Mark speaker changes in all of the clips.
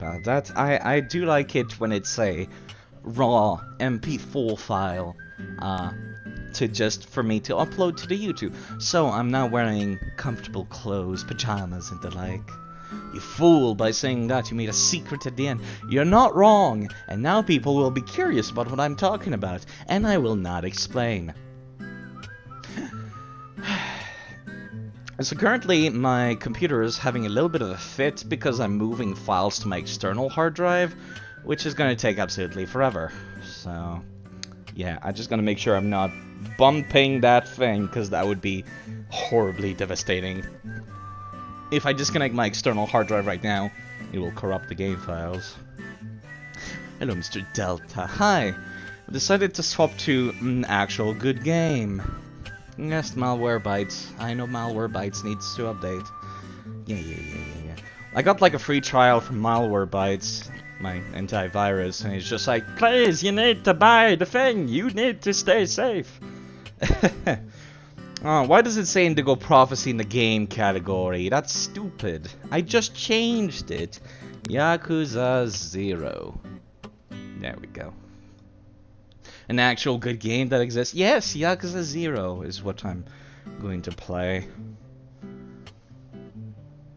Speaker 1: about that. I do like it when it's a raw MP4 file, for me to upload to the YouTube. So I'm now wearing comfortable clothes, pajamas and the like. You fool, by saying that you made a secret at the end. You're not wrong, and now people will be curious about what I'm talking about, and I will not explain. So currently my computer is having a little bit of a fit because I'm moving files to my external hard drive, which is going to take absolutely forever. So yeah, I just gotta make sure I'm not bumping that thing, because that would be horribly devastating. If I disconnect my external hard drive right now, it will corrupt the game files. Hello, Mr. Delta. Hi. I decided to swap to an actual good game. Yes, Malwarebytes. I know Malwarebytes needs to update. Yeah. I got like a free trial from Malwarebytes, my antivirus, and it's just like, please, you need to buy the thing. You need to stay safe. Oh, why does it say Indigo Prophecy in the game category? That's stupid. I just changed it. Yakuza0. There we go. An actual good game that exists? Yes, Yakuza0 is what I'm going to play.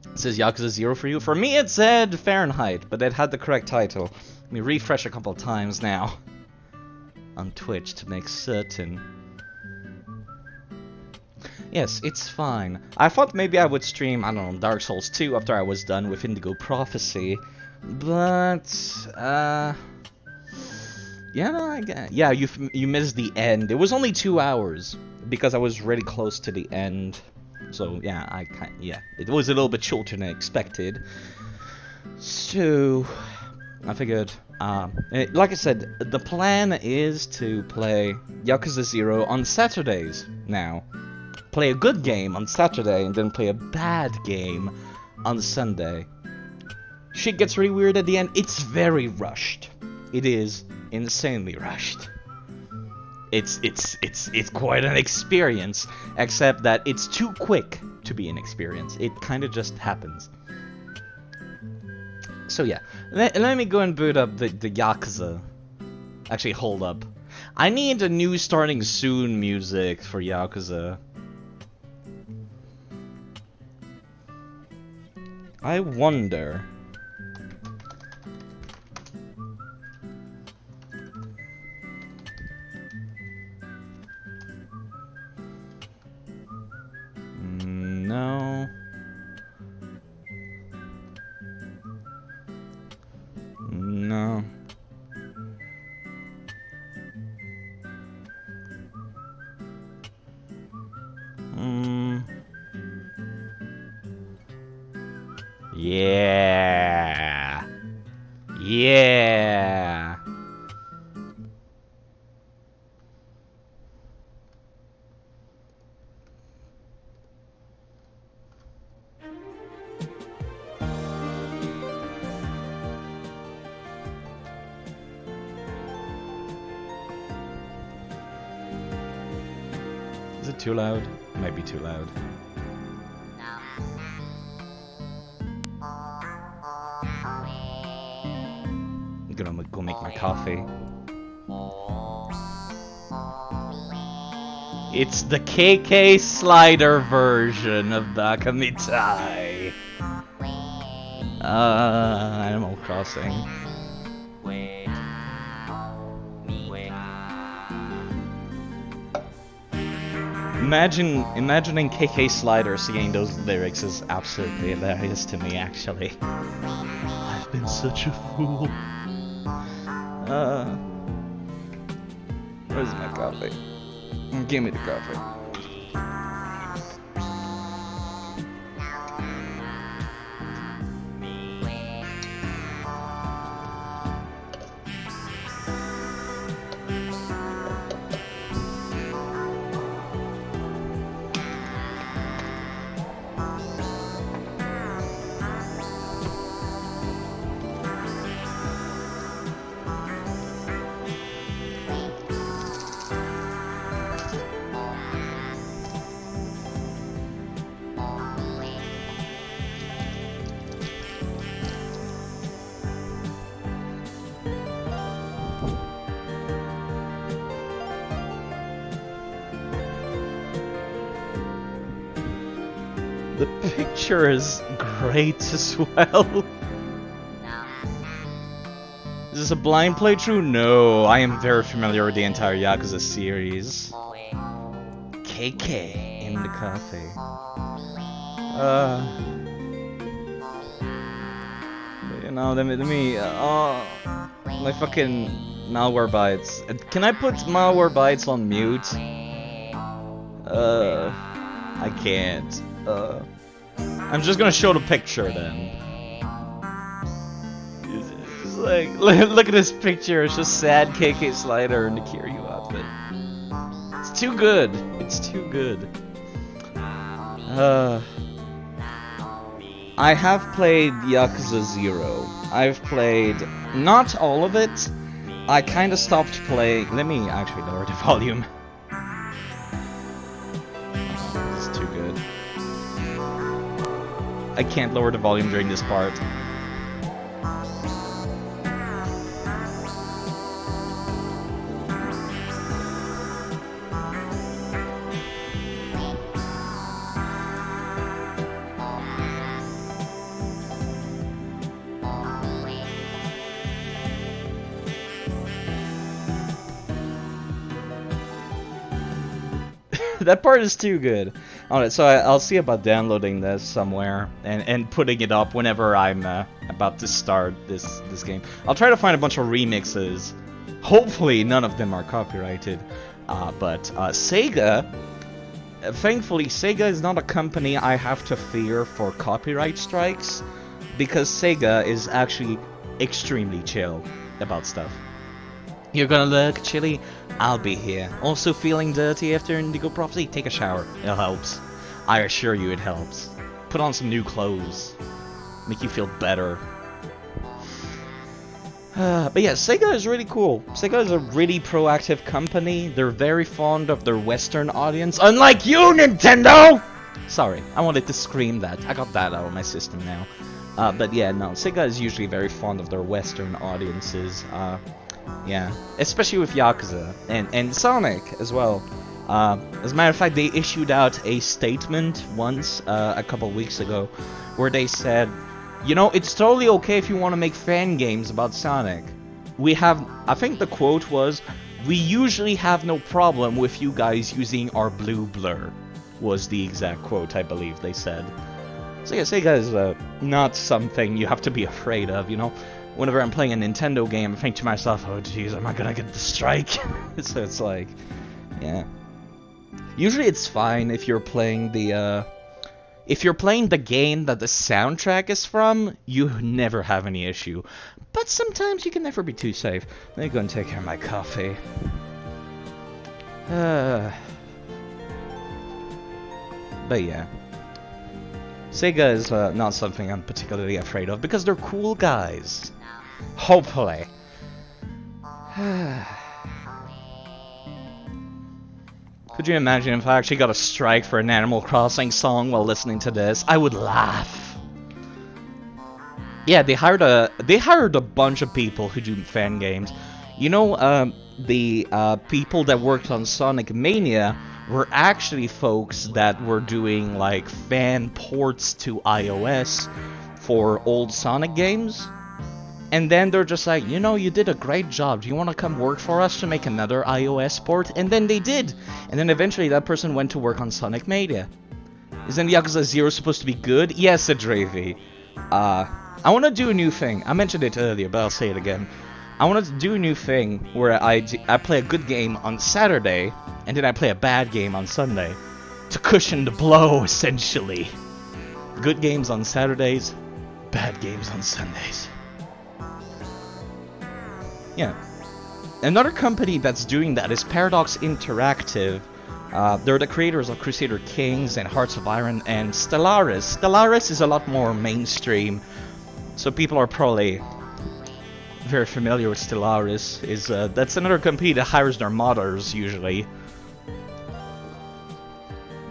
Speaker 1: It says Yakuza0 for you. For me it said Fahrenheit, but it had the correct title. Let me refresh a couple of times now on Twitch to make certain. Yes, it's fine. I thought maybe I would stream, I don't know, Dark Souls 2 after I was done with Indigo Prophecy. But, yeah, no, yeah, you missed the end. It was only 2 hours, because I was really close to the end. So, yeah, it was a little bit shorter than I expected. So, I figured, like I said, the plan is to play Yakuza0 on Saturdays now. Play a good game on Saturday, and then play a bad game on Sunday. Shit gets really weird at the end. It's very rushed. It is insanely rushed. It's quite an experience, except that it's too quick to be an experience. It kind of just happens. So yeah, let me go and boot up the Yakuza. Actually, hold up. I need a new starting soon music for Yakuza. I wonder. No. No. Yeah. Yeah. Is it too loud? It might be too loud. I'm gonna go make my coffee. It's the KK Slider version of Bakamitai. Animal Crossing. Imagining KK Slider singing those lyrics is absolutely hilarious to me, actually. I've been such a fool. Where's my coffee? Give me the coffee. The picture is great as well. Is this a blind playthrough? No, I am very familiar with the entire Yakuza series. KK in the cafe. You know, let me, my fucking malware bytes. Can I put malware bytes on mute? I can't. I'm just gonna show the picture then. It's like, look at this picture. It's just sad KK Slider in the Kiryu outfit. It's too good. It's too good. I have played Yakuza0. I've played not all of it. I kind of stopped playing. Let me actually lower the volume. It's too good. I can't lower the volume during this part. That part is too good. Alright, so I'll see about downloading this somewhere and putting it up whenever I'm about to start this game. I'll try to find a bunch of remixes. Hopefully none of them are copyrighted. But Sega, thankfully Sega is not a company I have to fear for copyright strikes, because Sega is actually extremely chill about stuff. You're gonna look chilly? I'll be here. Also feeling dirty after Indigo Prophecy? Take a shower. It helps. I assure you it helps. Put on some new clothes. Make you feel better. But yeah, Sega is really cool. Sega is a really proactive company. They're very fond of their Western audience. Unlike you, Nintendo! Sorry, I wanted to scream that. I got that out of my system now. But yeah, no, Sega is usually very fond of their Western audiences. Yeah, especially with Yakuza and Sonic as well. As a matter of fact, they issued out a statement once, a couple weeks ago, where they said, you know, it's totally okay if you want to make fan games about Sonic. We have, I think the quote was, we usually have no problem with you guys using our blue blur, was the exact quote, I believe they said. So yeah, Sega is not something you have to be afraid of, you know. Whenever I'm playing a Nintendo game, I think to myself, oh jeez, am I gonna get the strike? So it's like, yeah. Usually it's fine if you're playing the, game that the soundtrack is from, you never have any issue. But sometimes you can never be too safe. Let me go and take care of my coffee. But yeah. Sega is not something I'm particularly afraid of, because they're cool guys. Hopefully. Could you imagine if I actually got a strike for an Animal Crossing song while listening to this? I would laugh. Yeah, they hired a bunch of people who do fan games. You know, the people that worked on Sonic Mania were actually folks that were doing like fan ports to iOS for old Sonic games. And then they're just like, you know, you did a great job. Do you want to come work for us to make another iOS port? And then they did. And then eventually that person went to work on Sonic Mania. Isn't Yakuza0 supposed to be good? Yes, Adrevi. I want to do a new thing. I mentioned it earlier, but I'll say it again. I want to do a new thing where I play a good game on Saturday, and then I play a bad game on Sunday. To cushion the blow, essentially. Good games on Saturdays, bad games on Sundays. Yeah. Another company that's doing that is Paradox Interactive. They're the creators of Crusader Kings and Hearts of Iron and Stellaris. Stellaris is a lot more mainstream, so people are probably very familiar with Stellaris. That's another company that hires their modders usually,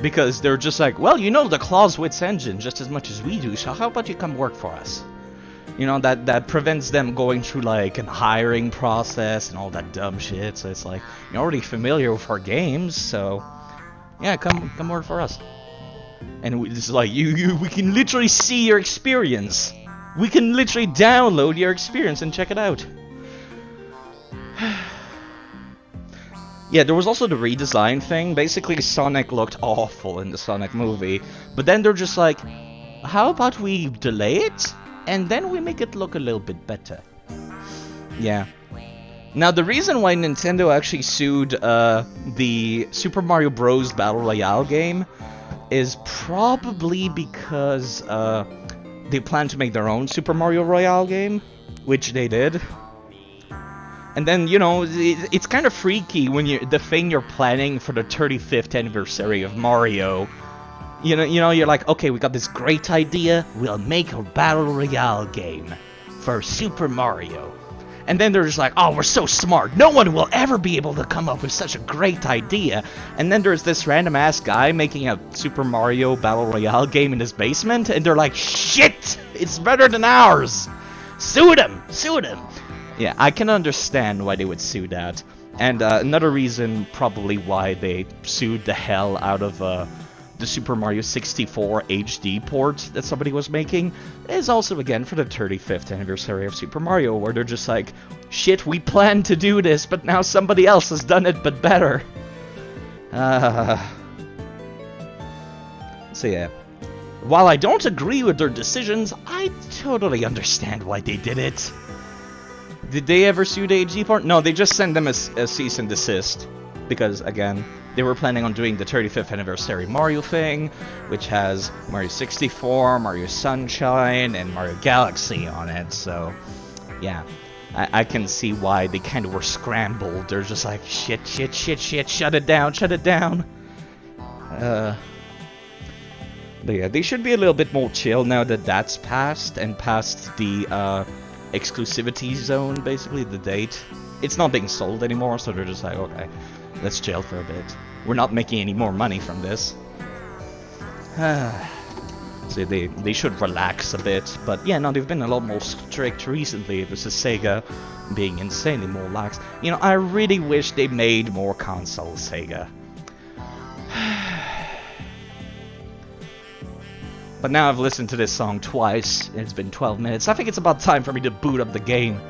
Speaker 1: because they're just like, well, you know the Clausewitz engine just as much as we do, so how about you come work for us? You know, that prevents them going through like a hiring process and all that dumb shit. So it's like, you're already familiar with our games, so yeah, come work for us. And it's like, we can literally see your experience. We can literally download your experience and check it out. Yeah, there was also the redesign thing. Basically, Sonic looked awful in the Sonic movie. But then they're just like, how about we delay it? And then we make it look a little bit better. Yeah. Now, the reason why Nintendo actually sued the Super Mario Bros. Battle Royale game is probably because they plan to make their own Super Mario Royale game, which they did. And then, you know, it's kind of freaky when the thing you're planning for the 35th anniversary of Mario, you know, you're like, okay, we got this great idea, we'll make a Battle Royale game for Super Mario. And then they're just like, oh, we're so smart, no one will ever be able to come up with such a great idea. And then there's this random ass guy making a Super Mario Battle Royale game in his basement, and they're like, shit, it's better than ours. Sue them, sue them. Yeah, I can understand why they would sue that. And another reason probably why they sued the hell out of the Super Mario 64 HD port that somebody was making is also, again, for the 35th anniversary of Super Mario, where they're just like, shit, we planned to do this, but now somebody else has done it, but better. So yeah. While I don't agree with their decisions, I totally understand why they did it. Did they ever sue the HD port? No, they just sent them a cease and desist. Because, again, they were planning on doing the 35th anniversary Mario thing, which has Mario 64, Mario Sunshine, and Mario Galaxy on it, so, yeah. I can see why they kind of were scrambled. They're just like, shit, shut it down, shut it down. But yeah, they should be a little bit more chill now that that's passed, and past the, exclusivity zone, basically, the date. It's not being sold anymore, so they're just like, okay, let's chill for a bit. We're not making any more money from this. So they should relax a bit, but yeah, no, they've been a lot more strict recently versus Sega being insanely more lax. You know, I really wish they made more consoles, Sega. But now I've listened to this song twice, and it's been 12 minutes. I think it's about time for me to boot up the game.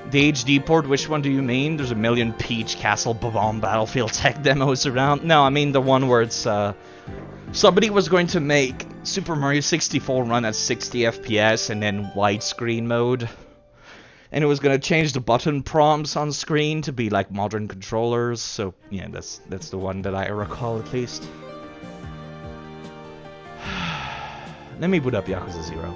Speaker 1: The HD port, which one do you mean? There's a million Peach, Castle, Bomb, Battlefield tech demos around. No, I mean the one where it's, somebody was going to make Super Mario 64 run at 60 FPS and then widescreen mode. And it was going to change the button prompts on screen to be like modern controllers. So, yeah, that's the one that I recall at least. Let me boot up Yakuza0.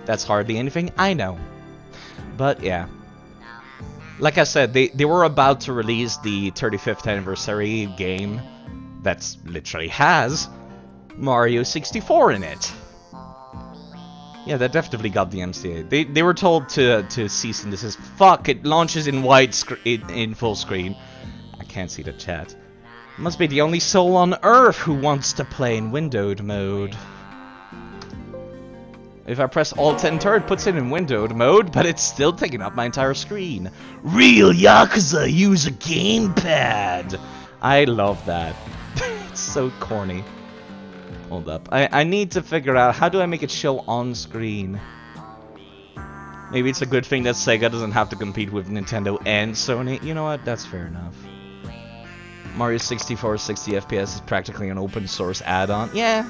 Speaker 1: That's hardly anything, I know. But yeah. Like I said, they were about to release the 35th anniversary game that literally has Mario 64 in it. Yeah, that definitely got the MCA. They were told to cease and desist. Fuck, it launches in in full screen. I can't see the chat. Must be the only soul on Earth who wants to play in windowed mode. If I press Alt-Enter, it puts it in windowed mode, but it's still taking up my entire screen. Real Yakuza use a gamepad! I love that. It's so corny. Hold up. I need to figure out, how do I make it show on screen? Maybe it's a good thing that Sega doesn't have to compete with Nintendo and Sony. You know what? That's fair enough. Mario 64 60 FPS is practically an open source add-on. Yeah.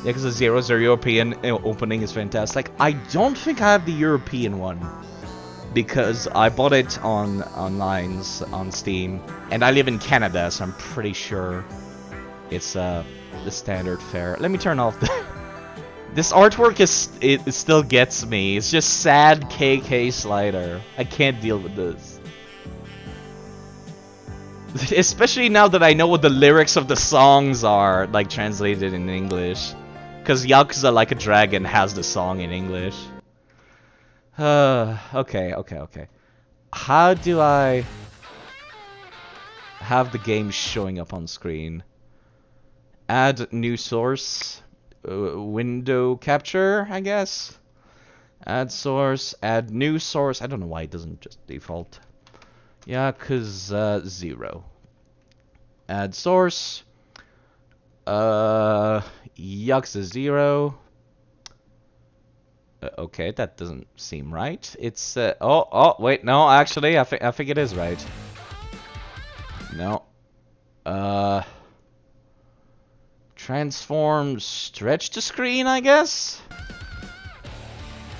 Speaker 1: Because the Zero's European opening is fantastic. I don't think I have the European one, because I bought it online on Steam, and I live in Canada, so I'm pretty sure it's the standard fare. Let me turn off the... This artwork it still gets me. It's just sad KK slider. I can't deal with this. Especially now that I know what the lyrics of the songs are, like, translated in English. Because Yakuza Like a Dragon has the song in English. Okay. How do I have the game showing up on screen? Add new source. Window capture, I guess. Add source. Add new source. I don't know why it doesn't just default. Yakuza0. Add source. Yakuza0. Okay, that doesn't seem right. It's oh wait, no, actually I think it is right. No. Transform stretch to screen, I guess?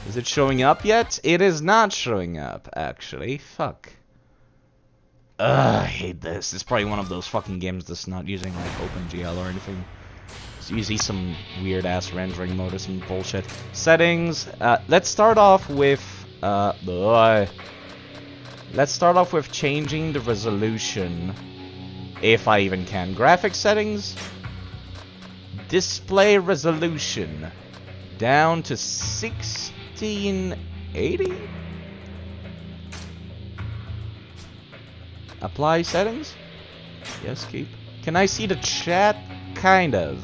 Speaker 1: Is it showing up yet? It is not showing up, actually. Fuck. I hate this. It's probably one of those fucking games that's not using like OpenGL or anything. It's using some weird ass rendering mode or some bullshit. Settings. Let's start off with changing the resolution, if I even can. Graphic settings. Display resolution down to 1680. Apply settings. Yes, keep. Can I see the chat? Kind of.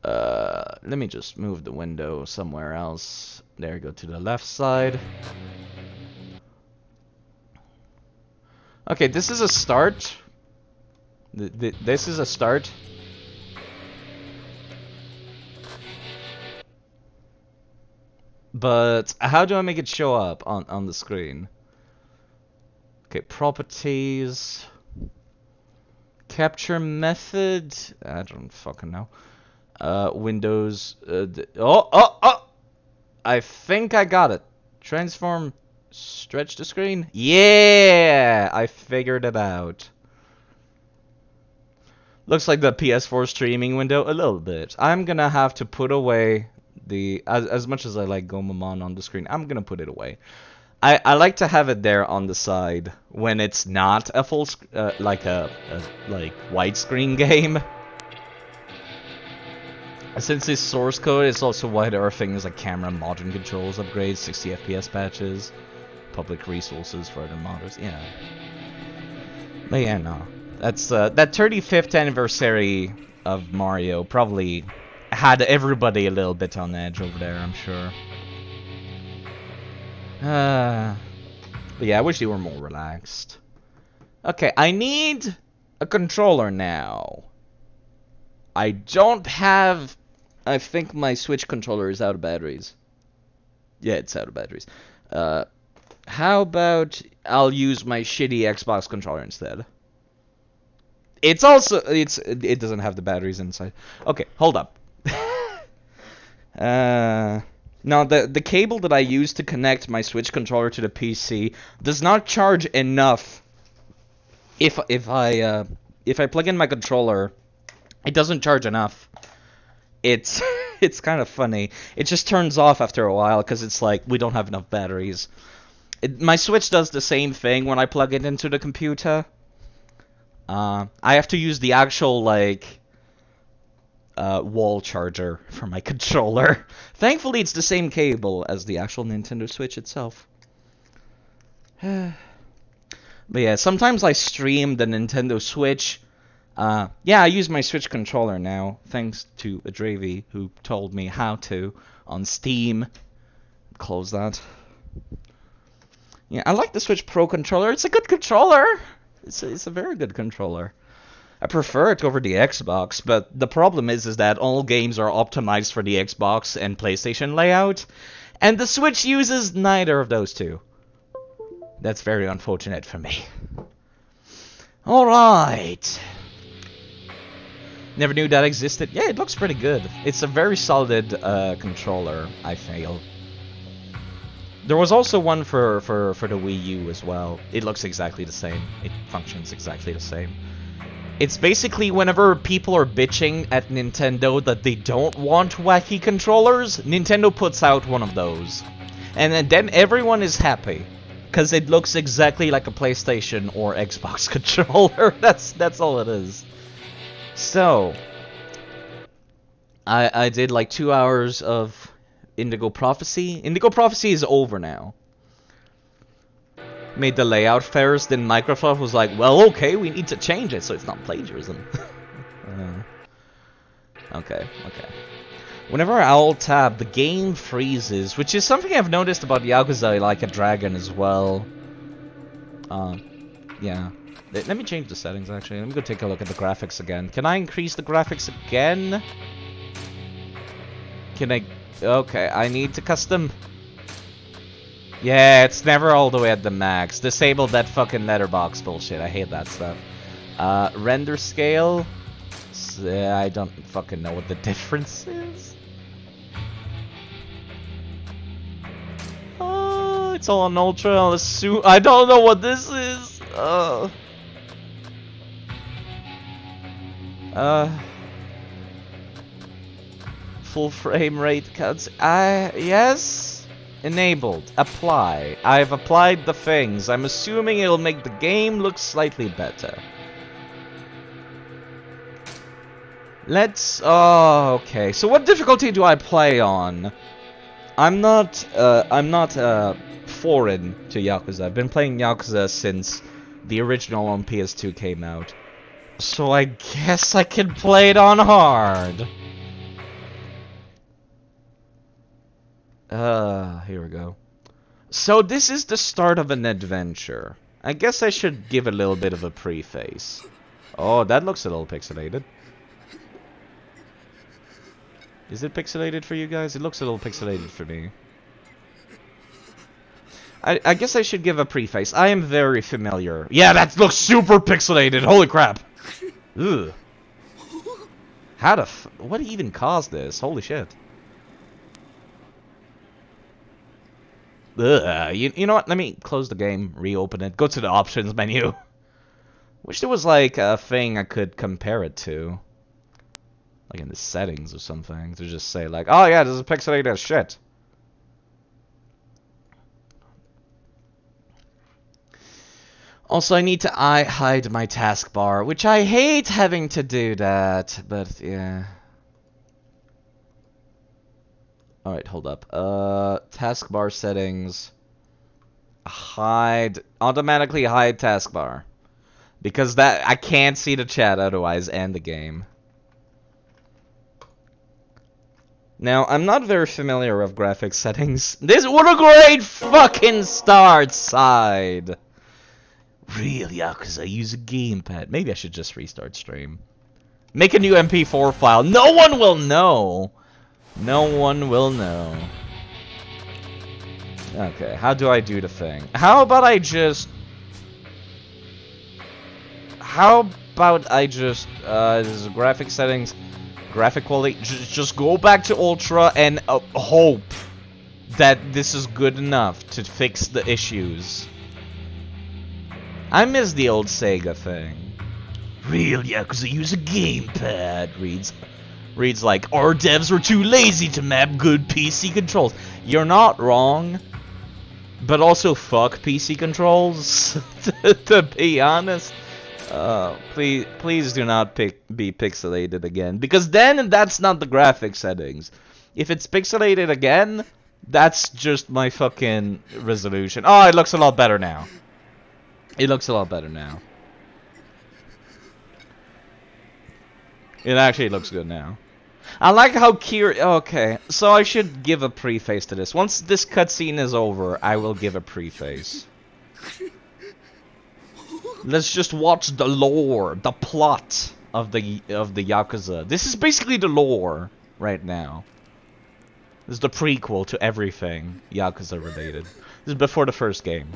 Speaker 1: Let me just move the window somewhere else. There, go to the left side. Okay, this is a start. This is a start. But how do I make it show up on the screen? Okay, properties. Capture method. I don't fucking know. Windows. I think I got it. Transform. Stretch the screen. Yeah, I figured it out. Looks like the PS4 streaming window a little bit. I'm gonna have to put away the as much as I like Gomamon on the screen. I'm gonna put it away. I like to have it there on the side when it's not a full like a widescreen game. Since this source code is also why there are things like camera modern controls upgrades, 60 FPS patches, public resources for other modders. Yeah. But yeah, no. That's that 35th anniversary of Mario probably had everybody a little bit on edge over there, I'm sure. But yeah, I wish they were more relaxed. Okay, I need a controller now. I don't have... I think my Switch controller is out of batteries. Yeah, it's out of batteries. How about I'll use my shitty Xbox controller instead? It's also... it doesn't have the batteries inside. Okay, hold up. Now, the cable that I use to connect my Switch controller to the PC does not charge enough. If I plug in my controller, it doesn't charge enough. It's it's kind of funny. It just turns off after a while because it's like we don't have enough batteries. My Switch does the same thing when I plug it into the computer. I have to use the actual like wall charger for my controller. Thankfully, it's the same cable as the actual Nintendo Switch itself. But yeah, sometimes I stream the Nintendo Switch. Yeah, I use my Switch controller now, thanks to Adravi, who told me how to on Steam. Close that. Yeah, I like the Switch Pro controller. It's a good controller. It's a very good controller. I prefer it over the Xbox, but the problem is that all games are optimized for the Xbox and PlayStation layout, and the Switch uses neither of those two. That's very unfortunate for me. Alright. Never knew that existed. Yeah, it looks pretty good. It's a very solid controller, I feel. There was also one for the Wii U as well. It looks exactly the same. It functions exactly the same. It's basically whenever people are bitching at Nintendo that they don't want wacky controllers, Nintendo puts out one of those. And then everyone is happy. Because it looks exactly like a PlayStation or Xbox controller. That's all it is. So, I did like 2 hours of Indigo Prophecy. Indigo Prophecy is over now. Made the layout first, then Microsoft was like, well, okay, we need to change it so it's not plagiarism. Okay. Whenever I alt-tab, the game freezes, which is something I've noticed about Yakuza Like a Dragon as well. Yeah. Let me change the settings, actually. Let me go take a look at the graphics again. Can I increase the graphics again? Can I... Okay, I need to custom... Yeah, it's never all the way at the max. Disable that fucking letterbox bullshit. I hate that stuff. Render scale... I don't fucking know what the difference is. Oh, it's all on ultra. I'll assume... I don't know what this is. Full frame rate cuts. Yes. Enabled. Apply. I've applied the things. I'm assuming it'll make the game look slightly better. Let's... Oh, okay. So what difficulty do I play on? I'm not foreign to Yakuza. I've been playing Yakuza since the original on PS2 came out. So I guess I can play it on hard. Here we go. So this is the start of an adventure. I guess I should give a little bit of a preface. Oh, that looks a little pixelated. Is it pixelated for you guys? It looks a little pixelated for me. I guess I should give a preface. I am very familiar. Yeah, that looks super pixelated. Holy crap. Ugh. How the what even caused this? Holy shit. Ugh. You know what? Let me close the game, reopen it, go to the options menu. Wish there was like a thing I could compare it to. Like in the settings or something. To just say like, oh yeah, this is pixelated as shit. Also, I need to hide my taskbar, which I hate having to do that, but yeah. Alright, hold up. Taskbar settings. Hide. Automatically hide taskbar. Because that I can't see the chat otherwise and the game. Now, I'm not very familiar with graphics settings. This what a great fucking start side. Real Yakuza use a gamepad. Maybe I should just restart stream. Make a new MP4 file. No one will know. No one will know. Okay, how do I do the thing? How about I just... this is graphic settings, graphic quality, just go back to Ultra and hope that this is good enough to fix the issues. I miss the old Sega thing. Real Yakuza use a gamepad, reads like, our devs were too lazy to map good PC controls. You're not wrong, but also fuck PC controls, to be honest. Please do not be pixelated again, because then that's not the graphic settings. If it's pixelated again, that's just my fucking resolution. Oh, it looks a lot better now. It looks a lot better now. It actually looks good now. I like how okay, so I should give a preface to this. Once this cutscene is over, I will give a preface. Let's just watch the lore, the plot of the Yakuza. This is basically the lore right now. This is the prequel to everything Yakuza related. This is before the first game.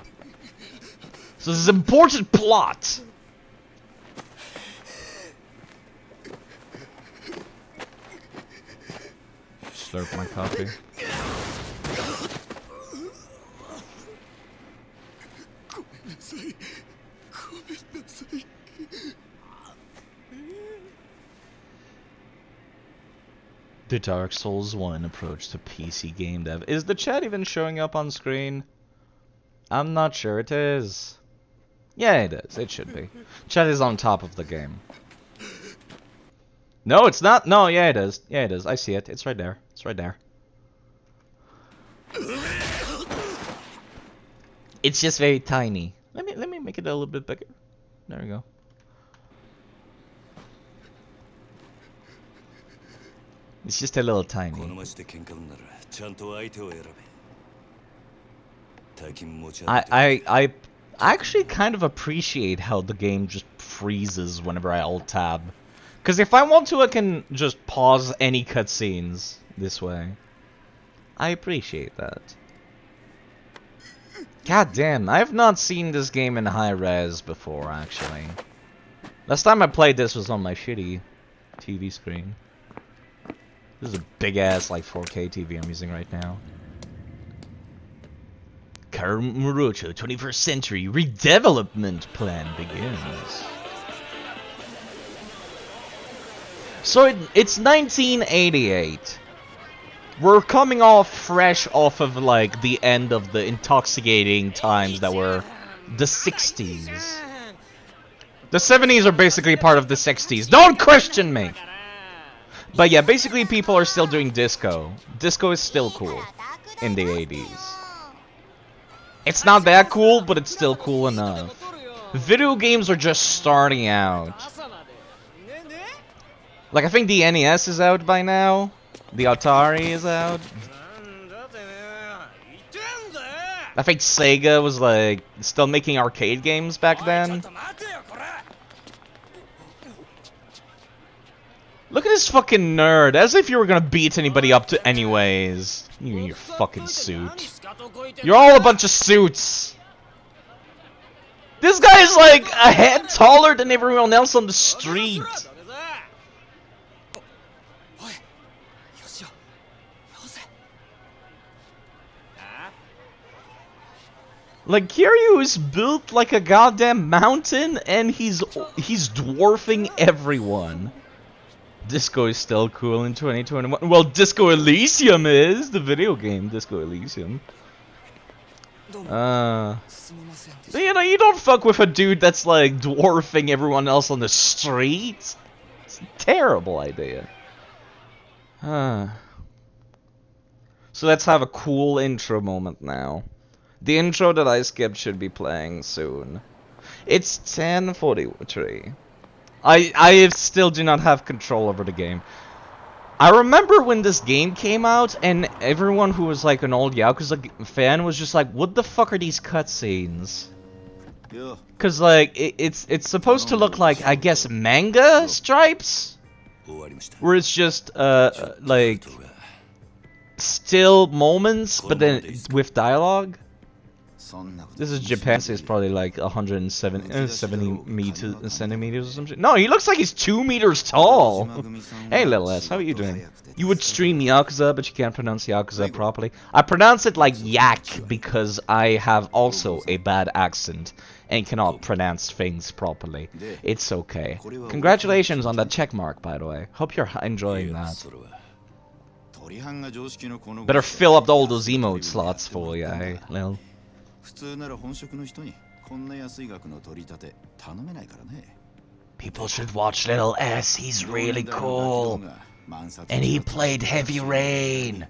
Speaker 1: So this is an important plot. Slurp my coffee. The Dark Souls 1 approach to PC game dev. Is the chat even showing up on screen? I'm not sure it is. Yeah, it is. It should be. Chat is on top of the game. No, it's not. No, yeah, it is. Yeah, it is. I see it. It's right there. It's right there. It's just very tiny. Let me make it a little bit bigger. There we go. It's just a little tiny. I I actually kind of appreciate how the game just freezes whenever I alt-tab. Because if I want to, I can just pause any cutscenes this way. I appreciate that. God damn, I have not seen this game in high res before, actually. Last time I played this was on my shitty TV screen. This is a big-ass, like, 4K TV I'm using right now. Kamurocho 21st Century Redevelopment Plan begins. So it's 1988. We're coming off fresh off of like the end of the intoxicating times that were the 60s. The 70s are basically part of the 60s. Don't question me! But yeah, basically people are still doing disco. Disco is still cool in the 80s. It's not that cool, but it's still cool enough. Video games are just starting out. Like, I think the NES is out by now. The Atari is out. I think Sega was, like, still making arcade games back then. Look at this fucking nerd, as if you were gonna beat anybody up to anyways. You in your fucking suit. You're all a bunch of suits. This guy is like a head taller than everyone else on the street. Like, Kiryu is built like a goddamn mountain, and he's dwarfing everyone. Disco is still cool in 2021. Well, Disco Elysium is the video game. Disco Elysium. You know, you don't fuck with a dude that's like dwarfing everyone else on the street. It's a terrible idea. So let's have a cool intro moment now. The intro that I skipped should be playing soon. It's 10:43. I still do not have control over the game. I remember when this game came out, and everyone who was like an old Yakuza fan was just like, what the fuck are these cutscenes? Cause like, it's supposed to look like, I guess, manga stripes? Where it's just, like, still moments, but then with dialogue? This is Japan, so it's probably like 170 centimeters or something. No, he looks like he's 2 meters tall. Hey, little S, how are you doing? You would stream Yakuza, but you can't pronounce Yakuza properly. I pronounce it like yak because I have also a bad accent and cannot pronounce things properly. It's okay. Congratulations on that check mark, by the way. Hope you're enjoying that. Better fill up all those emote slots for you, eh, Lil? People should watch Little S, he's really cool. And he played Heavy Rain.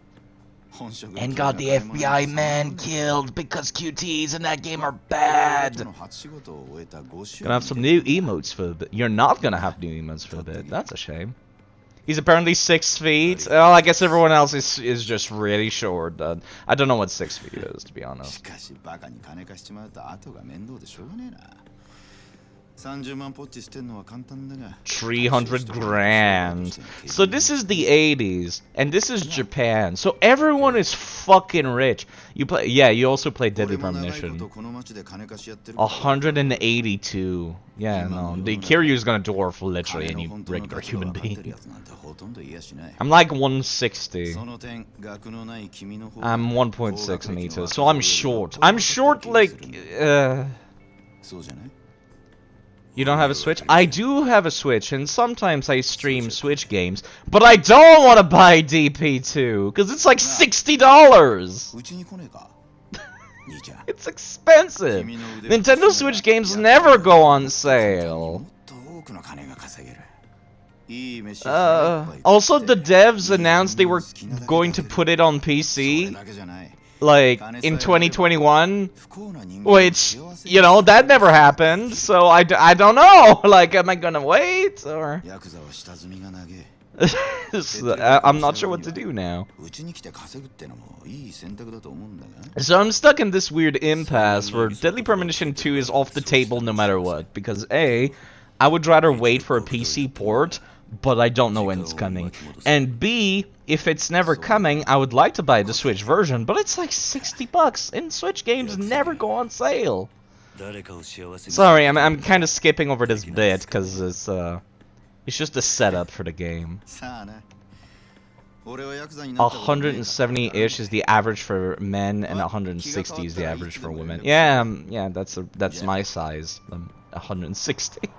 Speaker 1: And got the FBI man killed because QTs in that game are bad. Gonna have some new emotes for a bit. You're not gonna have new emotes for a bit. That's a shame. He's apparently 6 feet. Well, I guess everyone else is just really short. I don't know what 6 feet is, to be honest. 300 grand. So this is the 80s, and this is Japan. So everyone is fucking rich. You play, yeah. You also play Deadly Premonition. 182. Yeah, no. The Kiryu's gonna dwarf literally any regular human being. I'm like 160. I'm 1.6 meters, so I'm short. I'm short like. You don't have a Switch? I do have a Switch, and sometimes I stream Switch games, but I don't want to buy DP2, because it's like $60! It's expensive! Nintendo Switch games never go on sale! Also, the devs announced they were going to put it on PC, like, in 2021, which, you know, that never happened, so I don't know, like, am I gonna wait, or... I'm not sure what to do now. So I'm stuck in this weird impasse where Deadly Premonition 2 is off the table no matter what. Because A, I would rather wait for a PC port, but I don't know when it's coming. And B, if it's never coming, I would like to buy the Switch version, but it's like $60 and Switch games never go on sale. Sorry, I'm kind of skipping over this bit because it's just a setup for the game. 170-ish is the average for men, and 160 is the average for women. Yeah, yeah, that's my size. 160.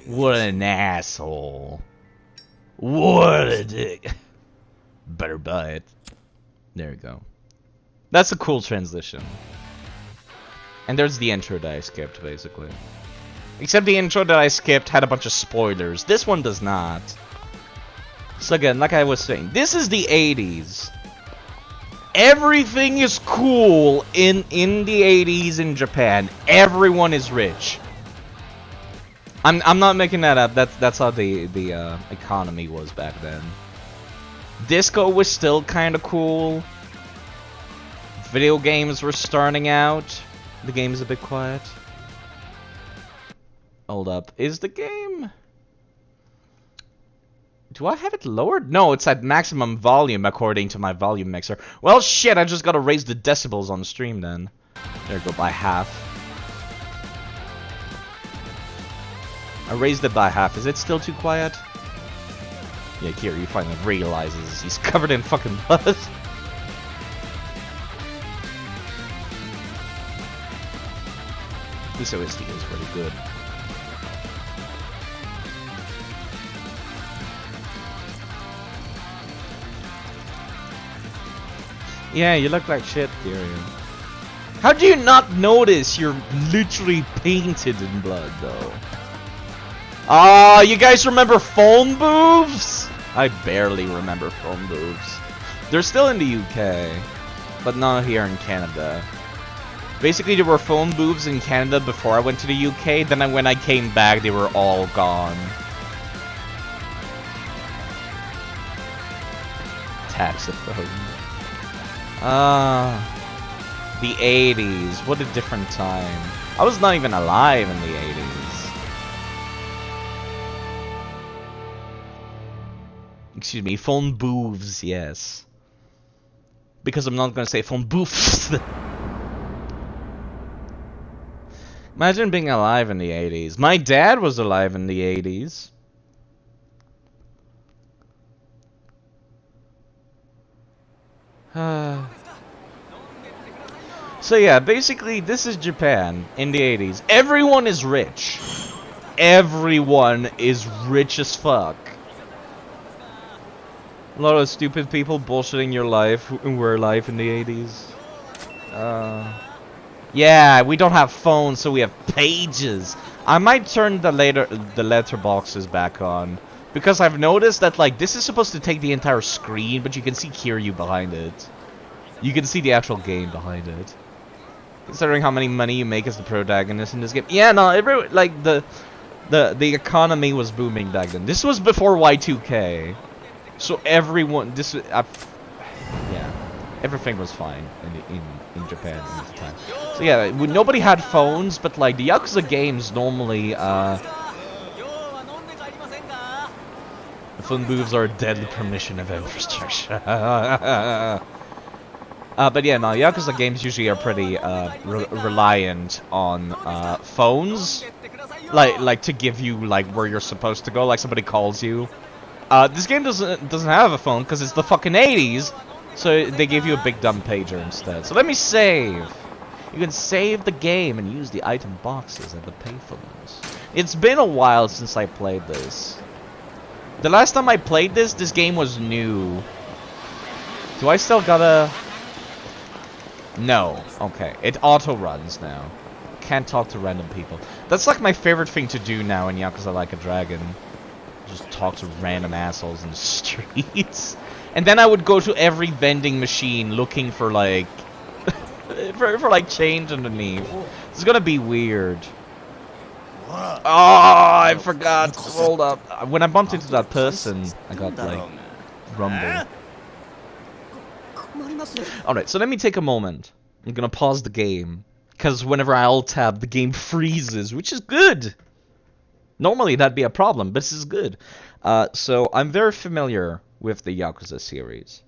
Speaker 1: What an asshole! What a dick! Better buy it. There we go. That's a cool transition. And there's the intro that I skipped, basically. Except the intro that I skipped had a bunch of spoilers. This one does not. So again, like I was saying, this is the 80s. Everything is cool in the 80s in Japan. Everyone is rich. I'm not making that up. That's how the economy was back then. Disco was still kind of cool. Video games were starting out. The game's a bit quiet. Hold up. Is the game... Do I have it lowered? No, it's at maximum volume according to my volume mixer. Well, shit, I just gotta raise the decibels on the stream then. There we go, by half. I raised it by half. Is it still too quiet? Yeah, Kiryu finally realizes he's covered in fucking blood. This OST is pretty good. Yeah, you look like shit, Kiryu. How do you not notice you're literally painted in blood, though? Ah, you guys remember phone booths? I barely remember phone booths. They're still in the UK, but not here in Canada. Basically, there were phone booths in Canada before I went to the UK, then when I came back, they were all gone. Taxophone. The 80s. What a different time. I was not even alive in the 80s. Excuse me, phone booths, yes. Because I'm not gonna say phone booths. Imagine being alive in the 80s. My dad was alive in the 80s. So yeah, basically this is Japan in the 80s. Everyone is rich. Everyone is rich as fuck. A lot of stupid people bullshitting your life who were alive in the 80s. Yeah, we don't have phones, so we have pages. I might turn the letterboxes back on. Because I've noticed that, like, this is supposed to take the entire screen, but you can see Kiryu behind it. You can see the actual game behind it. Considering how many money you make as the protagonist in this game. Yeah, no, the economy was booming back then. This was before Y2K. So everyone, yeah, everything was fine in Japan at the time. So yeah, nobody had phones, but like the Yakuza games normally, phone booths are a deadly premonition of infrastructure. But yeah, no, Yakuza games usually are pretty reliant on phones, like to give you like where you're supposed to go, like somebody calls you. This game doesn't have a phone because it's the fucking 80s, so they give you a big dumb pager instead. So let me save. You can save the game and use the item boxes at the payphones. It's been a while since I played this. The last time I played this game was new. Do I still gotta... No. Okay. It auto-runs now. Can't talk to random people. That's like my favorite thing to do now in Yakuza Like a Dragon. Just talk to random assholes in the streets. And then I would go to every vending machine looking for like... for like change underneath. It's gonna be weird. Oh, I forgot. Hold up. When I bumped into that person, I got, like, rumble. Alright, so let me take a moment. I'm gonna pause the game. Because whenever I alt-tab, the game freezes, which is good. Normally that'd be a problem, but this is good. So I'm very familiar with the Yakuza series.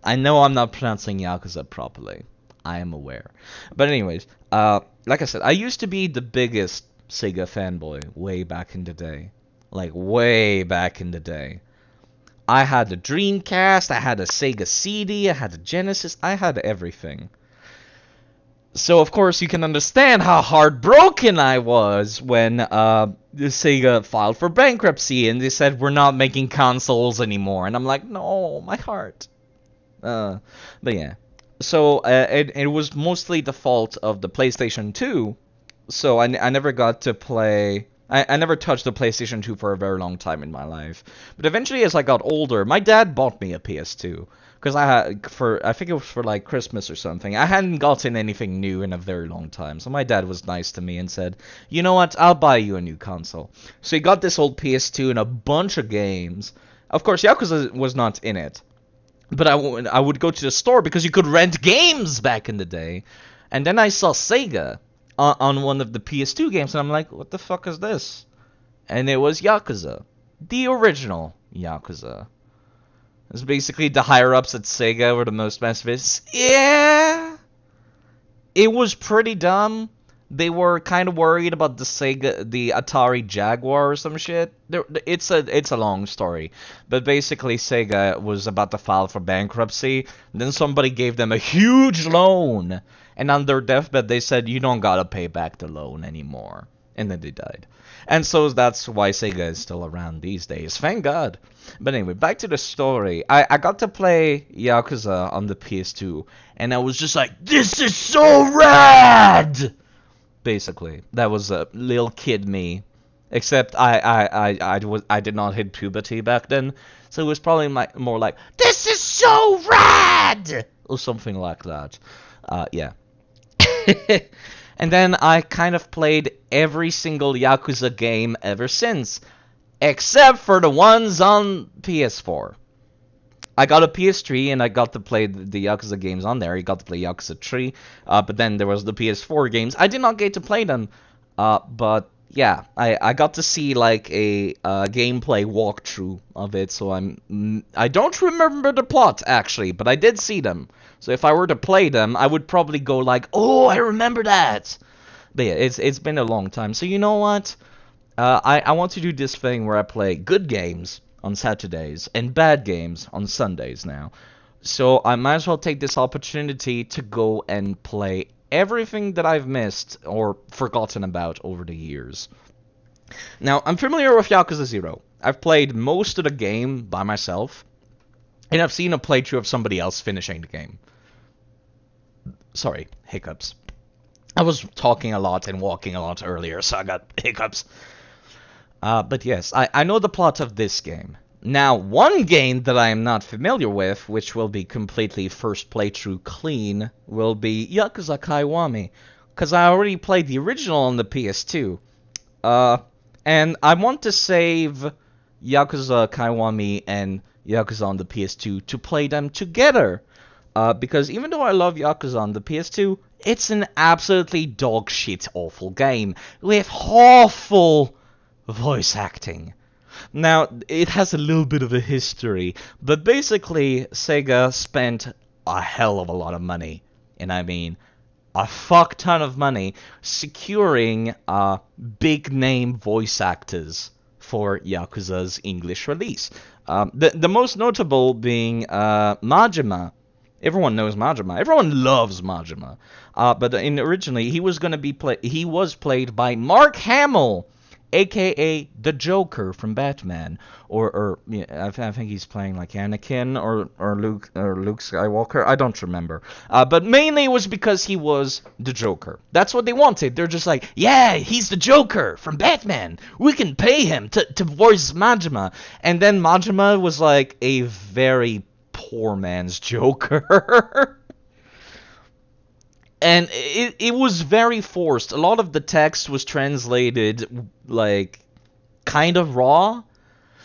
Speaker 1: I know I'm not pronouncing Yakuza properly. I am aware. But anyways, like I said, I used to be the biggest Sega fanboy way back in the day. Like, way back in the day. I had a Dreamcast, I had a Sega CD, I had a Genesis, I had everything. So, of course, you can understand how heartbroken I was when Sega filed for bankruptcy and they said, we're not making consoles anymore. And I'm like, no, my heart. But yeah. So, it was mostly the fault of the PlayStation 2. So, I never got to play... I never touched the PlayStation 2 for a very long time in my life. But eventually, as I got older, my dad bought me a PS2. Because I think it was for like Christmas or something. I hadn't gotten anything new in a very long time. So my dad was nice to me and said, you know what, I'll buy you a new console. So he got this old PS2 and a bunch of games. Of course, Yakuza was not in it. But I would go to the store because you could rent games back in the day. And then I saw Sega on one of the PS2 games, and I'm like, what the fuck is this? And it was Yakuza. The original Yakuza. It's basically the higher-ups at Sega were the most massive. Yeah! It was pretty dumb. They were kind of worried about the Atari Jaguar or some shit. It's a long story. But basically Sega was about to file for bankruptcy. Then somebody gave them a huge loan. And on their deathbed they said, you don't gotta pay back the loan anymore. And then they died. And so that's why Sega is still around these days. Thank God. But anyway, back to the story. I got to play Yakuza on the PS2. And I was just like, this is so rad! Basically, that was a little kid me. Except I did not hit puberty back then, so it was probably more like, this is so rad, or something like that. Yeah. And then I kind of played every single Yakuza game ever since, except for the ones on PS4. I got a PS3 and I got to play the Yakuza games on there. I got to play Yakuza 3, but then there was the PS4 games. I did not get to play them, but yeah, I got to see like a gameplay walkthrough of it. So I don't remember the plot actually, but I did see them. So if I were to play them, I would probably go like, oh, I remember that. But yeah, it's been a long time. So you know what? I want to do this thing where I play good games on Saturdays and bad games on Sundays now. So I might as well take this opportunity to go and play everything that I've missed or forgotten about over the years. Now, I'm familiar with Yakuza0. I've played most of the game by myself, and I've seen a playthrough of somebody else finishing the game. Sorry, hiccups. I was talking a lot and walking a lot earlier, so I got hiccups. But yes, I know the plot of this game. Now, one game that I am not familiar with, which will be completely first playthrough clean, will be Yakuza Kiwami. Because I already played the original on the PS2. And I want to save Yakuza Kiwami and Yakuza on the PS2 to play them together. Because even though I love Yakuza on the PS2, it's an absolutely dog shit awful game with awful voice acting. Now, it has a little bit of a history, but basically Sega spent a hell of a lot of money, and I mean a fuck ton of money, securing big name voice actors for Yakuza's English release. The most notable being Majima. Everyone knows Majima. Everyone loves Majima. But originally he was played by Mark Hamill, aka the Joker from Batman, or yeah, I think he's playing like Anakin or Luke Skywalker. I don't remember. But mainly it was because he was the Joker. That's what they wanted. They're just like, yeah, he's the Joker from Batman. We can pay him to voice Majima. And then Majima was like a very poor man's Joker. And it was very forced. A lot of the text was translated, like, kind of raw.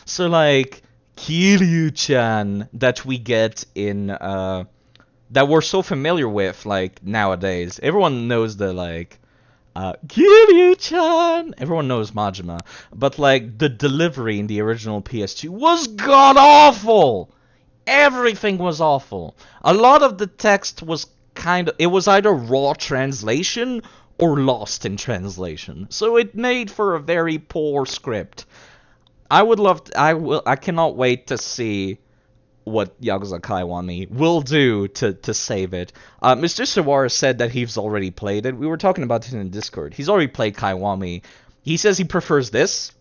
Speaker 1: So, like, Kiryu-chan that we get in, that we're so familiar with, like, nowadays. Everyone knows the, like, Kiryu-chan! Everyone knows Majima. But, like, the delivery in the original PS2 was god-awful! Everything was awful. A lot of the text was it was either raw translation or lost in translation. So it made for a very poor script. I cannot wait to see what Yakuza Kiwami will do to save it. Mr. Sawara said that he's already played it. We were talking about it in Discord. He's already played Kiwami. He says he prefers this.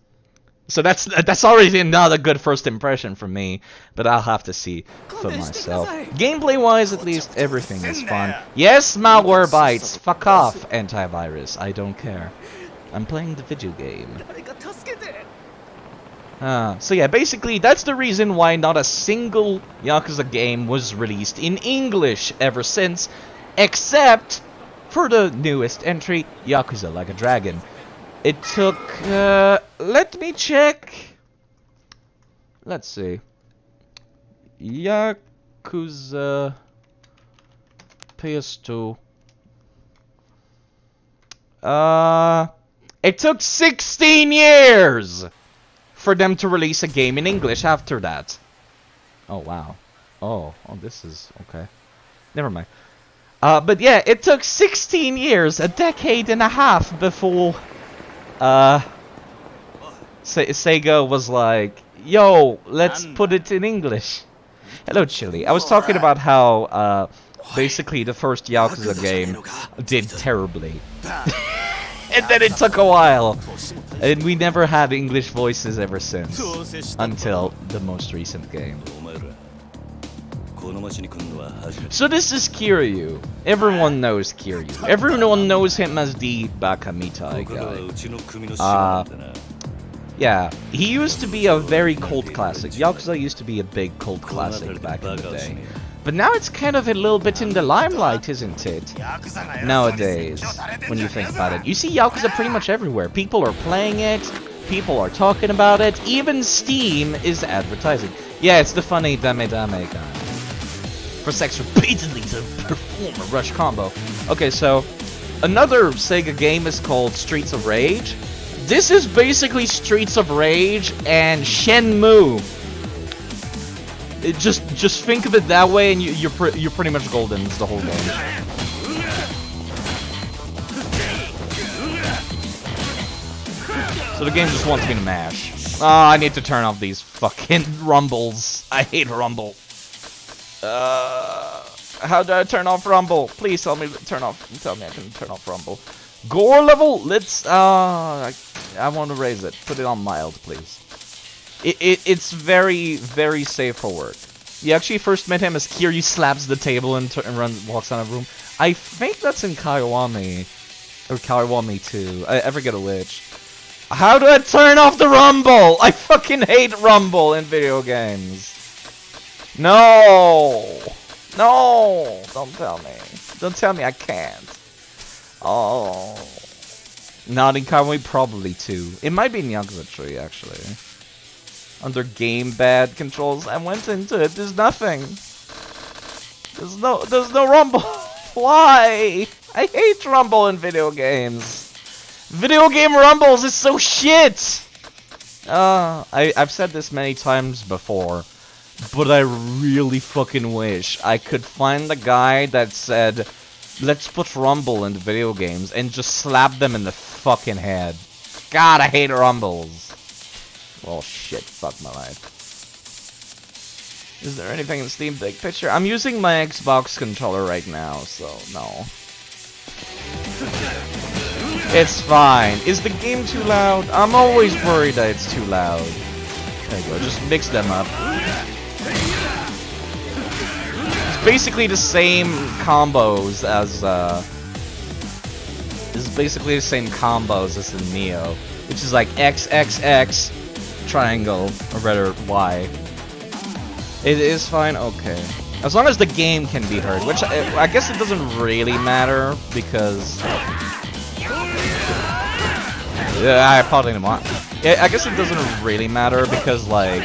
Speaker 1: So that's already another good first impression from me, but I'll have to see for myself. Gameplay-wise, at least, everything is fun. Yes, malware bites. Fuck off, antivirus. I don't care. I'm playing the video game. So yeah, basically, that's the reason why not a single Yakuza game was released in English ever since, except for the newest entry, Yakuza Like a Dragon. It took, let me check. Let's see. Yakuza PS2. It took 16 years for them to release a game in English after that. Oh, wow. Oh, this is, okay. Never mind. But yeah, it took 16 years, a decade and a half before Sega was like, yo, let's put it in English. Hello, Chili. I was talking about how, basically the first Yakuza game did terribly. And then it took a while. And we never had English voices ever since. Until the most recent game. So this is Kiryu. Everyone knows Kiryu. Everyone knows him as the Bakamitai guy. Yeah, he used to be a very cult classic. Yakuza used to be a big cult classic back in the day. But now it's kind of a little bit in the limelight, isn't it? Nowadays, when you think about it. You see Yakuza pretty much everywhere. People are playing it. People are talking about it. Even Steam is advertising. Yeah, it's the funny Dame Dame guy. For sex repeatedly to perform a rush combo. Okay, so another Sega game is called Streets of Rage. This is basically Streets of Rage and Shenmue. Just think of it that way, and you're pretty much golden. It's the whole game. So the game just wants me to mash. Oh, I need to turn off these fucking rumbles. I hate rumble. How do I turn off rumble? Please tell me to turn off. Tell me I can turn off rumble. Gore level? Let's. I want to raise it. Put it on mild, please. It's very, very safe for work. You actually first met him as Kiryu slaps the table and walks out of the room. I think that's in Kiwami. Or Kiwami 2. I forget which. How do I turn off the rumble? I fucking hate rumble in video games. No! No! Don't tell me. Don't tell me I can't. Oh. Not in Kiwami, probably 2. It might be in Yakuza 3, actually. Under game bad controls, I went into it. There's nothing. There's no rumble. Why? I hate rumble in video games. Video game rumbles is so shit. I've said this many times before, but I really fucking wish I could find the guy that said, let's put rumble into video games and just slap them in the fucking head. God, I hate rumbles. Well, shit, fuck my life. Is there anything in Steam Big Picture? I'm using my Xbox controller right now, so no. It's fine. Is the game too loud? I'm always worried that it's too loud. There you go, just mix them up. It's basically the same combos as, It's basically the same combos as in Neo, which is like X, X, X, triangle, or rather Y. It is fine? Okay. As long as the game can be heard, which I guess it doesn't really matter because... Yeah, I probably didn't want... Yeah, I guess it doesn't really matter because, like...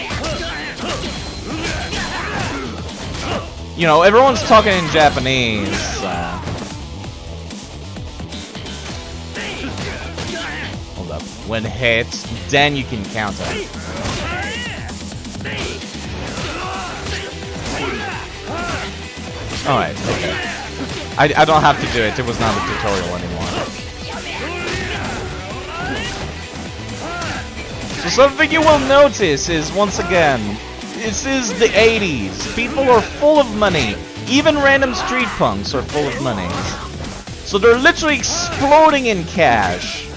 Speaker 1: You know, everyone's talking in Japanese. Hold up. When hit, then you can counter. Alright, okay. I don't have to do it. It was not a tutorial anymore. So something you will notice is, once again, this is the 80s. People are full of money. Even random street punks are full of money. So they're literally exploding in cash.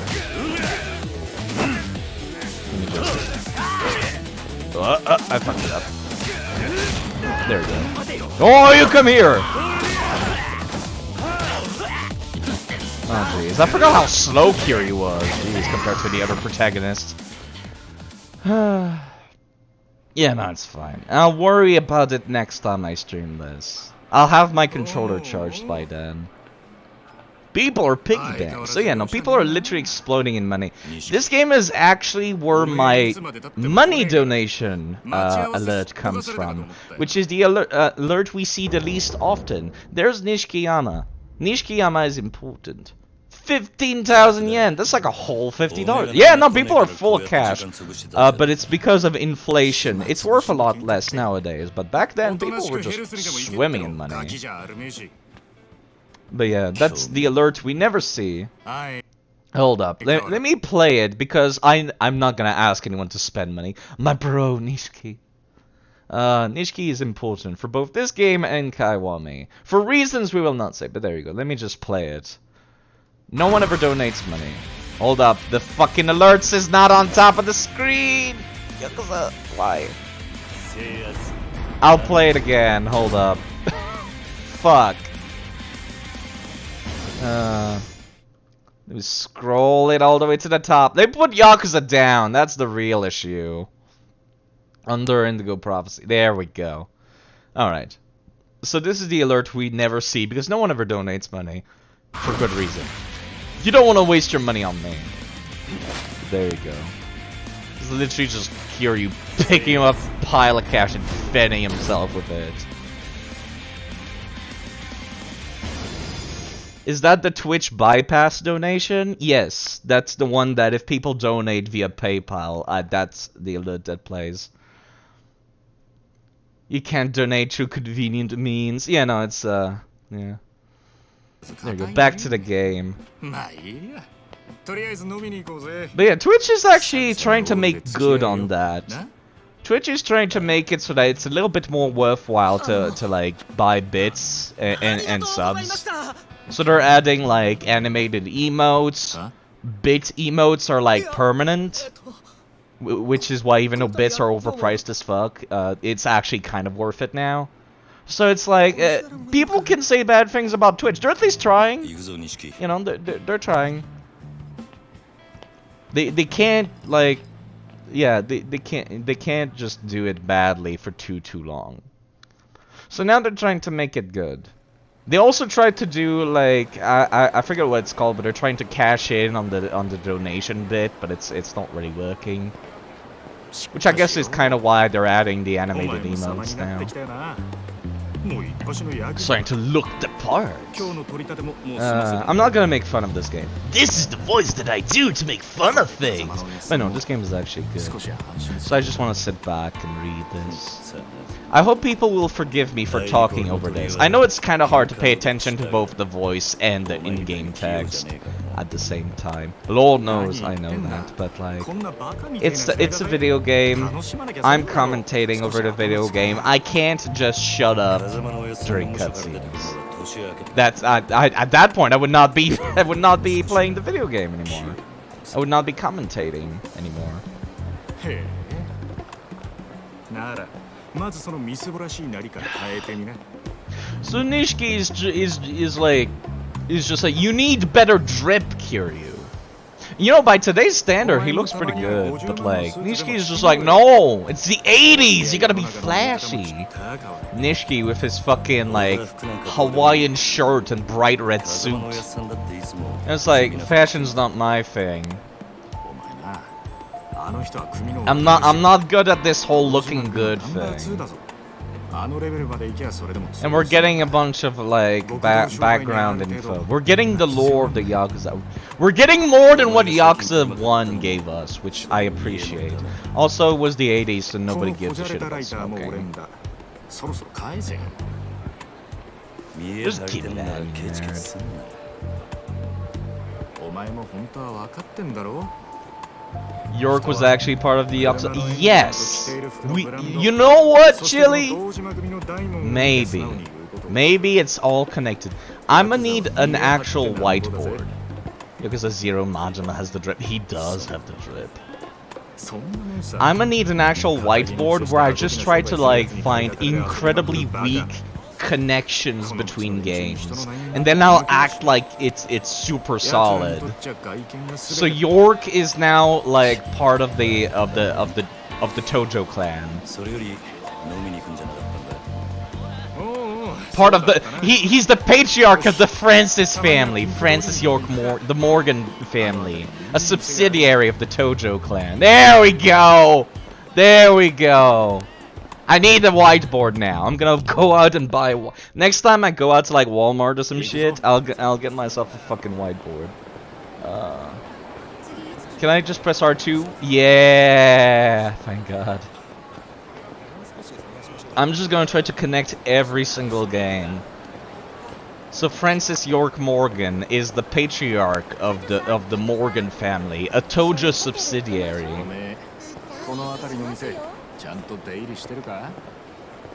Speaker 1: Let me just... I fucked it up. There we go. Oh, you come here! Oh, jeez. I forgot how slow Kiri was, jeez, compared to the other protagonists. Yeah, no, it's fine. I'll worry about it next time I stream this. I'll have my controller charged by then. People are piggy banks. So yeah, no, people are literally exploding in money. This game is actually where my money donation alert comes from, which is the alert we see the least often. There's Nishikiyama. Nishikiyama is important. 15,000 yen. That's like a whole $50. Yeah, no, people are full of cash. But it's because of inflation. It's worth a lot less nowadays. But back then, people were just swimming in money. But yeah, that's the alert we never see. Hold up. Let me play it because I'm not gonna ask anyone to spend money. My bro, Nishiki. Nishiki is important for both this game and Kaiwami. For reasons we will not say, but there you go. Let me just play it. No one ever donates money. Hold up, the fucking alerts is not on top of the screen! Yakuza, why? I'll play it again, hold up. Fuck. Let me scroll it all the way to the top. They put Yakuza down, that's the real issue. Under Indigo Prophecy, there we go. Alright. So this is the alert we never see because no one ever donates money. For good reason. You don't want to waste your money on me. There you go. It's literally just Kiryu picking up a pile of cash and fending himself with it. Is that the Twitch bypass donation? Yes, that's the one that if people donate via PayPal, that's the alert that plays. You can't donate through convenient means. Yeah, no, it's, yeah. There you go, back to the game. But yeah, Twitch is actually trying to make good on that. Twitch is trying to make it so that it's a little bit more worthwhile to like, buy bits and subs. So they're adding, like, animated emotes. Bit emotes are, like, permanent. Which is why even though bits are overpriced as fuck, it's actually kind of worth it now. So it's like, people can say bad things about Twitch. They're at least trying. You know, they're trying. They can't, like, yeah, they can't just do it badly for too long. So now they're trying to make it good. They also tried to do, like, I forget what it's called, but they're trying to cash in on the donation bit, but it's not really working. Which I guess is kind of why they're adding the animated emotes now. Starting to look the part. I'm not gonna make fun of this game. This is the voice that I do to make fun of things. But no, this game is actually good. So I just want to sit back and read this. I hope people will forgive me for talking over this. I know it's kind of hard to pay attention to both the voice and the in-game text at the same time. Lord knows I know that, but like, it's a video game. I'm commentating over the video game. I can't just shut up during cutscenes. That's at that point I would not be playing the video game anymore. I would not be commentating anymore. So Nishiki is just like, you need better drip, Kiryu. You know, by today's standard, he looks pretty good, but like, Nishiki's just like, no, it's the 80s, you gotta be flashy. Nishiki with his fucking, like, Hawaiian shirt and bright red suit. And it's like, fashion's not my thing. I'm not good at this whole looking good thing. And we're getting a bunch of, like, background info. We're getting the lore of the Yakuza. We're getting more than what Yakuza 1 gave us, which I appreciate. Also, it was the 80s, so nobody gives a shit about smoking. Just keep it out of here. York was actually part of the Yakuza. Yes! You know what, Chili? Maybe it's all connected. I'ma need an actual whiteboard. Yakuza0 Majima has the drip. He does have the drip. I'ma need an actual whiteboard where I just try to, like, find incredibly weak connections between games, and then I'll act like it's super solid. So York is now like part of the Tojo clan. Part of the he's the patriarch of the Francis family, the Morgan family, a subsidiary of the Tojo clan. There we go. There we go. I need a whiteboard now. I'm gonna go out and buy next time I go out to like Walmart or some shit, I'll get myself a fucking whiteboard. Can I just press R2? Yeah, thank God. I'm just gonna try to connect every single game. So Francis York Morgan is the patriarch of the Morgan family, a Tojo subsidiary.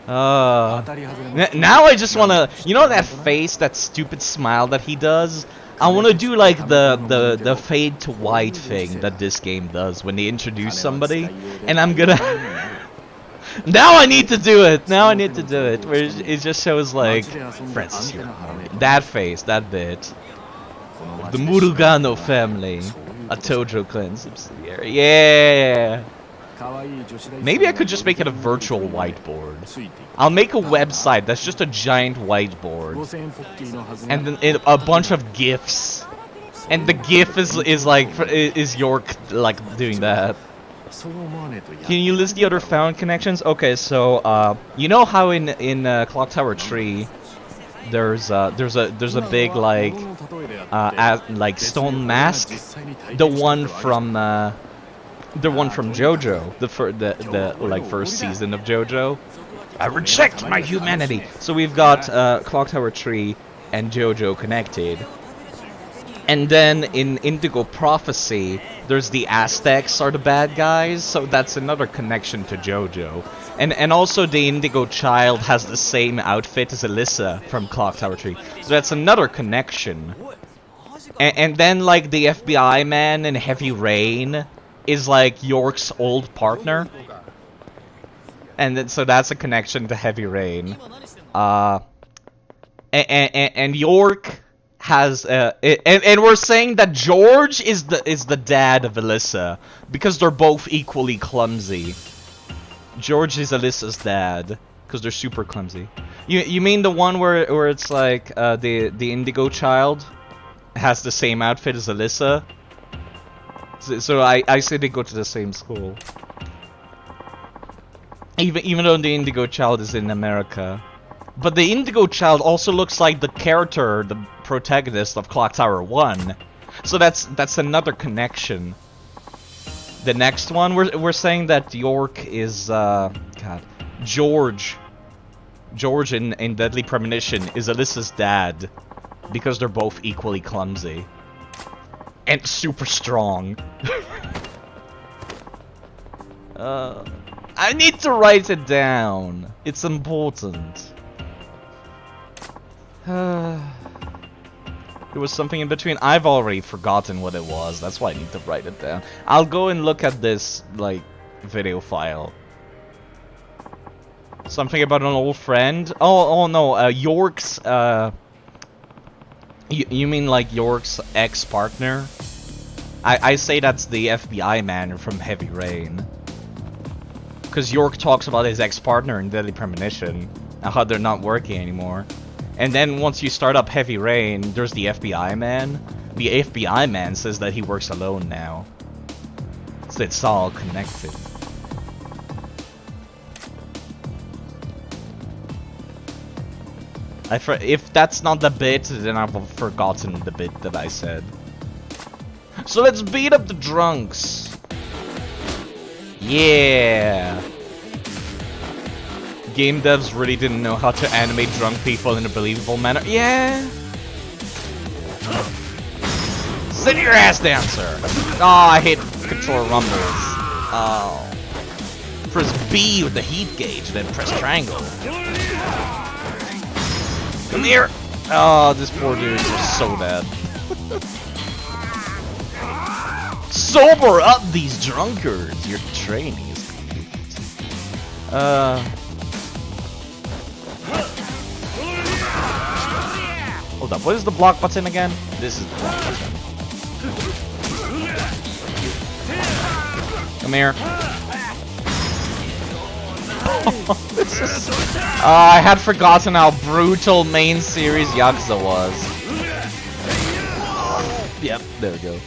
Speaker 1: Now I just wanna, you know that face, that stupid smile that he does? I wanna do like the fade to white thing that this game does when they introduce somebody, and I'm gonna. Now I need to do it. Now I need to do it. Where it just shows like Francis here, that face, that bit. The Murugano family, a Tojo clan subsidiary. Yeah. Maybe I could just make it a virtual whiteboard. I'll make a website that's just a giant whiteboard, and then a bunch of GIFs, and the GIF is York like doing that. Can you list the other found connections? Okay, so you know how in Clock Tower 3 there's a big like stone mask, the one from JoJo, the like first season of JoJo. I reject my humanity. So we've got Clock Tower 3 and JoJo connected. And then in Indigo Prophecy, there's the Aztecs are the bad guys, so that's another connection to JoJo. And also the Indigo Child has the same outfit as Alyssa from Clock Tower 3, so that's another connection. And then like the FBI man in Heavy Rain is like York's old partner. And then, so that's a connection to Heavy Rain. And York has and we're saying that George is the dad of Alyssa because they're both equally clumsy. George is Alyssa's dad because they're super clumsy. You mean the one where it's like the Indigo Child has the same outfit as Alyssa? So I say they go to the same school. Even though the Indigo Child is in America. But the Indigo Child also looks like the character, the protagonist of Clock Tower 1. So that's another connection. The next one, we're saying that York is George in Deadly Premonition is Alyssa's dad because they're both equally clumsy and super strong. I need to write it down. It's important. There was something in between. I've already forgotten what it was. That's why I need to write it down. I'll go and look at this, like, video file. Something about an old friend? Oh no, York's, you mean like York's ex-partner? I say that's the FBI man from Heavy Rain. Because York talks about his ex-partner in Deadly Premonition, and how they're not working anymore. And then once you start up Heavy Rain, there's the FBI man. The FBI man says that he works alone now. So it's all connected. If that's not the bit, then I've forgotten the bit that I said. So let's beat up the drunks. Yeah. Game devs really didn't know how to animate drunk people in a believable manner. Yeah. Sit your ass down, sir. Oh, I hate control rumbles. Oh. Press B with the heat gauge, then press triangle. Come here. Oh, this poor dude is so bad. Sober up these drunkards. Your training is complete. Hold up. What is the block button again? This is the block button. Come here. This is... I had forgotten how brutal main series Yakuza was. Yep, there we go.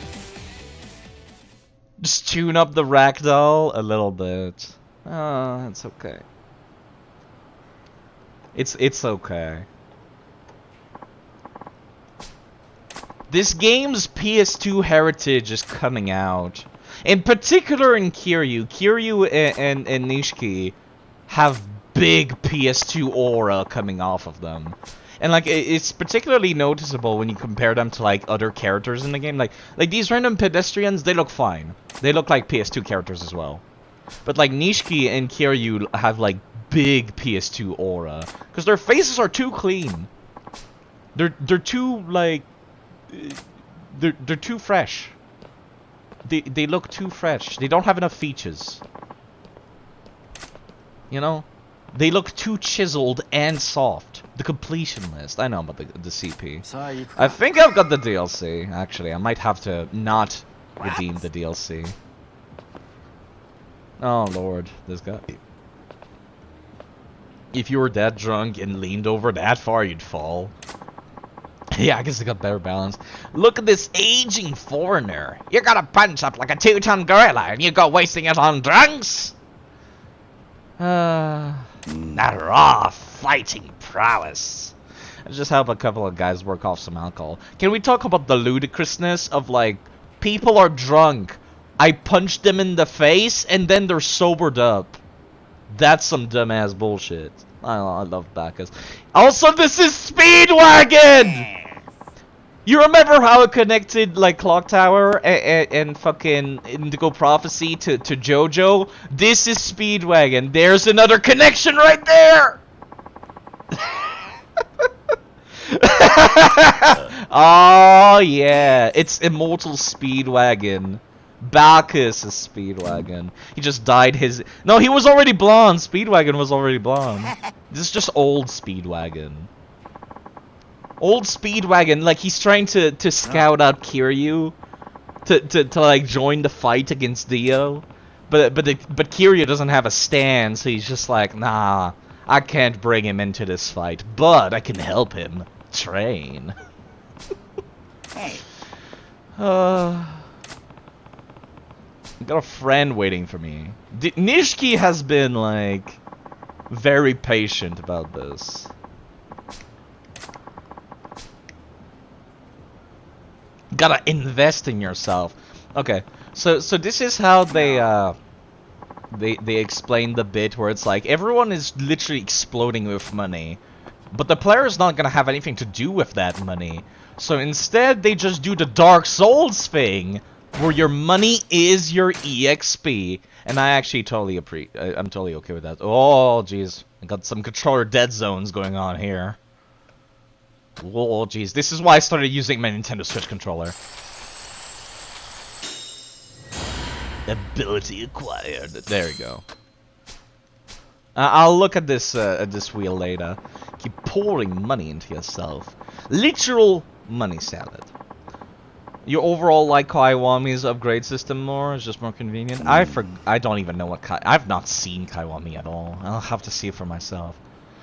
Speaker 1: Just tune up the ragdoll a little bit. Oh, it's okay. It's okay. This game's PS2 heritage is coming out. In particular in Kiryu. Kiryu and Nishiki have big PS2 aura coming off of them. And like it's particularly noticeable when you compare them to like other characters in the game. Like these random pedestrians, they look fine. They look like PS2 characters as well. But like Nishiki and Kiryu have like big PS2 aura because their faces are too clean. They're too like they're too fresh. They look too fresh. They don't have enough features. You know? They look too chiseled and soft. The completion list. I know about the CP. I think I've got the DLC, actually. I might have to not redeem the DLC. Oh lord, this guy. If you were that drunk and leaned over that far, you'd fall. Yeah, I guess I got better balance. Look at this aging foreigner. You gotta punch up like a 2-ton gorilla and you go wasting it on drunks? That raw fighting prowess. I just help a couple of guys work off some alcohol. Can we talk about the ludicrousness of like, people are drunk, I punch them in the face, and then they're sobered up. That's some dumbass bullshit. I love Bacchus. Also, this is Speedwagon! You remember how it connected, like, Clock Tower and fucking Indigo Prophecy to JoJo? This is Speedwagon. There's another connection right there! Oh, yeah. It's Immortal Speedwagon. Bacchus is Speedwagon. He just dyed his... No, he was already blonde. Speedwagon was already blonde. This is just old Speedwagon. Old Speedwagon, like he's trying to scout out Kiryu to like join the fight against Dio, but Kiryu doesn't have a stand, so he's just like, nah, I can't bring him into this fight, but I can help him train. I got a friend waiting for me. Nishiki has been like very patient about this. Gotta invest in yourself. Okay, so this is how they explain the bit where it's like everyone is literally exploding with money, but the player is not gonna have anything to do with that money. So instead, they just do the Dark Souls thing, where your money is your EXP, and I actually totally I'm totally okay with that. Oh jeez, I got some controller dead zones going on here. Oh jeez, this is why I started using my Nintendo Switch controller. Ability acquired. There we go. I'll look at this wheel later. Keep pouring money into yourself. Literal money salad. You overall like Kaiwami's upgrade system more? It's just more convenient? I don't even know what I've not seen Kaiwami at all. I'll have to see it for myself.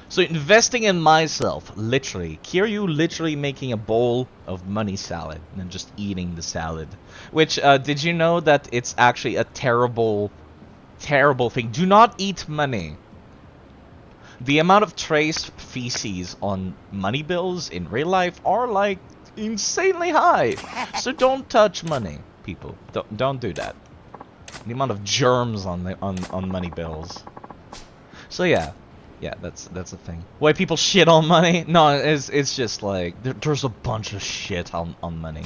Speaker 1: So investing in myself, literally. Kiryu literally making a bowl of money salad and then just eating the salad. Which, did you know that it's actually a terrible, terrible thing? Do not eat money. The amount of trace feces on money bills in real life are like insanely high. So don't touch money, people. Don't do that. The amount of germs on money bills. So yeah, that's a thing. Why people shit on money? No, it's just like there's a bunch of shit on money.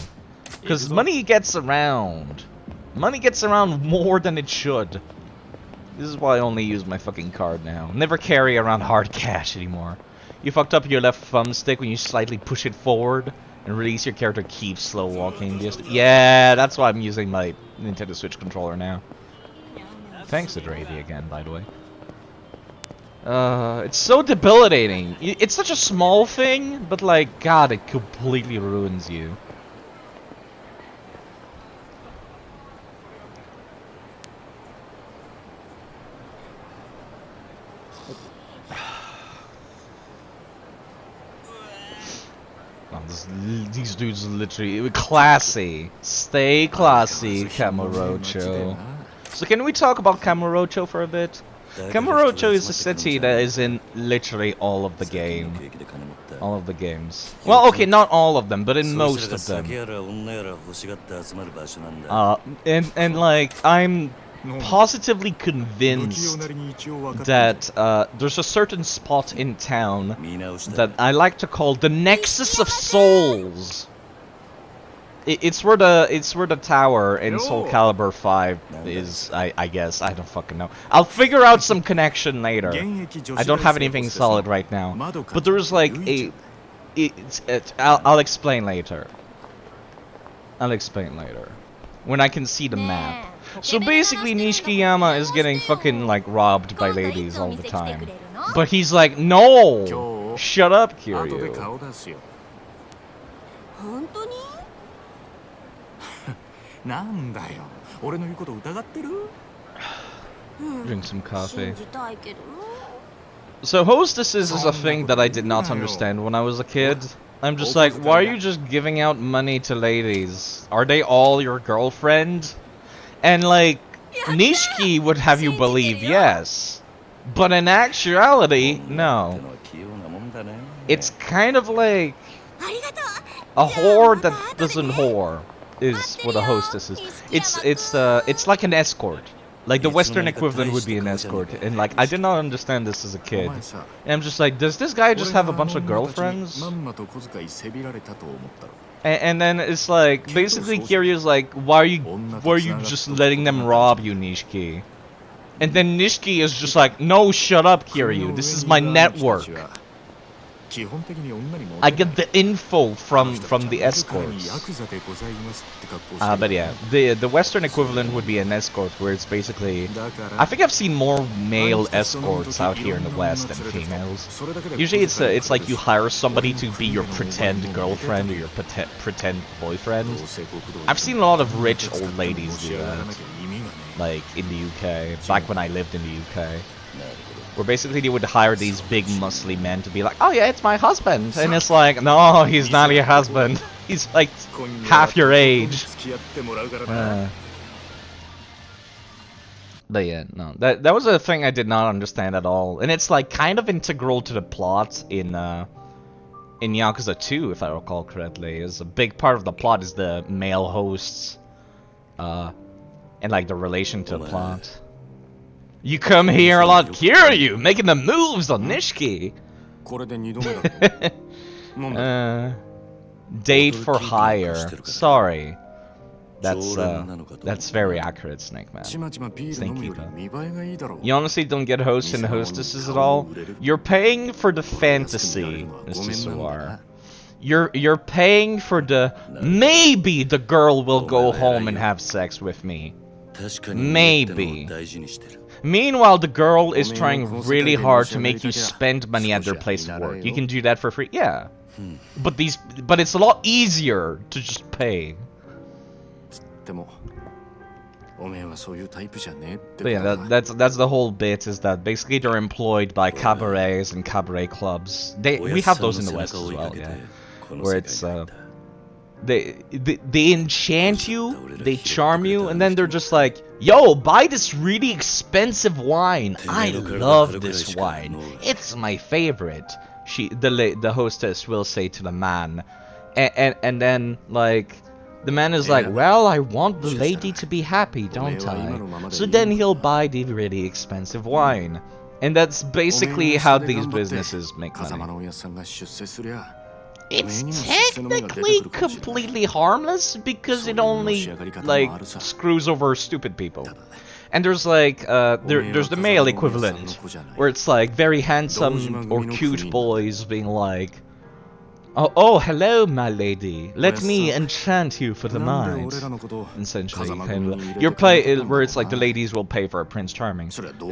Speaker 1: Because money gets around. Money gets around more than it should. This is why I only use my fucking card now. Never carry around hard cash anymore. You fucked up your left thumbstick when you slightly push it forward and release your character keeps slow walking. Just yeah, that's why I'm using my Nintendo Switch controller now. Thanks to Dravy again, by the way. It's so debilitating. It's such a small thing, but like, God, it completely ruins you. These dudes are literally classy. Stay classy, Kamurocho. So can we talk about Kamurocho for a bit? Kamurocho is a city that is in literally all of the game. All of the games. Well, okay, not all of them, but in most of them. And like, I'm positively convinced that there's a certain spot in town that I like to call the Nexus of Souls. It's where the tower in Soul Calibur 5 is, I guess. I don't fucking know. I'll figure out some connection later. I don't have anything solid right now. But there's like I'll explain later. I'll explain later. When I can see the map. So basically Nishikiyama is getting fucking like robbed by ladies all the time. But he's like, no! Shut up, Kiryu. Drink some coffee. So hostesses is a thing that I did not understand when I was a kid. I'm just like, why are you just giving out money to ladies? Are they all your girlfriend? And like, Nishiki would have you believe yes. But in actuality, no. It's kind of like a whore that doesn't whore is what a hostess is. It's like an escort. Like the Western equivalent would be an escort. And like, I did not understand this as a kid. And I'm just like, does this guy just have a bunch of girlfriends? And then it's like, basically Kiryu's like, why are you just letting them rob you, Nishiki? And then Nishiki is just like, no, shut up, Kiryu, this is my network. I get the info from the escorts. But yeah, the Western equivalent would be an escort, where it's basically... I think I've seen more male escorts out here in the West than females. Usually it's like you hire somebody to be your pretend girlfriend or your pretend boyfriend. I've seen a lot of rich old ladies do that. Like in the UK, back when I lived in the UK. Where basically they would hire these big muscly men to be like, oh yeah, it's my husband. And it's like, no, he's not your husband. He's like half your age. But yeah, no, that was a thing I did not understand at all. And it's like kind of integral to the plot in Yakuza 2, if I recall correctly. Is a big part of the plot is the male hosts. And like the relation to the plot. You come here a lot, Kiryu, making the moves on Nishiki. Date for hire. Sorry. That's very accurate, Snake Man. You honestly don't get hosts and hostesses at all? You're paying for the fantasy, Mr. Suwar. You're paying for the maybe the girl will go home and have sex with me. Maybe. Meanwhile, the girl is trying really hard to make you spend money at their place of work. You can do that for free, yeah. But it's a lot easier to just pay. But yeah, that's the whole bit, is that basically they're employed by cabarets and cabaret clubs. We have those in the West as well, yeah. Where it's they enchant you, they charm you, and then they're just like, yo, buy this really expensive wine. I love this wine. It's my favorite. The hostess will say to the man, and then like the man is like, well, I want the lady to be happy, don't I? So then he'll buy the really expensive wine. And that's basically how these businesses make money. It's technically completely harmless because it only, like, screws over stupid people. And there's like, there's the male equivalent, where it's like very handsome or cute boys being like, oh, hello, my lady. Let me enchant you for the night. Essentially, where it's like the ladies will pay for a Prince Charming.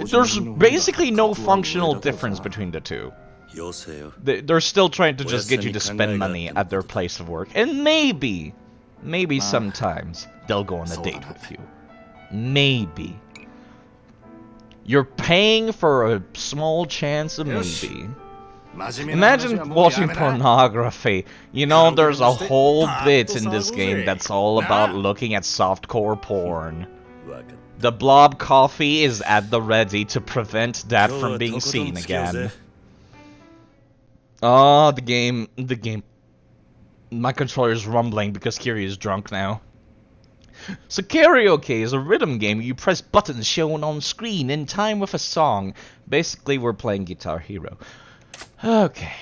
Speaker 1: There's basically no functional difference between the two. They're still trying to just get you to spend money at their place of work, and maybe sometimes they'll go on a date with you. Maybe. You're paying for a small chance of maybe. Imagine watching pornography. You know, there's a whole bit in this game that's all about looking at softcore porn. The blob coffee is at the ready to prevent that from being seen again. Oh, the game. My controller is rumbling because Kiryu is drunk now. So karaoke is a rhythm game. You press buttons shown on screen in time with a song. Basically, we're playing Guitar Hero. Okay.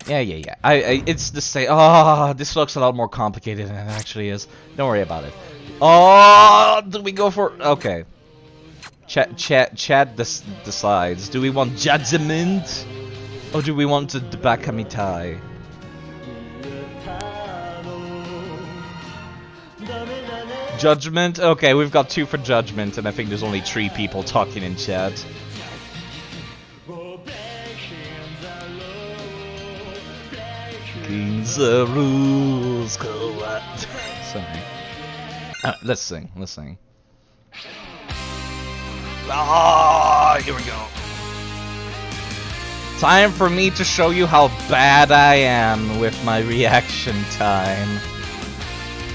Speaker 1: Yeah. It's the same. Oh, this looks a lot more complicated than it actually is. Don't worry about it. Oh, do we go for... Okay. Chat decides. Do we want judgment? Or do we want the Bakamitai? Judgment? Okay, we've got 2 for judgment, and I think there's only 3 people talking in chat. The rules collect. Sorry. Let's sing. Ah, here we go. Time for me to show you how bad I am with my reaction time.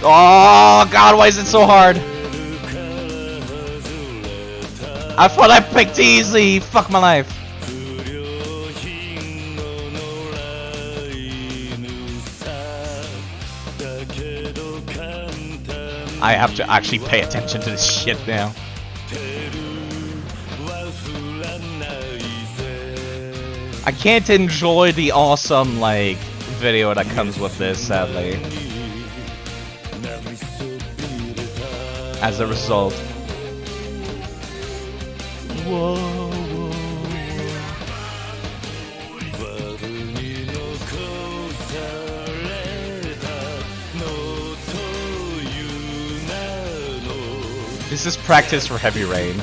Speaker 1: Oh god, why is it so hard? I thought I picked easy. Fuck my life. I have to actually pay attention to this shit now. I can't enjoy the awesome, like, video that comes with this, sadly. As a result. Whoa. This is practice for Heavy Rain.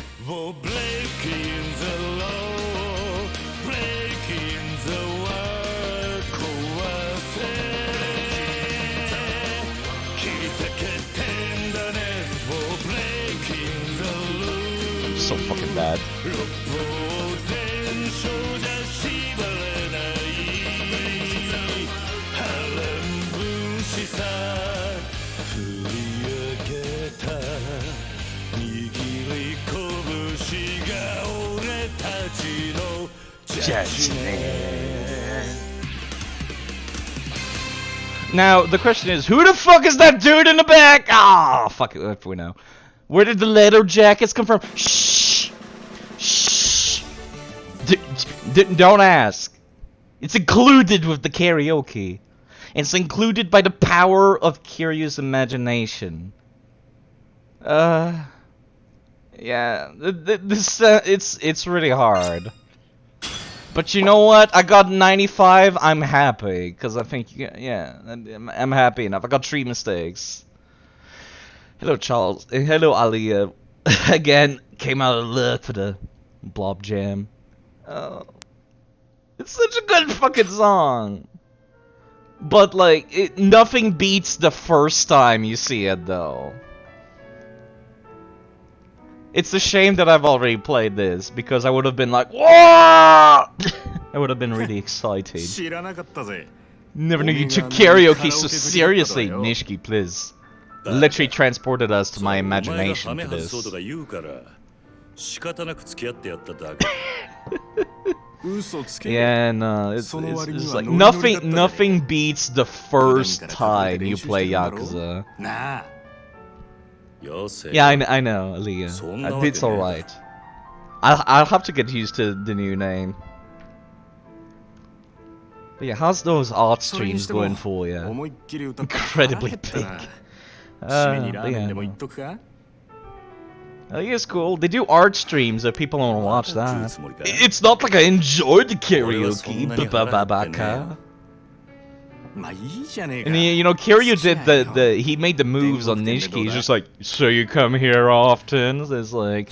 Speaker 1: I'm so fucking bad. Now, the question is, who the fuck is that dude in the back? Ah, fuck it, if we know. Where did the leather jackets come from? Shh! Shh! Don't ask. It's included with the karaoke. It's included by the power of Kiryu's imagination. Yeah, it's really hard. But you know what? I got 95. I'm happy because I think yeah, I'm happy enough. I got 3 mistakes. Hello, Charles. Hello, Aliyah. Again, came out of luck for the Blob Jam. Oh, it's such a good fucking song. But like, nothing beats the first time you see it, though. It's a shame that I've already played this, because I would have been like, whoa! I would have been really excited. Never knew you took karaoke so seriously, Nishiki, please. Literally transported us to my imagination for this. Yeah, no, it's like nothing beats the first time you play Yakuza. Yeah, I know, Aliyah. It's alright. I'll have to get used to the new name. But yeah, how's those art streams going for you? Incredibly big. Yeah. I think it's cool. They do art streams if people want to watch that. It's not like I enjoyed the karaoke, ba-ba-ba-ba-ka. And you know, Kiryu did he made the moves on Nishiki. He's just like, so you come here often? It's like,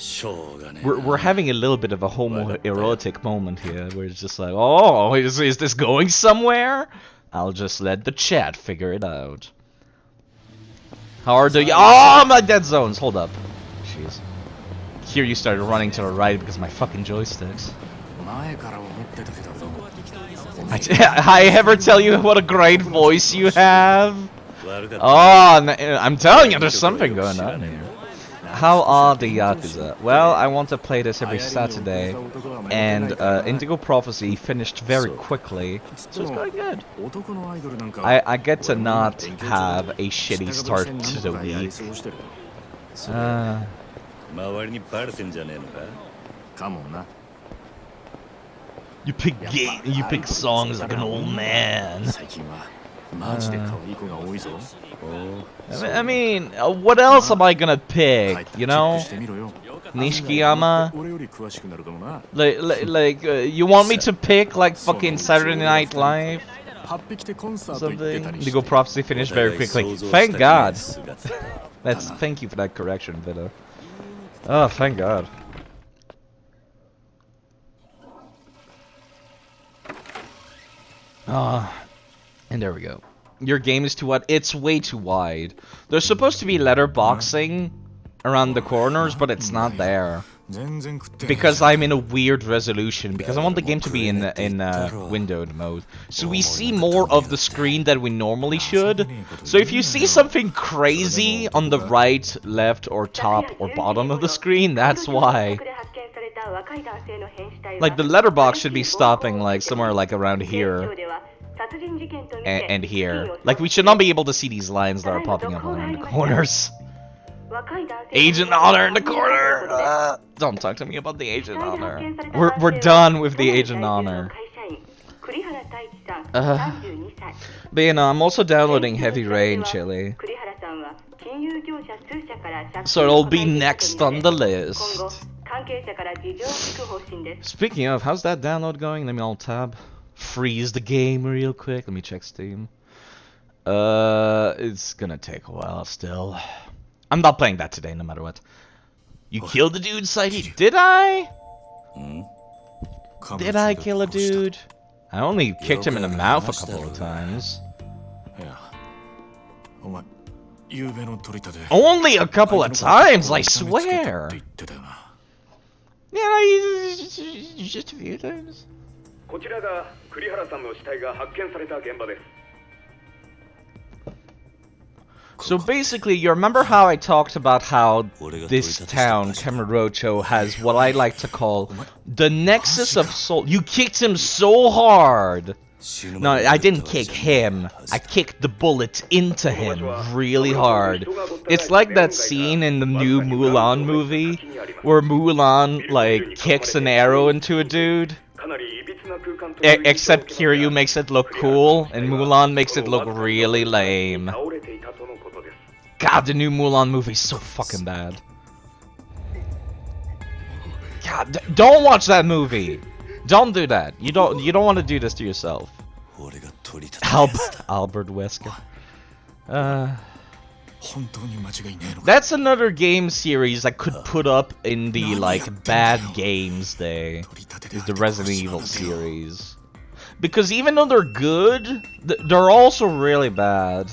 Speaker 1: we're having a little bit of a homoerotic moment here, where it's just like, oh, is this going somewhere? I'll just let the chat figure it out. How are the my dead zones? Hold up. Jeez. Kiryu started running to the right because of my fucking joysticks. I ever tell you what a great voice you have? Oh, I'm telling you, there's something going on here. How are the Yakuza? Well, I want to play this every Saturday, and Indigo Prophecy finished very quickly, so it's going good. I get to not have a shitty start to the week. You pick songs like an old man. I mean, what else am I gonna pick? You know, Nishikiyama. Like, you want me to pick like fucking Saturday Night Live? Something. Indigo Prophecy finished very quickly. Thank God. Thank you for that correction, Vita. Oh, thank God. And there we go. Your game is too wide. It's way too wide. There's supposed to be letterboxing around the corners, but it's not there. Because I'm in a weird resolution, because I want the game to be in windowed mode. So we see more of the screen than we normally should. So if you see something crazy on the right, left, or top, or bottom of the screen, that's why. Like, the letterbox should be stopping, like, somewhere, like, around here. And here. Like, we should not be able to see these lines that are popping up around the corners. Agent Honor in the corner! Don't talk to me about the Agent Honor. We're done with the Agent Honor. But you know, I'm also downloading Heavy Rain, Chile. So it'll be next on the list. Speaking of, how's that download going? Let me alt-tab. Freeze the game real quick. Let me check Steam. It's gonna take a while still. I'm not playing that today, no matter what. You killed the dude, Saiki? Did I? Did I kill a dude? I only kicked him in the mouth a couple of times. Only a couple of times, I swear! Yeah, just a few times. So basically, you remember how I talked about how this town, Kamurocho, has what I like to call the nexus of soul. You kicked him so hard! No, I didn't kick him. I kicked the bullet into him really hard. It's like that scene in the new Mulan movie, where Mulan, like, kicks an arrow into a dude. Except Kiryu makes it look cool, and Mulan makes it look really lame. God, the new Mulan movie's so fucking bad. God, don't watch that movie. Don't do that. You don't want to do this to yourself. Albert Wesker. That's another game series I could put up in the like bad games day. Is the Resident Evil series. Because even though they're good, they're also really bad.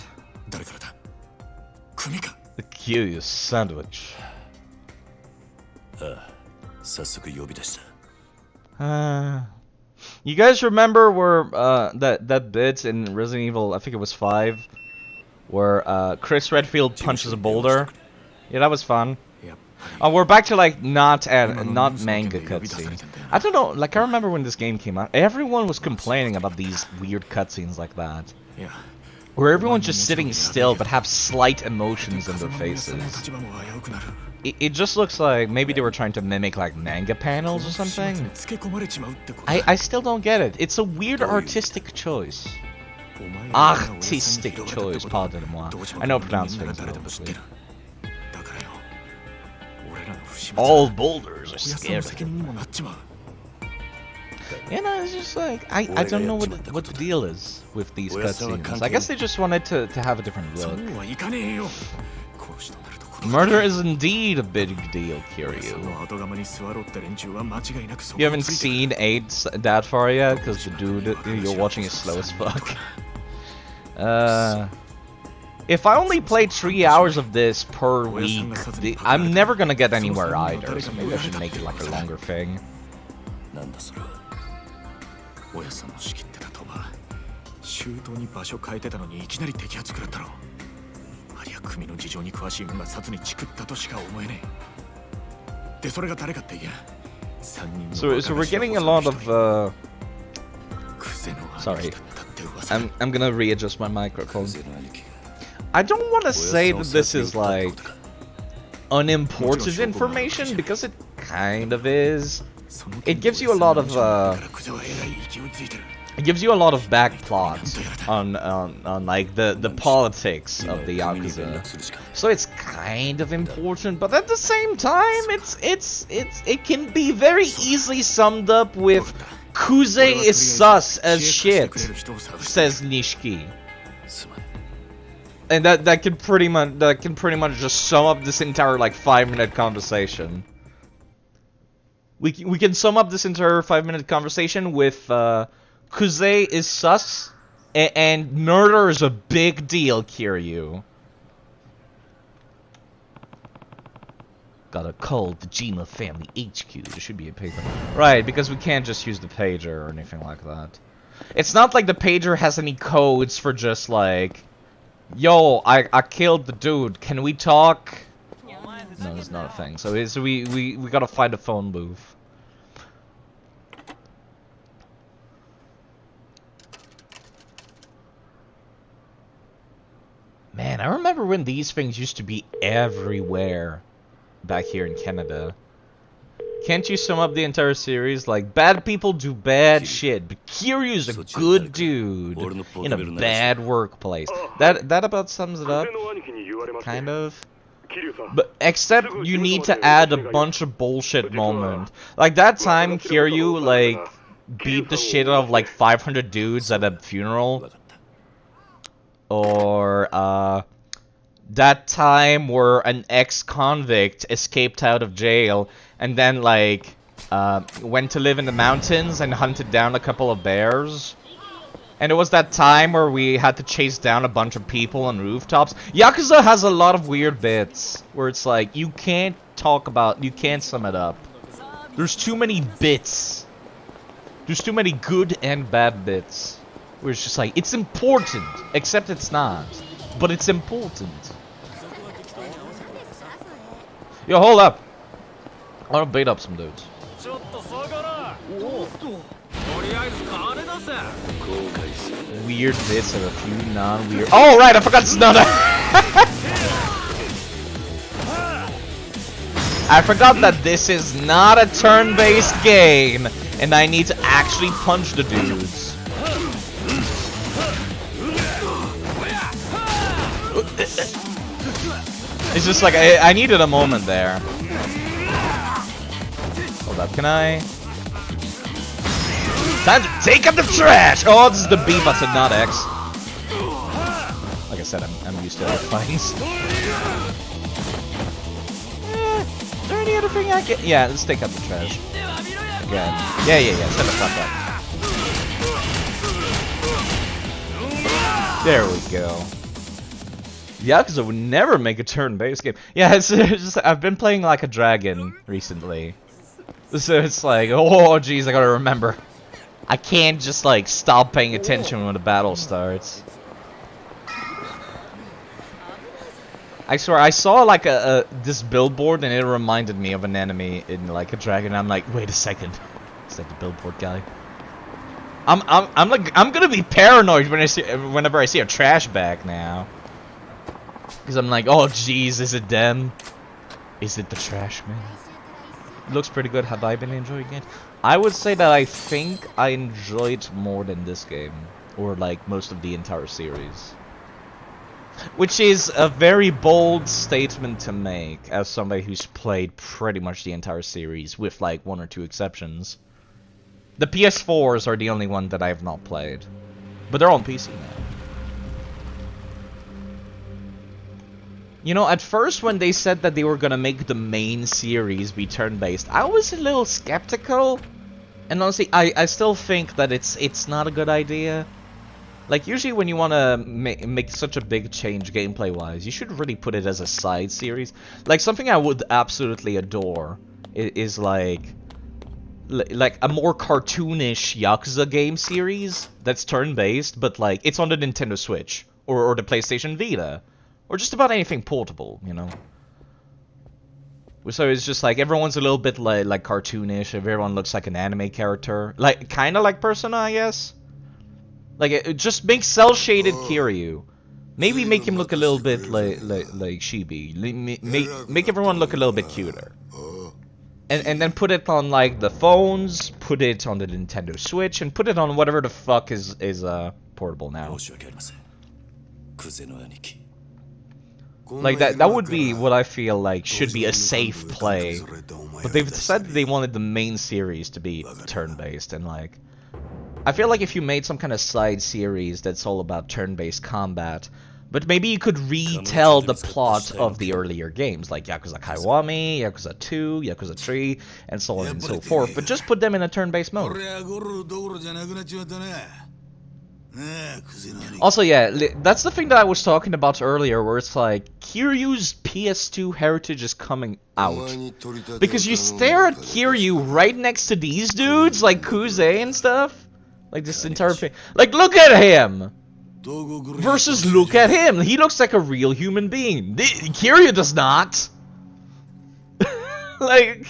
Speaker 1: The curious sandwich. You guys remember where that bit in Resident Evil, I think it was 5, where Chris Redfield punches a boulder? Yeah, that was fun. We're back to like not manga cutscenes. I don't know, like I remember when this game came out, everyone was complaining about these weird cutscenes like that. Where everyone's just sitting still but have slight emotions in their faces. It just looks like maybe they were trying to mimic like manga panels or something. I still don't get it. It's a weird artistic choice. Artistic choice, pardonnez-moi. I know pronounce things obviously. All boulders are scary. You know, it's just like, I don't know what the deal is with these cutscenes. I guess they just wanted to have a different look. Murder is indeed a big deal, Kiryu. You haven't seen 8 that far yet, because the dude you're watching is slow as fuck. If I only played 3 hours of this per week, I'm never gonna get anywhere either, so maybe I should make it like a longer thing. So we're getting a lot of sorry, I'm gonna readjust my microphone. I don't want to say that this is like unimportant information, because it kind of is. It gives you a lot of back plots on like the politics of the Yakuza. So it's kind of important, but at the same time it can be very easily summed up with Kuze is sus as shit, says Nishiki. And that can pretty much just sum up this entire like 5-minute conversation. We can sum up this entire 5-minute conversation with Kuze is sus and murder is a big deal, Kiryu. Gotta call the Jima family HQ. There should be a paper. Right, because we can't just use the pager or anything like that. It's not like the pager has any codes for just like, yo, I killed the dude, can we talk? No, it's not a thing. So we gotta find a phone booth. Man, I remember when these things used to be everywhere back here in Canada. Can't you sum up the entire series? Like, bad people do bad shit, but Kiryu's a good dude in a bad workplace. That about sums it up, kind of. But except you need to add a bunch of bullshit moment. Like that time Kiryu like beat the shit out of like 500 dudes at a funeral. Or that time where an ex-convict escaped out of jail and then like went to live in the mountains and hunted down a couple of bears. And it was that time where we had to chase down a bunch of people on rooftops. Yakuza has a lot of weird bits where it's like you can't sum it up. There's too many bits. There's too many good and bad bits. Where it's just like, it's important, except it's not. But it's important. Yo, hold up. I wanna beat up some dudes. Weird bits and a few non-weird. Oh right, I forgot it's not a I forgot that this is not a turn-based game, and I need to actually punch the dudes. It's just like, I needed a moment there. Hold up, can I? Time to take up the trash! Oh, this is the B button, not X. Like I said, I'm used to X buttons. Is there any other thing I can... Yeah, let's take up the trash. Again. Yeah, set the fuck up. There we go. Yakuza would never make a turn-based game. Yeah, it's just, I've been playing like a dragon recently. So it's like, oh jeez, I gotta remember. I can't just like stop paying attention when the battle starts. I swear, I saw like this billboard and it reminded me of an enemy in like a dragon. I'm like, wait a second, is that the billboard guy? I'm gonna be paranoid when whenever I see a trash bag now, because I'm like, oh jeez, is it them? Is it the trash man? It looks pretty good. Have I been enjoying it? I would say that I think I enjoyed more than this game, or like most of the entire series. Which is a very bold statement to make, as somebody who's played pretty much the entire series, with like 1 or 2 exceptions. The PS4s are the only one that I have not played. But they're on PC now. You know, at first when they said that they were gonna make the main series be turn-based, I was a little skeptical. And honestly, I still think that it's not a good idea. Like, usually when you want to make such a big change gameplay-wise, you should really put it as a side series. Like, something I would absolutely adore is like a more cartoonish Yakuza game series that's turn-based, but like, it's on the Nintendo Switch, or the PlayStation Vita, or just about anything portable, you know? So it's just like, everyone's a little bit like cartoonish, everyone looks like an anime character. Like, kinda like Persona, I guess? Like, it just makes cel-shaded Kiryu. Maybe make him look a little bit like Chibi. Make everyone look a little bit cuter. And then put it on like the phones, put it on the Nintendo Switch, and put it on whatever the fuck is portable now. Like that would be what I feel like should be a safe play. But they've said they wanted the main series to be turn-based, and like, I feel like if you made some kind of side series that's all about turn-based combat, but maybe you could retell the plot of the earlier games, like Yakuza Kiwami, Yakuza 2, Yakuza 3, and so on and so forth, but just put them in a turn-based mode. Also, yeah, that's the thing that I was talking about earlier, where it's like, Kiryu's PS2 heritage is coming out. Because you stare at Kiryu right next to these dudes, like Kuze and stuff. Like, this entire thing. Like, look at him! Versus look at him! He looks like a real human being. Kiryu does not! Like,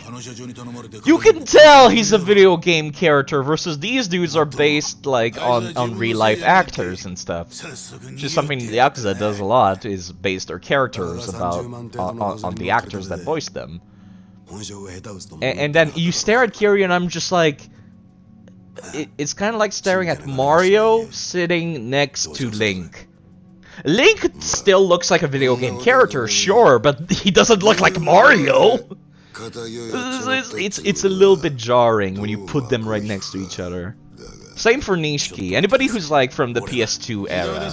Speaker 1: you can tell he's a video game character, versus these dudes are based, like, on real-life actors and stuff. Which is something the Yakuza does a lot, is base their characters on the actors that voice them. And then you stare at Kiryu and I'm just like, it's kind of like staring at Mario sitting next to Link. Link still looks like a video game character, sure, but he doesn't look like Mario! It's a little bit jarring when you put them right next to each other. Same for Nishiki. Anybody who's like from the PS2 era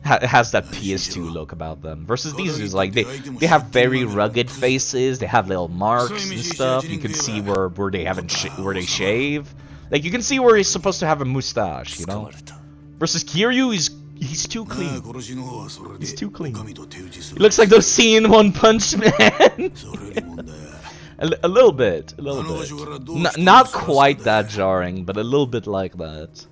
Speaker 1: has that PS2 look about them. Versus these dudes, like, they have very rugged faces, they have little marks and stuff. You can see where they shave. Like, you can see where he's supposed to have a mustache, you know? Versus Kiryu, he's too clean. He's too clean. He looks like those scene in One Punch Man. a little bit. Not quite that jarring, but a little bit like that.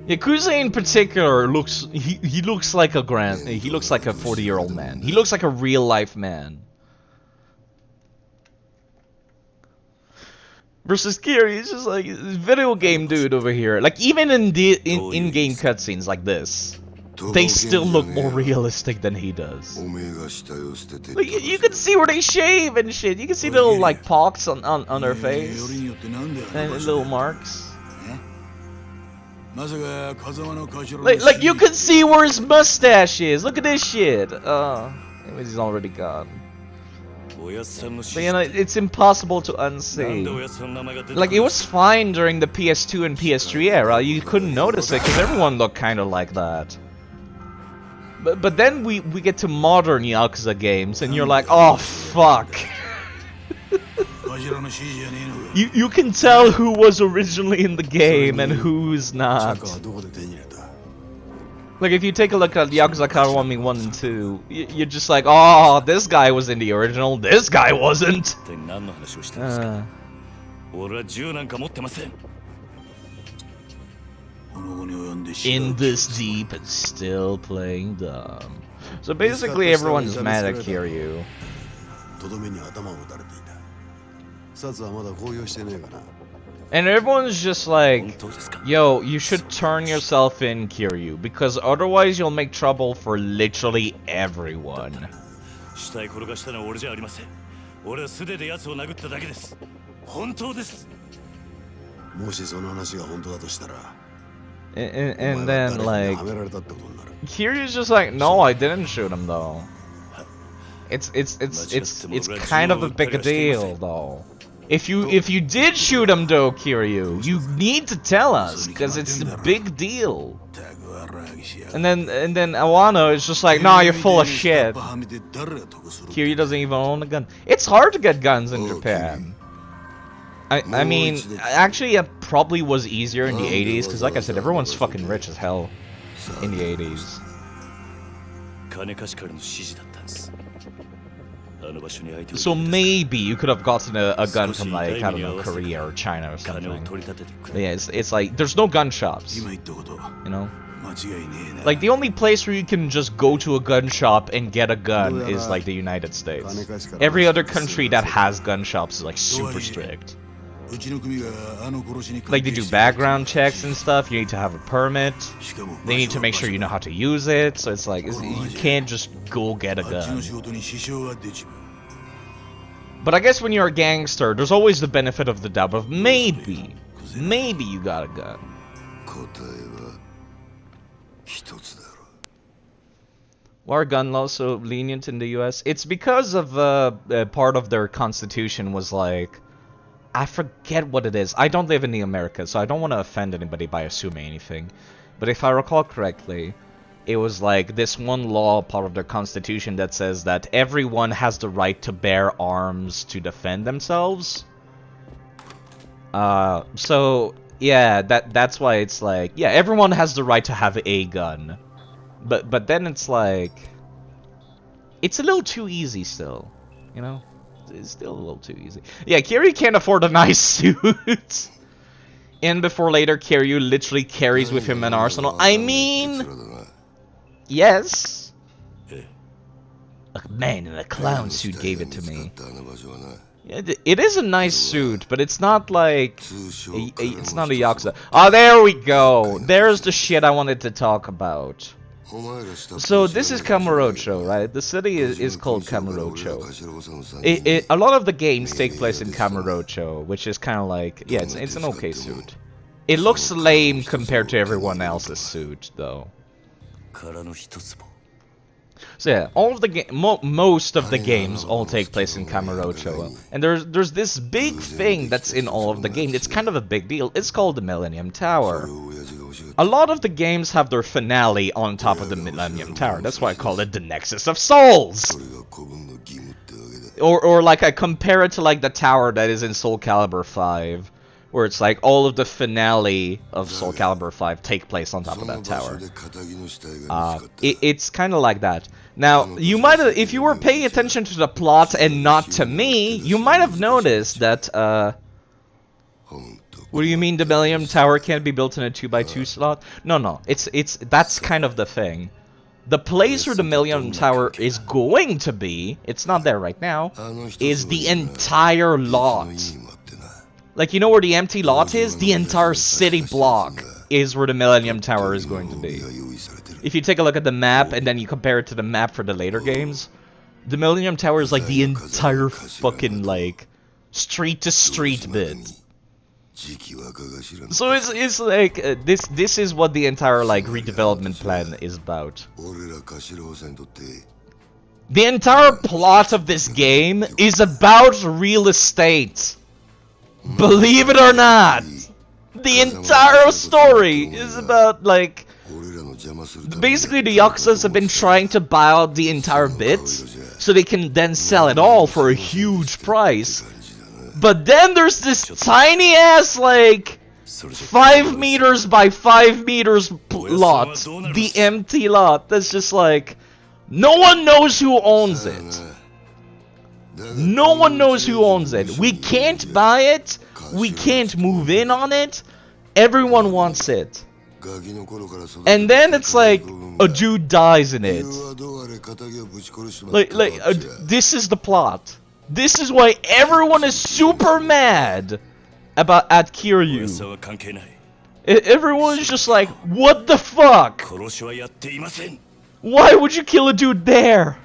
Speaker 1: Yakuza in particular looks, he looks like a 40-year-old man. He looks like a real life man. Versus Kiryu, he's just like a video game dude over here. Like, even in in-game cutscenes like this, they still look more realistic than he does. Like, you can see where they shave and shit. You can see little like pocks on their face and little marks. Like you can see where his mustache is. Look at this shit. Anyways, he's already gone. But, you know, it's impossible to unsee. Like, it was fine during the PS2 and PS3 era. You couldn't notice it because everyone looked kind of like that. But then we get to modern Yakuza games, and you're like, oh fuck. You can tell who was originally in the game and who's not. Like, if you take a look at Yakuza 1 and 2, you're just like, oh, this guy was in the original, this guy wasn't. In this deep and still playing dumb. So basically everyone's mad at Kiryu. And everyone's just like, yo, you should turn yourself in, Kiryu, because otherwise you'll make trouble for literally everyone. And then, like, Kiryu's just like, no, I didn't shoot him though. It's kind of a big deal though. If you did shoot him though, Kiryu, you need to tell us, because it's a big deal. And then Awano is just like, nah, you're full of shit. Kiryu doesn't even own a gun. It's hard to get guns in Japan. I mean, actually, it probably was easier in the 80s, because like I said, everyone's fucking rich as hell in the 80s. So maybe you could have gotten a gun from, like, I don't know, Korea or China or something. But yeah, it's like, there's no gun shops, you know? Like, the only place where you can just go to a gun shop and get a gun is, like, the United States. Every other country that has gun shops is, like, super strict. Like, they do background checks and stuff, you need to have a permit, they need to make sure you know how to use it, so it's like, you can't just go get a gun. But I guess when you're a gangster, there's always the benefit of the doubt of maybe you got a gun. Why are gun laws so lenient in the US? It's because of part of their constitution was like, I forget what it is. I don't live in the Americas, so I don't want to offend anybody by assuming anything. But if I recall correctly, it was like this one law, part of their constitution, that says that everyone has the right to bear arms to defend themselves. So yeah, that's why it's like, yeah, everyone has the right to have a gun. But then it's like, it's a little too easy still, you know? It's still a little too easy. Yeah, Kiryu can't afford a nice suit. And before later, Kiryu literally carries with him an arsenal. I mean, yes. A man in a clown suit gave it to me. It is a nice suit, but it's not like it's not a Yakuza. Oh, there we go. There's the shit I wanted to talk about. So this is Kamurocho, right? The city is called Kamurocho. A lot of the games take place in Kamurocho, which is kind of like, yeah, it's an okay suit. It looks lame compared to everyone else's suit, though. So yeah, all of the most of the games all take place in Kamurocho, and there's this big thing that's in all of the games. It's kind of a big deal. It's called the Millennium Tower. A lot of the games have their finale on top of the Millennium Tower. That's why I call it the Nexus of Souls. Or like I compare it to like the tower that is in Soul Calibur 5. Where it's like all of the finale of Soul Calibur 5 take place on top of that tower. It's kind of like that. Now, you might have, if you were paying attention to the plot and not to me, you might have noticed that, what do you mean the Millennium Tower can't be built in a 2x2 slot? No, that's kind of the thing. The place where the Millennium Tower is going to be, it's not there right now, is the entire lot. Like, you know where the empty lot is? The entire city block is where the Millennium Tower is going to be. If you take a look at the map and then you compare it to the map for the later games, the Millennium Tower is like the entire fucking, like, street-to-street bit. So it's like, this is what the entire, like, redevelopment plan is about. The entire plot of this game is about real estate. Believe it or not, the entire story is about, like, basically the Yakuzas have been trying to buy out the entire bit, so they can then sell it all for a huge price. But then there's this tiny ass, like, 5 meters by 5 meters lot. The empty lot. That's just like, no one knows who owns it. No one knows who owns it. We can't buy it. We can't move in on it. Everyone wants it. And then it's like, a dude dies in it. This is the plot. This is why everyone is super mad at Kiryu. Everyone's just like, what the fuck? Why would you kill a dude there?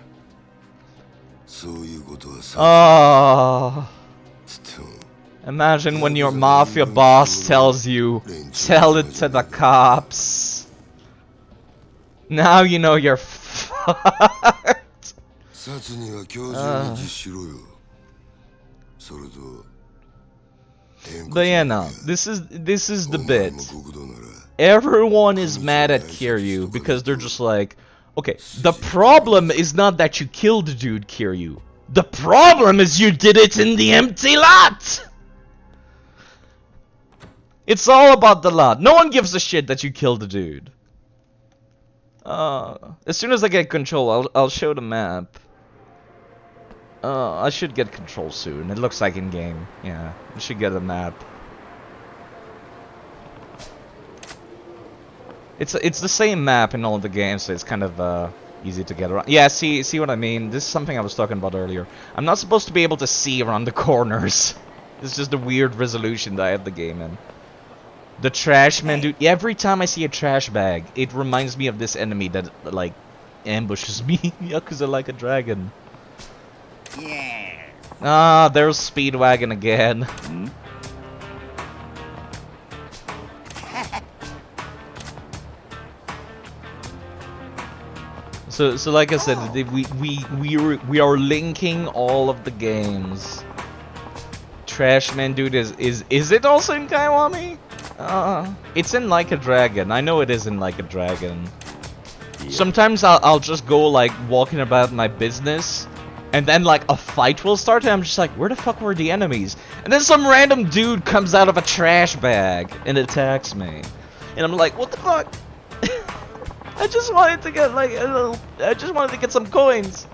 Speaker 1: Imagine when your mafia boss tells you, tell it to the cops. Now you know you're fucked. But yeah, no, this is the bit. Everyone is mad at Kiryu because they're just like, okay, the problem is not that you killed the dude, Kiryu. The problem is you did it in the empty lot! It's all about the lot. No one gives a shit that you killed the dude. As soon as I get control, I'll show the map. I should get control soon. It looks like in game. Yeah, I should get a map. It's the same map in all of the games, so it's kind of easy to get around. Yeah, see what I mean? This is something I was talking about earlier. I'm not supposed to be able to see around the corners. It's just a weird resolution that I have the game in. The trash man, dude. Every time I see a trash bag, it reminds me of this enemy that like ambushes me. Yakuza like a dragon.
Speaker 2: Yeah.
Speaker 1: Ah, there's Speedwagon again. So like I said, we are linking all of the games. Trashman dude is it also in Kaiwami? It's in Like a Dragon. I know it is in Like a Dragon. Yeah. Sometimes I'll just go like walking about my business, and then like a fight will start, and I'm just like, where the fuck were the enemies? And then some random dude comes out of a trash bag and attacks me, and I'm like, what the fuck? I just wanted to get like I just wanted to get some coins.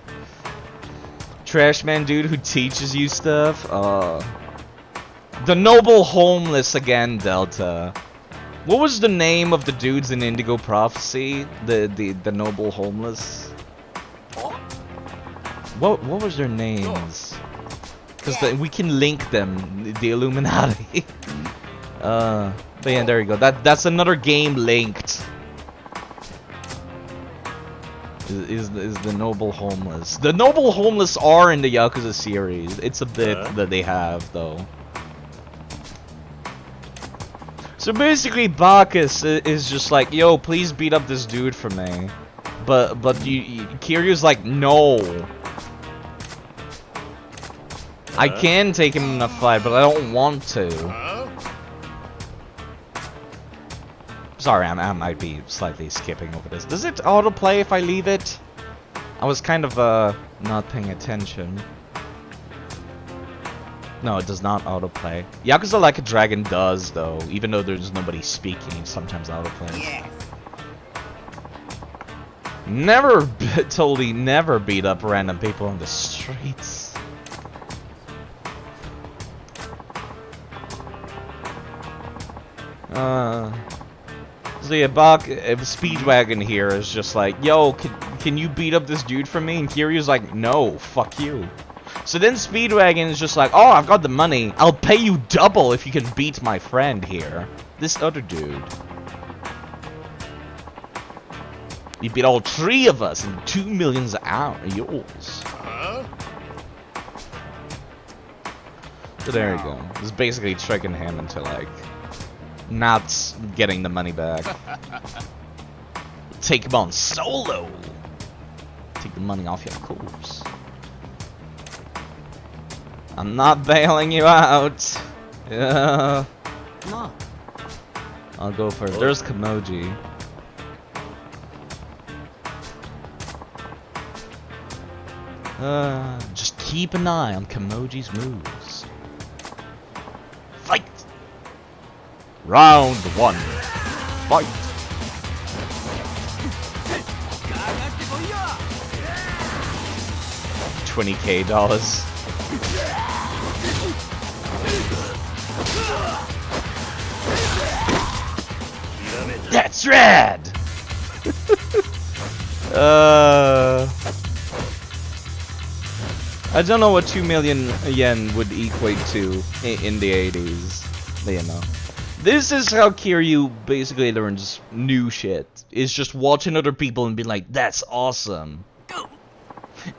Speaker 1: Trashman dude who teaches you stuff. The Noble Homeless again, Delta. What was the name of the dudes in Indigo Prophecy? The Noble Homeless. What was their names? Because we can link them. The Illuminati. But yeah, there you go. That's another game linked. Is the Noble Homeless. The Noble Homeless are in the Yakuza series. It's a bit that they have, though. So basically, Bacchus is just like, yo, please beat up this dude for me. But Kiryu's like, no. I can take him in a fight, but I don't want to. Sorry, I might be slightly skipping over this. Does it autoplay if I leave it? I was kind of not paying attention. No, it does not autoplay. Yakuza Like a Dragon does, though. Even though there's nobody speaking, it sometimes autoplays.
Speaker 2: Yes.
Speaker 1: Totally never beat up random people on the streets. So yeah, Speedwagon here is just like, yo, can you beat up this dude for me? And Kiryu's like, no, fuck you. So then Speedwagon is just like, oh, I've got the money. I'll pay you double if you can beat my friend here. This other dude. You beat all 3 of us and 2 millions are yours. So there you go. It's basically tricking him into like not getting the money back. Take him on solo. Take the money off your corpse. I'm not bailing you out. Yeah.
Speaker 2: No.
Speaker 1: I'll go first. There's Kamoji. Just keep an eye on Kamoji's moves. Round 1. Fight. $20,000. That's rad! I don't know what 2 million yen would equate to in the 80s, but you know. This is how Kiryu basically learns new shit. Is just watching other people and being like, that's awesome.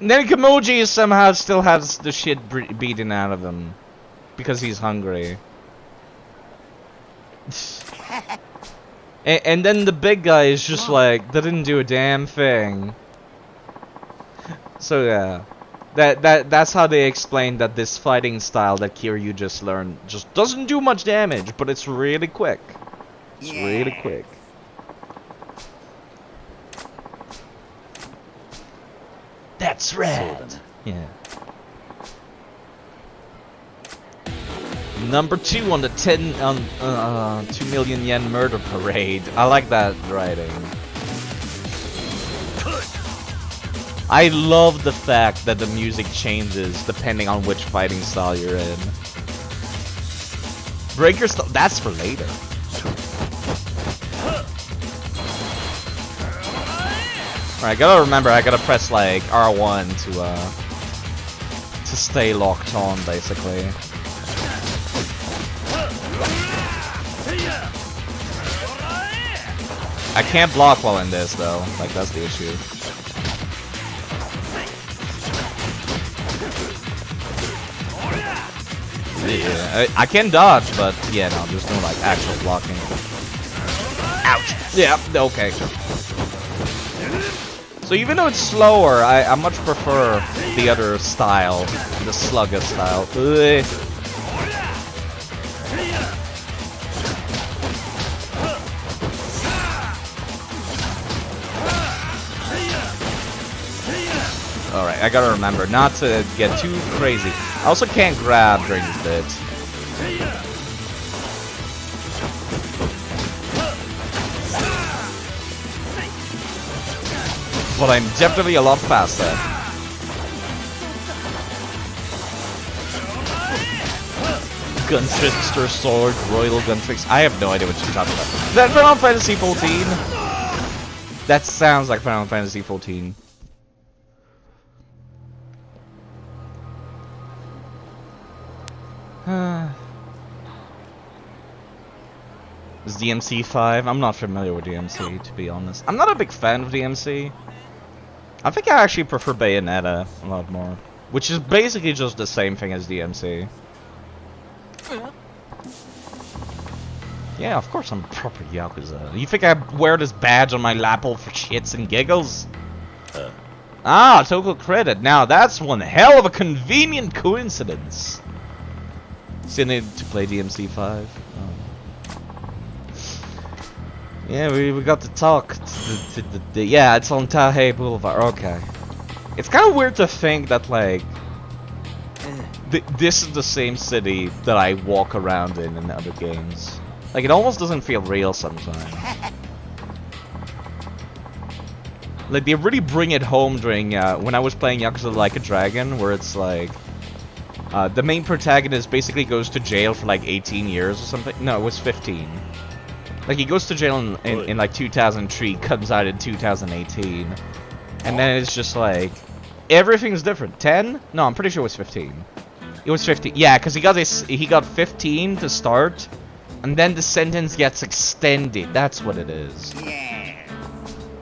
Speaker 1: And then Kimoji somehow still has the shit beaten out of him. Because he's hungry. And then the big guy is just like, they didn't do a damn thing. So yeah. That's how they explain that this fighting style that Kiryu just learned just doesn't do much damage, but it's really quick. It's really quick. That's rad. Yeah. Number 2 on the 2 million yen murder parade. I like that writing. I love the fact that the music changes depending on which fighting style you're in. Breaker style, that's for later. Alright, I gotta remember, I gotta press like R1 to stay locked on, basically. I can't block while in this though, like that's the issue. Yeah, I can dodge, but yeah, no, there's no like actual blocking. Ouch! Yeah, okay. So even though it's slower, I much prefer the other style, the slugger style. Ugh. Alright, I gotta remember not to get too crazy. I also can't grab during this bit. But I'm definitely a lot faster. Guntrickster sword, royal guntricks. I have no idea what you're talking about. Is that Final Fantasy 14? That sounds like Final Fantasy 14. Is DMC 5? I'm not familiar with DMC, to be honest. I'm not a big fan of DMC. I think I actually prefer Bayonetta a lot more. Which is basically just the same thing as DMC. Yeah, of course I'm a proper Yakuza. You think I wear this badge on my lapel for shits and giggles? Ah, total credit. Now that's one hell of a convenient coincidence. Still need to play DMC 5. Oh. Yeah, we got to talk. Yeah, it's on Tahei Boulevard. Okay. It's kind of weird to think that, like, this is the same city that I walk around in other games. Like, it almost doesn't feel real sometimes. Like, they really bring it home during, when I was playing Yakuza Like a Dragon, where it's like, the main protagonist basically goes to jail for like 18 years or something. No, it was 15. Like, he goes to jail in like 2003, comes out in 2018. And then it's just like, everything's different. 10? No, I'm pretty sure it was 15. It was 15. Yeah, because he got 15 to start, and then the sentence gets extended. That's what it is.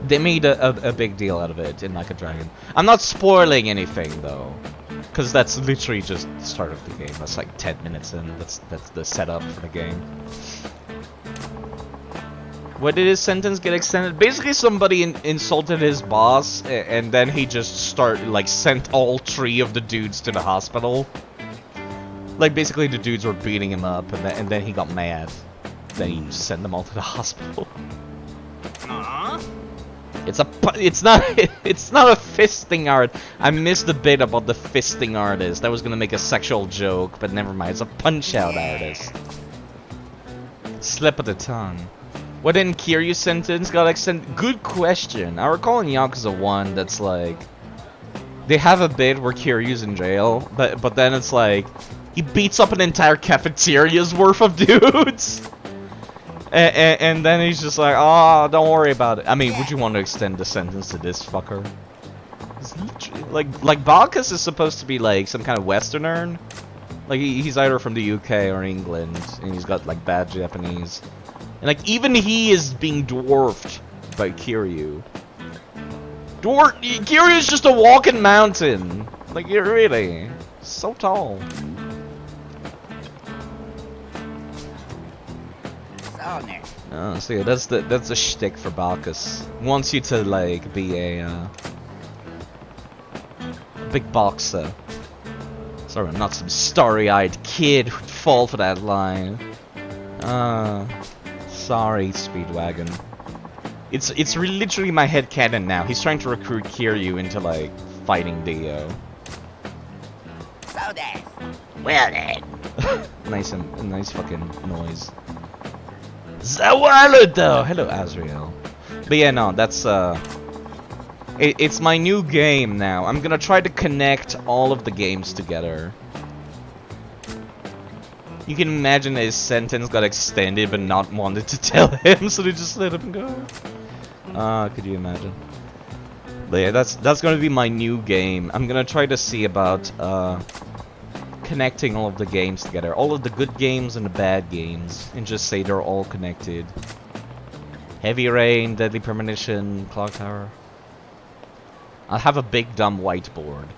Speaker 1: They made a big deal out of it in Like a Dragon. I'm not spoiling anything, though. Because that's literally just the start of the game. That's like 10 minutes in. That's the setup for the game. Why did his sentence get extended? Basically, somebody insulted his boss, and then he just sent all 3 of the dudes to the hospital. Like, basically, the dudes were beating him up, and then he got mad. Then he sent them all to the hospital. It's not a fisting art. I missed the bit about the fisting artist. I was gonna make a sexual joke, but never mind. It's a punch-out artist. Slip of the tongue. What didn't Kiryu's sentence got extended? Good question. I recall in Yakuza 1 that's like... They have a bit where Kiryu's in jail, but then it's like... He beats up an entire cafeteria's worth of dudes! And then he's just like, oh, don't worry about it. I mean, would you want to extend the sentence to this fucker? Like Bacchus is supposed to be like some kind of Westerner. Like he's either from the UK or England, and he's got like bad Japanese. And like even he is being dwarfed by Kiryu. Kiryu's just a walking mountain. Like you're really so tall. Oh, so yeah, that's the shtick for Bacchus. Wants you to like be a big boxer. Sorry, I'm not some starry-eyed kid who'd fall for that line. Sorry, Speedwagon. It's literally my headcanon now. He's trying to recruit Kiryu into like fighting Dio.
Speaker 2: So then.
Speaker 3: Well then.
Speaker 1: nice fucking noise. Zawaludo! Hello, Azrael. But yeah, no, that's, it's my new game now. I'm gonna try to connect all of the games together. You can imagine his sentence got extended but not wanted to tell him, so they just let him go. Could you imagine? But yeah, that's gonna be my new game. I'm gonna try to see about, connecting all of the games together, all of the good games and the bad games, and just say they're all connected. Heavy Rain, Deadly Premonition, Clock Tower. I'll have a big dumb whiteboard.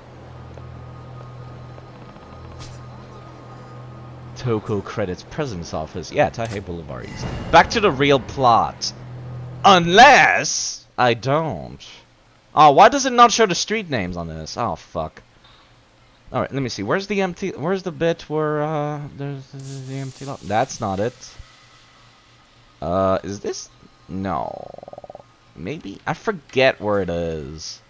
Speaker 1: Toko credits President's Office. Yeah, Taihei Boulevard. Back to the real plot. Unless I don't. Oh, why does it not show the street names on this? Oh, fuck. Alright, let me see. Where's the bit where, there's the empty lot? That's not it. Is this? No. Maybe? I forget where it is.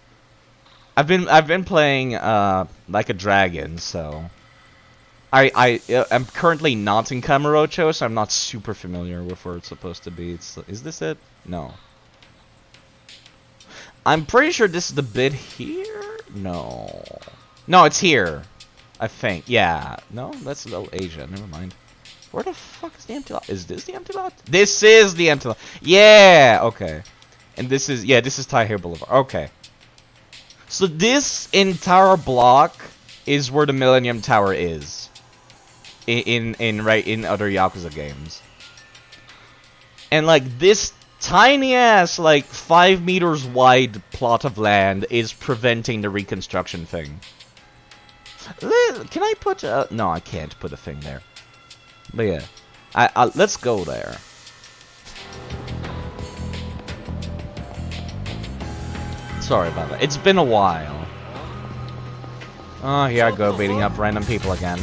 Speaker 1: I've been playing, like a dragon, so... I'm currently not in Kamurocho, so I'm not super familiar with where it's supposed to be. Is this it? No. I'm pretty sure this is the bit here? No. No, it's here. I think. Yeah. No, that's a little Asia. Never mind. Where the fuck is the empty lot? Is this the empty lot? This is the empty lot. Yeah. Okay. And this is Taihei Boulevard. Okay. So this entire block is where the Millennium Tower is. In other Yakuza games. And like this tiny ass like 5 meters wide plot of land is preventing the reconstruction thing. Can I put no, I can't put a thing there. But yeah, let's go there. Sorry about that. It's been a while. Oh, here I go, beating up random people again.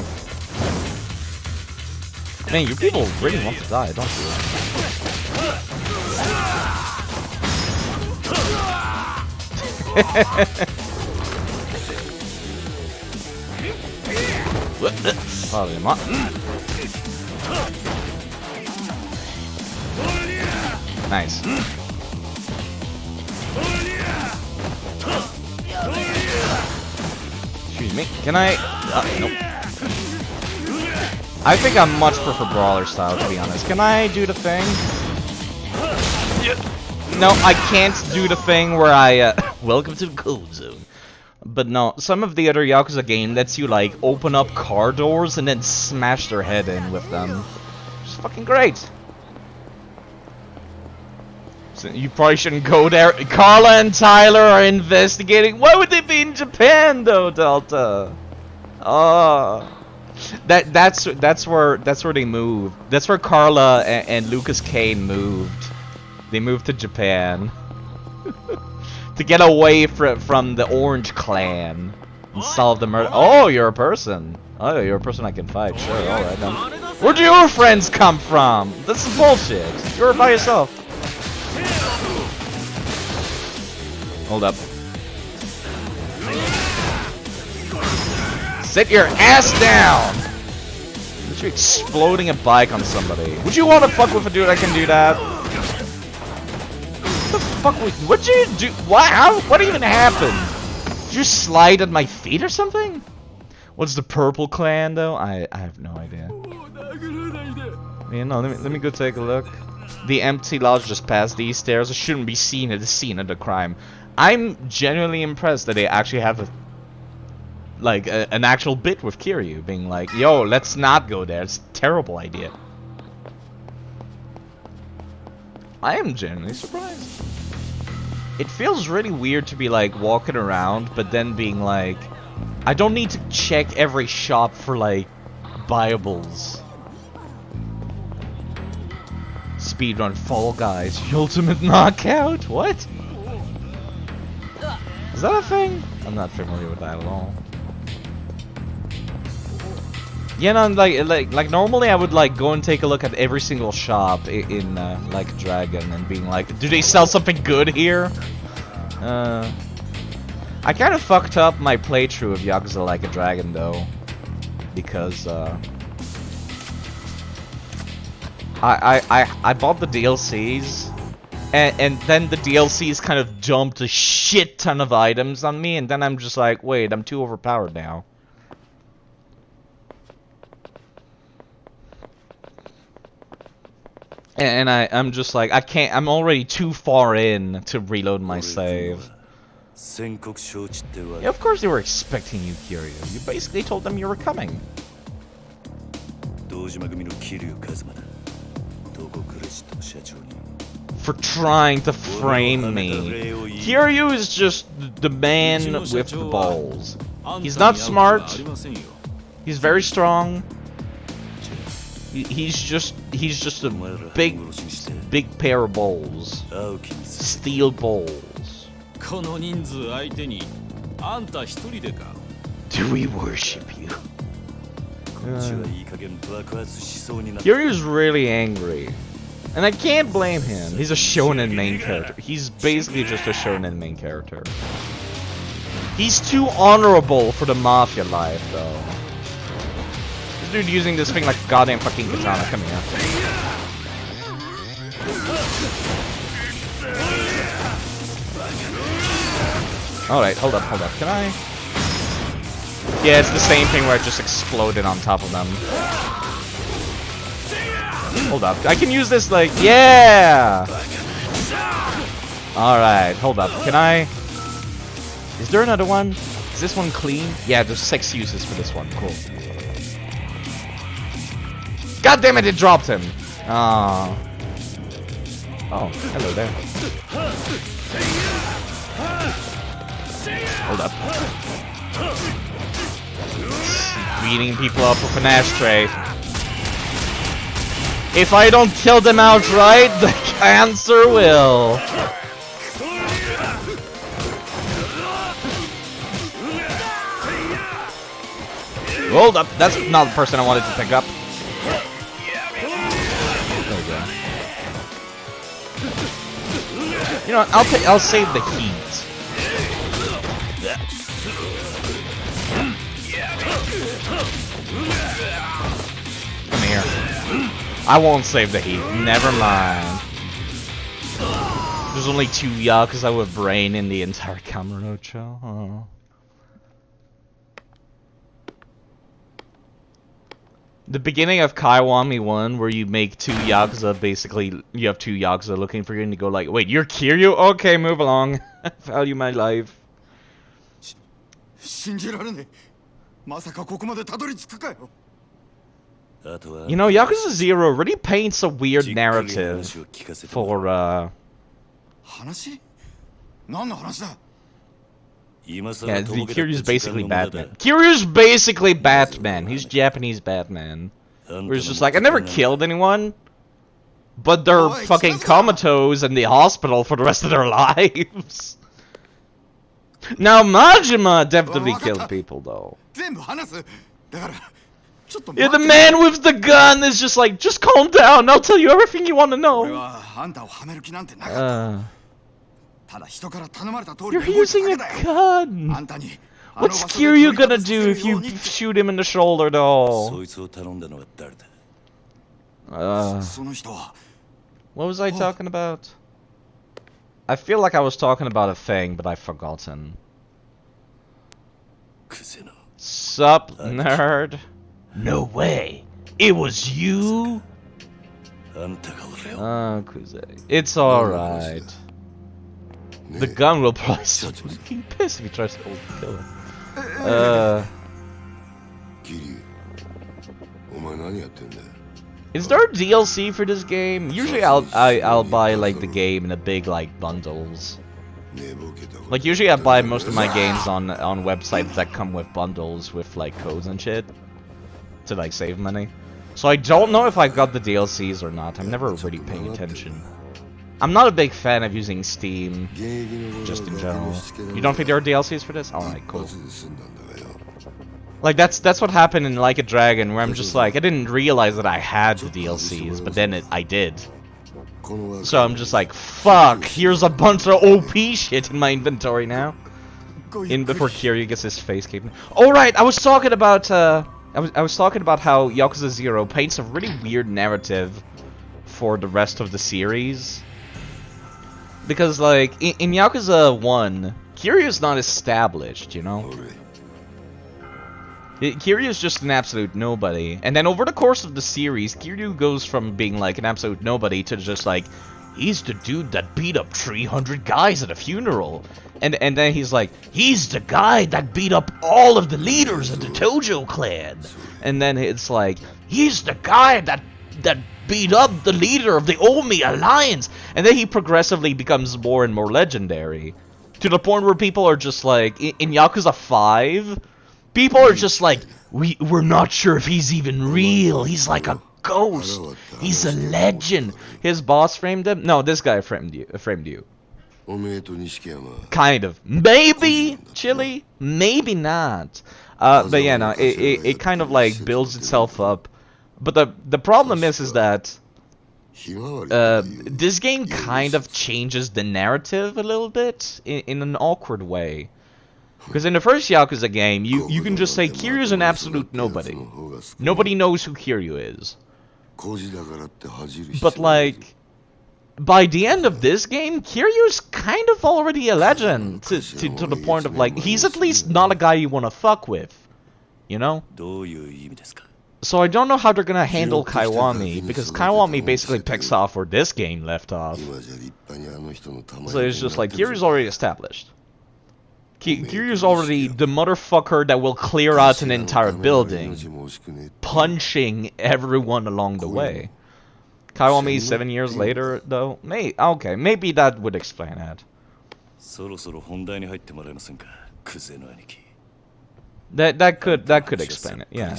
Speaker 1: Man, you people really want to die, don't you? Probably not. Nice. Excuse me. Can I? Nope. I think I much prefer brawler style, to be honest. Can I do the thing? No, I can't do the thing where I, welcome to the cold zone. But no, some of the other Yakuza game lets you, like, open up car doors and then smash their head in with them. It's fucking great. So you probably shouldn't go there. Carla and Tyler are investigating. Why would they be in Japan, though, Delta? Oh. That's where they moved. That's where Carla and Lucas Kane moved. They moved to Japan to get away from the Orange Clan and solve the murder. Oh, you're a person. Oh, you're a person I can fight. Sure, all right then. Where do your friends come from? This is bullshit. You're by yourself. Hold up. Sit your ass down! You're exploding a bike on somebody. Would you want to fuck with a dude that can do that? What the fuck? What'd you do? What? What even happened? Did you slide at my feet or something? What's the purple clan though? I have no idea. You know, let me go take a look. The empty lodge just past these stairs. It shouldn't be seen at the scene of the crime. I'm genuinely impressed that they actually have a an actual bit with Kiryu being like, yo, let's not go there. It's a terrible idea. I am genuinely surprised. It feels really weird to be like walking around, but then being like, I don't need to check every shop for like buyables. Speedrun Fall Guys, the ultimate knockout? What? Is that a thing? I'm not familiar with that at all. Yeah, no, like normally I would like go and take a look at every single shop in like Dragon and being like, do they sell something good here? I kind of fucked up my playthrough of Yakuza Like a Dragon though, because I bought the DLCs, and then the DLCs kind of dumped a shit ton of items on me, and then I'm just like, wait, I'm too overpowered now. And I'm just like, I can't, I'm already too far in to reload my save. Yeah, of course they were expecting you, Kiryu. You basically told them you were coming. For trying to frame me. Kiryu is just the man with the balls. He's not smart. He's very strong. He's just a big pair of balls. Steel balls. Do we worship you? Kiryu's really angry. And I can't blame him. He's a shonen main character. He's basically just a shonen main character. He's too honorable for the mafia life, though. This dude using this thing like a goddamn fucking katana. Come here. Alright, hold up. Can I? Yeah, it's the same thing where it just exploded on top of them. Hold up. I can use this like, yeah! Alright, hold up. Can I? Is there another one? Is this one clean? Yeah, there's 6 uses for this one. Cool. God damn it, it dropped him! Oh, hello there. Hold up. Beating people up with an ashtray. If I don't kill them outright, the cancer will. Hold up, that's not the person I wanted to pick up. There we go. You know what, I'll save the heat. Come here. I won't save the heat. Never mind. There's only 2 Yakuza with brain in the entire Kamurocho. Oh. The beginning of Kaiwami 1, where you make 2 Yakuza, basically, you have 2 Yakuza looking for you, and you go like, wait, you're Kiryu? Okay, move along. Value my life. You know, Yakuza0 really paints a weird narrative for, Yeah, Kiryu's basically Batman. Kiryu's basically Batman. He's Japanese Batman. Where it's just like, I never killed anyone, but they're fucking comatose in the hospital for the rest of their lives. Now, Majima definitely killed people, though. Yeah, the man with the gun is just like, just calm down, I'll tell you everything you want to know. You're using a gun! What's Kiryu gonna do if you shoot him in the shoulder, though? What was I talking about? I feel like I was talking about a thing, but I've forgotten. Sup, nerd? No way! It was you? Oh, Kuze. It's alright. The gun will probably still fucking piss if he tries to kill him. Is there a DLC for this game? Usually I'll buy like the game in a big like bundles. Like usually I buy most of my games on websites that come with bundles with like codes and shit to like save money. So I don't know if I got the DLCs or not. I'm never really paying attention. I'm not a big fan of using Steam, just in general. You don't think there are DLCs for this? Alright, cool. Like, that's what happened in Like a Dragon, where I'm just like, I didn't realize that I had the DLCs, but then I did. So I'm just like, fuck, here's a bunch of OP shit in my inventory now. Before Kiryu gets his face kicked. Oh right, I was talking about how Yakuza0 paints a really weird narrative for the rest of the series. Because, like, in Yakuza 1, Kiryu's not established, you know? Kiryu's just an absolute nobody. And then over the course of the series, Kiryu goes from being, like, an absolute nobody to just, like, he's the dude that beat up 300 guys at a funeral. And then he's like, he's the guy that beat up all of the leaders of the Tojo clan. And then it's like, he's the guy that beat up the leader of the Omi Alliance, and then he progressively becomes more and more legendary, to the point where people are just like, in Yakuza 5, people are just like, we're not sure if he's even real, he's like a ghost, he's a legend. His boss framed him? No, this guy framed you. Kind of. Maybe, Chili, maybe not. But yeah, no, it kind of like builds itself up. But the problem is that this game kind of changes the narrative a little bit in an awkward way. Because in the first Yakuza game, you can just say Kiryu's an absolute nobody. Nobody knows who Kiryu is. But like, by the end of this game, Kiryu's kind of already a legend to the point of like, he's at least not a guy you want to fuck with, you know? So I don't know how they're gonna handle Kaiwami, because Kaiwami basically picks off where this game left off. So it's just like, Kiryu's already established. Kiryu's already the motherfucker that will clear out an entire building, punching everyone along the way. Kaiwami 7 years later, though? Okay, maybe that would explain that. That could explain it, yeah.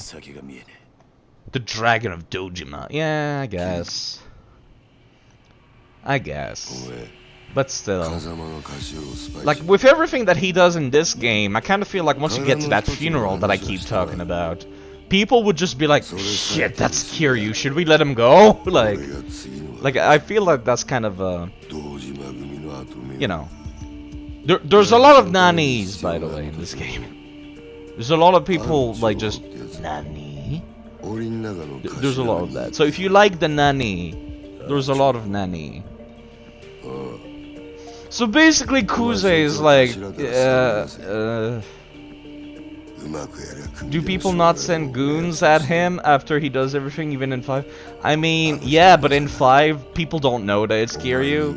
Speaker 1: The Dragon of Dojima. Yeah, I guess. But still. Like, with everything that he does in this game, I kind of feel like once you get to that funeral that I keep talking about, people would just be like, shit, that's Kiryu, should we let him go? Like I feel like that's kind of, you know. There's a lot of nannies, by the way, in this game. There's a lot of people, like, just, nanny? There's a lot of that. So if you like the nanny, there's a lot of nanny. So basically, Kuze is like, do people not send goons at him after he does everything, even in 5? I mean, yeah, but in 5, people don't know that it's Kiryu.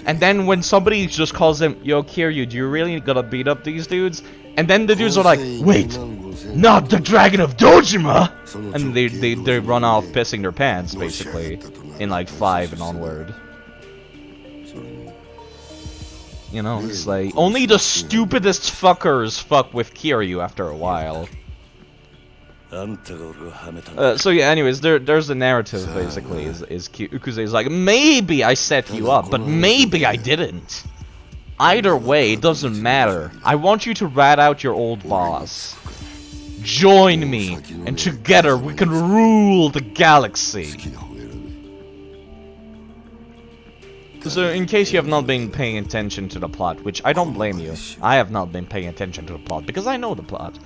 Speaker 1: And then when somebody just calls him, yo, Kiryu, do you really gotta beat up these dudes? And then the dudes are like, wait, not the Dragon of Dojima! And they run off pissing their pants, basically, in like 5 and onward. You know, it's like, only the stupidest fuckers fuck with Kiryu after a while. So yeah, anyways, there's the narrative, basically, is Ukuze's like, maybe I set you up, but maybe I didn't. Either way, it doesn't matter. I want you to rat out your old boss. Join me, and together we can rule the galaxy. So, in case you have not been paying attention to the plot, which I don't blame you, I have not been paying attention to the plot, because I know the plot.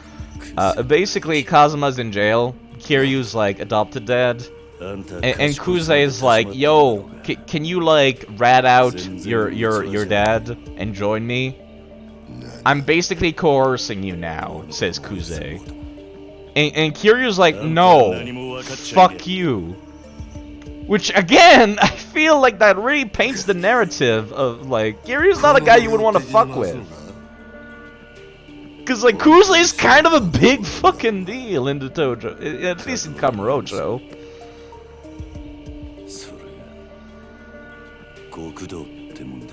Speaker 1: Basically, Kazuma's in jail, Kiryu's, like, adopted dad, and Kuze is like, yo, can you, like, rat out your dad and join me? I'm basically coercing you now, says Kuze. And Kiryu's like, no, fuck you. Which, again, I feel like that really paints the narrative of, like, Kiryu's not a guy you would want to fuck with. Because, like, Kuze is kind of a big fucking deal in the dojo, at least in Kamurocho.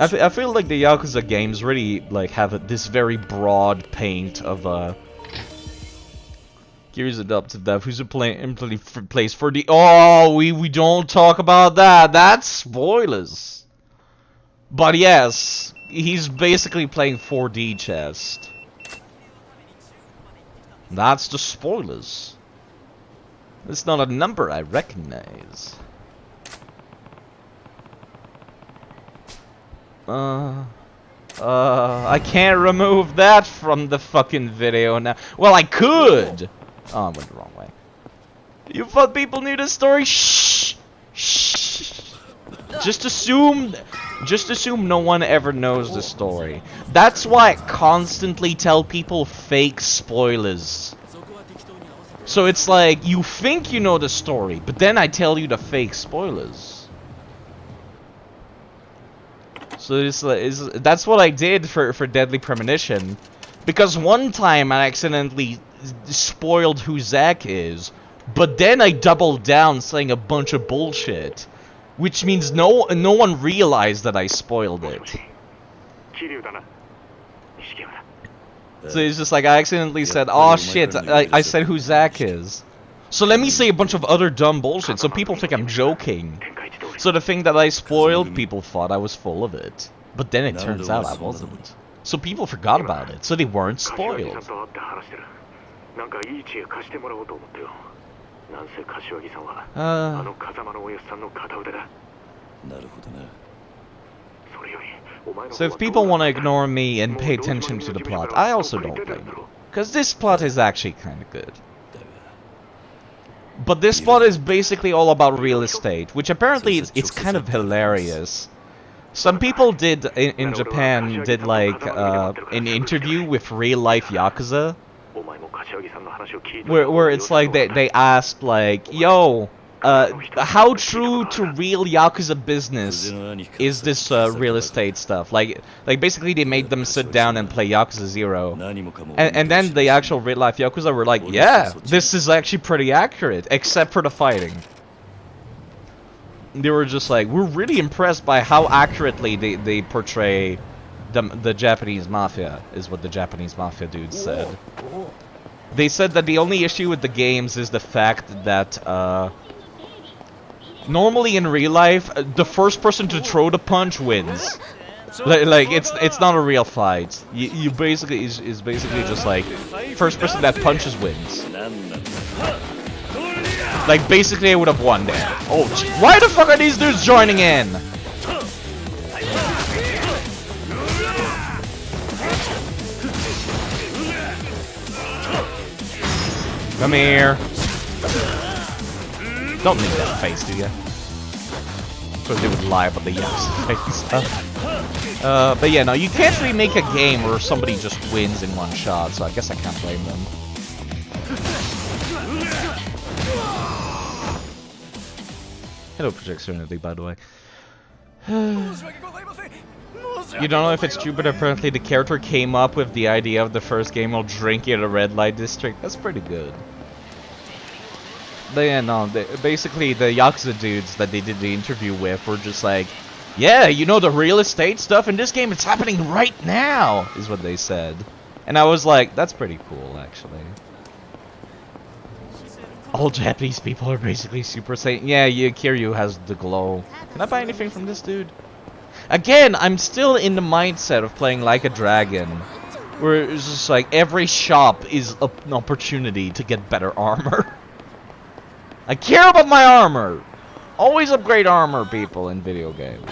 Speaker 1: I feel like the Yakuza games really, like, have this very broad paint of, Kiryu's adopted dad, who's plays for the... Oh, we don't talk about that. That's spoilers. But yes, he's basically playing 4D chess. That's the spoilers. It's not a number I recognize. I can't remove that from the fucking video now. Well, I could! Oh, I went the wrong way. You thought people knew this story? Shh! Shh! Just assume no one ever knows the story. That's why I constantly tell people fake spoilers. So it's like, you think you know the story, but then I tell you the fake spoilers. So that's what I did for Deadly Premonition. Because one time I accidentally spoiled who Zack is, but then I doubled down saying a bunch of bullshit. Which means no one realized that I spoiled it. So it's just like I accidentally said, oh shit, I said who Zack is. So let me say a bunch of other dumb bullshit so people think I'm joking. So the thing that I spoiled, people thought I was full of it. But then it turns out I wasn't. So people forgot about it, so they weren't spoiled. So if people want to ignore me and pay attention to the plot, I also don't blame you. Because this plot is actually kind of good. But this plot is basically all about real estate, which apparently it's kind of hilarious. Some people in Japan did like an interview with real life Yakuza, where it's like they asked like, yo, how true to real Yakuza business is this real estate stuff? Like basically they made them sit down and play Yakuza0. And then the actual real life Yakuza were like, yeah, this is actually pretty accurate, except for the fighting. They were just like, we're really impressed by how accurately they portray the Japanese mafia, is what the Japanese mafia dudes said. They said that the only issue with the games is the fact that, normally in real life, the first person to throw the punch wins. Like it's not a real fight. You basically is basically just like first person that punches wins. Like basically I would have won there. Oh, why the fuck are these dudes joining in? Come here. Don't make that face, do ya? Because they would lie about the yes face stuff. But yeah, no, you can't remake a game where somebody just wins in one shot, so I guess I can't blame them. Hello, Project Serenity, by the way. You don't know if it's true, but apparently the character came up with the idea of the first game while drinking at a red light district. That's pretty good. Yeah, no, basically the Yakuza dudes that they did the interview with were just like, yeah, you know the real estate stuff in this game, it's happening right now, is what they said. And I was like, that's pretty cool, actually. All Japanese people are basically Super Saiyan. Yeah, Kiryu has the glow. Can I buy anything from this dude? Again, I'm still in the mindset of playing like a dragon, where it's just like every shop is an opportunity to get better armor. I care about my armor! Always upgrade armor, people, in video games.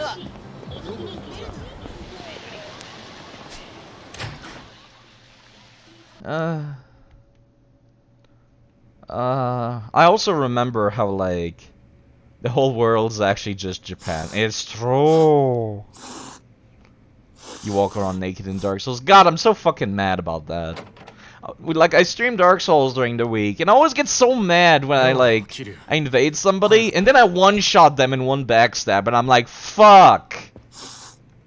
Speaker 1: I also remember how, like, the whole world's actually just Japan. It's true. You walk around naked in Dark Souls. God, I'm so fucking mad about that. Like, I stream Dark Souls during the week, and I always get so mad when I invade somebody, and then I one-shot them in one backstab, and I'm like, fuck!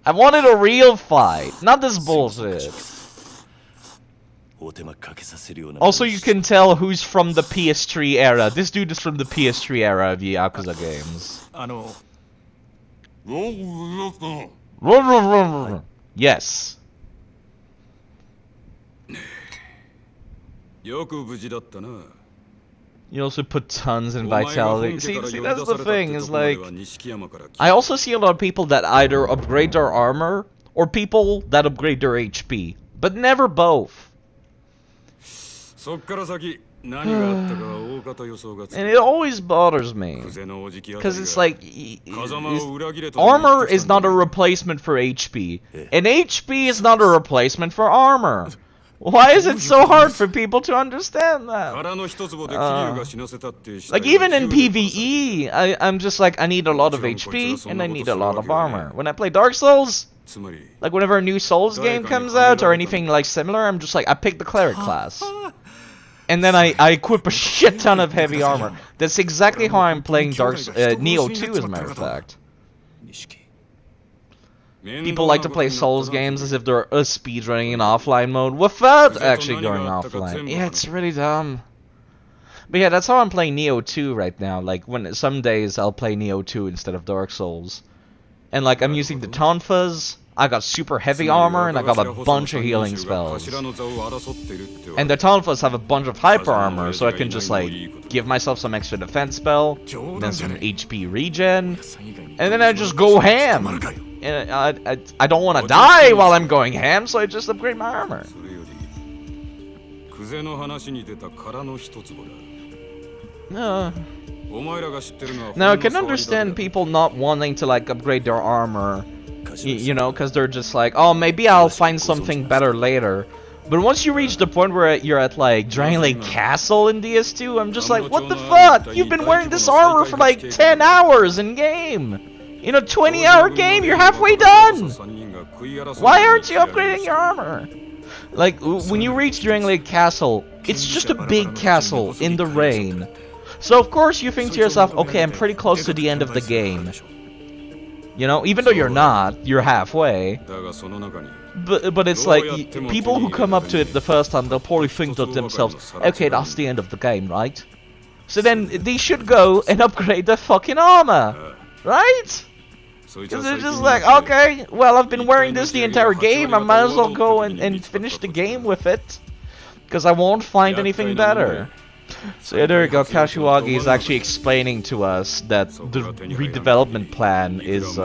Speaker 1: I wanted a real fight, not this bullshit. Also, you can tell who's from the PS3 era. This dude is from the PS3 era of the Yakuza games. Yes. You also put tons in vitality. See, that's the thing, is like... I also see a lot of people that either upgrade their armor, or people that upgrade their HP. But never both. And it always bothers me. Because it's like... armor is not a replacement for HP. And HP is not a replacement for armor. Why is it so hard for people to understand that? Like, even in PvE, I'm just like, I need a lot of HP, and I need a lot of armor. When I play Dark Souls, like, whenever a new Souls game comes out, or anything like similar, I'm just like, I pick the Cleric class. And then I equip a shit ton of heavy armor. That's exactly how I'm playing Neo 2, as a matter of fact. People like to play Souls games as if they're speedrunning in offline mode without actually going offline. Yeah, it's really dumb. But yeah, that's how I'm playing Neo 2 right now. Like, when some days I'll play Neo 2 instead of Dark Souls. And like, I'm using the Tonfas, I got super heavy armor, and I got a bunch of healing spells. And the Tonfas have a bunch of hyper armor, so I can just like, give myself some extra defense spell, then some HP regen, and then I just go ham! And I don't want to die while I'm going ham, so I just upgrade my armor. Now I can understand people not wanting to like upgrade their armor, you know, because they're just like, oh, maybe I'll find something better later. But once you reach the point where you're at like Dragon Lake Castle in DS2, I'm just like, what the fuck? You've been wearing this armor for like 10 hours in game. In a 20-hour game, you're halfway done! Why aren't you upgrading your armor? Like, when you reach Dragon Lake Castle, it's just a big castle in the rain. So of course you think to yourself, okay, I'm pretty close to the end of the game. You know, even though you're not, you're halfway. But it's like, people who come up to it the first time, they'll probably think to themselves, okay, that's the end of the game, right? So then, they should go and upgrade their fucking armor, right? Because they're just like, okay, well, I've been wearing this the entire game, I might as well go and finish the game with it. Because I won't find anything better. So yeah, there you go, Kashiwagi is actually explaining to us that the redevelopment plan is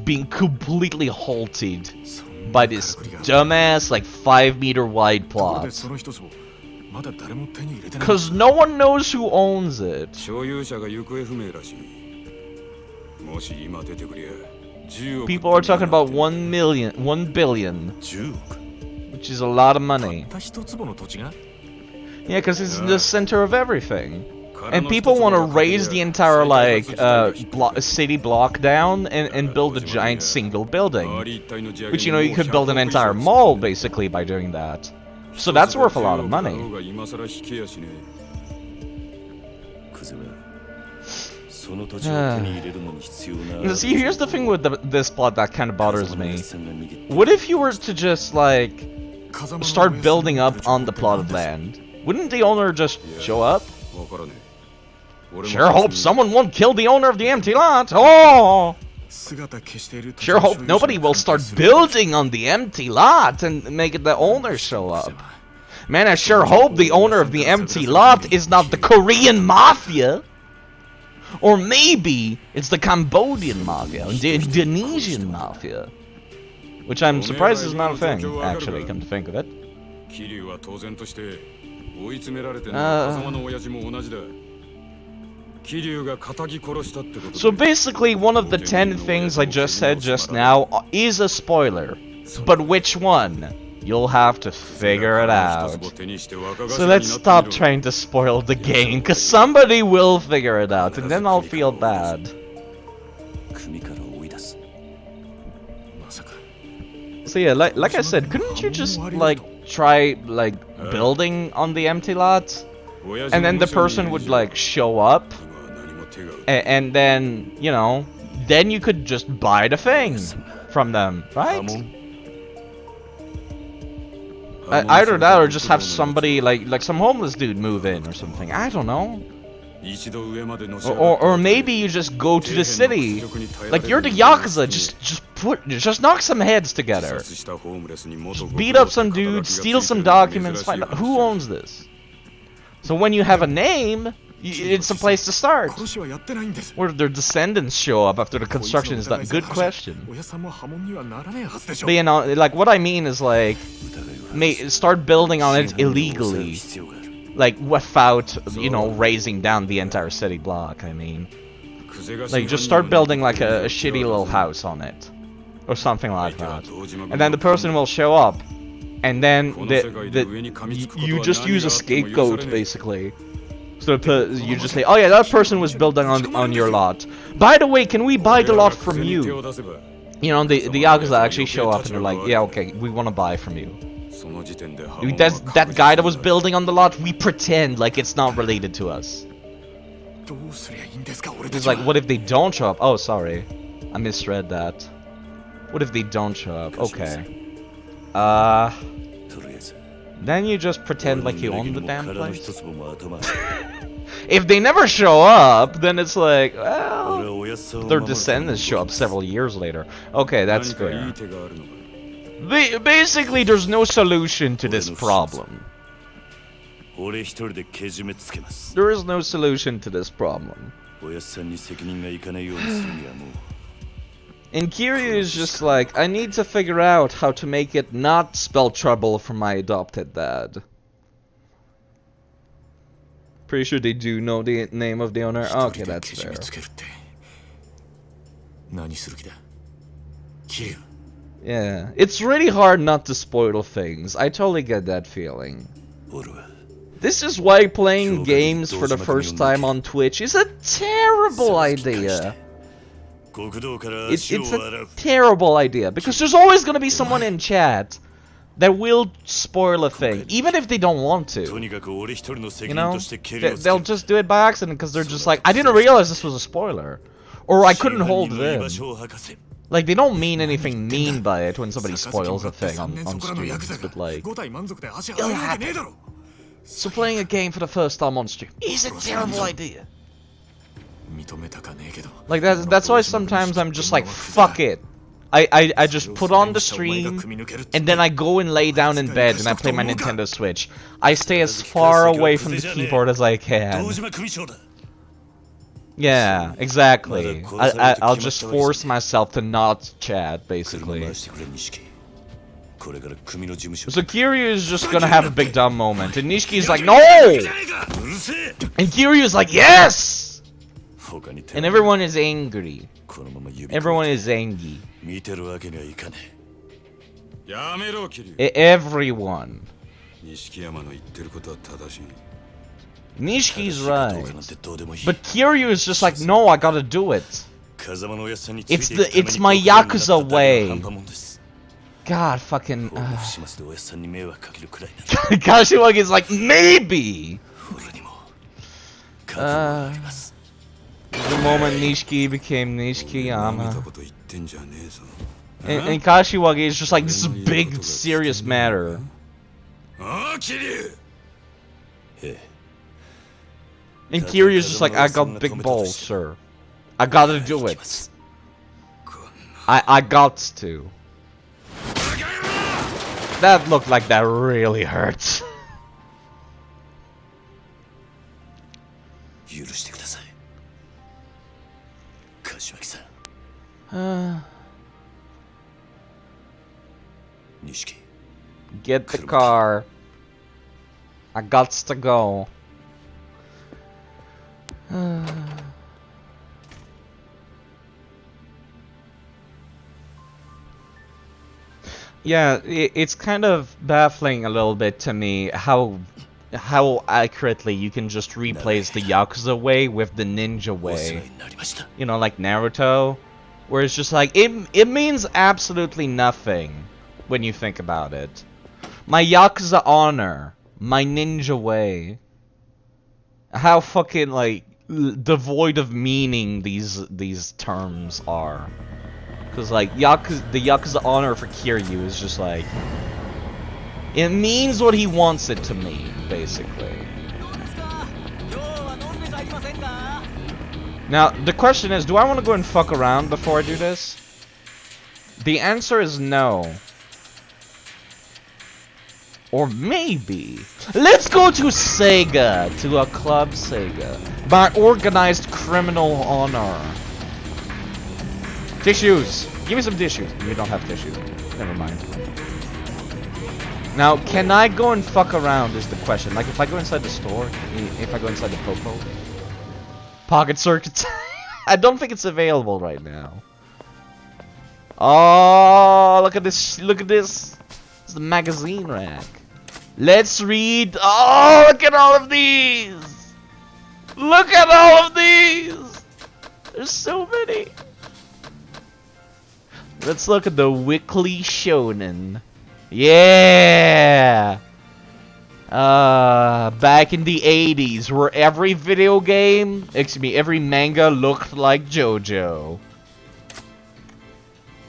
Speaker 1: being completely halted by this dumbass, like, 5-meter wide plot. Because no one knows who owns it. People are talking about 1 billion, which is a lot of money. Yeah, because it's the center of everything. And people want to raise the entire, like, city block down and build a giant single building. Which, you know, you could build an entire mall, basically, by doing that. So that's worth a lot of money. See, here's the thing with this plot that kind of bothers me. What if you were to just, like, start building up on the plotted land? Wouldn't the owner just show up? Sure hope someone won't kill the owner of the empty lot. Oh! Sure hope nobody will start building on the empty lot and make the owner show up. Man, I sure hope the owner of the empty lot is not the Korean mafia. Or maybe it's the Cambodian mafia, the Indonesian mafia. Which I'm surprised is not a thing, actually, come to think of it. So basically, one of the 10 things I just said just now is a spoiler. But which one? You'll have to figure it out. So let's stop trying to spoil the game, because somebody will figure it out, and then I'll feel bad. So yeah, like I said, couldn't you just, like, try, like, building on the empty lot? And then the person would, like, show up, and then, you know, then you could just buy the thing from them, right? Either that or just have somebody, like some homeless dude move in or something. I don't know. Or maybe you just go to the city. Like, you're the Yakuza, just knock some heads together. Just beat up some dudes, steal some documents, find out who owns this. So when you have a name, it's a place to start. Where their descendants show up after the construction is done. Good question. But you know, like, what I mean is, like, start building on it illegally. Like, without, you know, raising down the entire city block, I mean. Like, just start building, like, a shitty little house on it. Or something like that. And then the person will show up. And then you just use a scapegoat, basically. So you just say, oh yeah, that person was building on your lot. By the way, can we buy the lot from you? You know, the Yakuza actually show up and they're like, yeah, okay, we want to buy from you. That guy that was building on the lot, we pretend like it's not related to us. It's like, what if they don't show up? Oh, sorry. I misread that. What if they don't show up? Okay. Then you just pretend like you own the damn place. If they never show up, then it's like, well, their descendants show up several years later. Okay, that's fair. Basically, there's no solution to this problem. There is no solution to this problem. And Kiryu is just like, I need to figure out how to make it not spell trouble for my adopted dad. Pretty sure they do know the name of the owner. Okay, that's fair. Yeah, it's really hard not to spoil things. I totally get that feeling. This is why playing games for the first time on Twitch is a terrible idea. It's a terrible idea, because there's always gonna be someone in chat that will spoil a thing, even if they don't want to. You know? They'll just do it by accident, because they're just like, I didn't realize this was a spoiler. Or I couldn't hold it in. Like, they don't mean anything mean by it when somebody spoils a thing on streams, but like, it'll happen. So playing a game for the first time on stream is a terrible idea. Like, that's why sometimes I'm just like, fuck it. I just put on the stream, and then I go and lay down in bed and I play my Nintendo Switch. I stay as far away from the keyboard as I can. Yeah, exactly. I'll just force myself to not chat, basically. So Kiryu is just gonna have a big dumb moment, and Nishiki's like, no! And Kiryu is like, yes! And everyone is angry. Everyone is angry. Everyone. Nishiki's right. But Kiryu is just like, no, I gotta do it. It's my Yakuza way. God, fucking... Kashiwagi is like, maybe! The moment Nishiki became Nishikiyama. And Kashiwagi is just like, this is a big, serious matter. And Kiryu is just like, I got big balls, sir. I gotta do it. I got to. That looked like that really hurts. Get the car. I gots to go. Yeah, it's kind of baffling a little bit to me how accurately you can just replace the Yakuza way with the ninja way. You know, like Naruto, where it's just like it means absolutely nothing when you think about it. My Yakuza honor, my ninja way. How fucking like devoid of meaning these terms are. Cause like the Yakuza honor for Kiryu is just like it means what he wants it to mean, basically. Now the question is, do I want to go and fuck around before I do this? The answer is no. Or maybe let's go to Sega, to a club Sega, by organized criminal honor. Tissues! Give me some tissues. You don't have tissues. Never mind. Now, can I go and fuck around is the question. Like, if I go inside the store, if I go inside the Popo. Pocket circuit. I don't think it's available right now. Oh, look at this. Look at this. It's the magazine rack. Let's read. Oh, look at all of these. Look at all of these. There's so many. Let's look at the Weekly Shonen. Yeah! Back in the 80s, where every video game, excuse me, every manga looked like JoJo.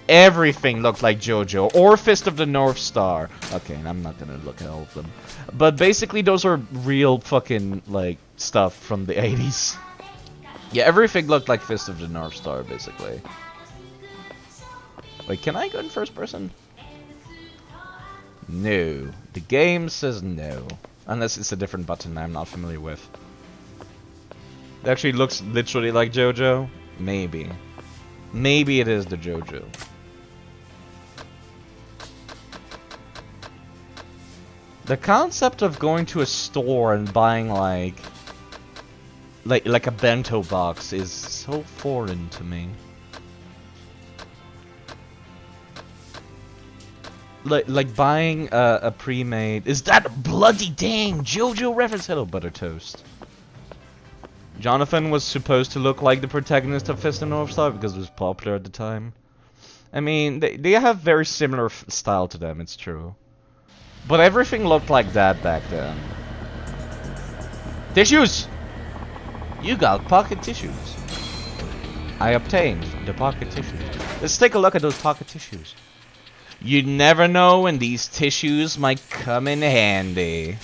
Speaker 1: Everything looked like JoJo, or Fist of the North Star. Okay, I'm not gonna look at all of them. But basically, those are real fucking, like, stuff from the 80s. Yeah, everything looked like Fist of the North Star, basically. Wait, can I go in first person? No. The game says no. Unless it's a different button I'm not familiar with. It actually looks literally like JoJo? Maybe. Maybe it is the JoJo. The concept of going to a store and buying like a bento box is so foreign to me. Like buying a pre-made. Is that a bloody dang JoJo reference? Hello, Butter Toast. Jonathan was supposed to look like the protagonist of Fist of North Star because it was popular at the time. I mean, they have very similar style to them, it's true. But everything looked like that back then. Tissues! You got pocket tissues. I obtained the pocket tissues. Let's take a look at those pocket tissues. You never know when these tissues might come in handy.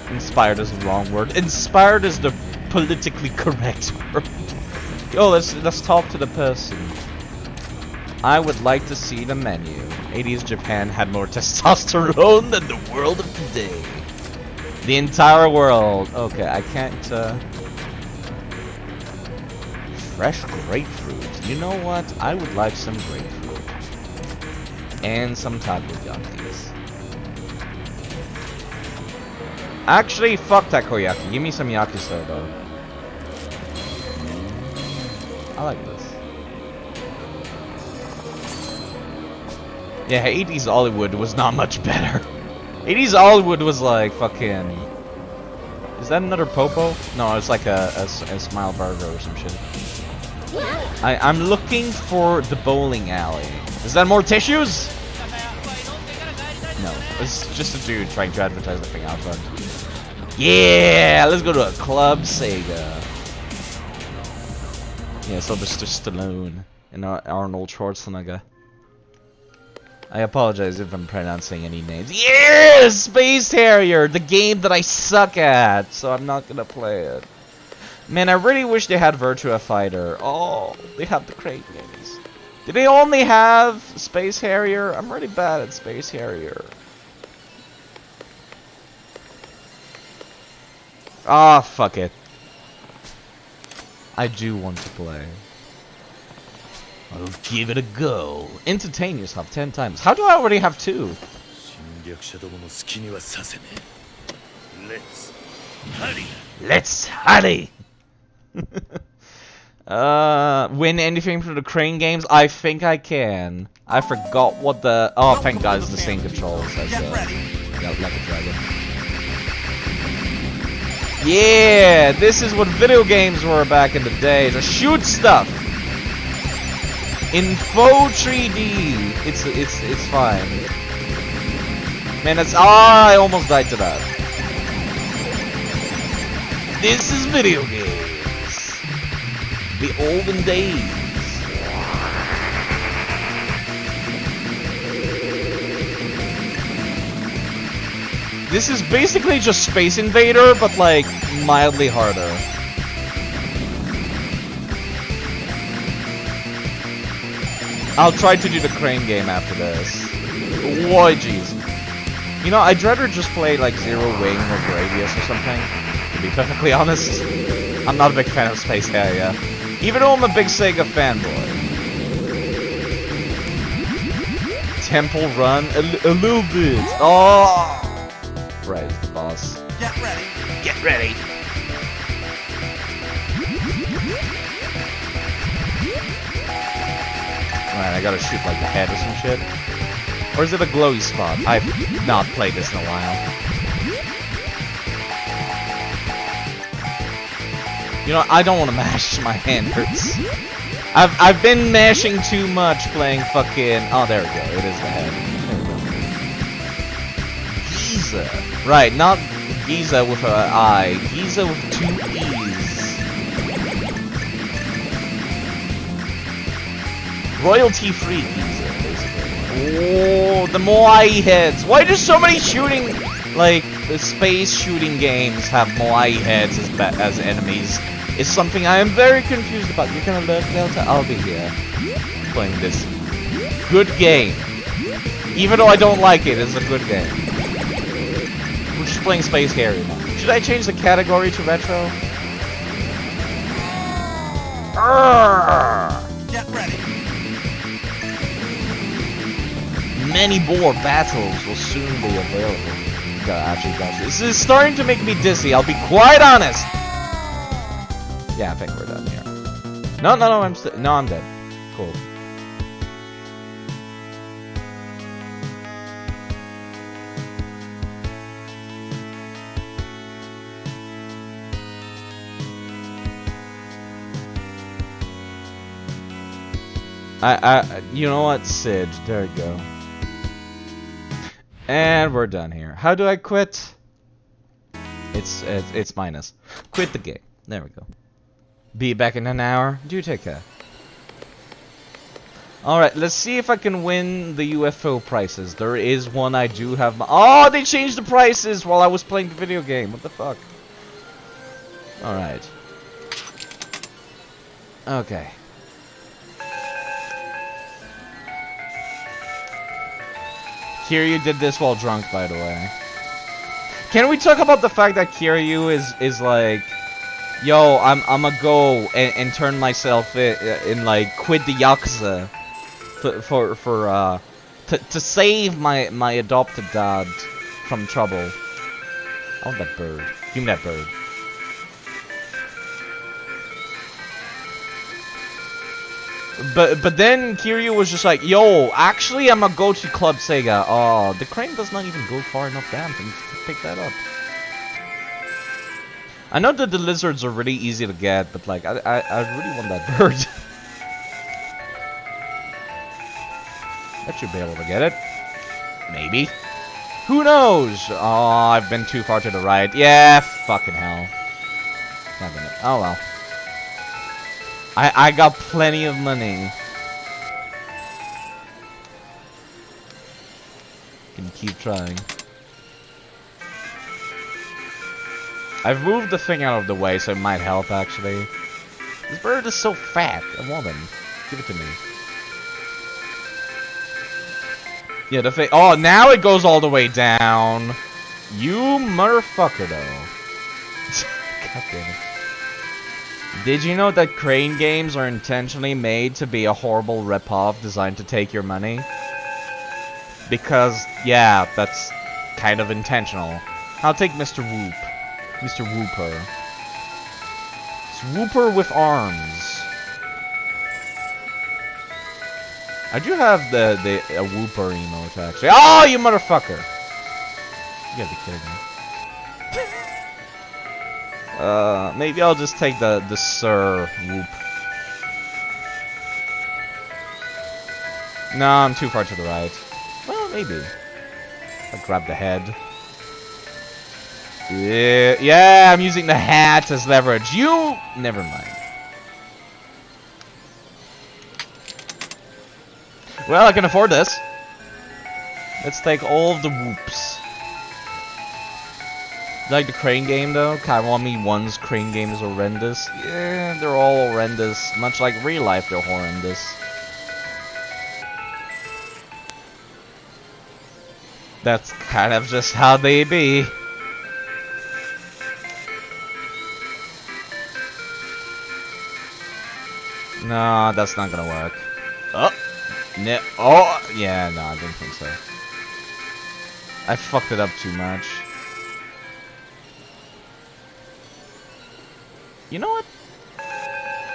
Speaker 1: Inspired is the wrong word. Inspired is the politically correct word. Yo, let's talk to the person. I would like to see the menu. 80s Japan had more testosterone than the world of today. The entire world. Okay, I can't. Fresh grapefruit. You know what? I would like some grapefruit. And some takoyakis. Actually, fuck takoyaki. Give me some yakisoba. I like this. Yeah, 80s Hollywood was not much better. 80s Hollywood was like fucking... Is that another Popo? No, it's like a Smile Burger or some shit. I'm looking for the bowling alley. Is that more tissues? No, it's just a dude trying to advertise the thing out front. Yeah, let's go to a club Sega. Yeah, Sylvester Stallone and Arnold Schwarzenegger. I apologize if I'm pronouncing any names. Yeah, Space Harrier, the game that I suck at, so I'm not gonna play it. Man, I really wish they had Virtua Fighter. Oh, they have the crate games. Do they only have Space Harrier? I'm really bad at Space Harrier. Ah, fuck it. I do want to play. I'll give it a go. Entertain yourself 10 times. How do I already have 2? Let's hurry! Win anything from the crane games? I think I can. I forgot what the... Oh, thank God, it's the same controls as like a dragon. Yeah, this is what video games were back in the day. To shoot stuff in faux 3D. It's fine. Man, that's... Ah, I almost died to that. This is video games. The olden days. This is basically just Space Invader, but like mildly harder. I'll try to do the crane game after this. Why, jeez. You know, I'd rather just play like Zero Wing or Gradius or something. To be perfectly honest, I'm not a big fan of Space Harrier. Even though I'm a big Sega fanboy. Temple Run? A little bit. Oh! Right, it's the boss.
Speaker 2: Get ready.
Speaker 1: Get ready! Alright, I gotta shoot like the head or some shit. Or is it a glowy spot? I've not played this in a while. You know, I don't want to mash. My hand hurts. I've been mashing too much playing fucking... Oh, there we go. It is the head. There we go. Giza. Right, not Giza with an I. Giza with 2 E's. Royalty-free Giza, basically. Oh, the Moai heads. Why do so many shooting... Like, the space shooting games have Moai heads as enemies? Is something I am very confused about. You're gonna learn Delta? I'll be here. Playing this good game. Even though I don't like it, it's a good game. We're just playing Space Harrier now. Should I change the category to retro?
Speaker 2: Get ready.
Speaker 1: Many more battles will soon be available. Actually, this is starting to make me dizzy, I'll be quite honest! Yeah, I think we're done here. No, I'm dead. Cool. You know what, Sid? There we go. And we're done here. How do I quit? It's minus. Quit the game. There we go. Be back in an hour. Do take care. Alright, let's see if I can win the UFO prizes. There is one I do have. Oh, they changed the prices while I was playing the video game. What the fuck? Alright. Okay. Kiryu did this while drunk, by the way. Can we talk about the fact that Kiryu is like, yo, I'ma go and turn myself in like quit the Yakuza to save my adopted dad from trouble. I want that bird. Give me that bird. But then Kiryu was just like, yo, actually I'ma go to Club Sega. Oh, the crane does not even go far enough down to pick that up. I know that the lizards are really easy to get, but like, I really want that bird. I should be able to get it. Maybe. Who knows? Oh, I've been too far to the right. Yeah, fucking hell. Oh well. I got plenty of money. Can keep trying. I've moved the thing out of the way, so it might help, actually. This bird is so fat. I want him. Give it to me. Yeah, the thing. Oh, now it goes all the way down. You motherfucker, though. God damn it. Did you know that crane games are intentionally made to be a horrible ripoff designed to take your money? Because, yeah, that's kind of intentional. I'll take Mr. Whoop. Mr. Whooper. It's Whooper with arms. I do have the a whooper emote actually. Oh, you motherfucker! You gotta be kidding me. Maybe I'll just take the Sir whoop. No, I'm too far to the right. Well, maybe. I'll grab the head. Yeah, I'm using the hat as leverage. You... Never mind. Well, I can afford this. Let's take all of the whoops. Like the crane game, though? Kiwami 1's crane game is horrendous. Yeah, they're all horrendous. Much like real life, they're horrendous. That's kind of just how they be. No, that's not gonna work. Oh! No. Oh! Yeah, no, I don't think so. I fucked it up too much. You know what?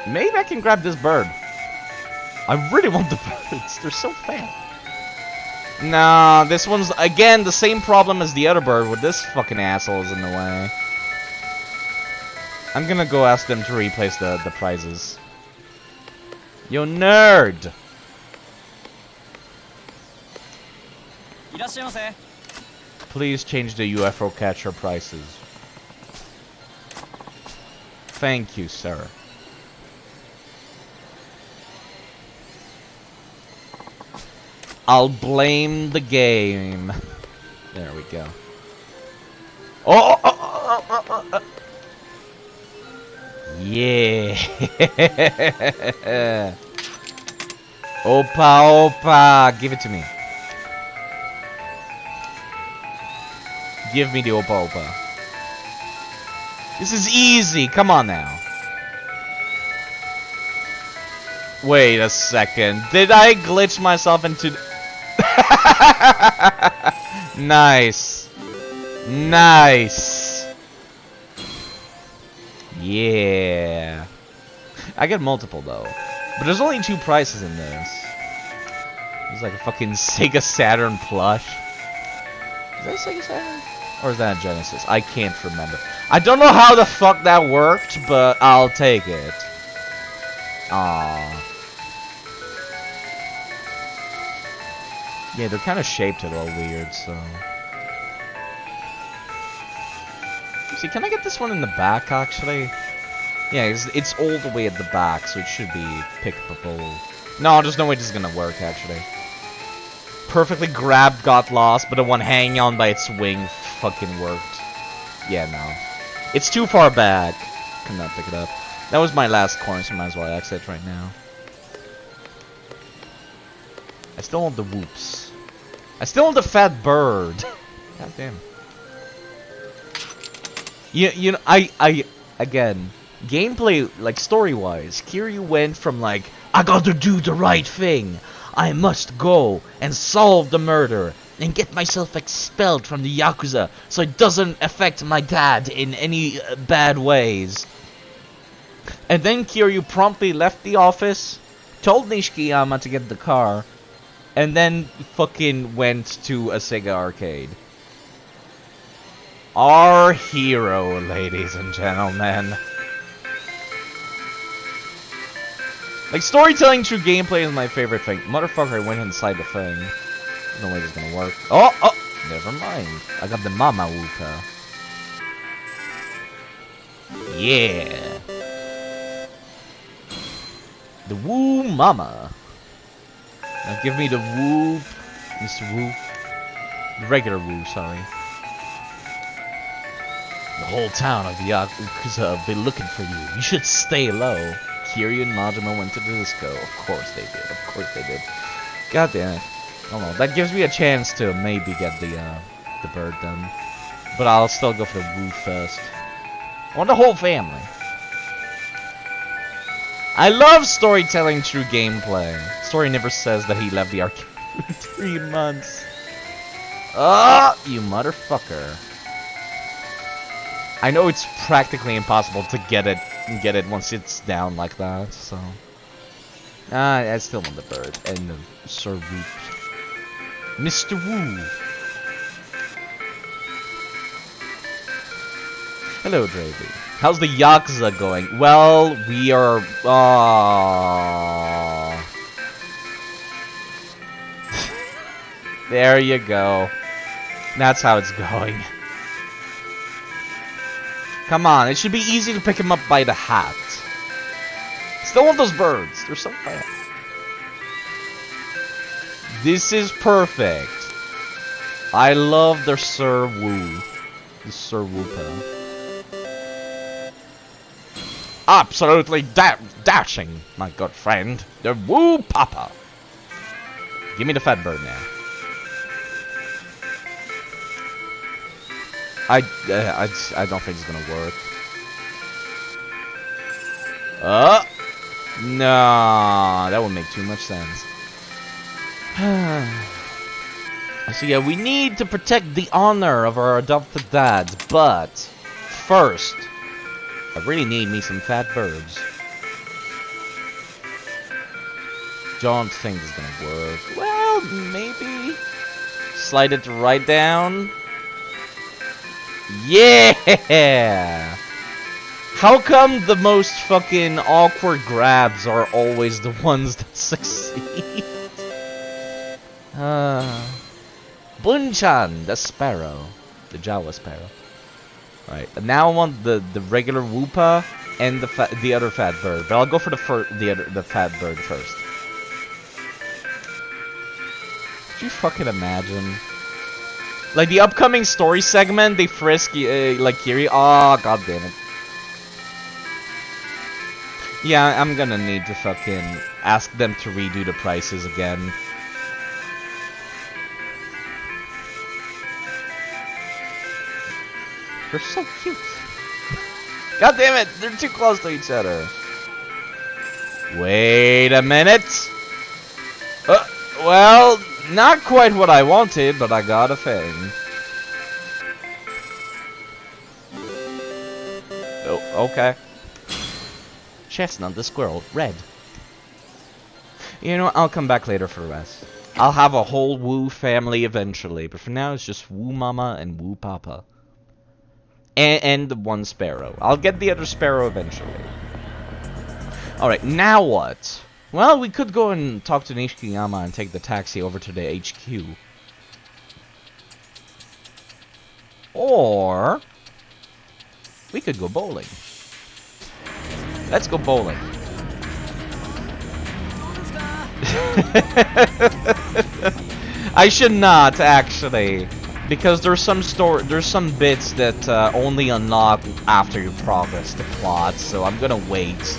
Speaker 1: Maybe I can grab this bird. I really want the birds. They're so fat. Nah, this one's, again, the same problem as the other bird, with this fucking asshole's in the way. I'm gonna go ask them to replace the prizes. Yo, nerd! Please change the UFO catcher prices. Thank you, sir. I'll blame the game. There we go. Oh! Yeah. Opa, opa. Give it to me. Give me the opa, opa. This is easy. Come on now. Wait a second. Did I glitch myself into... Nice. Nice. Yeah. I get multiple though. But there's only 2 prices in this. There's like a fucking Sega Saturn plush. Is that a Sega Saturn? Or is that a Genesis? I can't remember. I don't know how the fuck that worked, but I'll take it. Aww. Yeah, they're kind of shaped a little weird, so... See, can I get this one in the back, actually? Yeah, it's all the way at the back, so it should be pickable. No, there's no way this is gonna work, actually. Perfectly grabbed, got lost, but the one hanging on by its wing fucking worked. Yeah, no. It's too far back. Cannot pick it up. That was my last coin, so might as well exit right now. I still want the whoops. I still want the fat bird. God damn. You know, again, gameplay, like, story-wise, Kiryu went from, like, I gotta do the right thing. I must go and solve the murder and get myself expelled from the Yakuza so it doesn't affect my dad in any bad ways. And then Kiryu promptly left the office, told Nishikiyama to get the car, and then fucking went to a Sega arcade. Our hero, ladies and gentlemen. Like, storytelling through gameplay is my favorite thing. Motherfucker, I went inside the thing. There's no way this is gonna work. Oh! Never mind. I got the Mama Wooka. Yeah. The Woo Mama. Now give me the Woo, Mr. Woo. The regular Woo, sorry. The whole town of Yakuza have been looking for you. You should stay low. Kiryu and Majima went to the disco. Of course they did. Of course they did. God damn it. I don't know. That gives me a chance to maybe get the bird done. But I'll still go for the Woo first. I want the whole family. I love storytelling through gameplay. Story never says that he left the arcade for 3 months. Ah, you motherfucker. I know it's practically impossible to get it once it's down like that, so... I still want the bird and the Sir Whoop. Mr. Woo. Hello, Dravy. How's the Yakuza going? Well, we are... There you go. That's how it's going. Come on, it should be easy to pick him up by the hat. Still want those birds. They're so fast. This is perfect. I love their Sir Woo. The Sir Woopa. Absolutely dashing, my good friend. The Woo Papa. Give me the fat bird now. I don't think it's gonna work. No, that would make too much sense. So yeah, we need to protect the honor of our adopted dads, but first, I really need me some fat birds. Don't think it's gonna work. Well, maybe. Slide it right down. Yeah! How come the most fucking awkward grabs are always the ones that succeed? Bunchan, the sparrow. The Jawa sparrow. Right, and now I want the regular Woopa and the other fat bird. But I'll go for the fat bird first. Could you fucking imagine? Like the upcoming story segment, they frisk like Kiri. Oh, god damn it. Yeah, I'm gonna need to fucking ask them to redo the prices again. They're so cute. God damn it, they're too close to each other. Wait a minute. Well, not quite what I wanted, but I got a thing. Oh, okay. Chestnut the squirrel, red. You know, I'll come back later for the rest. I'll have a whole Woo family eventually, but for now it's just Woo Mama and Woo Papa. And the one sparrow. I'll get the other sparrow eventually. Alright, now what? Well, we could go and talk to Nishikiyama and take the taxi over to the HQ. Or we could go bowling. Let's go bowling. I should not actually, because there's some bits that only unlock after you progress the plot. So I'm gonna wait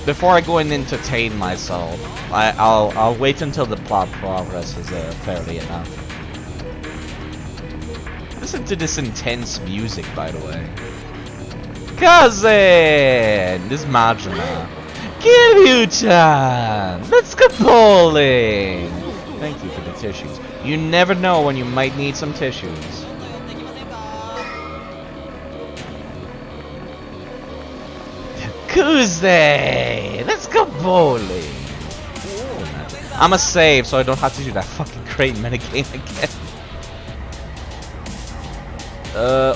Speaker 1: before I go and entertain myself. I'll wait until the plot progresses fairly enough. Listen to this intense music, by the way. Cousin! This is Majima. Kiryu-chan! Let's go bowling! Thank you for the tissues. You never know when you might need some tissues. Kuze! Let's go bowling! I'ma save so I don't have to do that fucking great minigame again.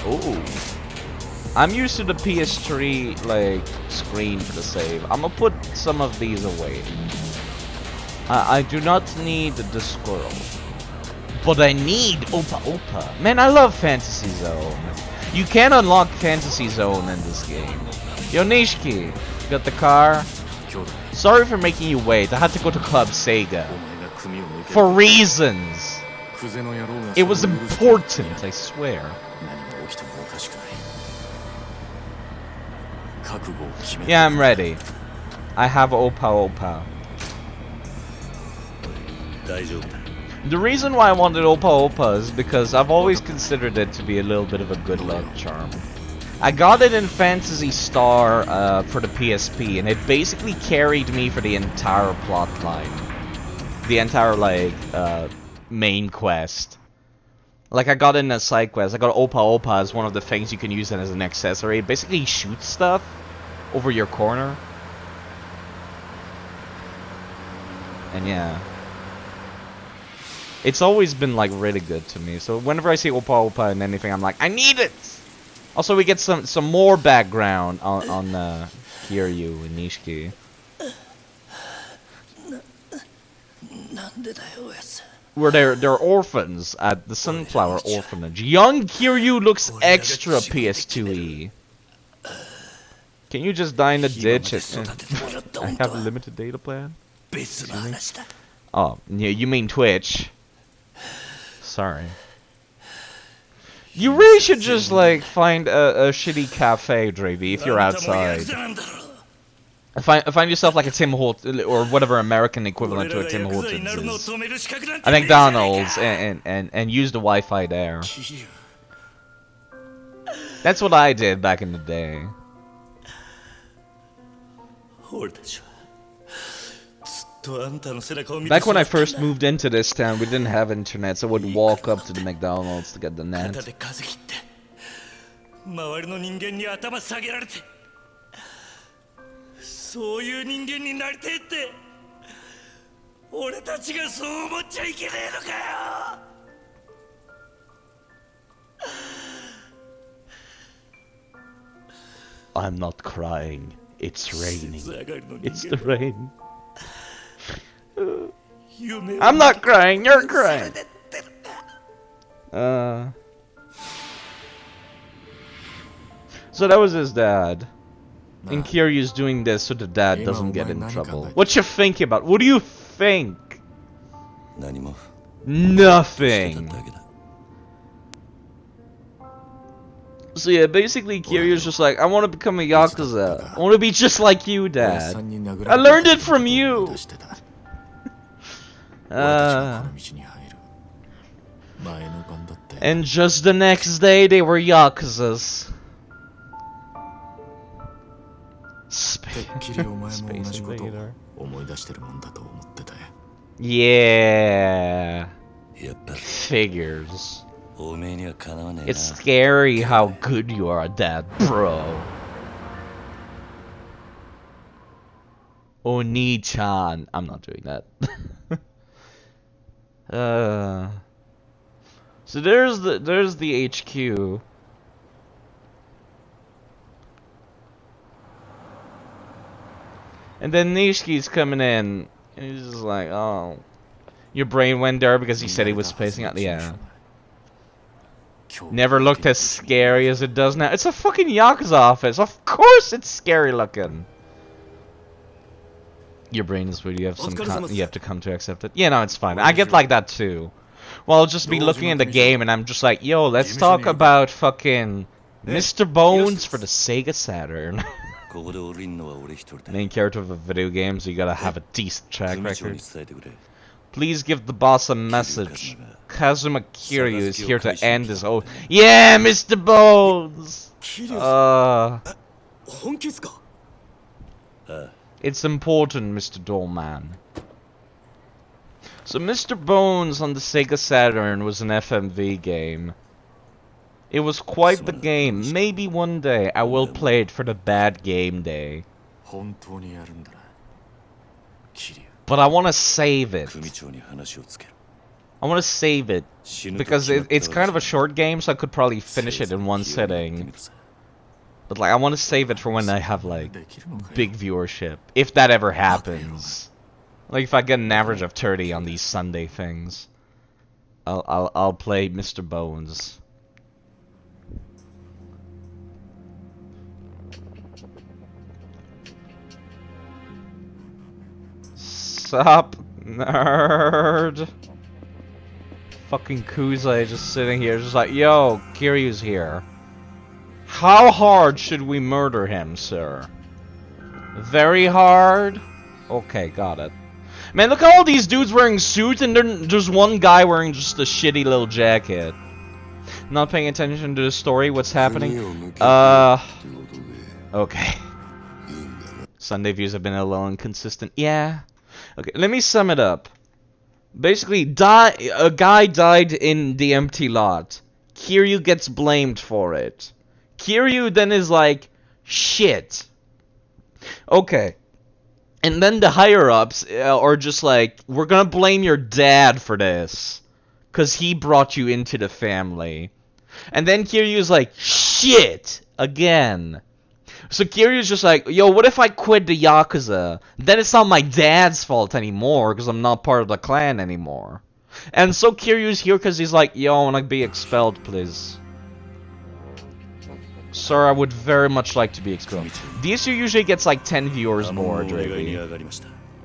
Speaker 1: Ooh. I'm used to the PS3, like, screen for the save. I'm gonna put some of these away. I do not need the squirrel. But I need Opa Opa. Man, I love Fantasy Zone. You can unlock Fantasy Zone in this game. Yo, Nishiki, you got the car? Sorry for making you wait. I had to go to Club Sega. For reasons. It was important, I swear. Yeah, I'm ready. I have Opa Opa. The reason why I wanted Opa Opa is because I've always considered it to be a little bit of a good luck charm. I got it in Phantasy Star for the PSP, and it basically carried me for the entire plot line. The entire, like, main quest. Like, I got in a side quest. I got Opa Opa as one of the things you can use it as an accessory. It basically shoots stuff over your corner. And yeah. It's always been like really good to me. So whenever I see Oppa Oppa and anything, I'm like, I need it! Also, we get some more background on Kiryu and Nishiki. Where they're orphans at the Sunflower Orphanage. Young Kiryu looks extra PS2-y. Can you just die in the ditch? I have a limited data plan? Oh, yeah, you mean Twitch. Sorry. You really should just, like, find a shitty cafe, Dravey, if you're outside. Find yourself like a Tim Hortons, or whatever American equivalent to a Tim Hortons is. A McDonald's, and use the Wi-Fi there. That's what I did back in the day. Back when I first moved into this town, we didn't have internet, so I would walk up to the McDonald's to get the net. I'm not crying. It's raining. It's the rain. I'm not crying, you're crying. So that was his dad. And Kiryu's doing this so the dad doesn't get in trouble. What you think about? What do you think? Nothing. So yeah, basically Kiryu's just like, I want to become a Yakuza. I want to be just like you, Dad. I learned it from you. And just the next day, they were Yakuzas. Space Invader. Yeah. Figures. It's scary how good you are at that, bro. Oni-chan. I'm not doing that. So there's the HQ. And then Nishiki's coming in, and he's just like, oh, your brain went there because he said he was spacing out. Yeah. Never looked as scary as it does now. It's a fucking Yakuza office. Of course it's scary looking. Your brain is weird. You have you have to come to accept it. Yeah, no, it's fine. I get like that too. Well, I'll just be looking at the game and I'm just like, yo, let's talk about fucking Mr. Bones for the Sega Saturn. Main character of a video game, so you gotta have a decent track record. Please give the boss a message. Kazuma Kiryu is here to end his oath. Yeah, Mr. Bones! It's important, Mr. Dollman. So Mr. Bones on the Sega Saturn was an FMV game. It was quite the game. Maybe one day I will play it for the bad game day. But I want to save it. I want to save it because it's kind of a short game, so I could probably finish it in one sitting. But like, I want to save it for when I have like big viewership, if that ever happens. Like if I get an average of 30 on these Sunday things, I'll play Mr. Bones. Sup, nerd? Fucking Kuzai just sitting here, just like, yo, Kiryu's here. How hard should we murder him, sir? Very hard? Okay, got it. Man, look at all these dudes wearing suits and there's one guy wearing just a shitty little jacket. Not paying attention to the story, what's happening? Okay. Sunday views have been a little inconsistent. Yeah. Okay, let me sum it up. Basically, a guy died in the empty lot. Kiryu gets blamed for it. Kiryu then is like, shit. Okay. And then the higher-ups are just like, we're gonna blame your dad for this. Because he brought you into the family. And then Kiryu's like, shit! Again. So Kiryu's just like, yo, what if I quit the Yakuza? Then it's not my dad's fault anymore, because I'm not part of the clan anymore. And so Kiryu's here because he's like, yo, I want to be expelled, please. Sir, I would very much like to be expelled. DSU usually gets like 10 viewers more, Drake.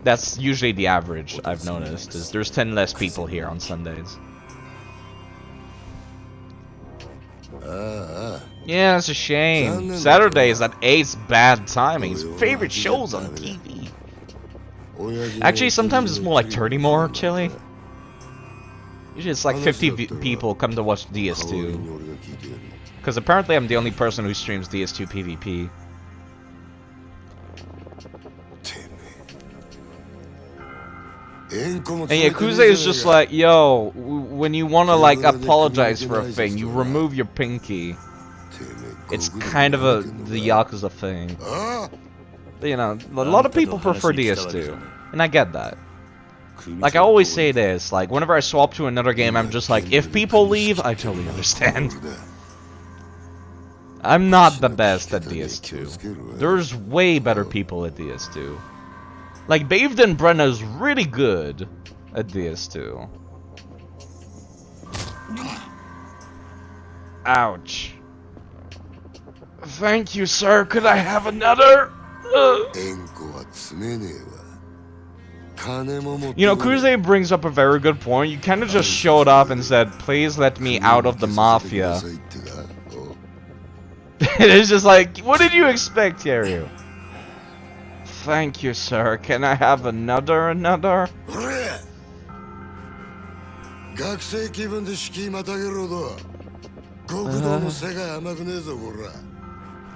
Speaker 1: That's usually the average, I've noticed, is there's 10 less people here on Sundays. Yeah, it's a shame. Saturdays at 8's bad timing. His favorite shows on TV. Actually, sometimes it's more like 30 more, Chili. Usually it's like 50 people come to watch DS2. Because apparently I'm the only person who streams DS2 PvP. And Yakuza is just like, yo, when you want to like apologize for a thing, you remove your pinky. It's kind of the Yakuza thing. You know, a lot of people prefer DS2, and I get that. Like, I always say this, like, whenever I swap to another game, I'm just like, if people leave, I totally understand. I'm not the best at DS2. There's way better people at DS2. Like, Bathed and Brenna's really good at DS2. Ouch. Thank you, sir. Could I have another? You know, Kuze brings up a very good point. You kind of just showed up and said, please let me out of the mafia. It's just like, what did you expect, Kiryu? Thank you, sir. Can I have another?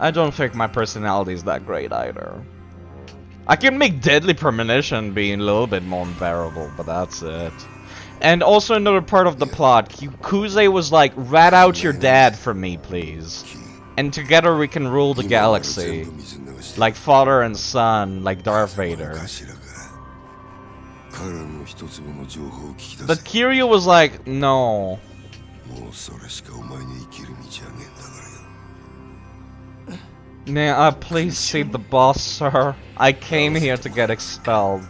Speaker 1: I don't think my personality is that great either. I can make Deadly Premonition be a little bit more unbearable, but that's it. And also another part of the plot, Kuze was like, rat out your dad for me, please. And together we can rule the galaxy. Like father and son, like Darth Vader. But Kiryu was like, no. May I please see the boss, sir? I came here to get expelled.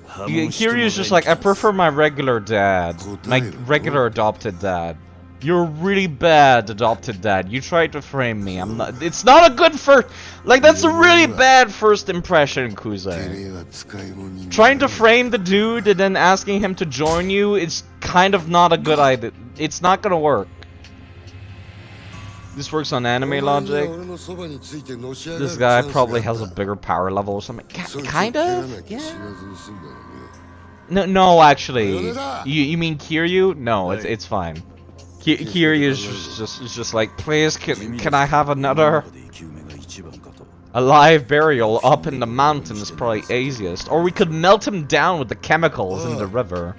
Speaker 1: Kiryu's just like, I prefer my regular dad. My regular adopted dad. You're really bad, adopted dad. You tried to frame me. I'm not. It's not a good first. Like, that's a really bad first impression, Kuze. Trying to frame the dude and then asking him to join you is kind of not a good idea. It's not gonna work. This works on anime logic. This guy probably has a bigger power level or something. Kind of? Yeah. No, actually. You mean Kiryu? No, it's fine. Kiryu is just like, please, can I have another? A live burial up in the mountain is probably easiest. Or we could melt him down with the chemicals in the river.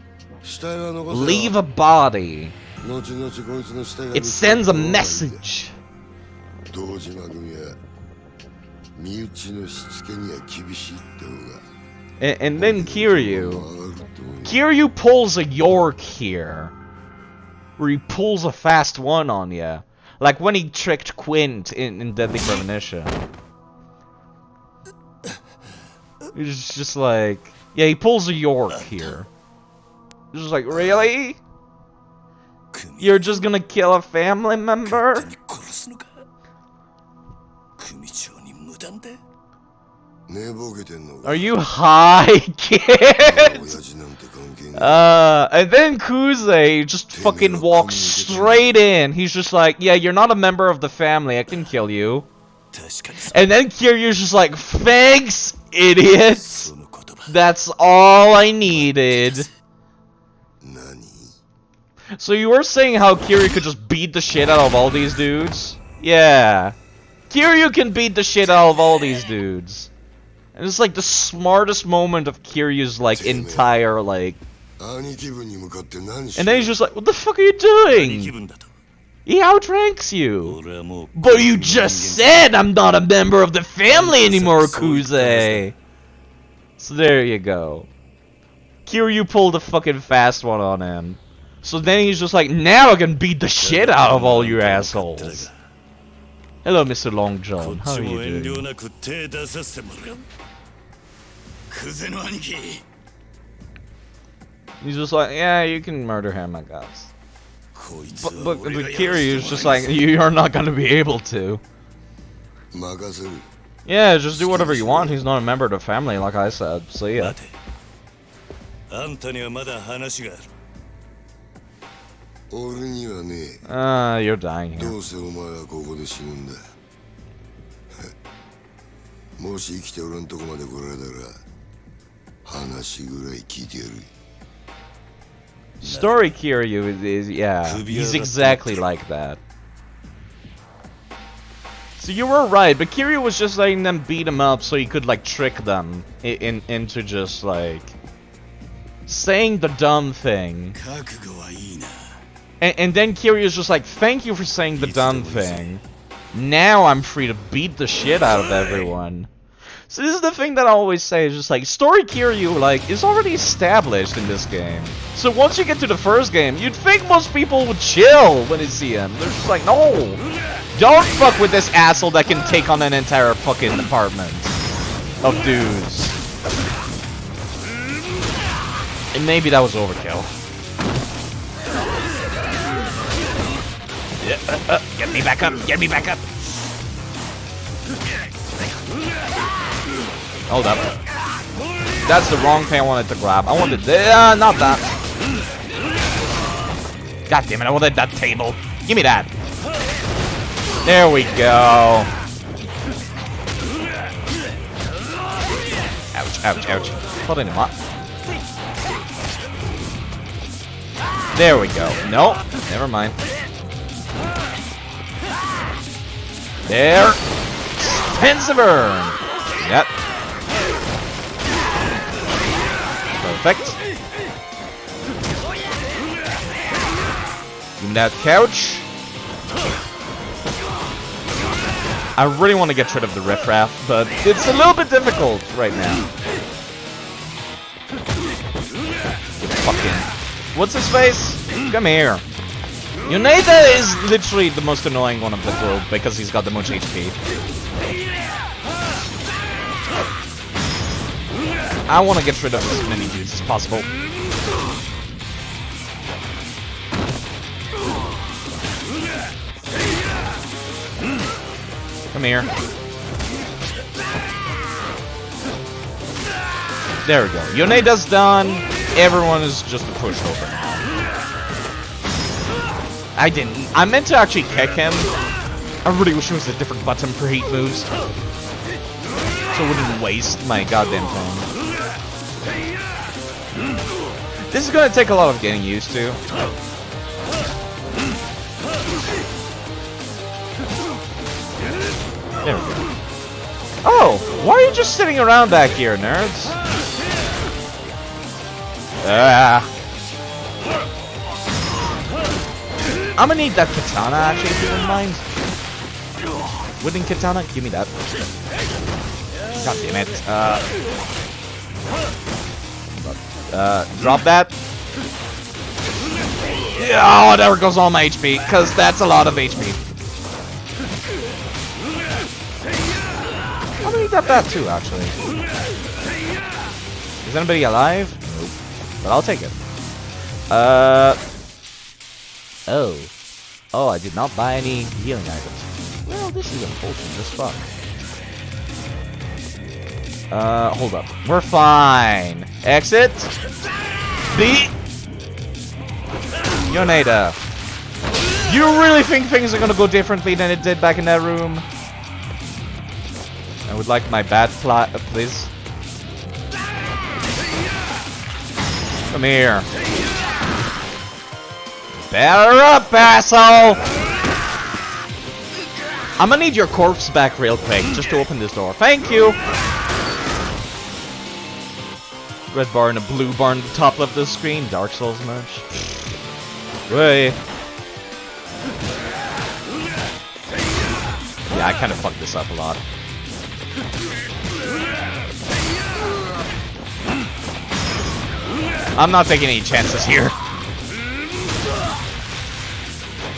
Speaker 1: Leave a body. It sends a message. And then Kiryu pulls a York here. Where he pulls a fast one on ya. Like when he tricked Quint in Deadly Premonition. It's just like, yeah, he pulls a York here. It's just like, really? You're just gonna kill a family member? Are you high, kid? And then Kuze just fucking walks straight in. He's just like, yeah, you're not a member of the family. I can kill you. And then Kiryu's just like, thanks, idiots. That's all I needed. So you were saying how Kiryu could just beat the shit out of all these dudes? Yeah. Kiryu can beat the shit out of all these dudes. And it's like the smartest moment of Kiryu's like entire like. And then he's just like, what the fuck are you doing? He outranks you. But you just said I'm not a member of the family anymore, Yakuza. So there you go. Kiryu pulled a fucking fast one on him. So then he's just like, now I can beat the shit out of all you assholes. Hello, Mr. Long John. How are you doing? He's just like, yeah, you can murder him, I guess. But Kiryu's just like, you're not gonna be able to. Yeah, just do whatever you want. He's not a member of the family, like I said. See ya. You're dying here. Story Kiryu is yeah, he's exactly like that. So you were right, but Kiryu was just letting them beat him up so he could like trick them into just like saying the dumb thing. And then Kiryu's just like, thank you for saying the dumb thing. Now I'm free to beat the shit out of everyone. So this is the thing that I always say, is just like, story Kiryu, like, is already established in this game. So once you get to the first game, you'd think most people would chill when they see him. They're just like, no! Don't fuck with this asshole that can take on an entire fucking apartment of dudes. And maybe that was overkill. Get me back up! Get me back up! Hold up. That's the wrong thing I wanted to grab. I wanted not that. God damn it, I wanted that table. Give me that. There we go. Ouch, ouch, ouch. Hold him up. There we go. Nope, never mind. There. Spins the burn. Yep. Perfect. Give me that couch. I really want to get rid of the riffraff, but it's a little bit difficult right now. You fucking... What's his face? Come here. Yoneda is literally the most annoying one of the group because he's got the most HP. I want to get rid of as many dudes as possible. Come here. There we go. Yoneda's done. Everyone is just a pushover now. I didn't. I meant to actually kick him. I really wish it was a different button for heat moves. So I wouldn't waste my goddamn time. This is gonna take a lot of getting used to. There we go. Oh, why are you just sitting around back here, nerds? I'm gonna need that katana, actually, if you don't mind. Wooden katana? Give me that. God damn it. Drop that. Oh, there goes all my HP, because that's a lot of HP. I'm gonna need that too, actually. Is anybody alive? Nope. But I'll take it. Oh. Oh, I did not buy any healing items. Well, this is unfortunate as fuck. Hold up. We're fine. Exit. B. Yoneda. You really think things are gonna go differently than it did back in that room? I would like my bad plot, please. Come here. Better up, asshole! I'm gonna need your corpse back real quick, just to open this door. Thank you! Red bar and a blue bar on the top left of the screen. Dark Souls merch. Way. Yeah, I kind of fucked this up a lot. I'm not taking any chances here.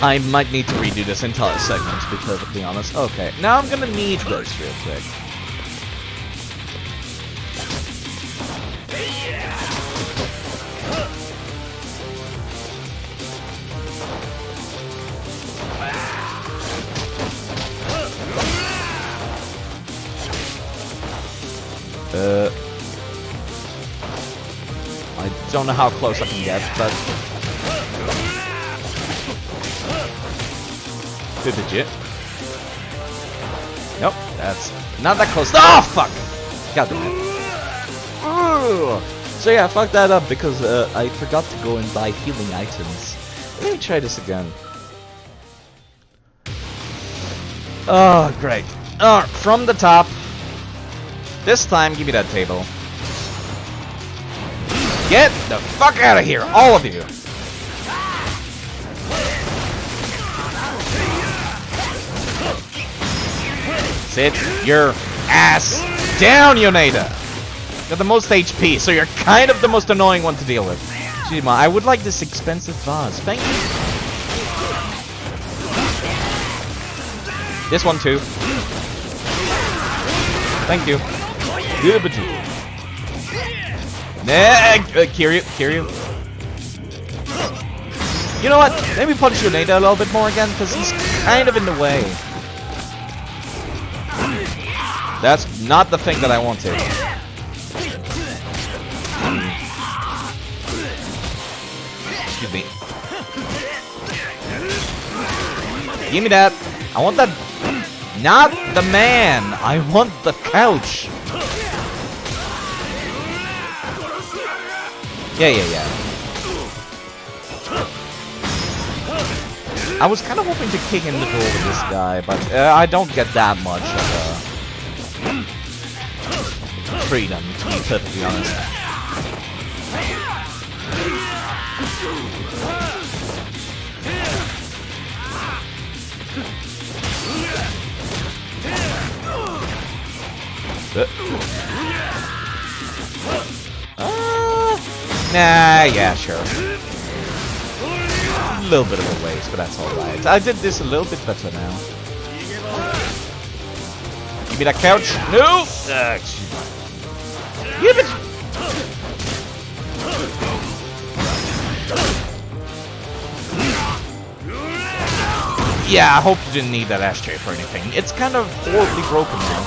Speaker 1: I might need to redo this entire segment, to be perfectly honest. Okay, now I'm gonna need this real quick. I don't know how close I can get, but... Good legit. Nope, that's not that close. Oh, fuck! God damn it. Ugh. So yeah, fuck that up because I forgot to go and buy healing items. Let me try this again. Oh, great. From the top. This time, give me that table. Get the fuck out of here, all of you! Sit your ass down, Yoneda! You're the most HP, so you're kind of the most annoying one to deal with. Shima, I would like this expensive vase. Thank you. This one too. Thank you. Kiryu. You know what? Let me punch Yoneda a little bit more again, because he's kind of in the way. That's not the thing that I wanted. Excuse me. Give me that. I want that. Not the man. I want the couch. Yeah. I was kind of hoping to kick in the door with this guy, but I don't get that much of freedom, to be perfectly honest. Nah, yeah, sure. A little bit of a waste, but that's alright. I did this a little bit better now. Give me that couch. No! Give it! Yeah, I hope you didn't need that ashtray for anything. It's kind of horribly broken now.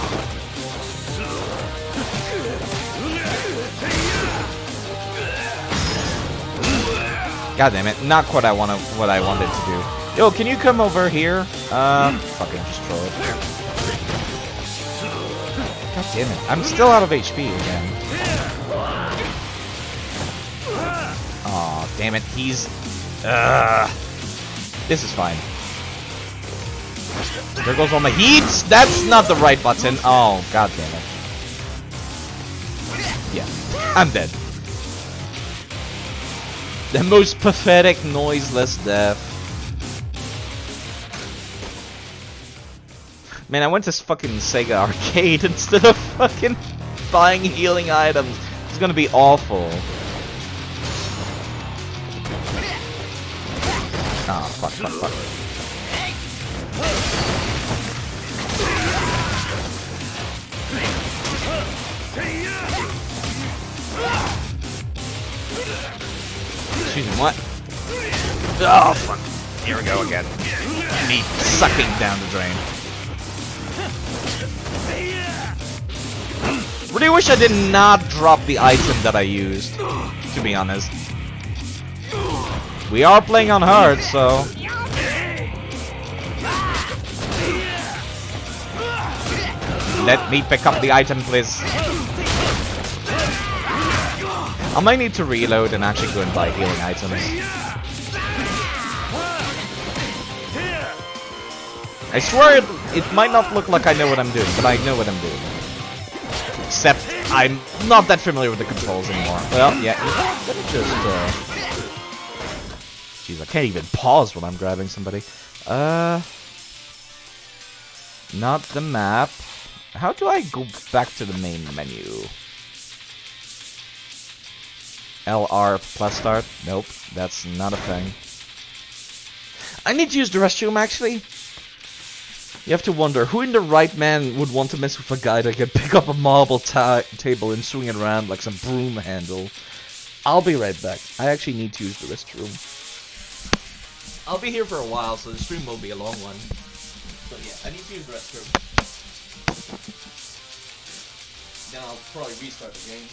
Speaker 1: God damn it, not what I wanted to do. Yo, can you come over here? Fucking destroy it. God damn it, I'm still out of HP again. Aw, damn it, he's... This is fine. There goes all my heat! That's not the right button. Oh, god damn it. Yeah, I'm dead. The most pathetic, noiseless death. Man, I went to fucking Sega Arcade instead of fucking buying healing items. It's gonna be awful. Ah, fuck. Excuse me, what? Oh, fuck. Here we go again. Me sucking down the drain. Really wish I did not drop the item that I used, to be honest. We are playing on hard, so... Let me pick up the item, please. I might need to reload and actually go and buy healing items. I swear it might not look like I know what I'm doing, but I know what I'm doing. Except I'm not that familiar with the controls anymore. Well, yeah, let me just... Jeez, I can't even pause when I'm grabbing somebody. Not the map. How do I go back to the main menu? LR plus start? Nope, that's not a thing. I need to use the restroom, actually. You have to wonder, who in the right man would want to mess with a guy that can pick up a marble table and swing it around like some broom handle? I'll be right back. I actually need to use the restroom. I'll be here for a while, so the stream will be a long one. But yeah, I need to use the restroom. Then I'll probably restart the game.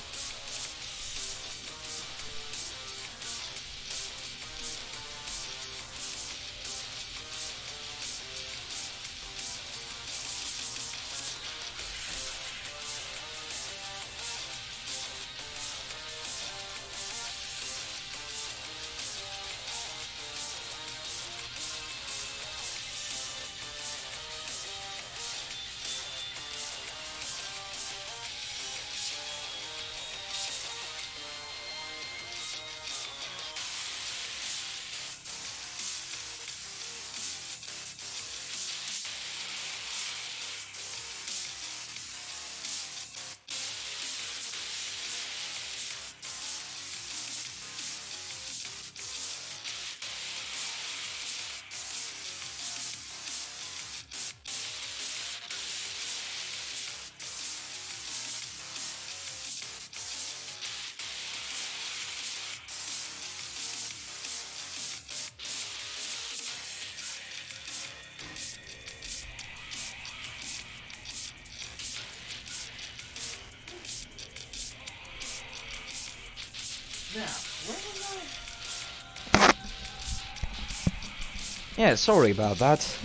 Speaker 1: Yeah, sorry about that.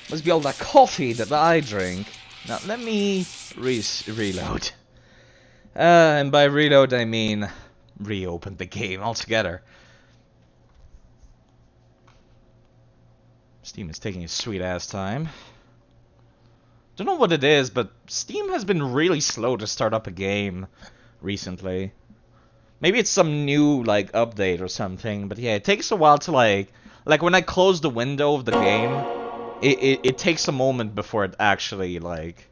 Speaker 1: Must be all that coffee that I drink. Now, let me reload. And by reload, I mean reopen the game altogether. Steam is taking a sweet-ass time. Don't know what it is, but Steam has been really slow to start up a game recently. Maybe it's some new, like, update or something, but yeah, it takes a while to, like when I close the window of the game, it takes a moment before it actually, like,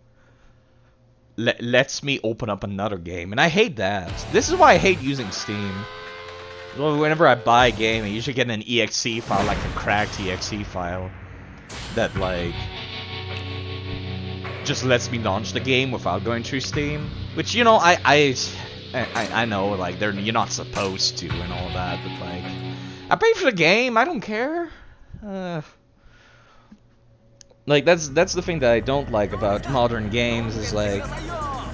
Speaker 1: lets me open up another game, and I hate that. This is why I hate using Steam. Whenever I buy a game, I usually get an exe file, like a cracked exe file, that, like, just lets me launch the game without going through Steam. Which, you know, I know, like, you're not supposed to and all that, but, like, I paid for the game, I don't care. Like, that's the thing that I don't like about modern games, is, like,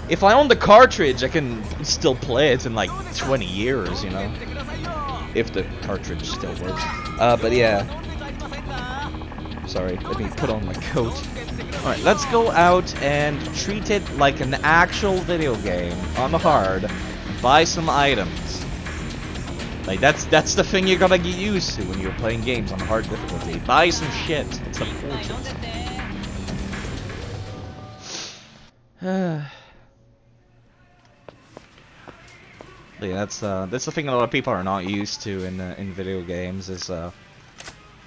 Speaker 1: if I own the cartridge, I can still play it in, like, 20 years, you know? If the cartridge still works. But yeah. Sorry, let me put on my coat. Alright, let's go out and treat it like an actual video game on the hard. Buy some items. Like, that's the thing you gotta get used to when you're playing games on hard difficulty. Buy some shit. It's important. Yeah, that's the thing a lot of people are not used to in video games, is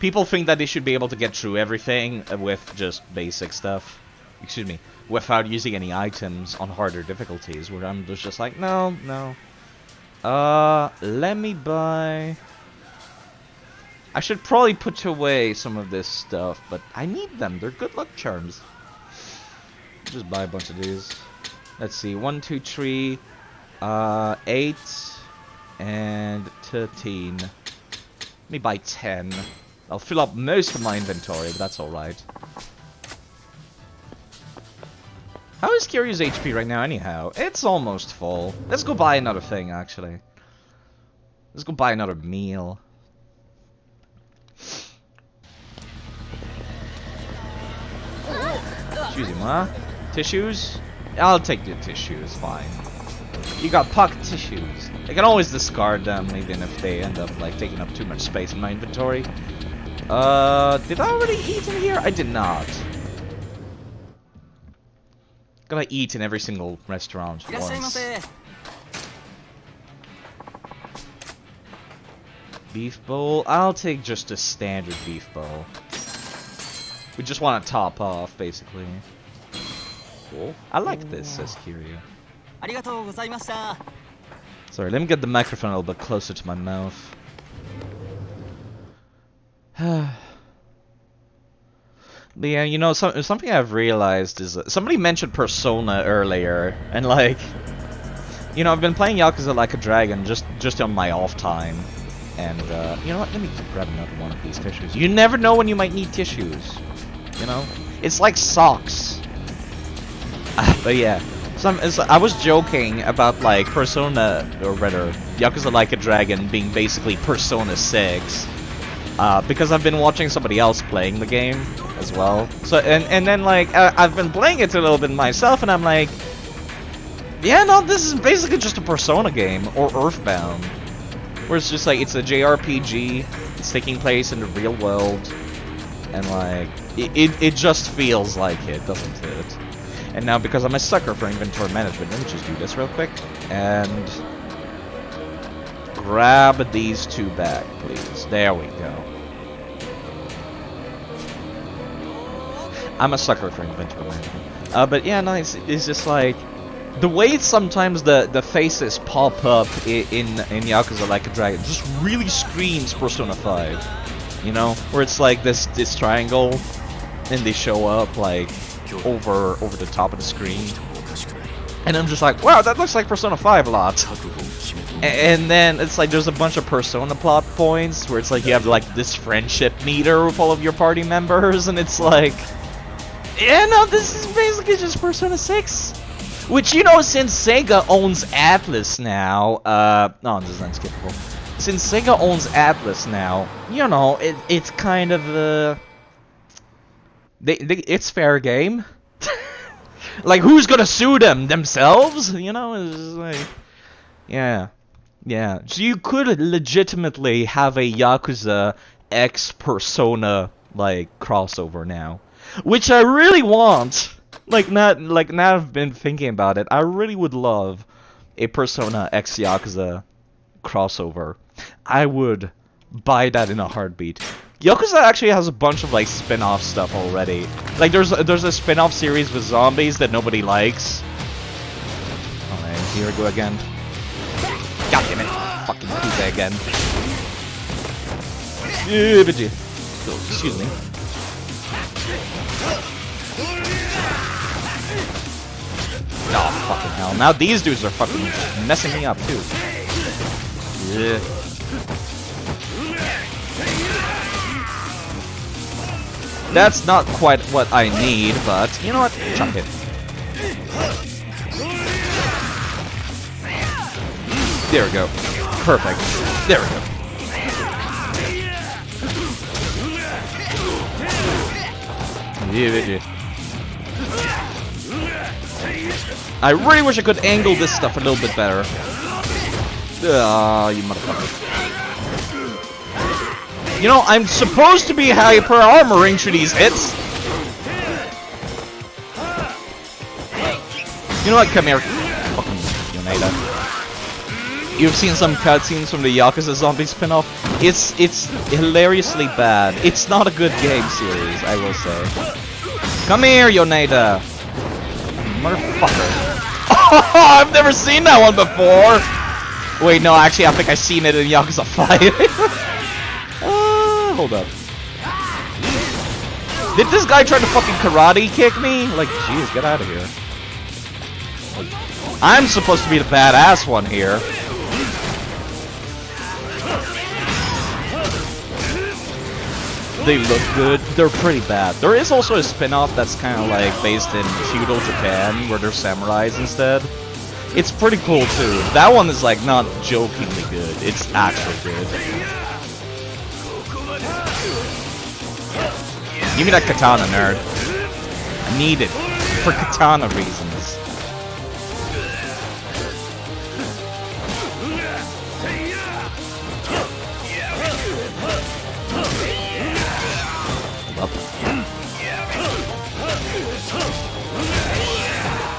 Speaker 1: people think that they should be able to get through everything with just basic stuff. Excuse me, without using any items on harder difficulties, where I'm just like, no. Let me buy... I should probably put away some of this stuff, but I need them. They're good luck charms. Just buy a bunch of these. Let's see, 1, 2, 3, 8, and 13. Let me buy 10. I'll fill up most of my inventory, but that's alright. How is Kiryu's HP right now anyhow? It's almost full. Let's go buy another thing, actually. Let's go buy another meal. Excuse-moi. Tissues? I'll take the tissues, fine. You got pocket tissues. I can always discard them, even if they end up, like, taking up too much space in my inventory. Did I already eat in here? I did not. Gotta eat in every single restaurant once. Beef bowl? I'll take just a standard beef bowl. We just want to top off, basically. Cool. I like this, says Kiryu. Sorry, let me get the microphone a little bit closer to my mouth. But yeah, you know, something I've realized is that somebody mentioned Persona earlier, and like, you know, I've been playing Yakuza Like a Dragon just on my off time, and you know what? Let me grab another one of these tissues. You never know when you might need tissues. You know, it's like socks. But yeah, so I was joking about like Persona, or rather, Yakuza Like a Dragon being basically Persona 6. Because I've been watching somebody else playing the game as well. So and then like I've been playing it a little bit myself, and I'm like, yeah, no, this is basically just a Persona game or Earthbound, where it's just like it's a JRPG. It's taking place in the real world, and like it just feels like it, doesn't it? And now because I'm a sucker for inventory management, let me just do this real quick and grab these two back, please. There we go. I'm a sucker for inventory management. But yeah, no, it's just like the way sometimes the faces pop up in Yakuza Like a Dragon just really screams Persona 5. You know, where it's like this triangle, and they show up like over the top of the screen. And I'm just like, wow, that looks like Persona 5 a lot. And then it's like there's a bunch of Persona plot points where it's like you have like this friendship meter with all of your party members, and it's like, yeah, no, this is basically just Persona 6. Which, you know, since Sega owns Atlas now, no, this is unskippable. Since Sega owns Atlas now, you know, it's kind of, it's fair game. Like, who's gonna sue them? Themselves? You know, it's like, yeah. Yeah, so you could legitimately have a Yakuza X Persona, like, crossover now. Which I really want! Now I've been thinking about it, I really would love a Persona X Yakuza crossover. I would buy that in a heartbeat. Yakuza actually has a bunch of, like, spin-off stuff already. Like, there's a spin-off series with zombies that nobody likes. Alright, here we go again. God damn it. Fucking Yakuza again. Excuse me. Oh, fucking hell. Now these dudes are fucking messing me up, too. Yeah. That's not quite what I need, but you know what? Chuck it. There we go. Perfect. There we go. I really wish I could angle this stuff a little bit better. You motherfucker. You know, I'm supposed to be hyper armoring through these hits. You know what? Come here. Fucking Yoneda. You've seen some cutscenes from the Yakuza Zombie spin-off. It's hilariously bad. It's not a good game series, I will say. Come here, Yoneda. Motherfucker. Oh, I've never seen that one before. Wait, no, actually, I think I've seen it in Yakuza 5. Hold up. Did this guy try to fucking karate kick me? Like, jeez, get out of here. I'm supposed to be the badass one here. They look good. They're pretty bad. There is also a spin-off that's kind of like based in feudal Japan, where they're samurais instead. It's pretty cool too. That one is like not jokingly good. It's actually good. Give me that katana, nerd. Need it for katana reasons.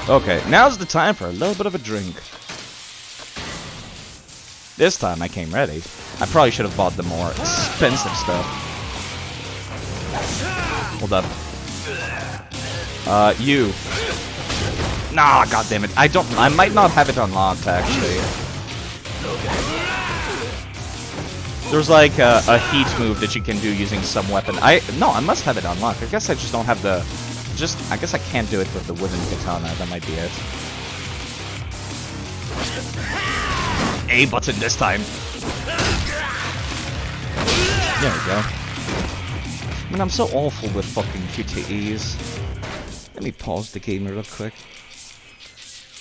Speaker 1: Okay, now's the time for a little bit of a drink. This time I came ready. I probably should have bought the more expensive stuff. Hold up. You. Nah, goddammit. I might not have it unlocked, actually. There's like a heat move that you can do using some weapon. No, I must have it unlocked. I guess I just don't have the... I guess I can't do it with the wooden katana. That might be it. A button this time. There we go. I mean, I'm so awful with fucking QTEs. Let me pause the game real quick.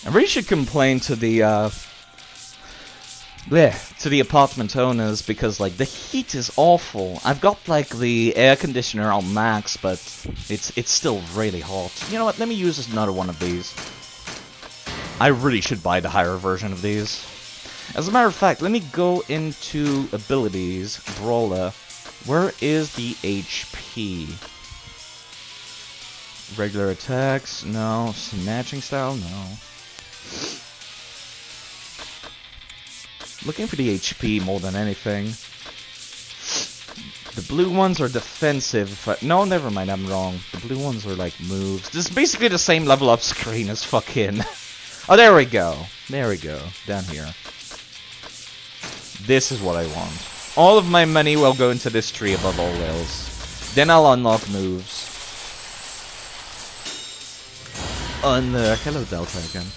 Speaker 1: I really should complain to the apartment owners because like the heat is awful. I've got like the air conditioner on max, but it's still really hot. You know what? Let me use another one of these. I really should buy the higher version of these. As a matter of fact, let me go into abilities, Brawler. Where is the HP? Regular attacks? No. Snatching style? No. Looking for the HP more than anything. The blue ones are defensive. No, never mind, I'm wrong. The blue ones are like moves. This is basically the same level up screen as fucking... Oh, there we go. There we go. Down here. This is what I want. All of my money will go into this tree above all else. Then I'll unlock moves. Unlock. Hello, Delta again.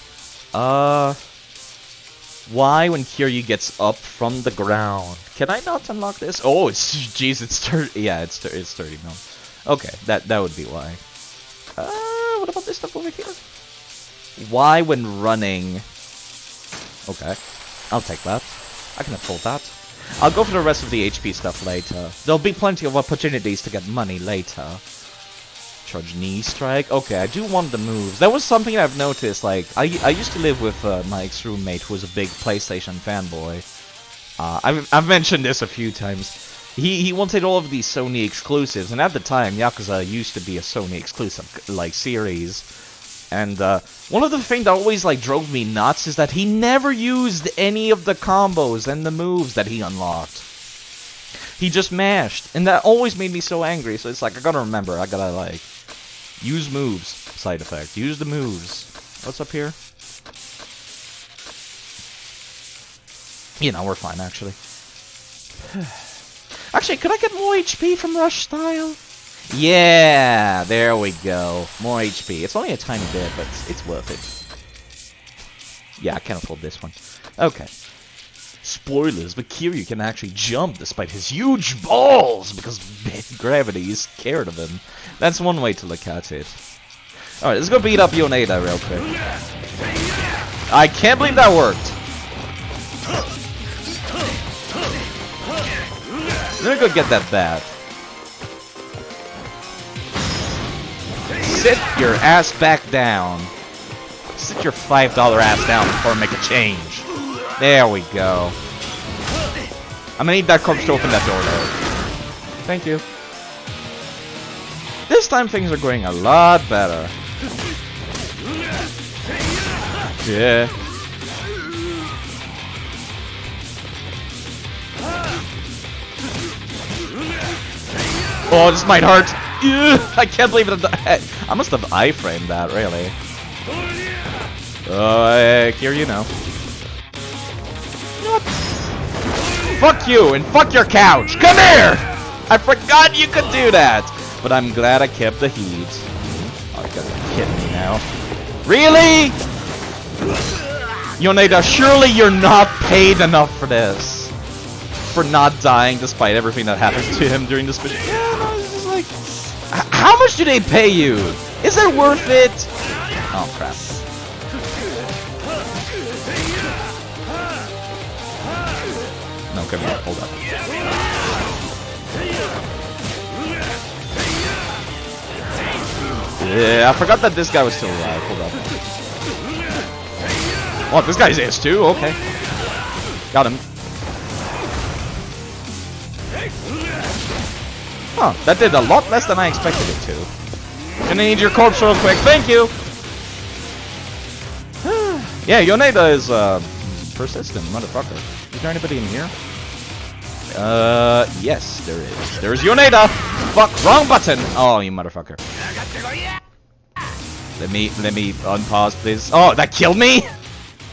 Speaker 1: Why when Kiryu gets up from the ground? Can I not unlock this? Oh, it's... Jeez, it's 30... Yeah, it's 30 mil. Okay, that would be why. What about this stuff over here? Why when running? Okay, I'll take that. I can afford that. I'll go for the rest of the HP stuff later. There'll be plenty of opportunities to get money later. Charge knee strike. Okay, I do want the moves. That was something I've noticed. Like, I used to live with my ex-roommate who was a big PlayStation fanboy. I've mentioned this a few times. He wanted all of these Sony exclusives, and at the time, Yakuza used to be a Sony exclusive like series. And one of the things that always like drove me nuts is that he never used any of the combos and the moves that he unlocked. He just mashed, and that always made me so angry. So it's like I gotta remember, I gotta like use moves. Side effect. Use the moves. What's up here? You know, we're fine actually. Actually, could I get more HP from Rush Style? Yeah, there we go. More HP. It's only a tiny bit, but it's worth it. Yeah, I can't afford this one. Okay. Spoilers, but Kiryu can actually jump despite his huge balls because gravity is scared of him. That's one way to look at it. Alright, let's go beat up Yoneda real quick. I can't believe that worked. Let me go get that bat. Sit your ass back down. Sit your $5 ass down before I make a change. There we go. I'm gonna need that corpse to open that door though. Thank you. This time things are going a lot better. Yeah. Oh, this might hurt. I can't believe it. I must have iframed that, really. Here you know. You know what? Fuck you and fuck your couch. Come here! I forgot you could do that. But I'm glad I kept the heat. Oh, you gotta be kidding me now. Really? Yoneda, surely you're not paid enough for this. For not dying despite everything that happens to him during this mission. Yeah, no, it's just like... How much do they pay you? Is it worth it? Oh, crap. No, come here. Hold up. Yeah, I forgot that this guy was still alive. Hold up. Oh, this guy's ass too? Okay. Got him. Huh, that did a lot less than I expected it to. Gonna need your corpse real quick. Thank you! Yeah, Yoneda is, persistent, motherfucker. Is there anybody in here? Yes, there is. There's Yoneda! Fuck, wrong button! Oh, you motherfucker. Let me unpause, please. Oh, that killed me?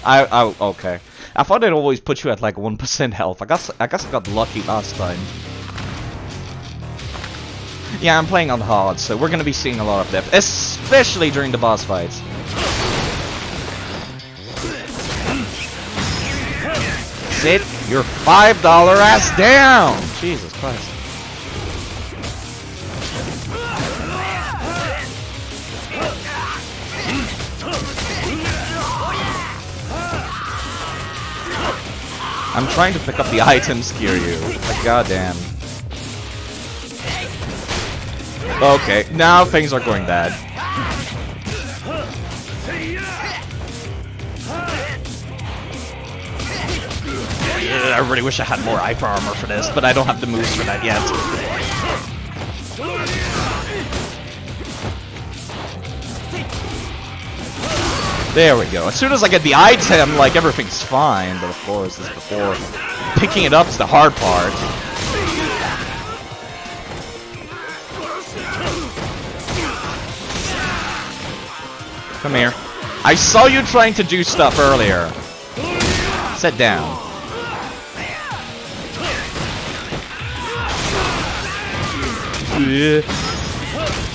Speaker 1: Okay. I thought it always put you at like 1% health. I guess I got lucky last time. Yeah, I'm playing on hard, so we're gonna be seeing a lot of death, especially during the boss fights. Sit your $5 ass down! Jesus Christ. I'm trying to pick up the items, Kiryu. Like, goddamn. Okay, now things are going bad. I really wish I had more hyper armor for this, but I don't have the moves for that yet. There we go. As soon as I get the item, like, everything's fine, but of course, as before, picking it up is the hard part. Come here. I saw you trying to do stuff earlier. Sit down.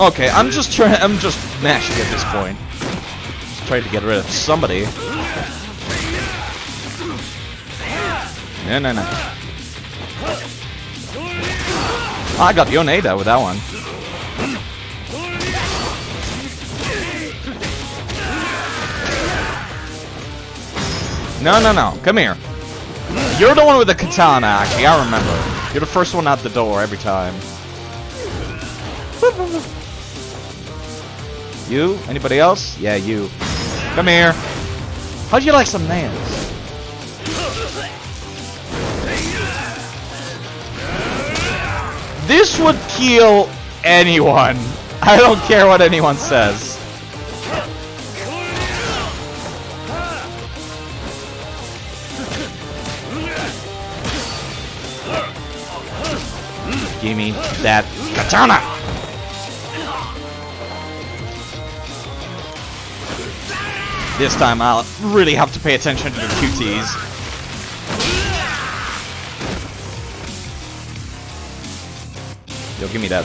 Speaker 1: Okay, I'm just mashing at this point. Just trying to get rid of somebody. No. I got Yoneda with that one. No. Come here. You're the one with the katana, actually. I remember. You're the first one out the door every time. You? Anybody else? Yeah, you. Come here. How'd you like some nails? This would kill anyone. I don't care what anyone says. Give me that katana! This time I'll really have to pay attention to the QTs. Yo, give me that.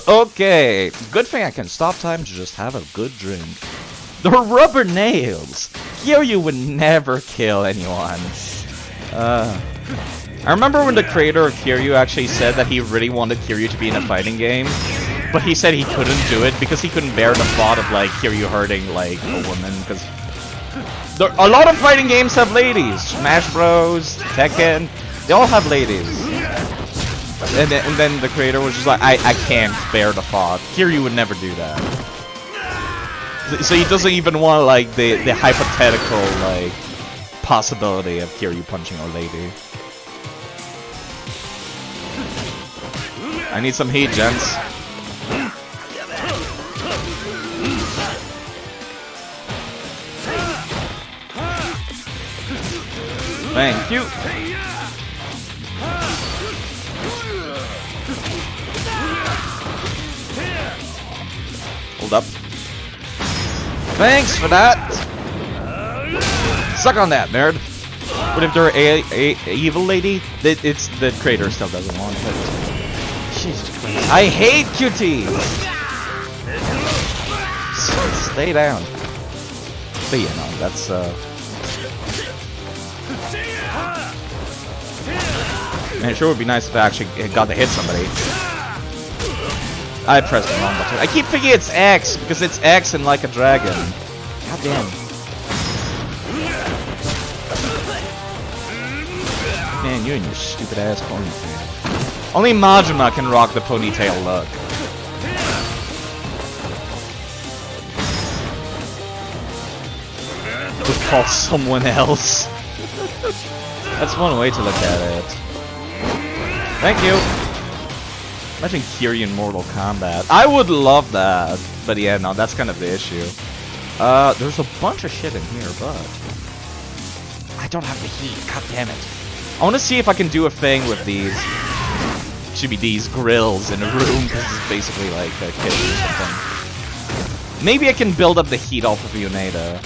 Speaker 1: Okay, good thing I can stop time to just have a good drink. The rubber nails! Kiryu would never kill anyone. I remember when the creator of Kiryu actually said that he really wanted Kiryu to be in a fighting game, but he said he couldn't do it because he couldn't bear the thought of like Kiryu hurting like a woman, because a lot of fighting games have ladies. Smash Bros, Tekken, they all have ladies. And then the creator was just like, I can't bear the thought. Kiryu would never do that. So he doesn't even want like the hypothetical like possibility of Kiryu punching a lady. I need some heat, gents. Thank you. Hold up. Thanks for that. Suck on that, nerd. But if they're a evil lady, it's the creator still doesn't want it. Jesus Christ! I hate QTs. Stay down. But yeah, no, that's Man, it sure would be nice if I actually got to hit somebody. I pressed the wrong button. I keep thinking it's X, because it's X and like a dragon. God damn. Man, you and your stupid ass ponytail. Only Majima can rock the ponytail look. To call someone else. That's one way to look at it. Thank you. Imagine Kiryu in Mortal Kombat. I would love that. But yeah, no, that's kind of the issue. There's a bunch of shit in here, but I don't have the heat. God damn it. I want to see if I can do a thing with these. Should be these grills in a room, because it's basically like a kitchen or something. Maybe I can build up the heat off of Yoneda.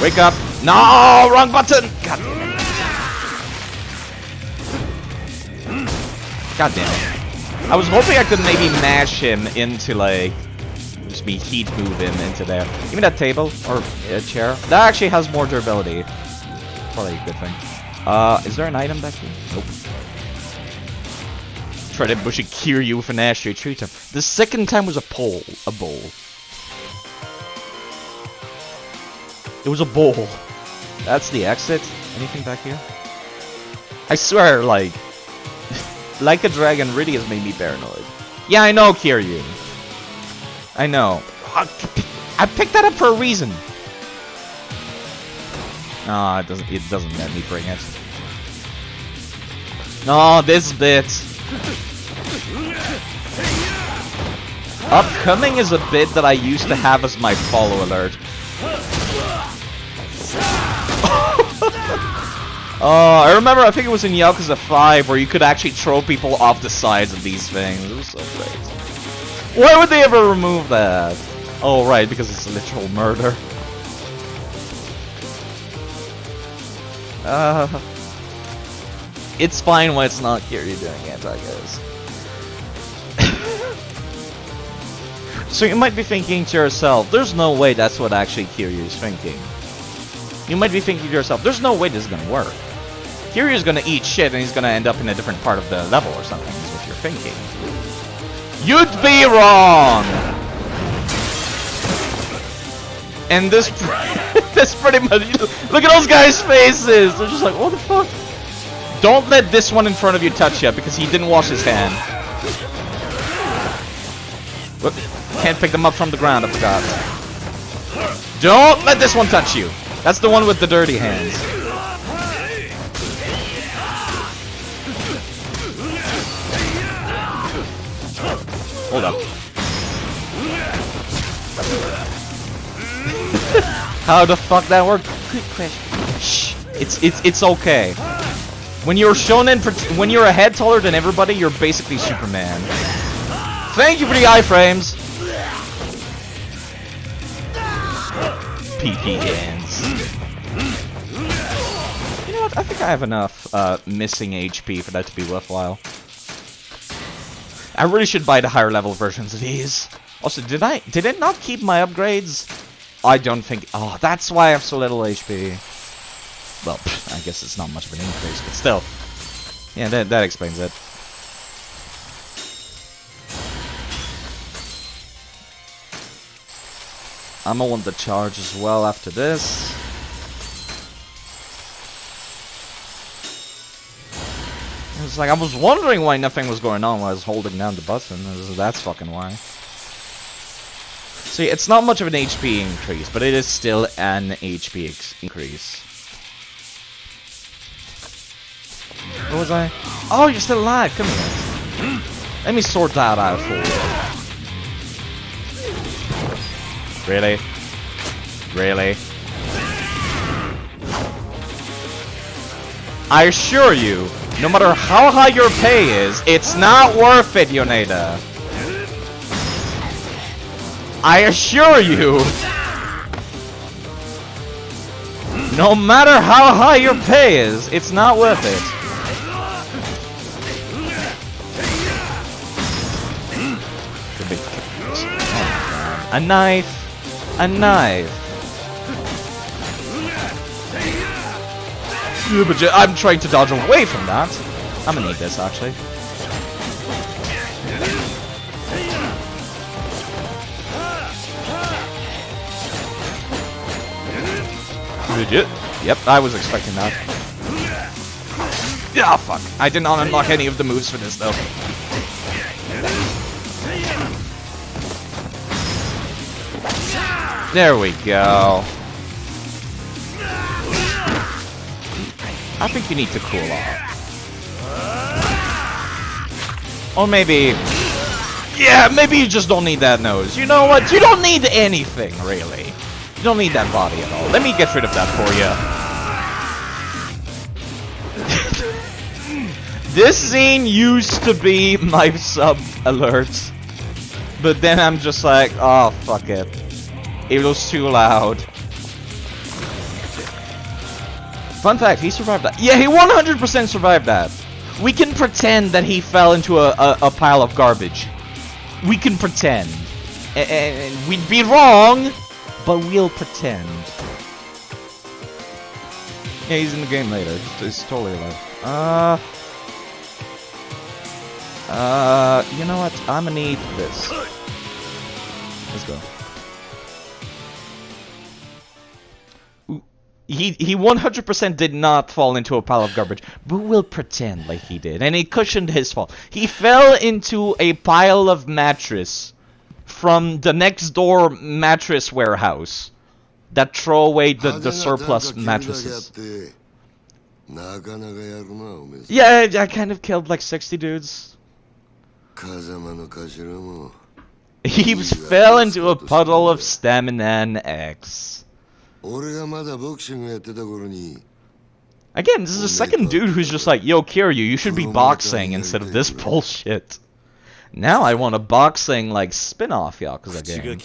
Speaker 1: Wake up! No, wrong button! God damn it! God damn it! I was hoping I could maybe mash him into like. Just be heat move him into there. Give me that table or a chair. That actually has more durability. Probably a good thing. Is there an item back here? Nope. Try to bush a Kiryu with an ashtray treat him. The second time was a bowl. It was a bowl. That's the exit. Anything back here? I swear, like a Dragon really has made me paranoid. Yeah, I know, Kiryu. I know. I picked that up for a reason. No, it doesn't let me bring it. No, this bit. Upcoming is a bit that I used to have as my follow alert. I remember, I think it was in Yakuza 5 where you could actually throw people off the sides of these things. It was so great. Why would they ever remove that? Oh, right, because it's literal murder. It's fine when it's not Kiryu doing it, I guess. So you might be thinking to yourself, there's no way that's what actually Kiryu is thinking. You might be thinking to yourself, there's no way this is gonna work. Kiryu's gonna eat shit and he's gonna end up in a different part of the level or something, is what you're thinking. You'd be wrong! And this pretty much, look at those guys' faces! They're just like, what the fuck? Don't let this one in front of you touch you, because he didn't wash his hand. Whoop. Can't pick them up from the ground, I forgot. Don't let this one touch you! That's the one with the dirty hands. Hold up. How the fuck that worked? Good question. Shh. It's okay. When you're when you're a head taller than everybody, you're basically Superman. Thank you for the iframes. PP hands. You know what? I think I have enough missing HP for that to be worthwhile. I really should buy the higher level versions of these. Also, did it not keep my upgrades? I don't think. Oh, that's why I have so little HP. Well, I guess it's not much of an increase, but still. Yeah, that explains it. I'm gonna want the charge as well after this. It's like I was wondering why nothing was going on while I was holding down the button. That's fucking why. See, it's not much of an HP increase, but it is still an HP increase. What was I? Oh, you're still alive. Come here. Let me sort that out for you. Really? Really? I assure you, no matter how high your pay is, it's not worth it, Yoneda. I assure you. No matter how high your pay is, it's not worth it. A knife. A knife. Yeah, but I'm trying to dodge away from that. I'm gonna need this, actually. Legit. Yep, I was expecting that. Ah, fuck. I did not unlock any of the moves for this, though. There we go. I think you need to cool off. Or maybe... Yeah, maybe you just don't need that nose. You know what? You don't need anything, really. You don't need that body at all. Let me get rid of that for you. This scene used to be my sub alerts. But then I'm just like, oh, fuck it. It was too loud. Fun fact, he survived that. Yeah, he 100% survived that. We can pretend that he fell into a pile of garbage. We can pretend. And we'd be wrong, but we'll pretend. Yeah, he's in the game later. He's totally alive. You know what? I'm gonna need this. Let's go. He 100% did not fall into a pile of garbage, but we'll pretend like he did, and he cushioned his fall. He fell into a pile of mattress from the next door mattress warehouse that throw away the surplus mattresses. Yeah, I kind of killed like 60 dudes. He fell into a puddle of stamina and X. Again, this is the second dude who's just like, yo, Kiryu, you should be boxing instead of this bullshit. Now I want a boxing, like, spin-off Yakuza game.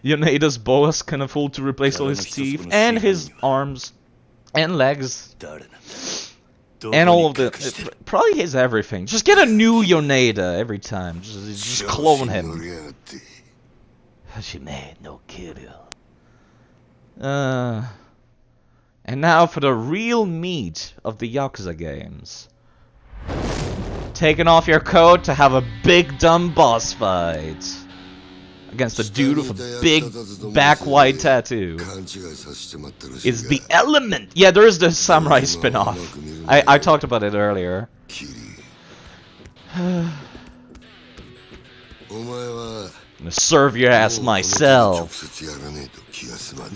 Speaker 1: Yoneda's boas can afford to replace all his teeth, and his arms, and legs. And all of the... probably his everything. Just get a new Yoneda every time. Just clone him. Hajime no Kiryu. And now for the real meat of the Yakuza games. Taking off your coat to have a big dumb boss fight. Against a dude with a big back wide tattoo. Is the element. Yeah, there is the samurai spin-off. I talked about it earlier. I'm gonna serve your ass myself.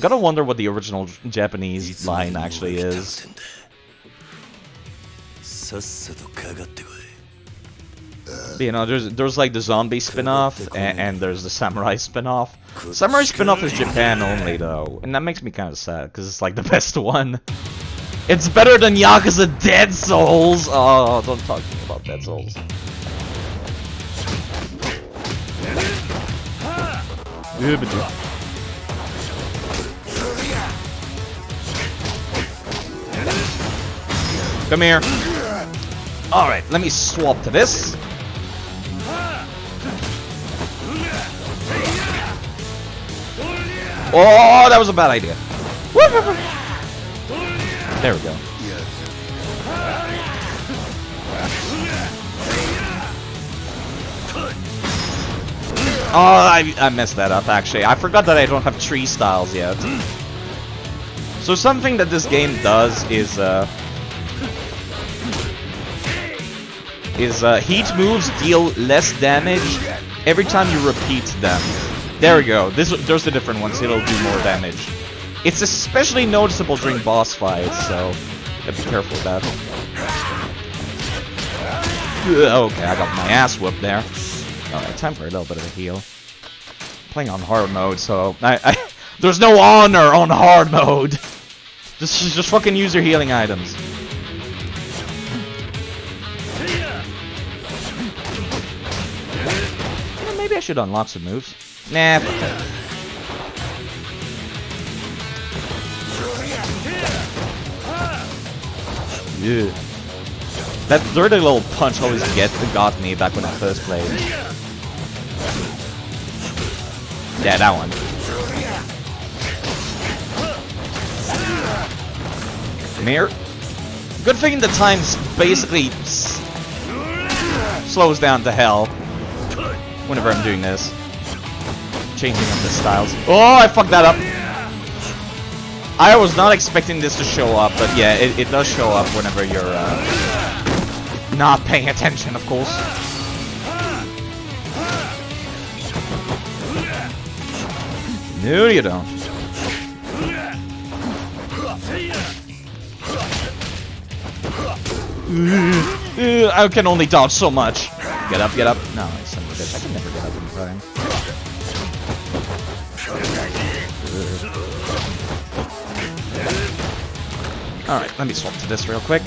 Speaker 1: Gotta wonder what the original Japanese line actually is. You know, there's like the zombie spin-off, and there's the samurai spin-off. Samurai spin-off is Japan only, though, and that makes me kind of sad, because it's like the best one. It's better than Yakuza Dead Souls! Oh, don't talk to me about Dead Souls. Come here. Alright, let me swap to this. Oh, that was a bad idea. There we go. Oh, I messed that up, actually. I forgot that I don't have tree styles yet. So something that this game does is heat moves deal less damage every time you repeat them. There we go. There's the different ones. It'll do more damage. It's especially noticeable during boss fights, so gotta be careful with that. Okay, I got my ass whooped there. Alright, time for a little bit of a heal. Playing on hard mode, so there's no honor on hard mode. Just fucking use your healing items. Maybe I should unlock some moves. Nah, fuck that. Yeah. That dirty little punch always got me back when I first played. Yeah, that one. Come here. Good thing the time basically slows down to hell whenever I'm doing this. Changing up the styles. Oh, I fucked that up. I was not expecting this to show up, but yeah, it does show up whenever you're not paying attention, of course. No, you don't. I can only dodge so much. Get up, get up. No, son of a bitch, I can never get up in time. Alright, let me swap to this real quick.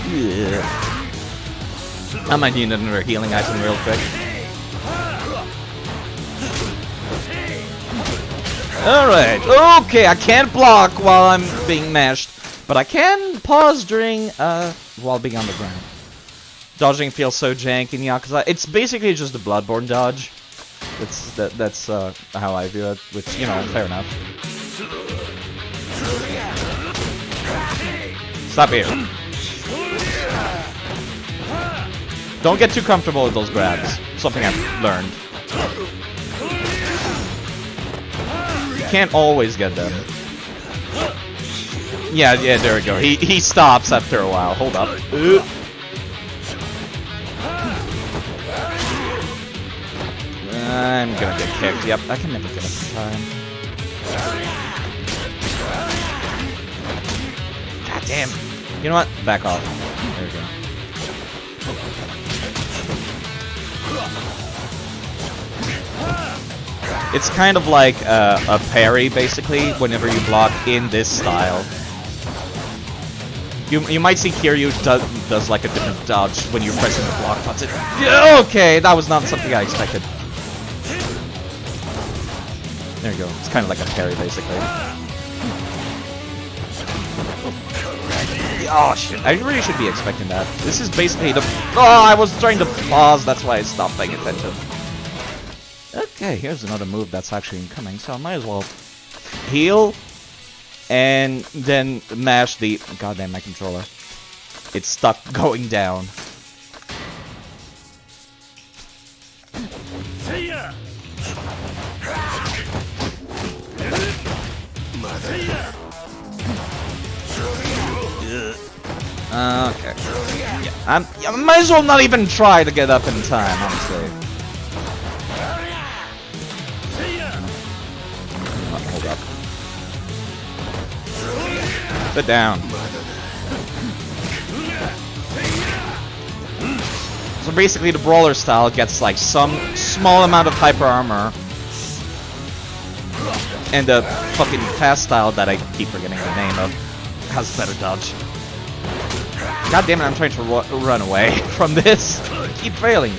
Speaker 1: Yeah. I might need another healing item real quick. Alright, okay, I can't block while I'm being mashed, but I can pause during, while being on the ground. Dodging feels so jank in Yakuza. It's basically just a Bloodborne dodge. That's how I view it, which, you know, fair enough. Stop here. Don't get too comfortable with those grabs. Something I've learned. You can't always get them. Yeah, there we go. He stops after a while. Hold up. I'm gonna get kicked. Yep, I can never get up in time. God damn. You know what? Back off. There we go. It's kind of like a parry, basically, whenever you block in this style. You might see Kiryu does like a different dodge when you're pressing the block button. Yeah, okay, that was not something I expected. There you go. It's kind of like a parry, basically. Oh shit! I really should be expecting that. This is basically the. Oh, I was trying to pause. That's why I stopped paying attention. Okay, here's another move that's actually incoming, so I might as well heal and then mash the. Goddamn, my controller. It's stuck going down. Okay. Yeah, I might as well not even try to get up in time, honestly. Hold up. Sit down. So basically the brawler style gets like some small amount of hyper armor. And the fucking fast style that I keep forgetting the name of has better dodge. God damn it, I'm trying to run away from this. I keep failing.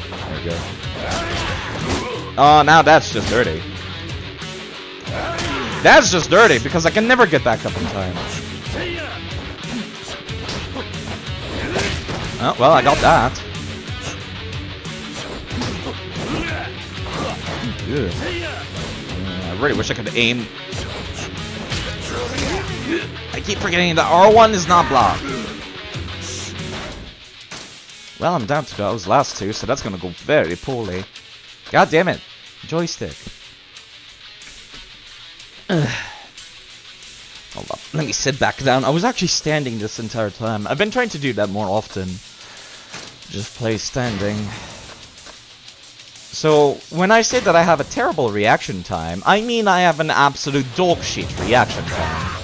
Speaker 1: There we go. Oh, now that's just dirty. That's just dirty because I can never get back up in time. Oh, well, I got that. Good. I really wish I could aim. I keep forgetting that R1 is not blocked. Well, I'm down to those last two, so that's gonna go very poorly. God damn it. Joystick. Hold up. Let me sit back down. I was actually standing this entire time. I've been trying to do that more often. Just play standing. So, when I say that I have a terrible reaction time, I mean I have an absolute dogshit reaction time.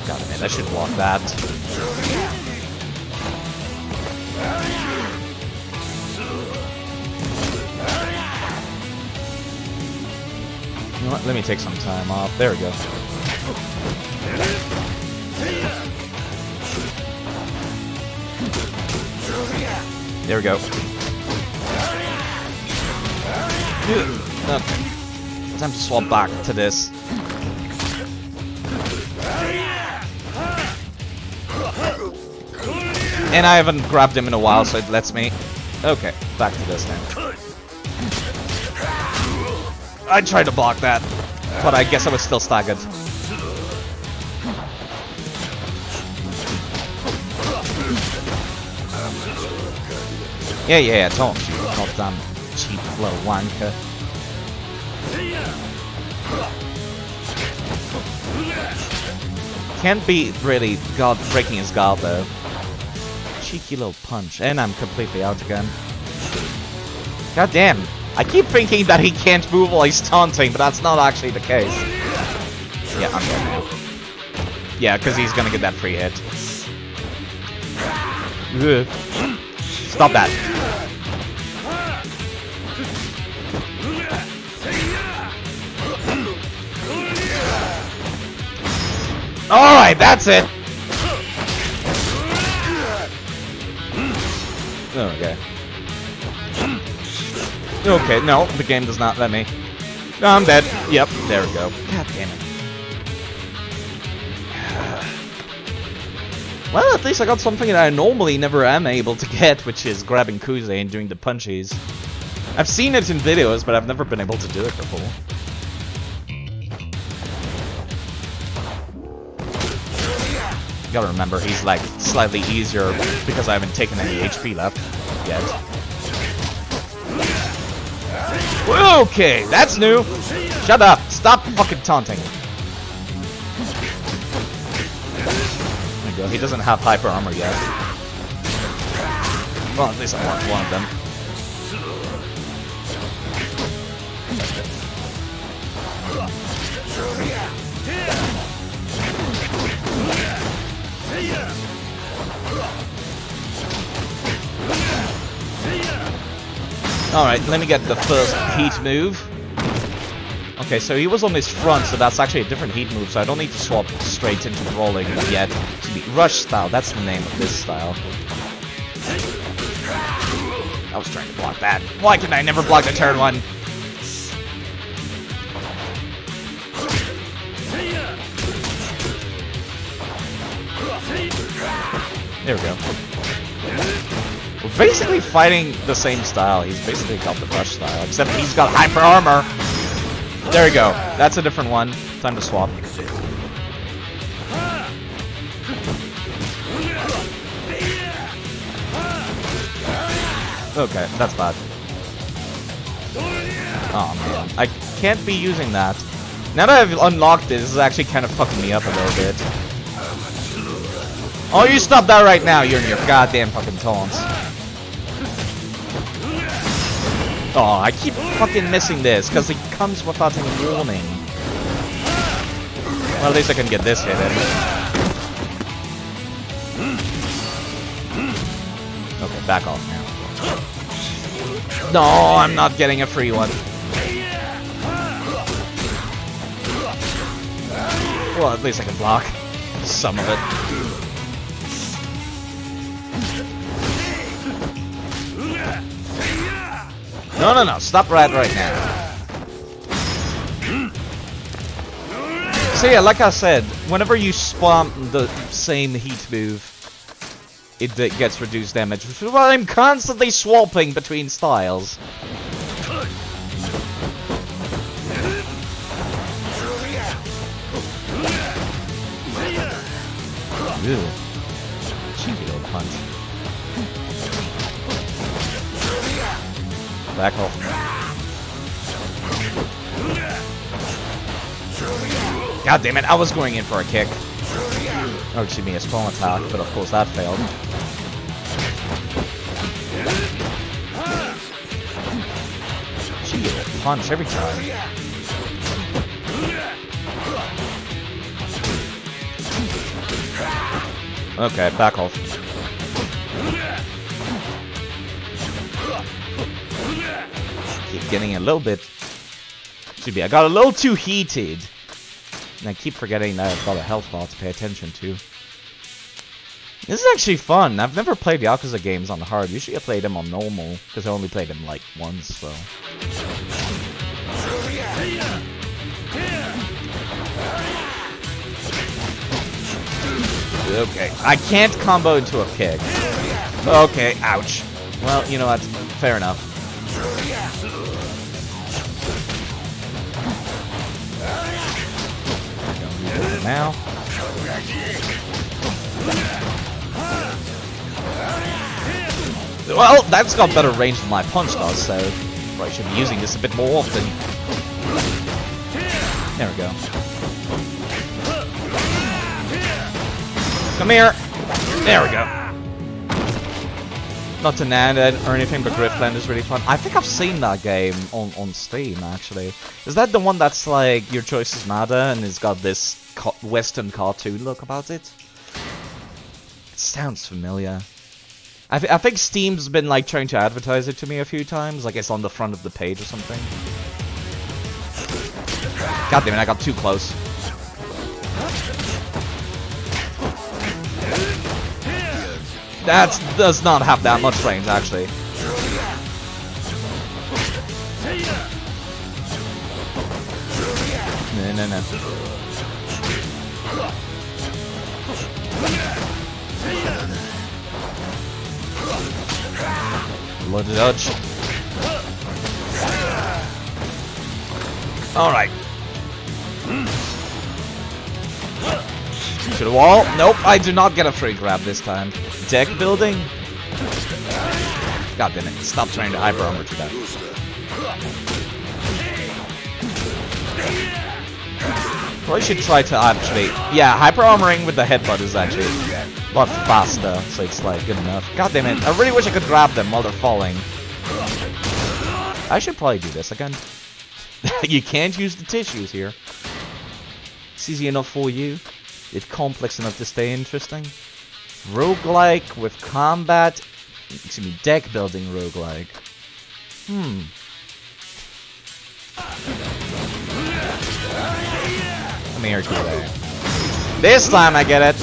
Speaker 1: God man, I should block that. You know what? Let me take some time off. There we go. There we go. Okay. Time to swap back to this. And I haven't grabbed him in a while, so it lets me... Okay, back to this now. I tried to block that, but I guess I was still staggered. Yeah, don't you goddamn cheap little wanker. Can't be really breaking his guard though. Cheeky little punch, and I'm completely out again. God damn, I keep thinking that he can't move while he's taunting, but that's not actually the case. Yeah, I'm dead now. Yeah, because he's gonna get that free hit. Ugh. Stop that. Alright, that's it! Okay. Okay, no, the game does not let me. No, I'm dead. Yep, there we go. God damn it. Well, at least I got something that I normally never am able to get, which is grabbing Kuze and doing the punchies. I've seen it in videos, but I've never been able to do it before. You gotta remember, he's like slightly easier because I haven't taken any HP left yet. Okay, that's new. Shut up. Stop fucking taunting. There you go. He doesn't have hyper armor yet. Well, at least I want one of them. Alright, let me get the first heat move. Okay, so he was on his front, so that's actually a different heat move, so I don't need to swap straight into rolling yet. To be rush style, that's the name of this style. I was trying to block that. Why can I never block the turn one? There we go. We're basically fighting the same style. He's basically got the rush style, except he's got hyper armor. There we go. That's a different one. Time to swap. Okay, that's bad. Oh man, I can't be using that. Now that I've unlocked this is actually kind of fucking me up a little bit. Oh, you stop that right now, you're in your goddamn fucking taunts. Oh, I keep fucking missing this, because it comes without any warning. Well, at least I can get this hit in. Okay, back off now. No, I'm not getting a free one. Well, at least I can block some of it. No, no, no. Stop right now. So yeah, like I said, whenever you spam the same heat move, it gets reduced damage, which is why I'm constantly swapping between styles. Ew. Cheeky little punch. Back off. God damn it, I was going in for a kick. Oh, excuse me, a strong attack, but of course that failed. She gave a punch every time. Okay, back off. Keep getting a little bit... Should be, I got a little too heated. And I keep forgetting that I've got a health bar to pay attention to. This is actually fun. I've never played Yakuza games on hard. Usually I play them on normal, because I only played them like once, so... Okay, I can't combo into a kick. Okay, ouch. Well, you know what? Fair enough. Now. Well, that's got better range than my punch does, so I should be using this a bit more often. There we go. Come here. There we go. Not to Nanda or anything, but Griftland is really fun. I think I've seen that game on Steam, actually. Is that the one that's like, your choice is Nada, and it's got this Western cartoon look about it. It sounds familiar. I think Steam's been like trying to advertise it to me a few times, like it's on the front of the page or something. God damn it, I got too close. That does not have that much range, actually. No. Bloody dodge. Alright. To the wall. Nope, I do not get a free grab this time. Deck building? God damn it. Stop trying to hyper armor to that. Probably should try to actually... Yeah, hyper armoring with the headbutt is actually a lot faster, so it's like good enough. God damn it. I really wish I could grab them while they're falling. I should probably do this again. You can't use the tissues here. It's easy enough for you. It's complex enough to stay interesting. Roguelike with combat. Excuse me, deck building roguelike. Come here, today. This time I get it.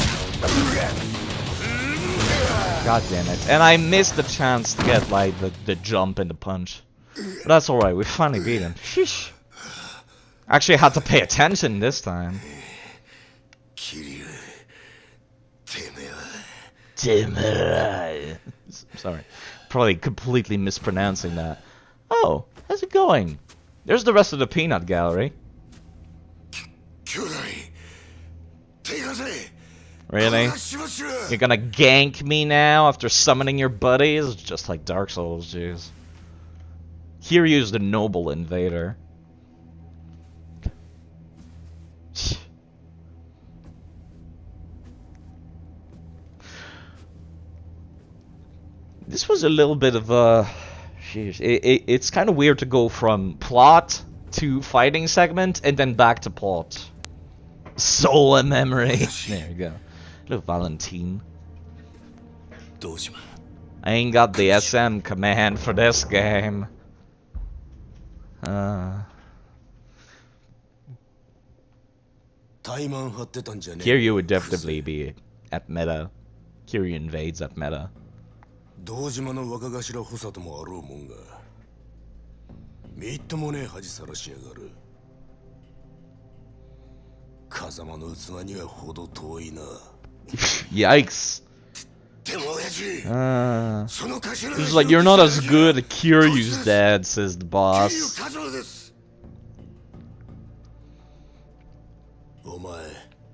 Speaker 1: God damn it. And I missed the chance to get like the jump and the punch. But that's alright, we finally beat him. Sheesh. Actually, I had to pay attention this time. Sorry. Probably completely mispronouncing that. Oh, how's it going? There's the rest of the peanut gallery. Really? You're gonna gank me now after summoning your buddies? Just like Dark Souls, jeez. Kiryu's the noble invader. This was a little bit of a... It's kind of weird to go from plot to fighting segment and then back to plot. Soul and memory. There you go. Little Valentine. I ain't got the SM command for this game. Kiryu would definitely be at meta. Kiryu invades at meta. Yikes. He's like, you're not as good. Kiryu's dead, says the boss.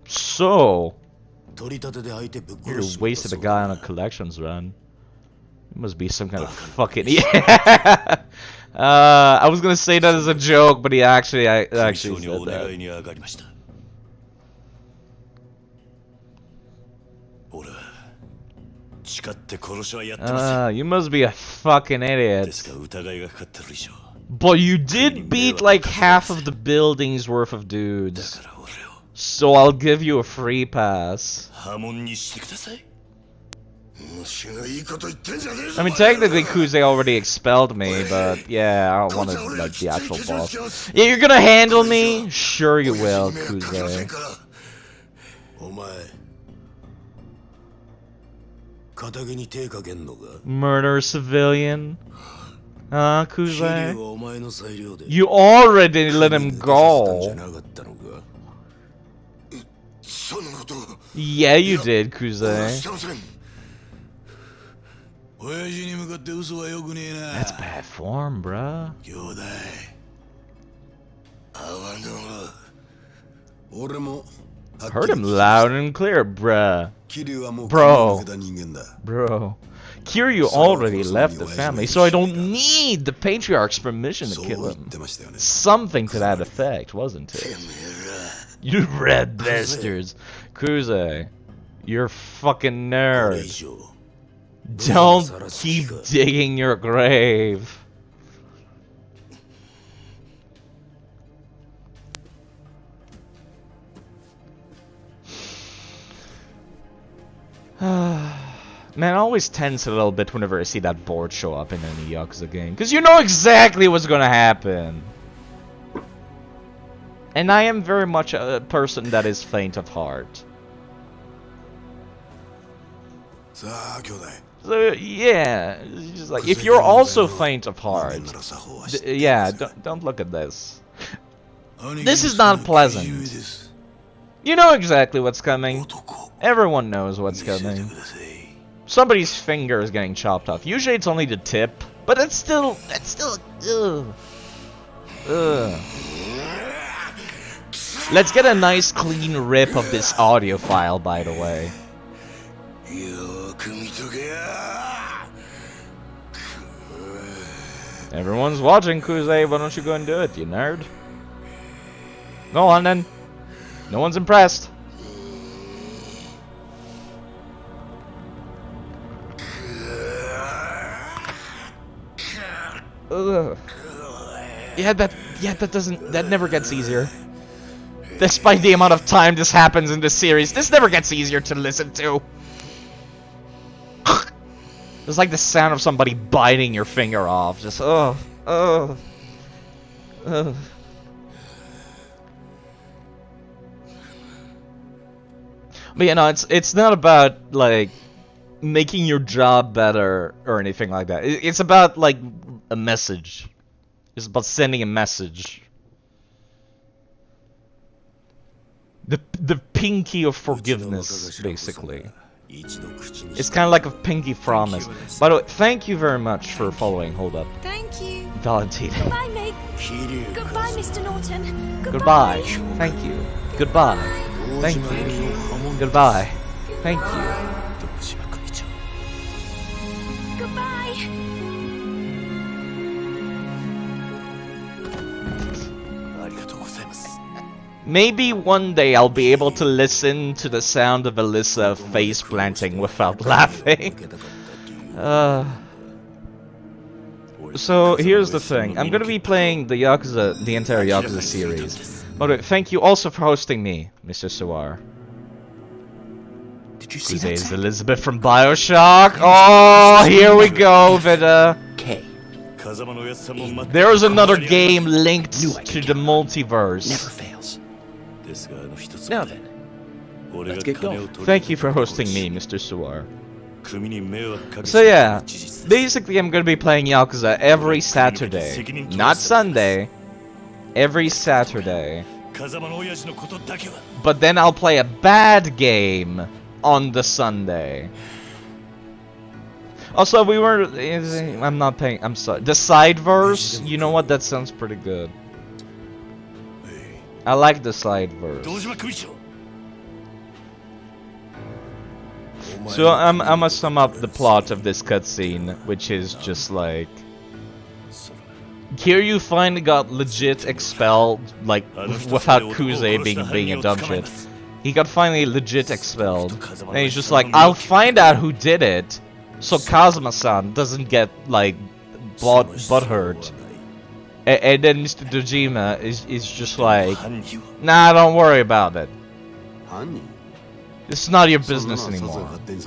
Speaker 1: So, you wasted a guy on a collections run. It must be some kind of fucking... Yeah! I was gonna say that as a joke, but he actually said that. You must be a fucking idiot. But you did beat like half of the building's worth of dudes. So I'll give you a free pass. I mean, technically Kuze already expelled me, but yeah, I don't want to like the actual boss. Yeah, you're gonna handle me? Sure you will, Kuze. Murder a civilian? Huh, Kuze? You already let him go. Yeah, you did, Kuze. That's bad form, bruh. Heard him loud and clear, bruh. Bro. Kiryu already left the family, so I don't need the Patriarch's permission to kill him. Something to that effect, wasn't it? You red bastards. Kuze, you're a fucking nerd. Don't keep digging your grave. Man, I always tense a little bit whenever I see that board show up in any Yakuza game. Because you know exactly what's gonna happen. And I am very much a person that is faint of heart. So, yeah, it's just like, if you're also faint of heart, yeah, don't look at this. This is not pleasant. You know exactly what's coming. Everyone knows what's coming. Somebody's finger is getting chopped off. Usually it's only the tip, but that's still, ugh. Ugh. Let's get a nice clean rip of this audio file, by the way. Everyone's watching, Kuze. Why don't you go and do it, you nerd? Go on then. No one's impressed. Ugh. That never gets easier. Despite the amount of time this happens in this series, this never gets easier to listen to. It's like the sound of somebody biting your finger off. Just, ugh. But you know, it's not about, like, making your job better or anything like that. It's about, like, a message. It's about sending a message. The pinky of forgiveness, basically. It's kind of like a pinky promise. By the way, thank you very much for following. Hold up.
Speaker 3: Thank you.
Speaker 1: Valentina.
Speaker 3: Goodbye, mate. Goodbye, Mr. Norton.
Speaker 1: Goodbye. Thank you. Goodbye. Thank you. Goodbye. Thank you.
Speaker 3: Goodbye.
Speaker 1: Maybe one day I'll be able to listen to the sound of Alyssa face planting without laughing. So here's the thing. I'm gonna be playing the entire Yakuza series. But thank you also for hosting me, Mr. Suar.
Speaker 2: Did you see that?
Speaker 1: Is Elizabeth from BioShock? Oh, here we go, Vida.
Speaker 2: K.
Speaker 1: There's another game linked to the multiverse.
Speaker 2: Never fails. Now then, let's get going.
Speaker 1: Thank you for hosting me, Mr. Suar. So yeah, basically I'm gonna be playing Yakuza every Saturday. Not Sunday. Every Saturday. But then I'll play a bad game on the Sunday. Also, we were... I'm not paying... I'm sorry. The Sideverse? You know what? That sounds pretty good. I like the Sideverse. So I'm gonna sum up the plot of this cutscene, which is just like... Kiryu finally got legit expelled, like, without Kuze being a dumb shit. He got finally legit expelled. And he's just like, I'll find out who did it, so Kazuma-san doesn't get, like, butthurt. And then Mr. Dojima is just like, nah, don't worry about it. It's not your business anymore. It's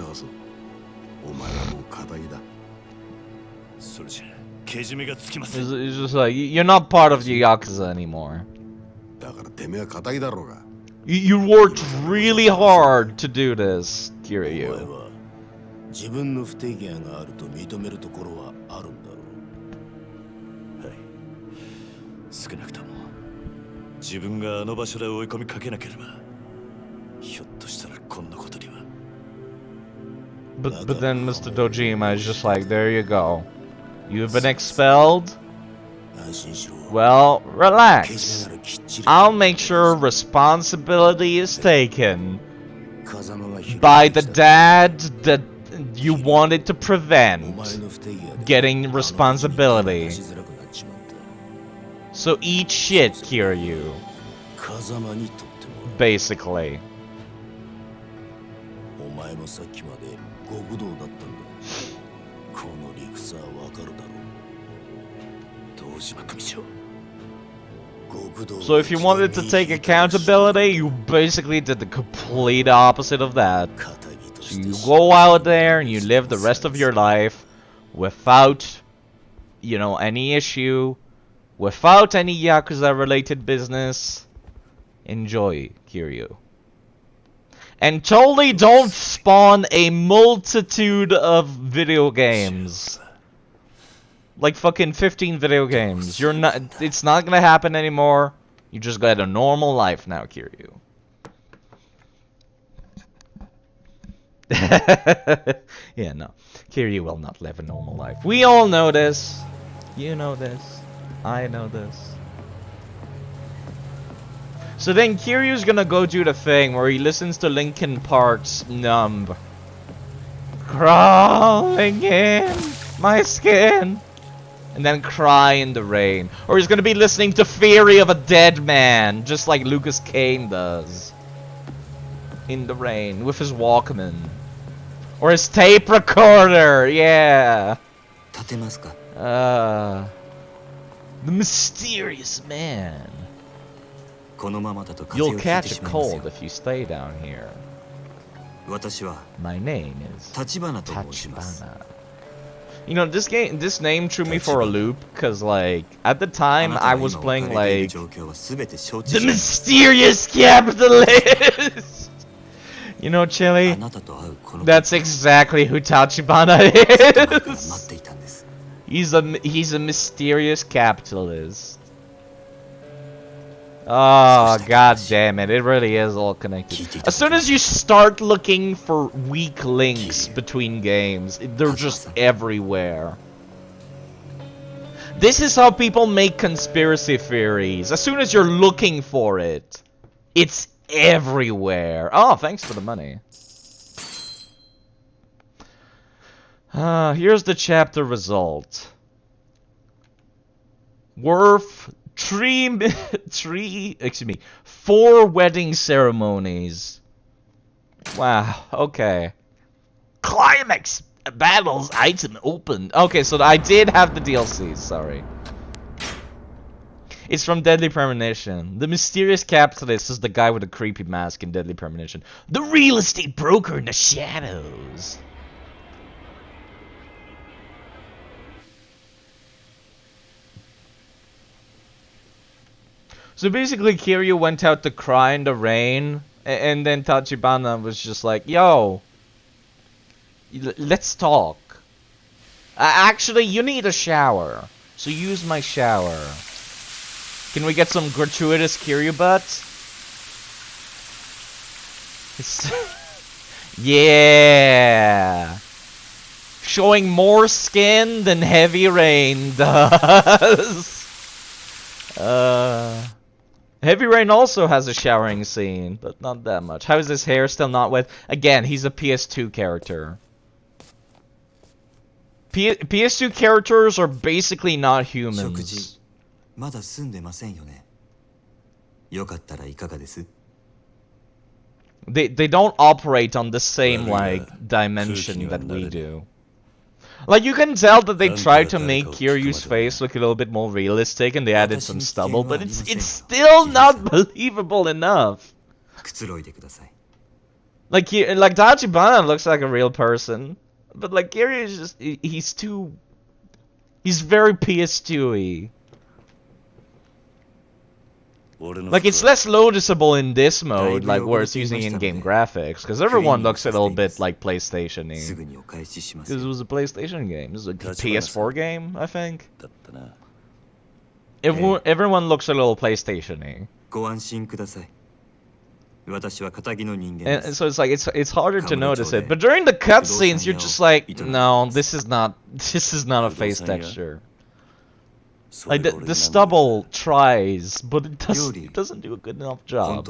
Speaker 1: just like, you're not part of the Yakuza anymore. You worked really hard to do this, Kiryu. But then Mr. Dojima is just like, there you go. You've been expelled? Well, relax. I'll make sure responsibility is taken by the dad that you wanted to prevent getting responsibility. So eat shit, Kiryu. Basically. So if you wanted to take accountability, you basically did the complete opposite of that. So you go out there and you live the rest of your life without, you know, any issue, without any Yakuza-related business. Enjoy, Kiryu. And totally don't spawn a multitude of video games. Like fucking 15 video games. You're not. It's not gonna happen anymore. You just got a normal life now, Kiryu. Yeah, no. Kiryu will not live a normal life. We all know this. You know this. I know this. So then Kiryu's gonna go do the thing where he listens to Linkin Park's Numb. Crawling in my skin. And then cry in the rain. Or he's gonna be listening to Theory of a Dead Man, just like Lucas Kane does. In the rain, with his Walkman. Or his tape recorder, yeah! The mysterious man. You'll catch a cold if you stay down here. My name is Tachibana. You know, this name threw me for a loop, cause like, at the time I was playing like, the mysterious capitalist! You know, Chili? That's exactly who Tachibana is! He's a mysterious capitalist. Oh, god damn it, it really is all connected. As soon as you start looking for weak links between games, they're just everywhere. This is how people make conspiracy theories. As soon as you're looking for it, it's everywhere. Oh, thanks for the money. Here's the chapter result. Worth 4 wedding ceremonies. Wow, okay. Climax battles item open. Okay, so I did have the DLC, sorry. It's from Deadly Premonition. The mysterious capitalist is the guy with the creepy mask in Deadly Premonition. The real estate broker in the shadows. So basically, Kiryu went out to cry in the rain, and then Tachibana was just like, yo, let's talk. Actually, you need a shower, so use my shower. Can we get some gratuitous Kiryu butts? Yeah! Showing more skin than Heavy Rain does! Heavy Rain also has a showering scene, but not that much. How is his hair still not wet? Again, he's a PS2 character. PS2 characters are basically not humans. They don't operate on the same, like, dimension that we do. Like, you can tell that they tried to make Kiryu's face look a little bit more realistic and they added some stubble, but it's still not believable enough. Like, Tachibana looks like a real person, but like, Kiryu is just, he's very PS2-y. Like, it's less noticeable in this mode, like where it's using in-game graphics, because everyone looks a little bit like PlayStation-y. Because it was a PlayStation game. It was a PS4 game, I think. Everyone looks a little PlayStation-y. And so it's like, it's harder to notice it. But during the cutscenes, you're just like, no, this is not a face texture. Like, the stubble tries, but it doesn't do a good enough job.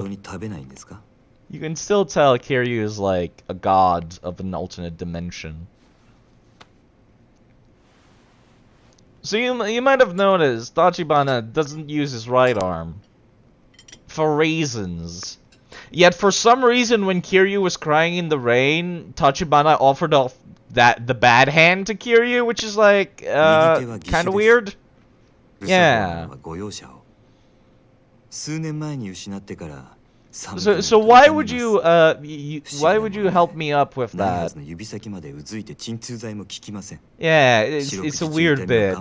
Speaker 1: You can still tell Kiryu is like a god of an alternate dimension. So you might have noticed, Tachibana doesn't use his right arm. For reasons. Yet for some reason when Kiryu was crying in the rain, Tachibana offered off the bad hand to Kiryu, which is like, kinda weird. Yeah. So why would you help me up with that? Yeah, it's a weird bit,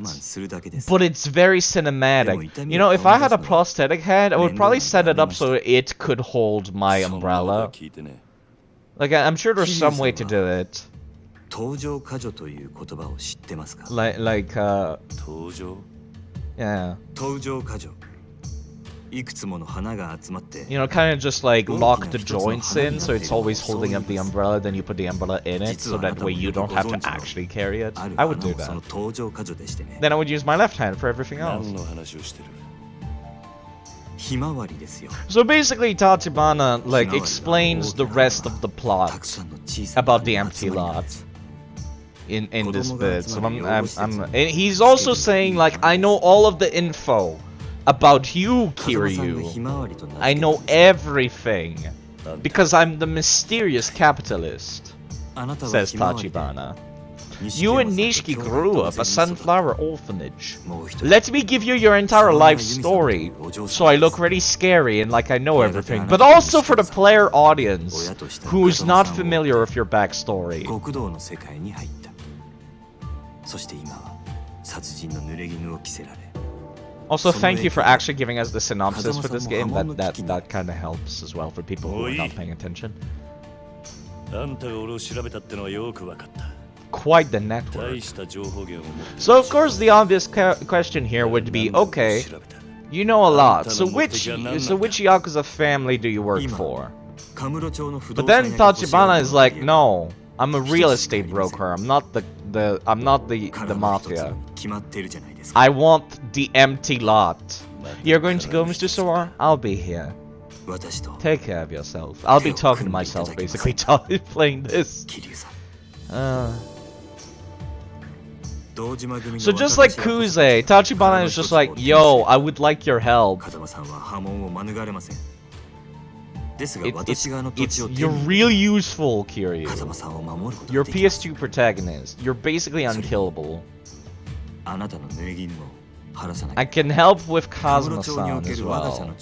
Speaker 1: but it's very cinematic. You know, if I had a prosthetic head, I would probably set it up so it could hold my umbrella. Like, I'm sure there's some way to do it. Like, yeah. You know, kind of just like lock the joints in so it's always holding up the umbrella, then you put the umbrella in it so that way you don't have to actually carry it. I would do that. Then I would use my left hand for everything else. So basically Tachibana like explains the rest of the plot about the empty lot in this bit. So and he's also saying like, I know all of the info about you, Kiryu. I know everything because I'm the mysterious capitalist, says Tachibana. You and Nishiki grew up a sunflower orphanage. Let me give you your entire life story, so I look really scary and like I know everything, but also for the player audience who is not familiar with your backstory. Also, thank you for actually giving us the synopsis for this game. That kind of helps as well for people who are not paying attention. Quite the network. So of course the obvious question here would be, okay, you know a lot, so which Yakuza family do you work for? But then Tachibana is like, no, I'm a real estate broker. I'm not the mafia. I want the empty lot. You're going to go, Mr. Sora? I'll be here. Take care of yourself. I'll be talking to myself, basically, playing this. So just like Kuze, Tachibana is just like, yo, I would like your help. You're real useful, Kiryu. You're PS2 protagonist. You're basically unkillable. I can help with Kazuma-san as well.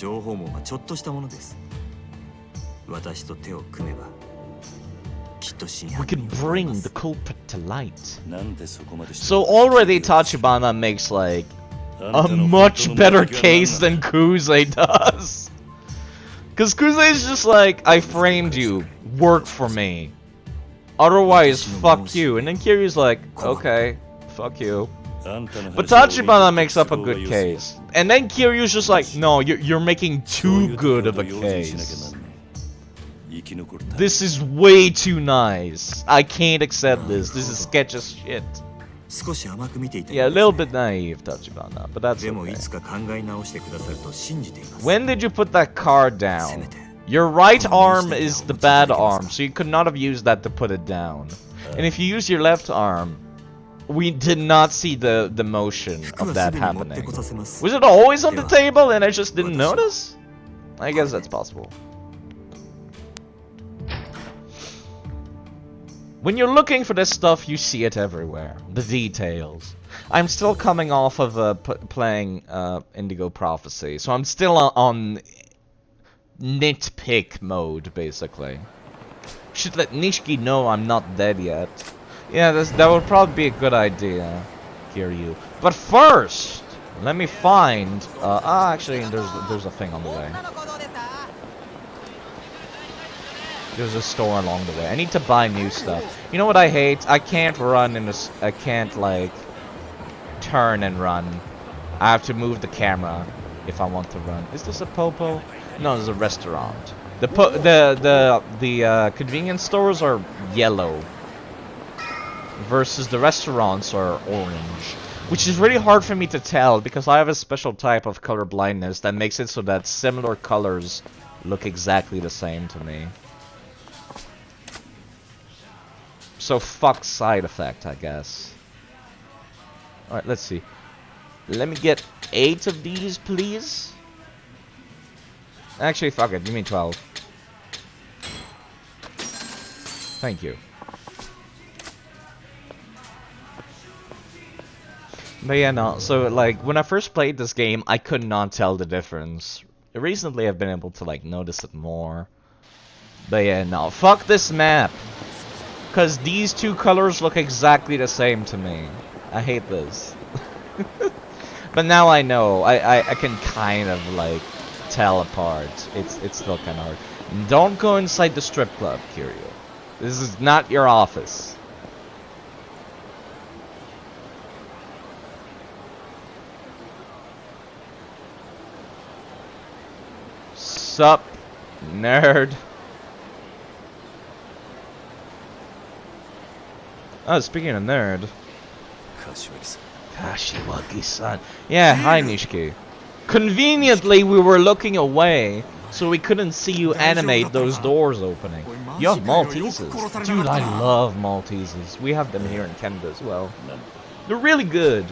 Speaker 1: We can bring the culprit to light. So already Tachibana makes like a much better case than Kuze does. Cause Kuze is just like, I framed you, work for me. Otherwise, fuck you. And then Kiryu's like, okay, fuck you. But Tachibana makes up a good case. And then Kiryu's just like, no, you're making too good of a case. This is way too nice. I can't accept this. This is sketch as shit. Yeah, a little bit naive, Tachibana, but that's okay. When did you put that card down? Your right arm is the bad arm, so you could not have used that to put it down. And if you use your left arm, we did not see the motion of that happening. Was it always on the table and I just didn't notice? I guess that's possible. When you're looking for this stuff, you see it everywhere. The details. I'm still coming off of playing Indigo Prophecy, so I'm still on nitpick mode, basically. Should let Nishiki know I'm not dead yet. Yeah, that would probably be a good idea, Kiryu. But first, let me find... actually, there's a thing on the way. There's a store along the way. I need to buy new stuff. You know what I hate? I can't run in this. I can't like turn and run. I have to move the camera if I want to run. Is this a popo? No, it's a restaurant. The convenience stores are yellow versus the restaurants are orange, which is really hard for me to tell because I have a special type of color blindness that makes it so that similar colors look exactly the same to me. So fuck side effect, I guess. Alright, let's see. Let me get 8 of these, please. Actually, fuck it. Give me 12. Thank you. But yeah, no. So, like, when I first played this game, I could not tell the difference. Recently I've been able to like notice it more. But yeah, no, fuck this map. Cause these two colors look exactly the same to me. I hate this. But now I know. I can kind of like tell apart. It's still kind of hard. Don't go inside the strip club, Kiryu. This is not your office. Sup, nerd. Oh, speaking of nerd. Kashiwagi-san. Yeah, hi Nishiki. Conveniently, we were looking away, so we couldn't see you animate those doors opening. You have Maltesers. Dude, I love Maltesers. We have them here in Canada as well. They're really good.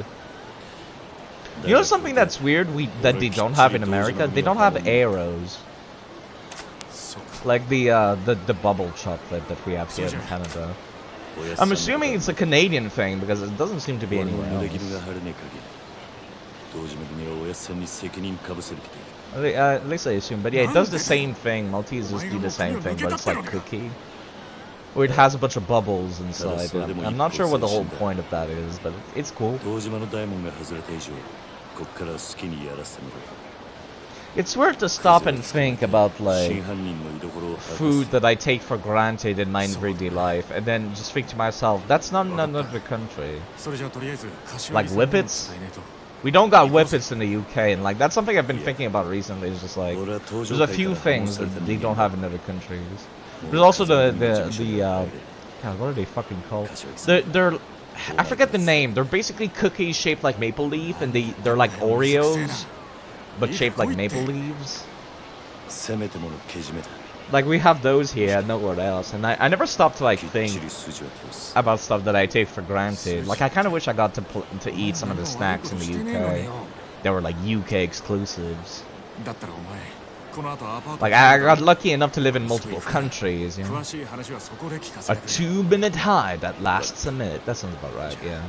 Speaker 1: You know something that's weird that they don't have in America? They don't have arrows. Like the bubble chocolate that we have here in Canada. I'm assuming it's a Canadian thing because it doesn't seem to be anywhere else. At least I assume, but yeah, it does the same thing. Maltesers do the same thing, but it's like cookie. Or it has a bunch of bubbles inside. I'm not sure what the whole point of that is, but it's cool. It's weird to stop and think about like food that I take for granted in my everyday life, and then just think to myself, that's not in another country. Like whippets? We don't got whippets in the UK, and like that's something I've been thinking about recently. It's just like there's a few things that they don't have in other countries. There's also God, what are they fucking called? They're I forget the name. They're basically cookies shaped like maple leaf, and they're like Oreos, but shaped like maple leaves. Like we have those here, nowhere else, and I never stop to like think about stuff that I take for granted. Like I kind of wish I got to eat some of the snacks in the UK. They were like UK exclusives. Like I got lucky enough to live in multiple countries, you know. A 2-minute high that lasts a minute. That sounds about right, yeah.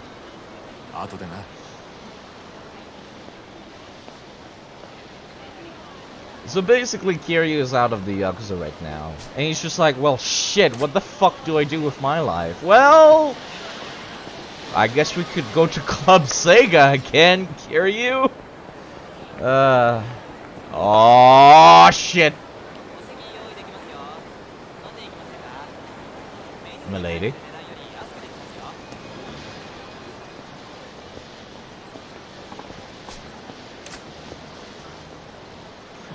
Speaker 1: So basically, Kiryu is out of the Yakuza right now. And he's just like, well, shit, what the fuck do I do with my life? Well, I guess we could go to Club Sega again, Kiryu. Oh, shit. Milady.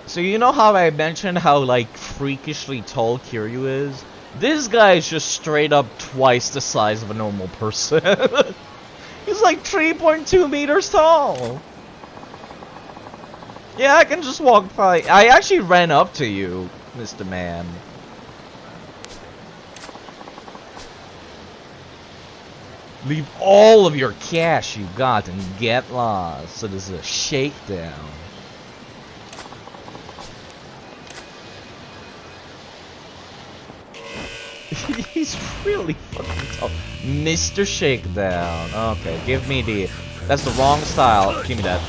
Speaker 1: So you know how I mentioned how like freakishly tall Kiryu is? This guy is just straight up twice the size of a normal person. He's like 3.2 meters tall. Yeah, I can just walk by. I actually ran up to you, Mr. Man. Leave all of your cash you got and get lost. So there's a shakedown. He's really fucking tall. Mr. Shakedown. Okay, give me the... That's the wrong style. Give me that.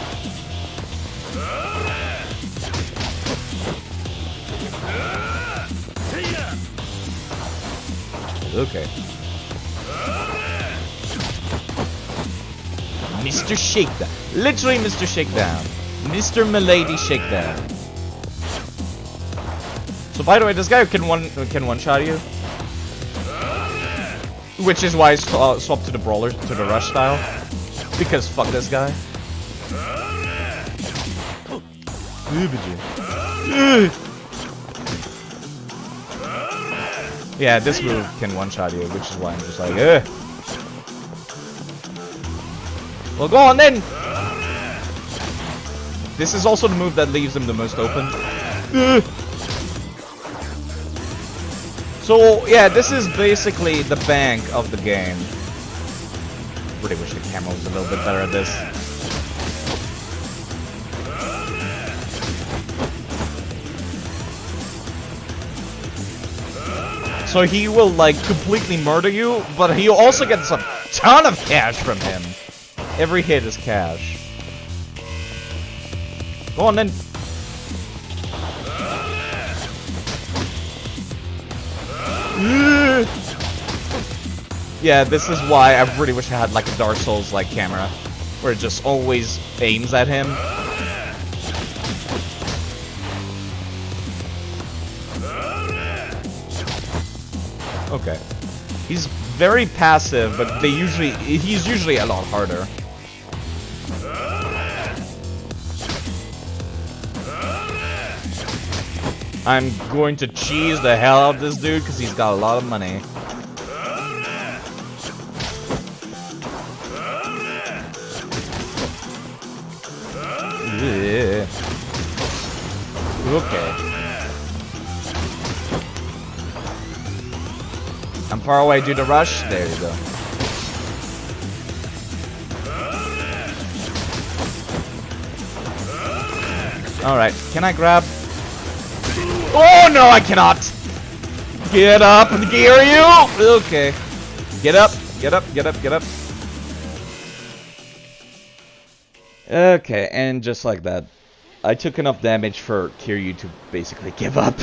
Speaker 1: Okay. Mr. Shakedown. Literally Mr. Shakedown. Mr. Milady Shakedown. So by the way, this guy can one-shot you. Which is why I swapped to the brawler, to the rush style. Because fuck this guy. Yeah, this move can one-shot you, which is why I'm just like, ugh. Well, go on then! This is also the move that leaves him the most open. So, yeah, this is basically the bank of the game. Really wish the camera was a little bit better at this. So he will, like, completely murder you, but he also gets a ton of cash from him. Every hit is cash. Go on then. Yeah, this is why I really wish I had like a Dark Souls-like camera, where it just always aims at him. Okay. He's very passive, but he's usually a lot harder. I'm going to cheese the hell out of this dude because he's got a lot of money. Yeah. Okay. I'm far away, do the rush. There you go. Alright, can I grab? Oh no, I cannot! Get up and gear you! Okay. Get up, get up, get up, get up. Okay, and just like that, I took enough damage for Kiryu to basically give up.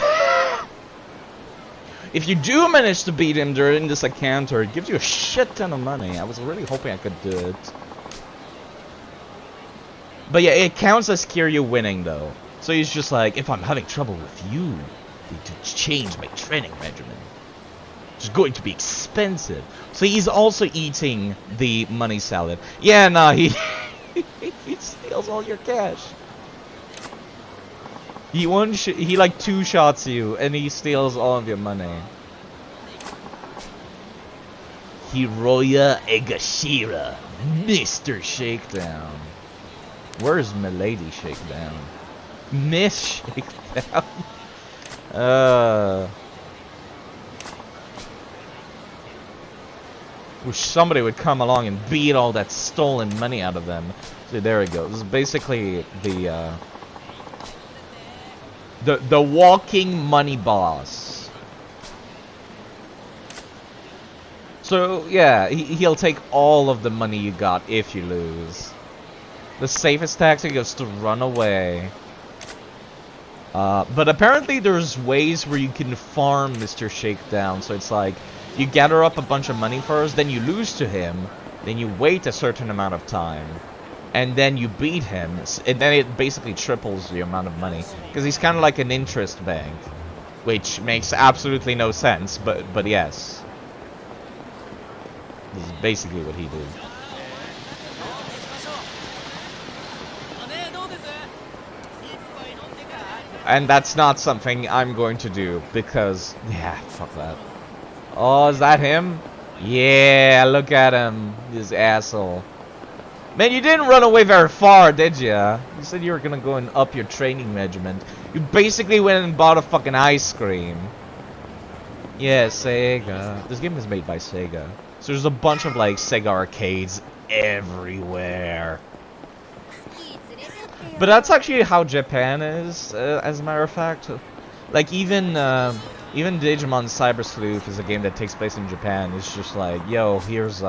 Speaker 1: If you do manage to beat him during this encounter, it gives you a shit ton of money. I was really hoping I could do it. But yeah, it counts as Kiryu winning though. So he's just like, if I'm having trouble with you, I need to change my training regimen. It's going to be expensive. So he's also eating the money salad. Yeah, nah, he steals all your cash. He like two-shots you, and he steals all of your money. Hiroya Egashira, Mr. Shakedown. Where's Milady Shakedown? Miss Shakedown. Wish somebody would come along and beat all that stolen money out of them. See, there we go. This is basically the walking money boss. So yeah, he'll take all of the money you got if you lose. The safest tactic is to run away. But apparently there's ways where you can farm Mr. Shakedown. So it's like, you gather up a bunch of money first, then you lose to him, then you wait a certain amount of time, and then you beat him, and then it basically triples the amount of money. Because he's kind of like an interest bank, which makes absolutely no sense, but yes. This is basically what he did. And that's not something I'm going to do, because, yeah, fuck that. Oh, is that him? Yeah, look at him, this asshole. Man, you didn't run away very far, did ya? You said you were gonna go and up your training regiment. You basically went and bought a fucking ice cream. Yeah, Sega. This game is made by Sega. So there's a bunch of, like, Sega arcades everywhere. But that's actually how Japan is, as a matter of fact. Like, even Digimon Cyber Sleuth is a game that takes place in Japan. It's just like, yo, here's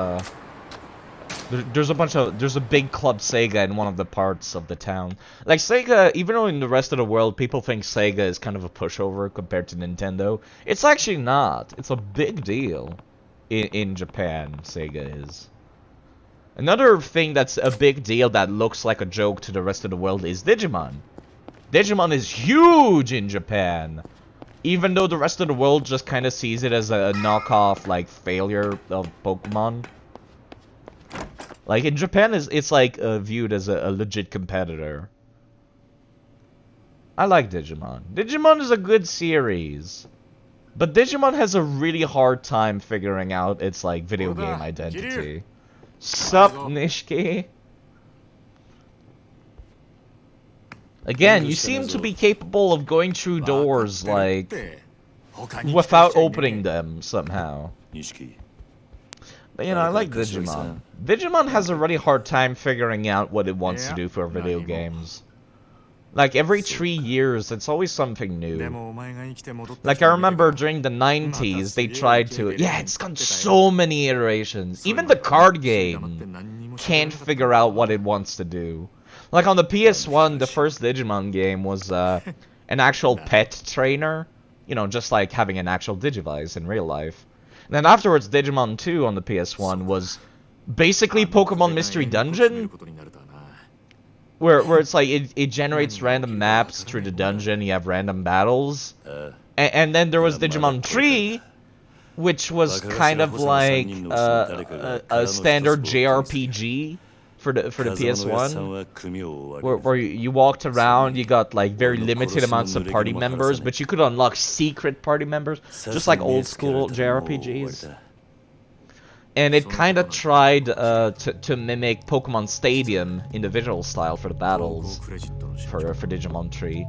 Speaker 1: there's a big club Sega in one of the parts of the town. Like Sega, even though in the rest of the world people think Sega is kind of a pushover compared to Nintendo, it's actually not. It's a big deal in Japan, Sega is. Another thing that's a big deal that looks like a joke to the rest of the world is Digimon. Digimon is huge in Japan. Even though the rest of the world just kind of sees it as a knockoff, like, failure of Pokemon. Like, in Japan, it's like, viewed as a legit competitor. I like Digimon. Digimon is a good series. But Digimon has a really hard time figuring out its, like, video game identity. Sup, Nishiki? Again, you seem to be capable of going through doors, like, without opening them, somehow. But, you know, I like Digimon. Digimon has a really hard time figuring out what it wants to do for video games. Like, every 3 years, it's always something new. Like, I remember during the 90s, they tried to... Yeah, it's gone so many iterations. Even the card game can't figure out what it wants to do. Like, on the PS1, the first Digimon game was an actual pet trainer. You know, just like having an actual Digivice in real life. And then afterwards, Digimon 2 on the PS1 was basically Pokemon Mystery Dungeon, where it's like it generates random maps through the dungeon, you have random battles. And then there was Digimon 3, which was kind of like a standard JRPG for the PS1, where you walked around, you got like very limited amounts of party members, but you could unlock secret party members, just like old school JRPGs. And it kind of tried to mimic Pokemon Stadium in the visual style for the battles for Digimon 3.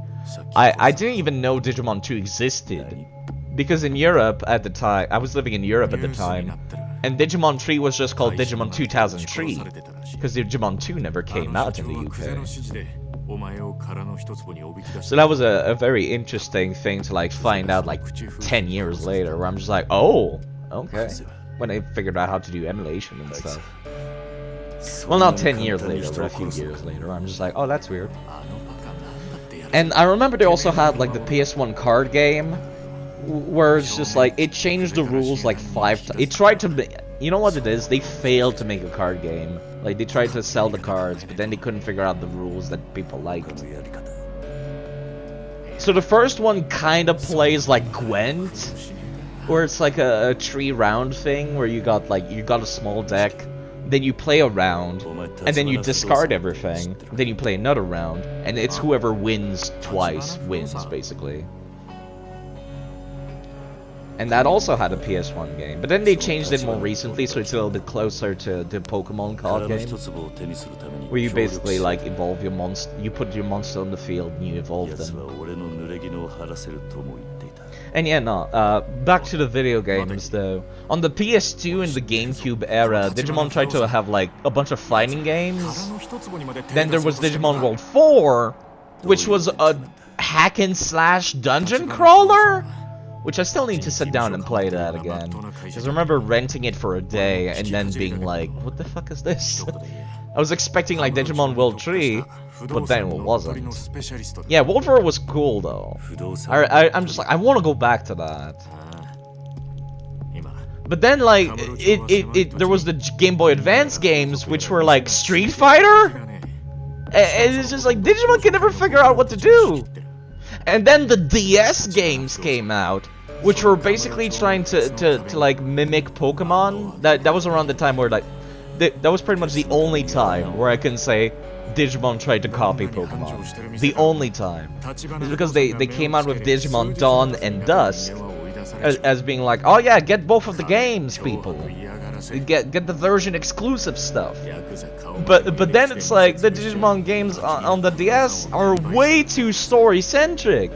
Speaker 1: I didn't even know Digimon 2 existed, because in Europe at the time, I was living in Europe at the time, and Digimon 3 was just called Digimon 2003, because Digimon 2 never came out in the UK. So that was a very interesting thing to like find out like 10 years later, where I'm just like, oh, okay. When I figured out how to do emulation and stuff. Well, not 10 years later, but a few years later. I'm just like, oh, that's weird. And I remember they also had like the PS1 card game, where it's just like, it changed the rules like 5 times. It tried to, you know what it is? They failed to make a card game. Like, they tried to sell the cards, but then they couldn't figure out the rules that people liked. So the first one kind of plays like Gwent, where it's like a 3-round thing, where you got a small deck, then you play a round, and then you discard everything, then you play another round, and it's whoever wins twice wins, basically. And that also had a PS1 game, but then they changed it more recently, so it's a little bit closer to the Pokemon card game, where you basically like evolve your monster, you put your monster on the field and you evolve them. And yeah, no, back to the video games though. On the PS2 and the GameCube era, Digimon tried to have like a bunch of fighting games. Then there was Digimon World 4, which was a hack and slash dungeon crawler, which I still need to sit down and play that again. Because I remember renting it for a day and then being like, what the fuck is this? I was expecting like Digimon World 3, but then it wasn't. Yeah, World 4 was cool though. I'm just like, I want to go back to that. But then like, there was the Game Boy Advance games, which were like Street Fighter? And it's just like, Digimon can never figure out what to do. And then the DS games came out, which were basically trying to like mimic Pokemon. That was around the time where like, that was pretty much the only time where I can say Digimon tried to copy Pokemon. The only time. It's because they came out with Digimon Dawn and Dusk as being like, oh yeah, get both of the games, people. Get the version exclusive stuff. But then it's like the Digimon games on the DS are way too story centric.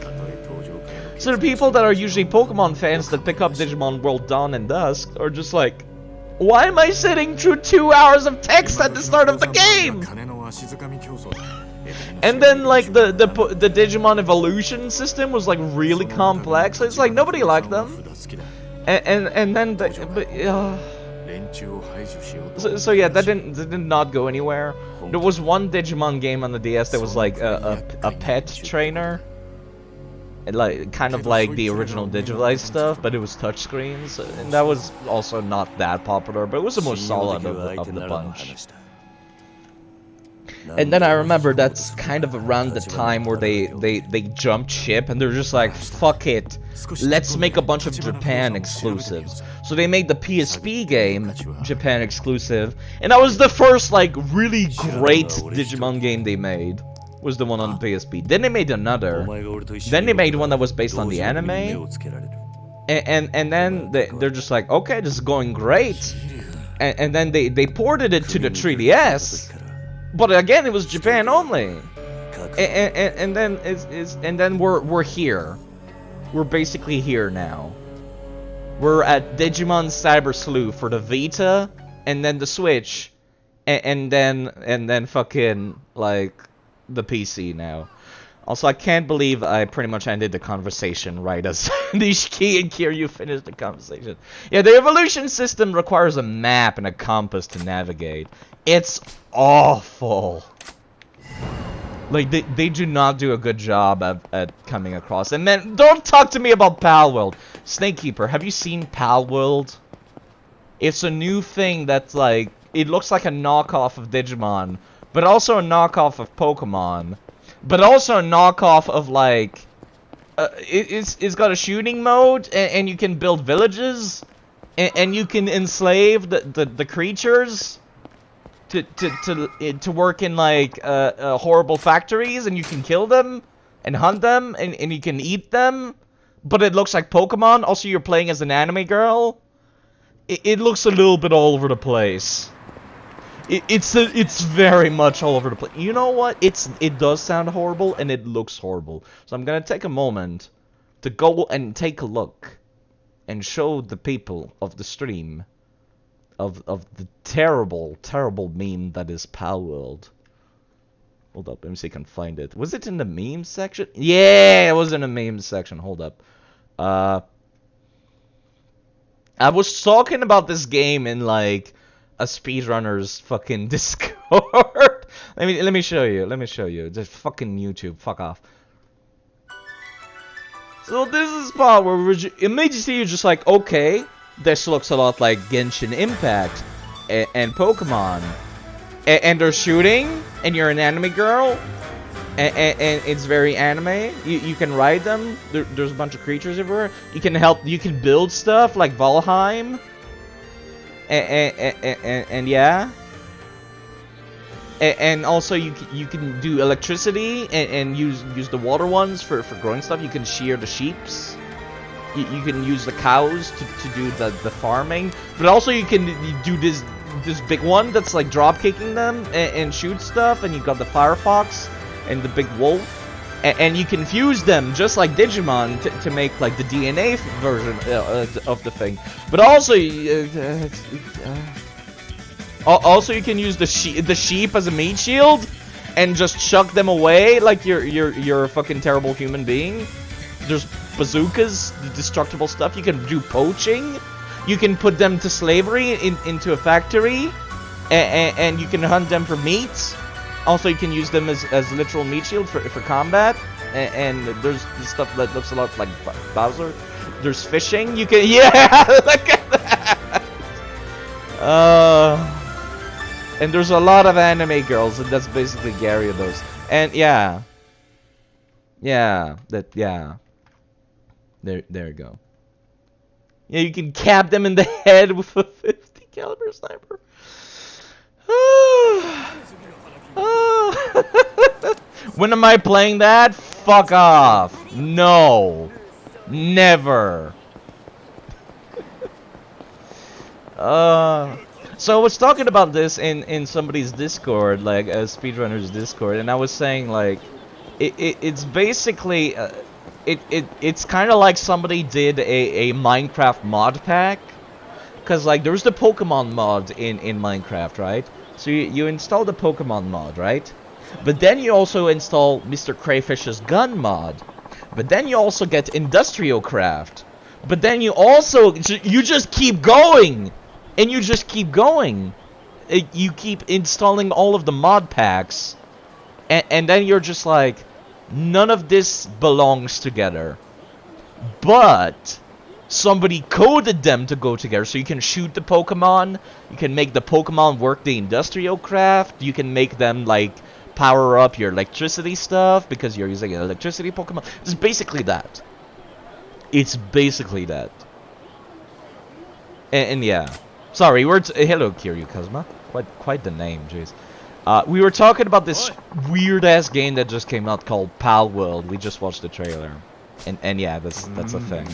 Speaker 1: So the people that are usually Pokemon fans that pick up Digimon World Dawn and Dusk are just like, why am I sitting through 2 hours of text at the start of the game? And then like the Digimon evolution system was like really complex. It's like nobody liked them. And then so yeah, that did not go anywhere. There was one Digimon game on the DS that was like a pet trainer. Like kind of like the original Digivice stuff, but it was touchscreens, and that was also not that popular, but it was the most solid of the bunch. And then I remember that's kind of around the time where they jumped ship and they're just like, fuck it, let's make a bunch of Japan exclusives. So they made the PSP game Japan exclusive, and that was the first like really great Digimon game they made. Was the one on the PSP. Then they made another. Then they made one that was based on the anime. And then they're just like, okay, this is going great. And then they ported it to the 3DS. But again, it was Japan only. And then we're here. We're basically here now. We're at Digimon Cyber Sleuth for the Vita, and then the Switch, and then fucking like the PC now. Also, I can't believe I pretty much ended the conversation right as Nishiki and Kiryu finished the conversation. Yeah, the evolution system requires a map and a compass to navigate. It's awful. Like, they do not do a good job at coming across. And then, don't talk to me about Pal World. Snakekeeper, have you seen Pal World? It's a new thing that's like, it looks like a knockoff of Digimon, but also a knockoff of Pokemon, but also a knockoff of like, it's got a shooting mode, and you can build villages, and you can enslave the creatures to work in like horrible factories, and you can kill them and hunt them, and you can eat them, but it looks like Pokemon. Also, you're playing as an anime girl. It looks a little bit all over the place. It's very much all over the place. You know what? It does sound horrible, and it looks horrible. So I'm gonna take a moment to go and take a look and show the people of the stream of the terrible, terrible meme that is Pal World. Hold up, let me see if I can find it. Was it in the meme section? Yeah, it was in the meme section. Hold up. I was talking about this game in like a speedrunner's fucking Discord. let me show you. Let me show you. Just fucking YouTube. Fuck off. So this is the part where immediately you're just like, okay, this looks a lot like Genshin Impact and Pokemon, and they're shooting, and you're an anime girl, and it's very anime. You can ride them. There's a bunch of creatures everywhere. You can help. You can build stuff like Valheim. And yeah. And also you can do electricity and use the water ones for growing stuff. You can shear the sheeps. You can use the cows to do the farming. But also you can do this big one that's like drop kicking them and shoot stuff. And you got the Firefox and the big wolf, and you can fuse them just like Digimon to make like the DNA version of the thing. But also, also you can use the sheep as a meat shield, and just chuck them away like you're a fucking terrible human being. There's bazookas, the destructible stuff. You can do poaching. You can put them to slavery into a factory, and you can hunt them for meat. Also, you can use them as literal meat shield for combat, and there's stuff that looks a lot like Bowser. There's fishing. You can look at that. And there's a lot of anime girls, and that's basically Gyarados. And yeah. There you go. Yeah, you can cap them in the head with a 50 caliber sniper. When am I playing that? Fuck off. No. Never. So I was talking about this in somebody's Discord, like a speedrunner's Discord, and I was saying like it's basically it's kind of like somebody did a Minecraft mod pack, cuz like there's the Pokemon mod in Minecraft, right? So you install the Pokemon mod, right? But then you also install Mr. Crayfish's gun mod. But then you also get Industrial Craft. But then you also you just keep going. And you just keep going. You keep installing all of the mod packs. And then you're just like, none of this belongs together. But somebody coded them to go together. So you can shoot the Pokemon. You can make the Pokemon work the Industrial Craft. You can make them like power up your electricity stuff because you're using an electricity Pokemon. It's basically that. It's basically that. And yeah. Sorry, hello Kiryu Kazuma. Quite the name, jeez. We were talking about this weird ass game that just came out called Pal World. We just watched the trailer. And yeah, that's a thing.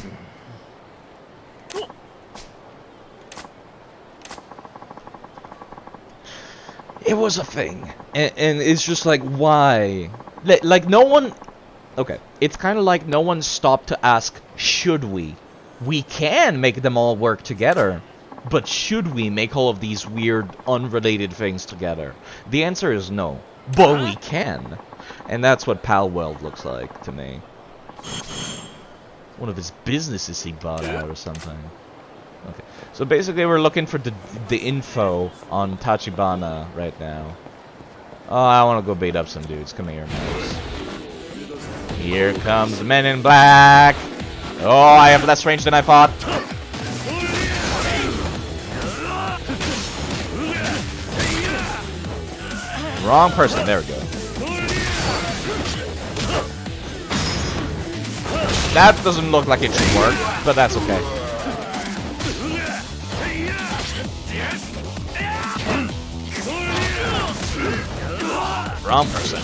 Speaker 1: It was a thing. And it's just like, why? Like no one... Okay, it's kind of like no one stopped to ask, should we? We can make them all work together. But should we make all of these weird, unrelated things together? The answer is no. But we can. And that's what Pal World looks like to me. One of his businesses he bought out or something. Okay. So basically we're looking for the info on Tachibana right now. Oh, I want to go beat up some dudes. Come here, Mouse. Here comes the Men in Black. Oh, I have less range than I thought. Wrong person. There we go. That doesn't look like it should work, but that's okay. Wrong person.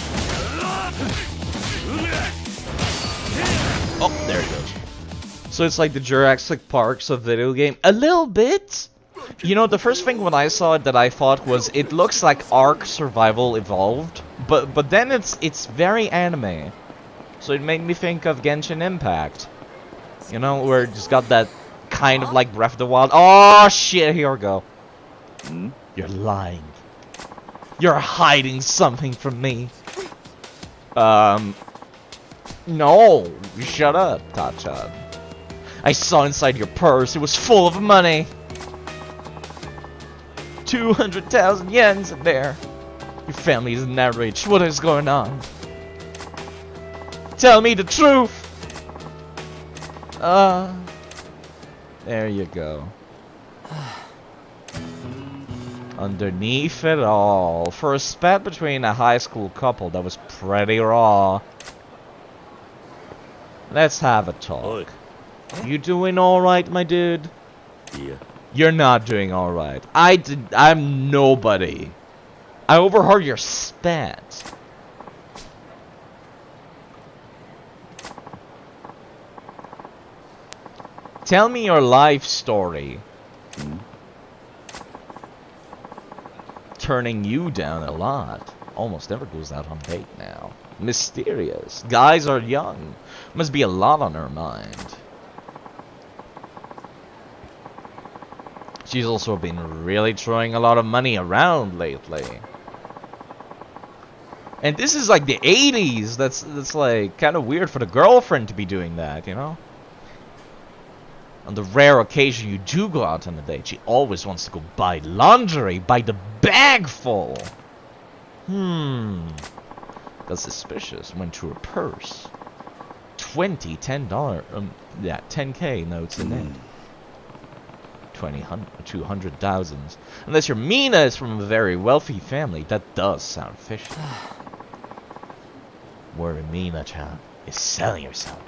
Speaker 1: Oh, there it goes. So it's like the Jurassic Parks of video game. A little bit. You know, the first thing when I saw it that I thought was it looks like Ark Survival Evolved, but then it's very anime. So it made me think of Genshin Impact. You know, where it's got that kind of like Breath of the Wild. Oh shit, here we go. You're lying. You're hiding something from me. No, shut up, Tachan. I saw inside your purse, it was full of money. 200,000 yens in there. Your family isn't that rich. What is going on? Tell me the truth. There you go. Underneath it all, for a spat between a high school couple that was pretty raw. Let's have a talk. You doing alright, my dude?
Speaker 2: Yeah.
Speaker 1: You're not doing alright. I'm nobody. I overheard your spat. Tell me your life story. Turning you down a lot. Almost never goes out on date now. Mysterious. Guys are young. Must be a lot on her mind. She's also been really throwing a lot of money around lately. And this is like the 80s. That's like kind of weird for the girlfriend to be doing that, you know? On the rare occasion you do go out on a date, she always wants to go buy lingerie, buy the bag full. That's suspicious. Went to her purse. $10, yeah, 10K notes in it. 200,000. Unless your Mina is from a very wealthy family, that does sound fishy. Where Mina-chan is selling herself.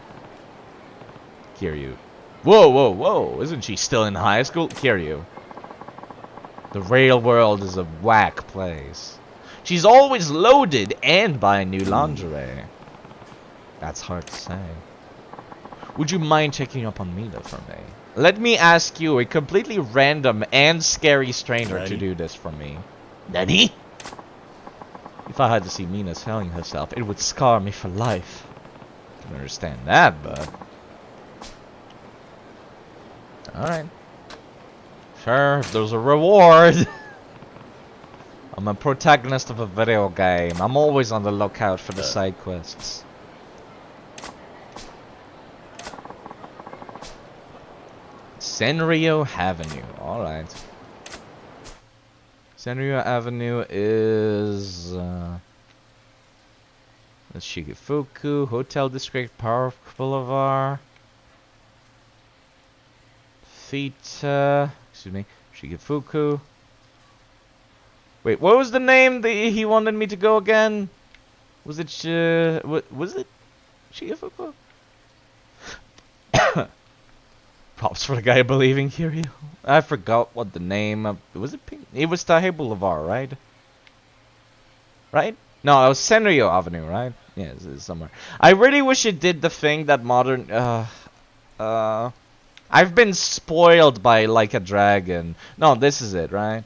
Speaker 1: Kiryu. Whoa, whoa, whoa! Isn't she still in high school? Kiryu. The real world is a whack place. She's always loaded and buying new lingerie. That's hard to say. Would you mind checking up on Mina for me? Let me ask you, a completely random and scary stranger, to do this for me. Nani? If I had to see Mina selling herself, it would scar me for life. I can understand that, but... Alright. Sure, if there's a reward. I'm a protagonist of a video game. I'm always on the lookout for the side quests. Senryo Avenue. Alright. Senryo Avenue is... that's Shigefuku, Hotel District, Park Boulevard. Fita... excuse me. Shigefuku. Wait, what was the name that he wanted me to go again? Was it was it Shigefuku? Props for the guy believing Kiryu. I forgot what the name of... was it Pink? It was Tahei Boulevard, right? Right? No, it was Senryo Avenue, right? Yeah, it's somewhere. I really wish it did the thing that modern... I've been spoiled by Like a Dragon. No, this is it, right?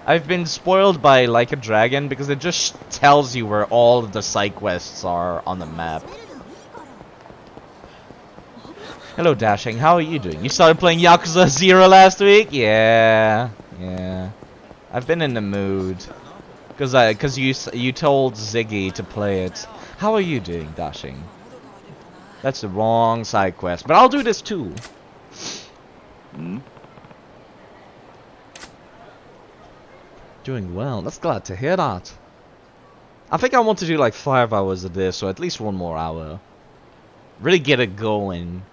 Speaker 1: I've been spoiled by Like a Dragon because it just tells you where all of the side quests are on the map. Hello, Dashing. How are you doing? You started playing Yakuza0 last week? Yeah. I've been in the mood. Cause you told Ziggy to play it. How are you doing, Dashing? That's the wrong side quest, but I'll do this too. Doing well. That's glad to hear that. I think I want to do like 5 hours of this, or at least 1 more hour. Really get it going.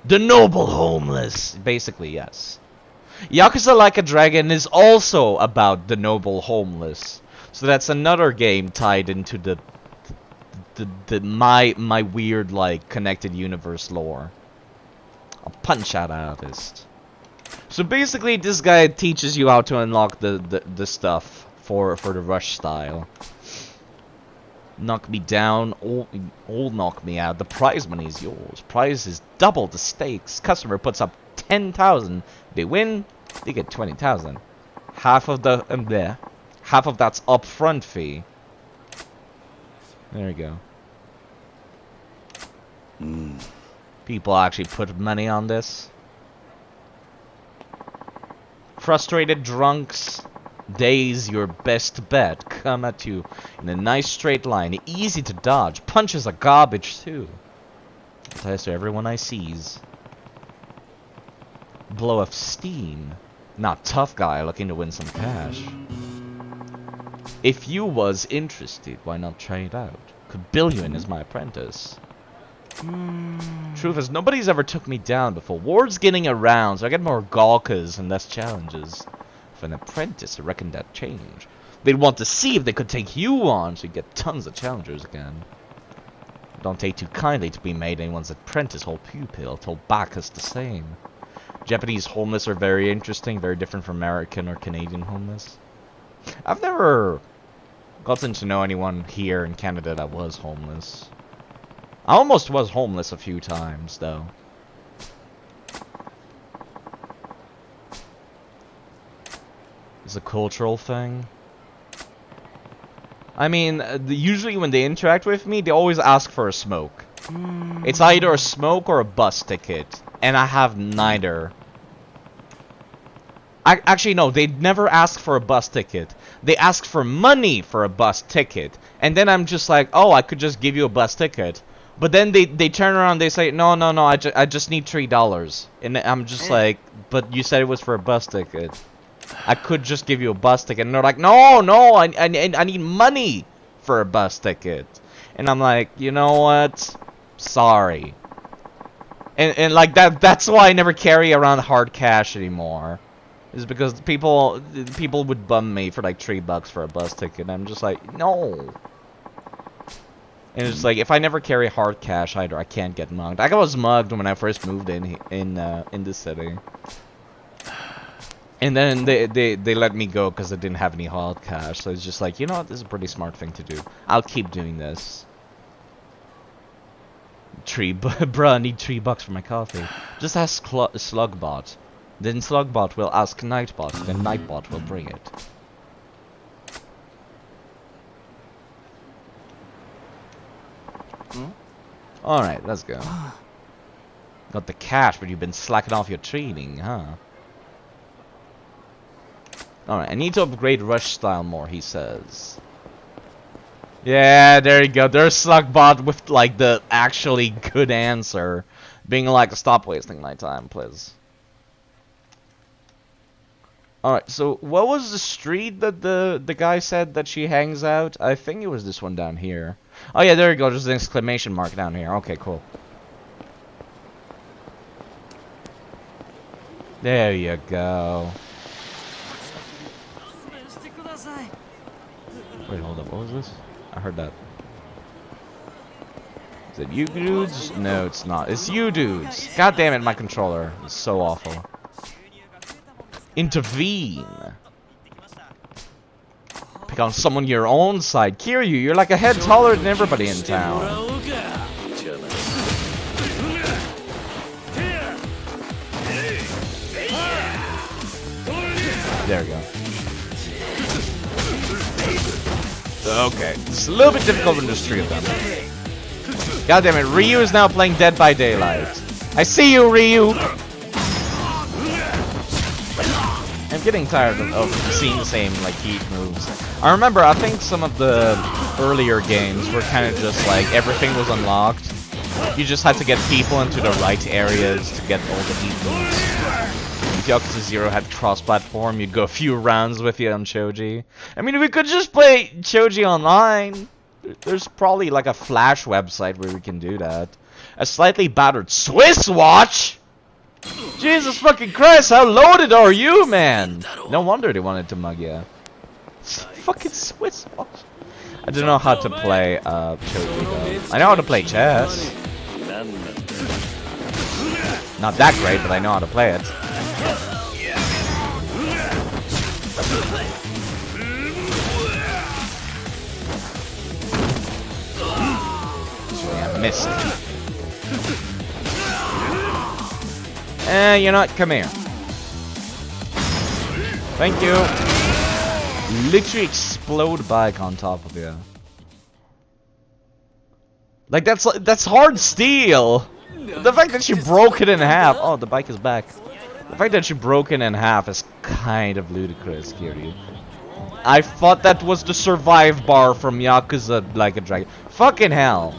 Speaker 1: The Noble Homeless! Basically, yes. Yakuza Like a Dragon is also about the Noble Homeless. So that's another game tied into my weird, like, connected universe lore. A Punch-Out artist. So basically, this guy teaches you how to unlock the stuff for the rush style. Knock me down, or knock me out. The prize money is yours. Prize is double the stakes. Customer puts up 10,000. They win, they get 20,000. Half of the half of that's upfront fee. There you go. People actually put money on this. Frustrated drunks. Days your best bet come at you in a nice straight line, easy to dodge. Punches are garbage too. Applies to everyone I sees. Blow of steam. Not tough guy looking to win some cash. If you was interested, why not try it out? Could bill you in as my apprentice. Truth is, nobody's ever took me down before. Ward's getting around, so I get more gawkers and less challenges. An apprentice, I reckon that change. They'd want to see if they could take you on, so you get tons of challengers again. Don't take too kindly to be made anyone's apprentice or pupil, told back is the same. Japanese homeless are very interesting, very different from American or Canadian homeless. I've never gotten to know anyone here in Canada that was homeless. I almost was homeless a few times, though. It's a cultural thing. I mean, usually when they interact with me, they always ask for a smoke. It's either a smoke or a bus ticket, and I have neither. Actually, no, they never ask for a bus ticket. They ask for money for a bus ticket, and then I'm just like, oh, I could just give you a bus ticket. But then they turn around, they say, no, I just need $3. And I'm just like, but you said it was for a bus ticket. I could just give you a bus ticket. And they're like, no, I need money for a bus ticket. And I'm like, you know what? Sorry. And like that's why I never carry around hard cash anymore. Is because people would bum me for like $3 for a bus ticket. And I'm just like, no. And it's like, if I never carry hard cash either, I can't get mugged. I was mugged when I first moved in this city. And then they let me go because I didn't have any hard cash. So it's just like, you know what, this is a pretty smart thing to do. I'll keep doing this. Bruh, I need $3 for my coffee. Just ask Slugbot. Then Slugbot will ask Nightbot. Then Nightbot will bring it. Alright, let's go. Got the cash, but you've been slacking off your training, huh? Alright, I need to upgrade rush style more, he says. Yeah, there you go. There's Slugbot with, like, the actually good answer. Being like, stop wasting my time, please. Alright, so what was the street that the guy said that she hangs out? I think it was this one down here. Oh yeah, there you go. There's an exclamation mark down here. Okay, cool. There you go. Wait, hold up. What was this? I heard that. Is it you dudes? No, it's not. It's you dudes. God damn it, my controller. It's so awful. Intervene. Pick on someone your own side. Kiryu, you're like a head taller than everybody in town. There we go. Okay, it's a little bit difficult when there's 3 of them. God damn it, Ryu is now playing Dead by Daylight. I see you, Ryu! I'm getting tired of seeing the same, like, heat moves. I remember, I think some of the earlier games were kind of just like, everything was unlocked. You just had to get people into the right areas to get all the heat moves. if Yakuza0 had cross-platform, you'd go a few rounds with you on Choji. I mean, we could just play Choji online. There's probably like a Flash website where we can do that. A slightly battered Swiss watch? Jesus fucking Christ, how loaded are you, man? No wonder they wanted to mug you. Fucking Swiss watch. I don't know how to play Choji though. I know how to play chess. Not that great, but I know how to play it. Yeah, missed. You know what? Come here. Thank you. Literally explode bike on top of you. Like that's hard steel. The fact that she broke it in half. Oh, the bike is back. The fact that she broke it in half is kind of ludicrous, Kiryu. I thought that was the survive bar from Yakuza Like a Dragon. Fucking hell.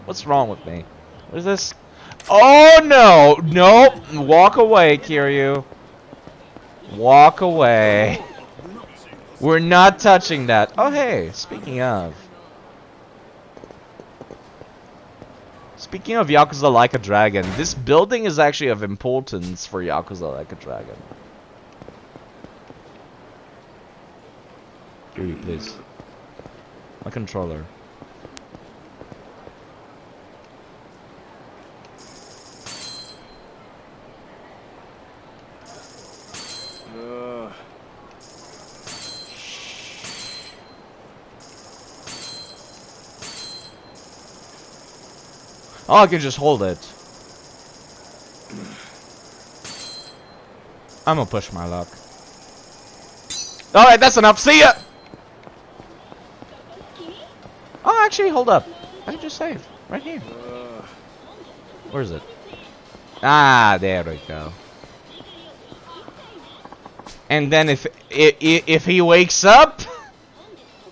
Speaker 1: What's wrong with me? What is this? Oh no! Nope! Walk away, Kiryu. Walk away. We're not touching that. Oh hey, speaking of Yakuza Like a Dragon, this building is actually of importance for Yakuza Like a Dragon. Kiryu, please. My controller. Oh, I can just hold it. I'm gonna push my luck. Alright, that's enough. See ya! Oh, actually, hold up. I can just save. Right here. Where is it? Ah, there we go. And then if he wakes up,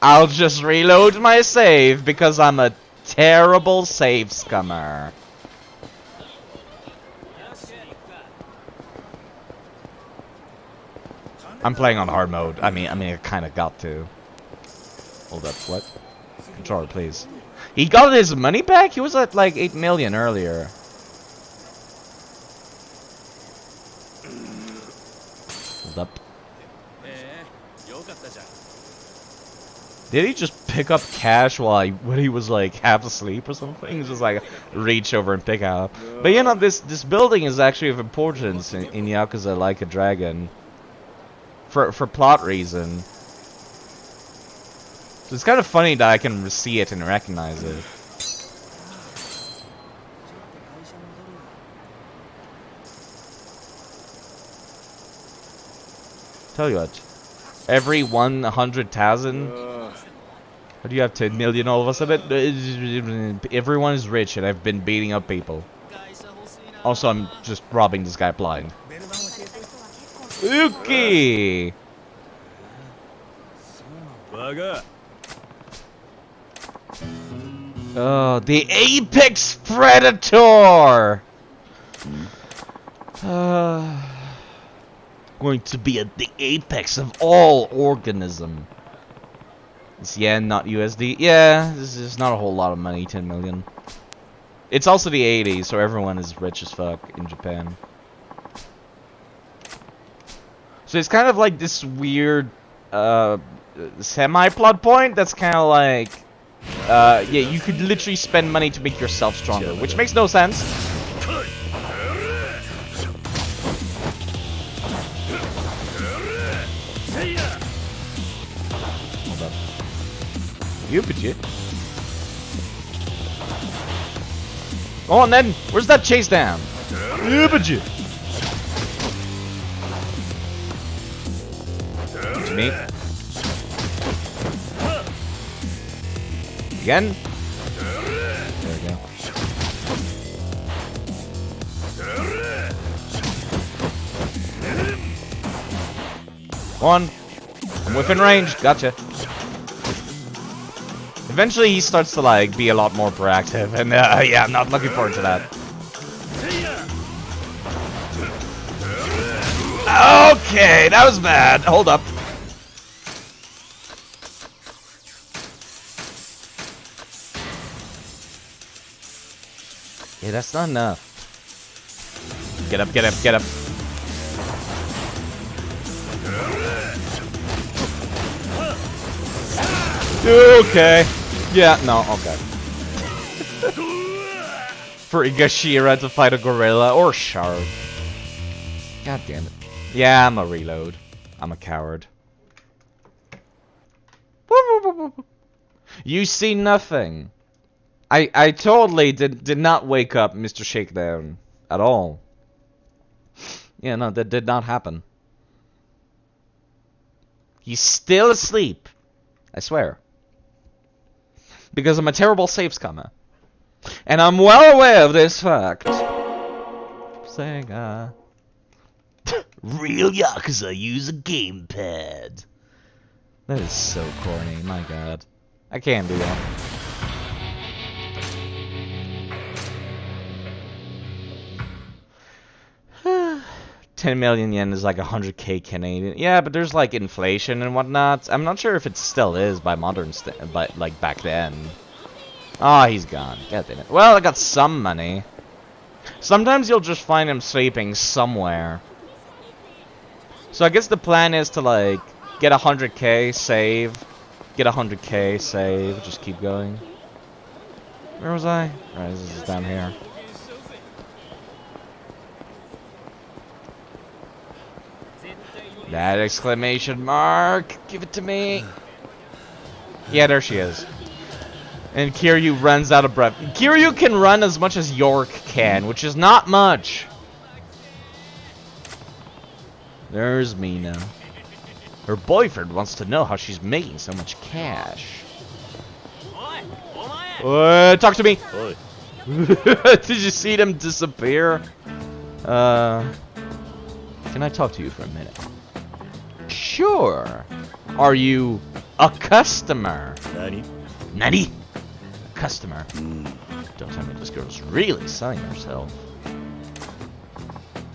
Speaker 1: I'll just reload my save because I'm a terrible save scummer. I'm playing on hard mode. I mean, I kind of got to. Hold up, what? Controller, please. He got his money back? He was at like 8 million earlier. Hold up. Did he just pick up cash when he was like half asleep or something? Just like reach over and pick up. But you know, this building is actually of importance in Yakuza Like a Dragon. For plot reason. So it's kind of funny that I can see it and recognize it. Tell you what, every 100,000. How do you have 10 million all of a sudden? Everyone is rich and I've been beating up people. Also, I'm just robbing this guy blind. Uki! Oh, the apex predator! Going to be at the apex of all organism. It's yen, not USD. Yeah, this is not a whole lot of money, 10 million. It's also the 80s, so everyone is rich as fuck in Japan. So it's kind of like this weird, semi-plot point that's kind of like, yeah, you could literally spend money to make yourself stronger, which makes no sense. You bitch. Oh, and then where's that chase down? You bitch. To me. Again. There we go. One. I'm within range. Gotcha. Eventually he starts to like be a lot more proactive, and yeah, I'm not looking forward to that. Okay, that was bad. Hold up. Yeah, that's not enough. Get up, get up, get up. Okay. Yeah, no, okay. For Igashira to fight a gorilla or shark. God damn it. Yeah, I'm a reload. I'm a coward. You see nothing. I totally did not wake up Mr. Shakedown at all. Yeah, no, that did not happen. He's still asleep. I swear. Because I'm a terrible save scammer. And I'm well aware of this fact. Sega. Real Yakuza use a gamepad. That is so corny, my god. I can't do that. 10 million yen is like 100k Canadian. Yeah, but there's like inflation and whatnot. I'm not sure if it still is by modern but like back then. Ah, he's gone. God damn it. Well, I got some money. Sometimes you'll just find him sleeping somewhere. So I guess the plan is to like get 100k, save, get 100k, save, just keep going. Where was I? Alright, this is down here. That exclamation mark! Give it to me! Yeah, there she is. And Kiryu runs out of breath. Kiryu can run as much as York can, which is not much. There's Mina. Her boyfriend wants to know how she's making so much cash. Talk to me! Did you see them disappear? Can I talk to you for a minute? Sure. Are you a customer?
Speaker 2: Nani?
Speaker 1: Nani? A customer? Don't tell me this girl's really selling herself.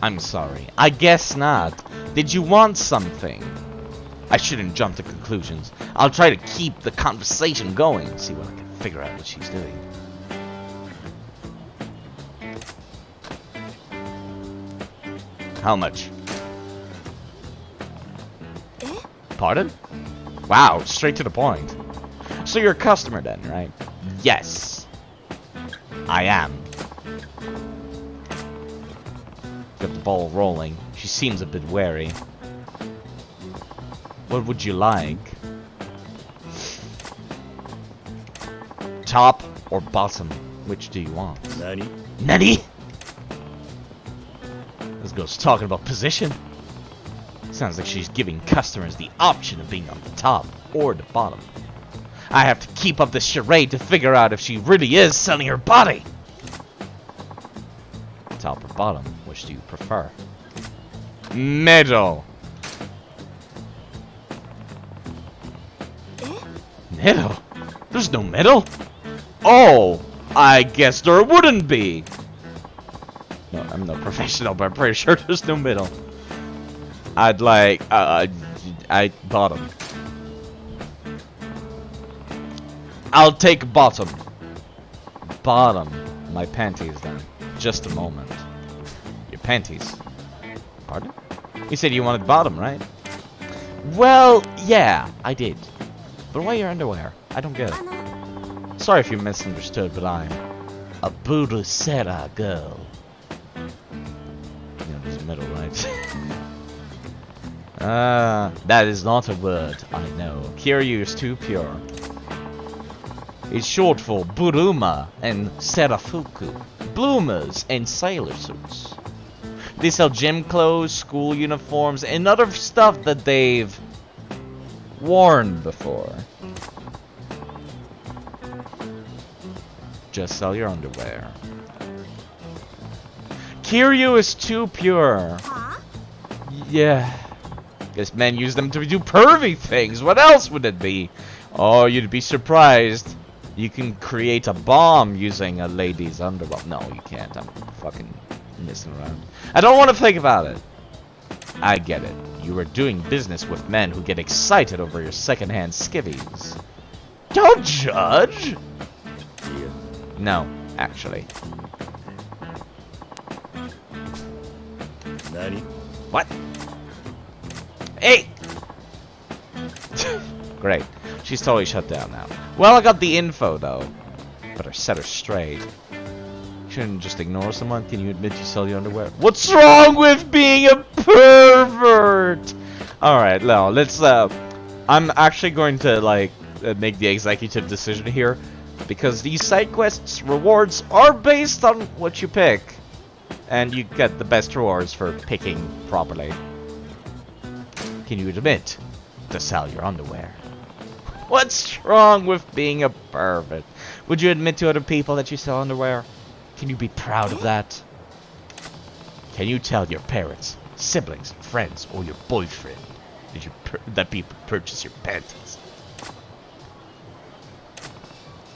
Speaker 1: I'm sorry. I guess not. Did you want something? I shouldn't jump to conclusions. I'll try to keep the conversation going and see what I can figure out what she's doing. How much? Pardon? Wow, straight to the point. So you're a customer then, right? Yes. I am. Got the ball rolling. She seems a bit wary. What would you like? Top or bottom? Which do you want?
Speaker 2: Nani?
Speaker 1: Nani? This girl's talking about position. Sounds like she's giving customers the option of being on the top or the bottom. I have to keep up this charade to figure out if she really is selling her body. Top or bottom? Which do you prefer? Middle. Middle? There's no middle. Oh, I guess there wouldn't be. No, I'm no professional, but I'm pretty sure there's no middle. I'd like, bottom. I'll take bottom. Bottom. My panties then. Just a moment. Your panties. Pardon? You said you wanted bottom, right? Well, yeah, I did. But why your underwear? I don't get it. Sorry if you misunderstood, but I'm a Budusera girl. You know, there's a middle, right? That is not a word, I know. Kiryu is too pure. It's short for Buruma and Serafuku. Bloomers and sailor suits. They sell gym clothes, school uniforms, and other stuff that they've worn before. Just sell your underwear. Kiryu is too pure. Yeah. Guess men use them to do pervy things. What else would it be? Oh, you'd be surprised. You can create a bomb using a lady's underwear. No, you can't. I'm fucking messing around. I don't want to think about it. I get it. You are doing business with men who get excited over your secondhand skivvies. Don't judge! No, actually.
Speaker 2: Nani?
Speaker 1: What? Hey! Great. She's totally shut down now. Well, I got the info, though. Better set her straight. Shouldn't just ignore someone. Can you admit you sell your underwear? What's wrong with being a pervert? Alright, now, let's, I'm actually going to, like, make the executive decision here. Because these side quests rewards are based on what you pick. And you get the best rewards for picking properly. Can you admit to sell your underwear? What's wrong with being a pervert? Would you admit to other people that you sell underwear? Can you be proud of that? Can you tell your parents, siblings, friends, or your boyfriend that people purchase your panties?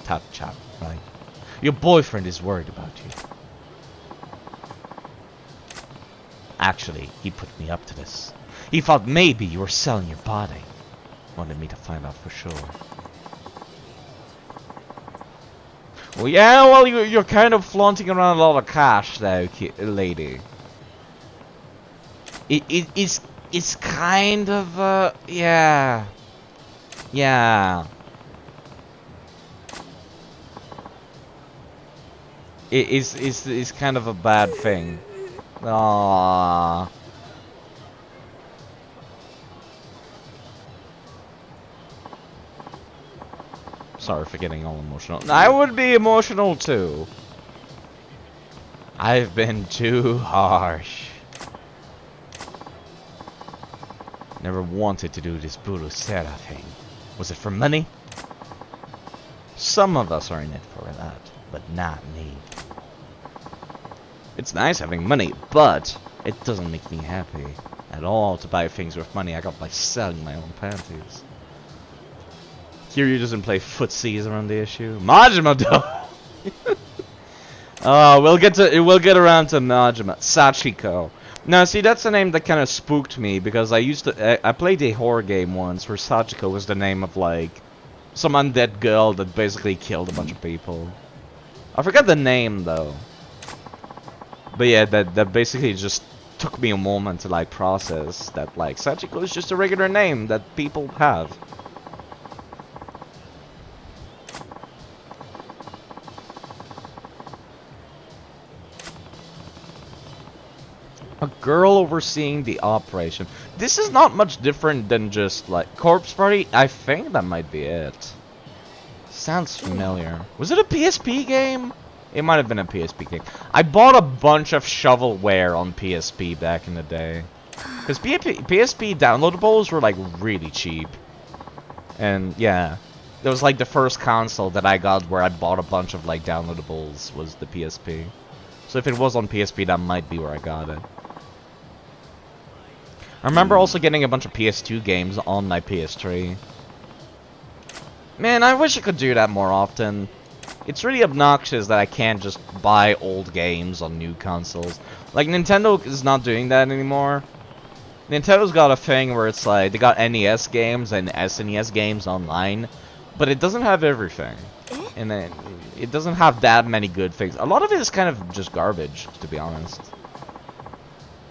Speaker 1: Top chop, right? Your boyfriend is worried about you. Actually, he put me up to this. He thought maybe you were selling your body. Wanted me to find out for sure. Well, yeah, well, you're kind of flaunting around a lot of cash though, lady. It's kind of, yeah. Yeah. It's kind of a bad thing. Aww. Sorry for getting all emotional. I would be emotional too. I've been too harsh. Never wanted to do this Burusera thing. Was it for money? Some of us are in it for that, but not me. It's nice having money, but it doesn't make me happy at all to buy things with money I got by selling my own panties. Kiryu doesn't play footsies around the issue. Majima though. We'll get around to Majima. Sachiko. Now, see, that's a name that kind of spooked me because I played a horror game once where Sachiko was the name of like some undead girl that basically killed a bunch of people. I forgot the name though. But yeah, that basically just took me a moment to like process that like Sachiko is just a regular name that people have. A girl overseeing the operation. This is not much different than just like Corpse Party. I think that might be it. Sounds familiar. Was it a PSP game? It might have been a PSP game. I bought a bunch of shovelware on PSP back in the day. Because PSP downloadables were like really cheap. And yeah, it was like the first console that I got where I bought a bunch of like downloadables was the PSP. So if it was on PSP, that might be where I got it. I remember also getting a bunch of PS2 games on my PS3. Man, I wish I could do that more often. It's really obnoxious that I can't just buy old games on new consoles. Like, Nintendo is not doing that anymore. Nintendo's got a thing where it's like, they got NES games and SNES games online, but it doesn't have everything. And then, it doesn't have that many good things. A lot of it is kind of just garbage, to be honest.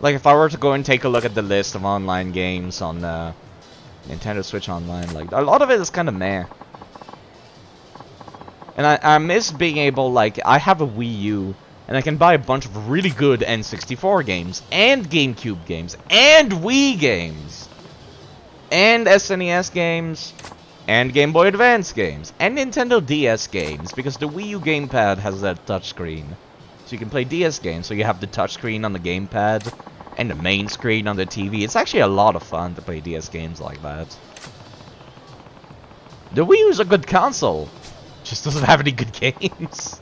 Speaker 1: Like, if I were to go and take a look at the list of online games on Nintendo Switch Online, like, a lot of it is kind of meh. And I miss being able, like, I have a Wii U, and I can buy a bunch of really good N64 games, and GameCube games, and Wii games, and SNES games, and Game Boy Advance games, and Nintendo DS games, because the Wii U gamepad has that touchscreen. So you can play DS games, so you have the touchscreen on the gamepad, and the main screen on the TV. It's actually a lot of fun to play DS games like that. The Wii U is a good console. Just doesn't have any good games.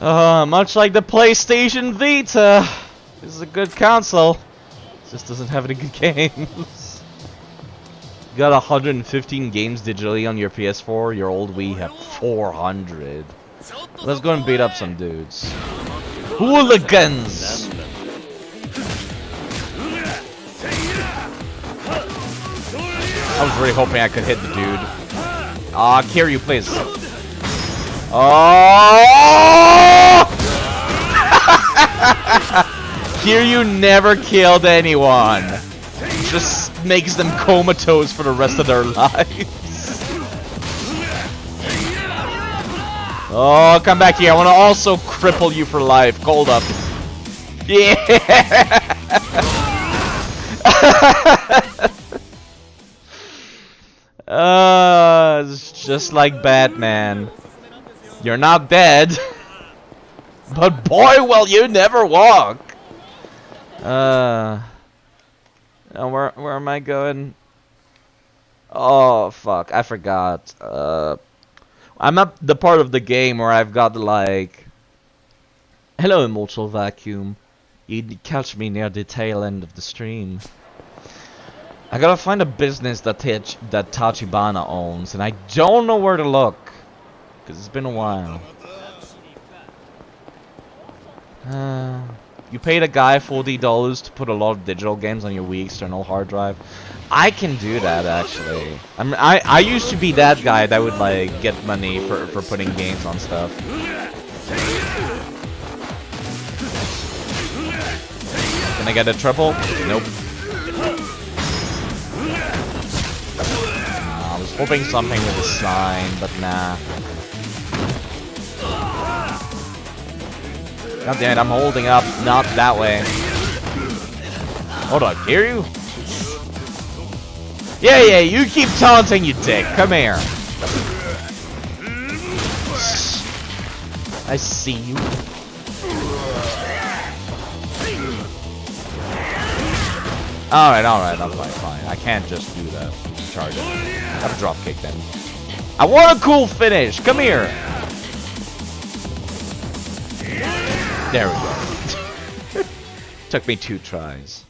Speaker 1: Much like the PlayStation Vita. This is a good console. Just doesn't have any good games. You got 115 games digitally on your PS4. Your old Wii had 400. Let's go and beat up some dudes. Hooligans! I was really hoping I could hit the dude. Aw, Kiryu, please. Oh! Kiryu never killed anyone. Just makes them comatose for the rest of their lives. Oh, come back here. I want to also cripple you for life. Hold up. Yeah! It's just like Batman. You're not dead. But boy, will you never walk. Where am I going? Oh, fuck. I forgot. I'm at the part of the game where I've got, like... Hello, Immortal Vacuum. You'd catch me near the tail end of the stream. I gotta find a business that Tachibana owns, and I don't know where to look. Because it's been a while. You paid a guy $40 to put a lot of digital games on your Wii external hard drive. I can do that, actually. I used to be that guy that would, like, get money for putting games on stuff. Can I get a triple? Nope. I was hoping something with a sign, but nah. God damn it, I'm holding up. Not that way. Hold on, hear you? Yeah, you keep taunting, you dick. Come here. I see you. Alright, I'm fine. I can't just do that. Charge it. Have a drop kick then. I want a cool finish. Come here. There we go. Took me 2 tries.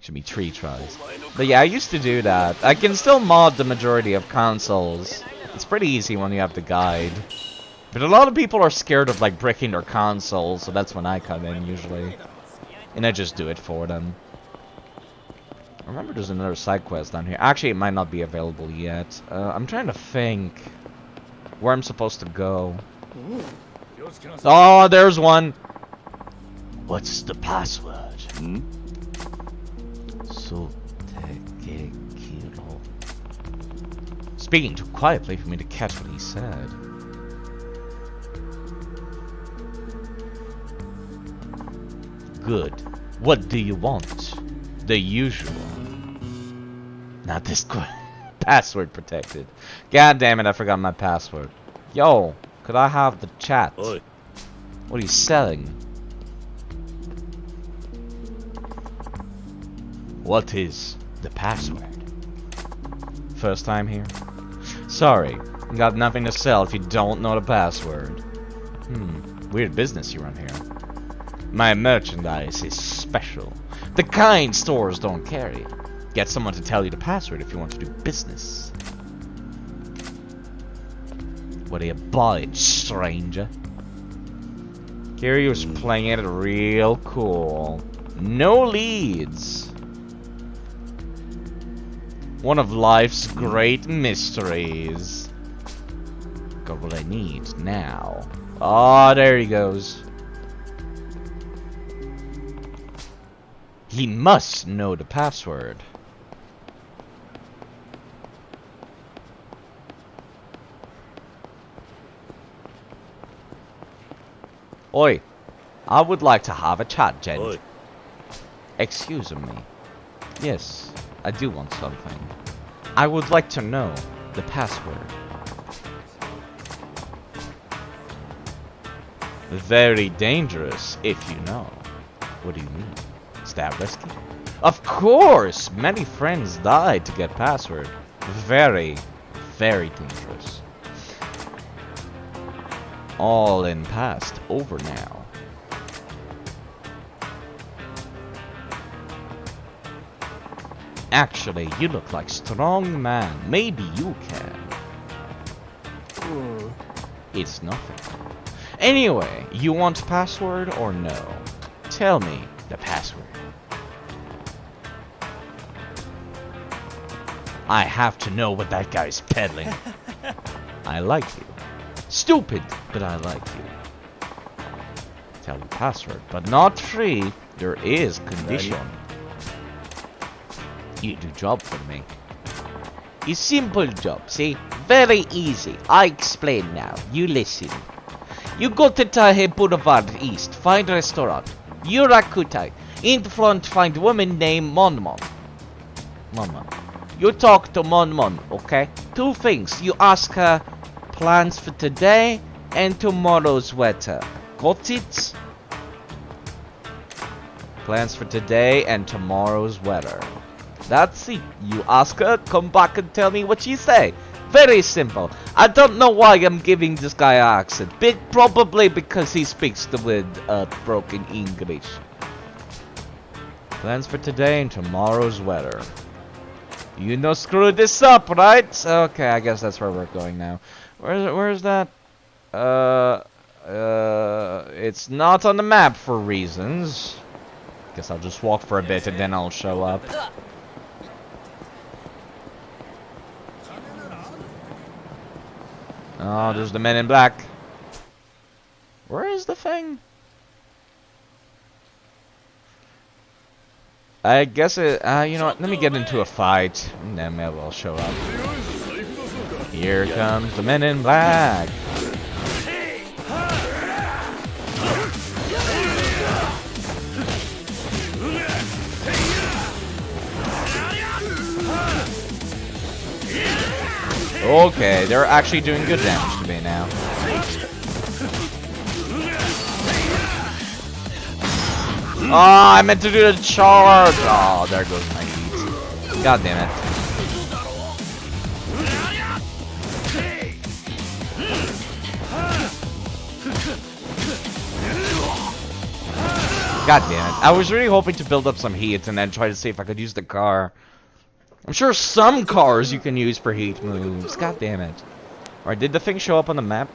Speaker 1: Should be 3 tries. But yeah, I used to do that. I can still mod the majority of consoles. It's pretty easy when you have the guide. But a lot of people are scared of, like, breaking their consoles, so that's when I come in usually. And I just do it for them. I remember there's another side quest down here. Actually, it might not be available yet. I'm trying to think where I'm supposed to go. Oh, there's one. What's the password? Speaking too quietly for me to catch what he said. Good. What do you want? The usual. Not this password protected. God damn it, I forgot my password. Yo, could I have the chat?
Speaker 2: Oi.
Speaker 1: What are you selling? What is the password? First time here? Sorry, got nothing to sell if you don't know the password. Weird business you run here. My merchandise is special. The kind stores don't carry. Get someone to tell you the password if you want to do business. What do you buy, stranger? Gary was playing it real cool. No leads. One of life's great mysteries. Got what I need now. Ah, there he goes. He must know the password. Oi, I would like to have a chat, gent.
Speaker 2: Oi.
Speaker 1: Excuse me. Yes, I do want something. I would like to know the password. Very dangerous, if you know. What do you mean? Is that risky? Of course! Many friends died to get password. Very, very dangerous. All in past, over now. Actually, you look like strong man. Maybe you can. It's nothing. Anyway, you want password or no? Tell me the password. I have to know what that guy's peddling. I like you. Stupid, but I like you. Tell you password, but not free. There is condition. You do job for me. A simple job, see? Very easy. I explain now. You listen. You go to Tahe Boulevard East, find a restaurant. Yurakutai. In front, find woman named Monmon. Monmon. You talk to Monmon, okay? Two things. You ask her plans for today and tomorrow's weather. Got it? Plans for today and tomorrow's weather. That's it. You ask her, come back and tell me what she say. Very simple. I don't know why I'm giving this guy an accent. Probably because he speaks with broken English. Plans for today and tomorrow's weather. You know, screw this up, right? Okay, I guess that's where we're going now. Where's that? It's not on the map for reasons. Guess I'll just walk for a bit and then I'll show up. Oh, there's the men in black. Where is the thing? I guess it, you know what, let me get into a fight, and then maybe I'll show up. Here comes the men in black. Okay, they're actually doing good damage to me now. Oh, I meant to do the charge! Oh, there goes my heat. God damn it. God damn it. I was really hoping to build up some heat and then try to see if I could use the car. I'm sure some cars you can use for heat moves. God damn it. Alright, did the thing show up on the map?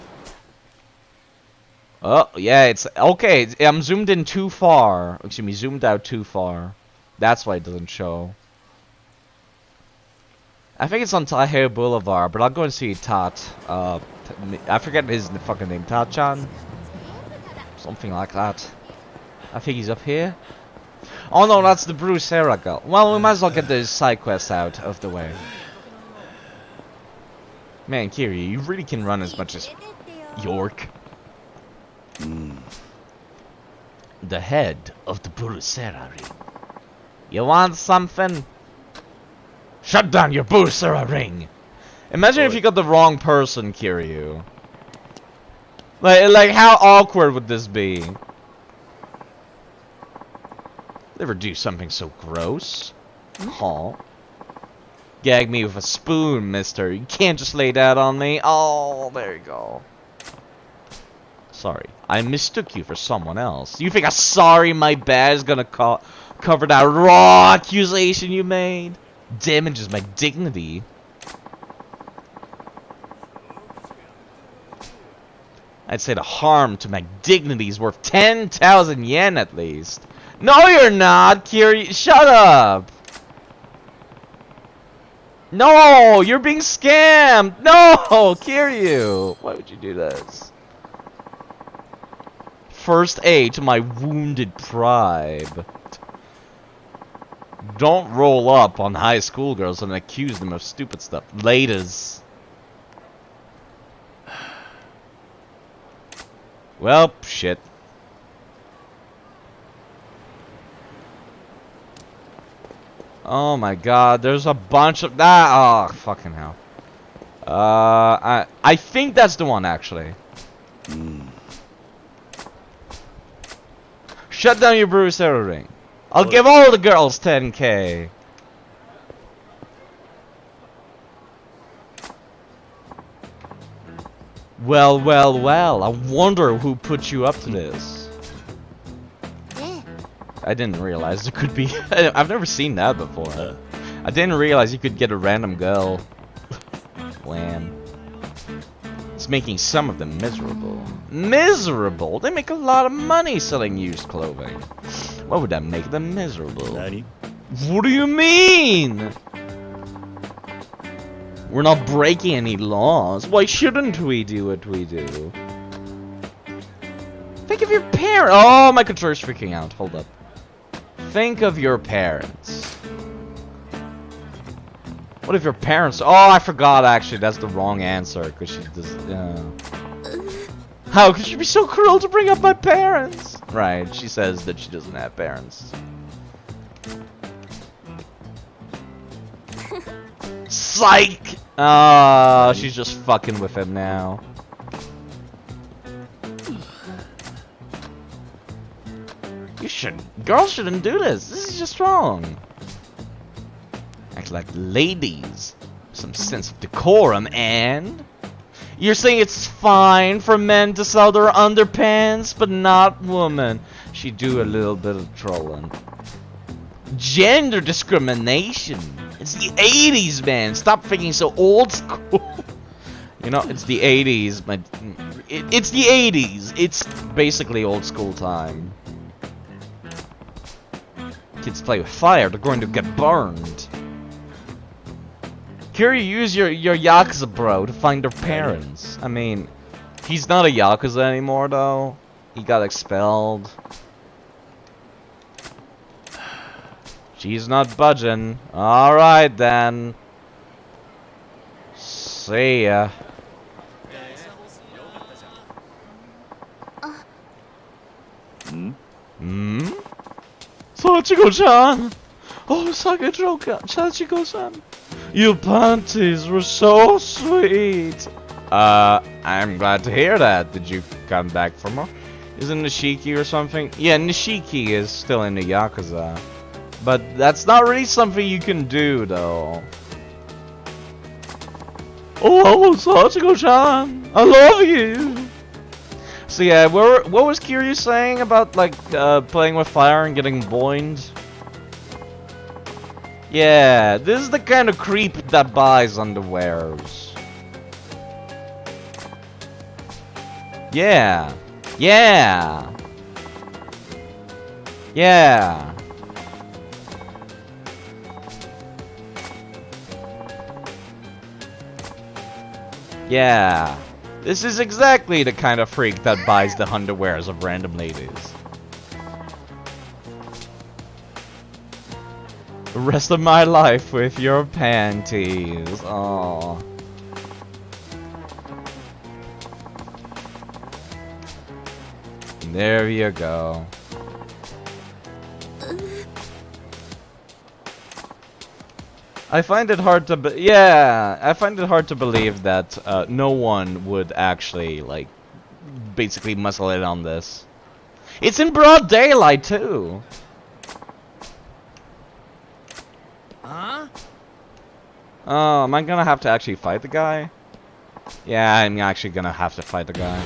Speaker 1: Oh, yeah, it's... Okay, I'm zoomed in too far. Excuse me, zoomed out too far. That's why it doesn't show. I think it's on Tahe Boulevard, but I'll go and see Tat. I forget his fucking name. Tat-chan? Something like that. I think he's up here. Oh no, that's the Bruce Hera girl. Well, we might as well get the side quests out of the way. Man, Kiri, you really can run as much as York. The head of the Bruce Hera ring. You want something? Shut down your Bruce Hera ring! Imagine if you got the wrong person, Kiryu. Like how awkward would this be? Never do something so gross. Huh? Gag me with a spoon, mister. You can't just lay that on me. Oh, there you go. Sorry. I mistook you for someone else. You think a sorry my bad is gonna cover that raw accusation you made? Damages my dignity. I'd say the harm to my dignity is worth 10,000 yen at least. No, you're not, Kiryu. Shut up. No, you're being scammed. No, Kiryu. Why would you do this? First aid to my wounded pride. Don't roll up on high school girls and accuse them of stupid stuff. Laters. Well, shit. Oh my god, there's a bunch of that. Oh, fucking hell. I think that's the one, actually. Shut down your Bruce Hera ring. I'll give all the girls 10k. Well, well, well. I wonder who put you up to this. I didn't realize there could be... I've never seen that before. I didn't realize you could get a random girl. Wham. It's making some of them miserable. Miserable? They make a lot of money selling used clothing. What would that make them miserable? What do you mean? We're not breaking any laws. Why shouldn't we do what we do? Think of your parents. Oh, my controller's freaking out. Hold up. Think of your parents. What if your parents... Oh, I forgot, actually. That's the wrong answer. Because she does... How could she be so cruel to bring up my parents? Right, she says that she doesn't have parents. Psych! Oh, she's just fucking with him now. You shouldn't. Girls shouldn't do this. This is just wrong. Act like ladies. Some sense of decorum, and... You're saying it's fine for men to sell their underpants, but not women. She do a little bit of trolling. Gender discrimination. It's the 80s, man. Stop thinking so old school. You know, it's the 80s, but it's the 80s. It's basically old school time. Kids play with fire. They're going to get burned. Here you use your Yakuza bro to find their parents. I mean, he's not a Yakuza anymore, though. He got expelled. She's not budging. Alright then. See ya. Hmm? Sachiko-chan! Oh, Sachiko-san! Your panties were so sweet! I'm glad to hear that. Did you come back from her? Isn't Nishiki or something? Yeah, Nishiki is still in the Yakuza. But that's not really something you can do, though. Oh, Sachiko-chan! I love you! So yeah, what was Kiryu saying about, like, playing with fire and getting boined? Yeah, this is the kind of creep that buys underwears. Yeah. Yeah. Yeah. Yeah. This is exactly the kind of freak that buys the underwears of random ladies. The rest of my life with your panties. Aww. There you go. I find it hard to I find it hard to believe that no one would actually, like, basically muscle in on this. It's in broad daylight too.
Speaker 4: Huh?
Speaker 1: Oh, am I gonna have to actually fight the guy? Yeah, I'm actually gonna have to fight the guy.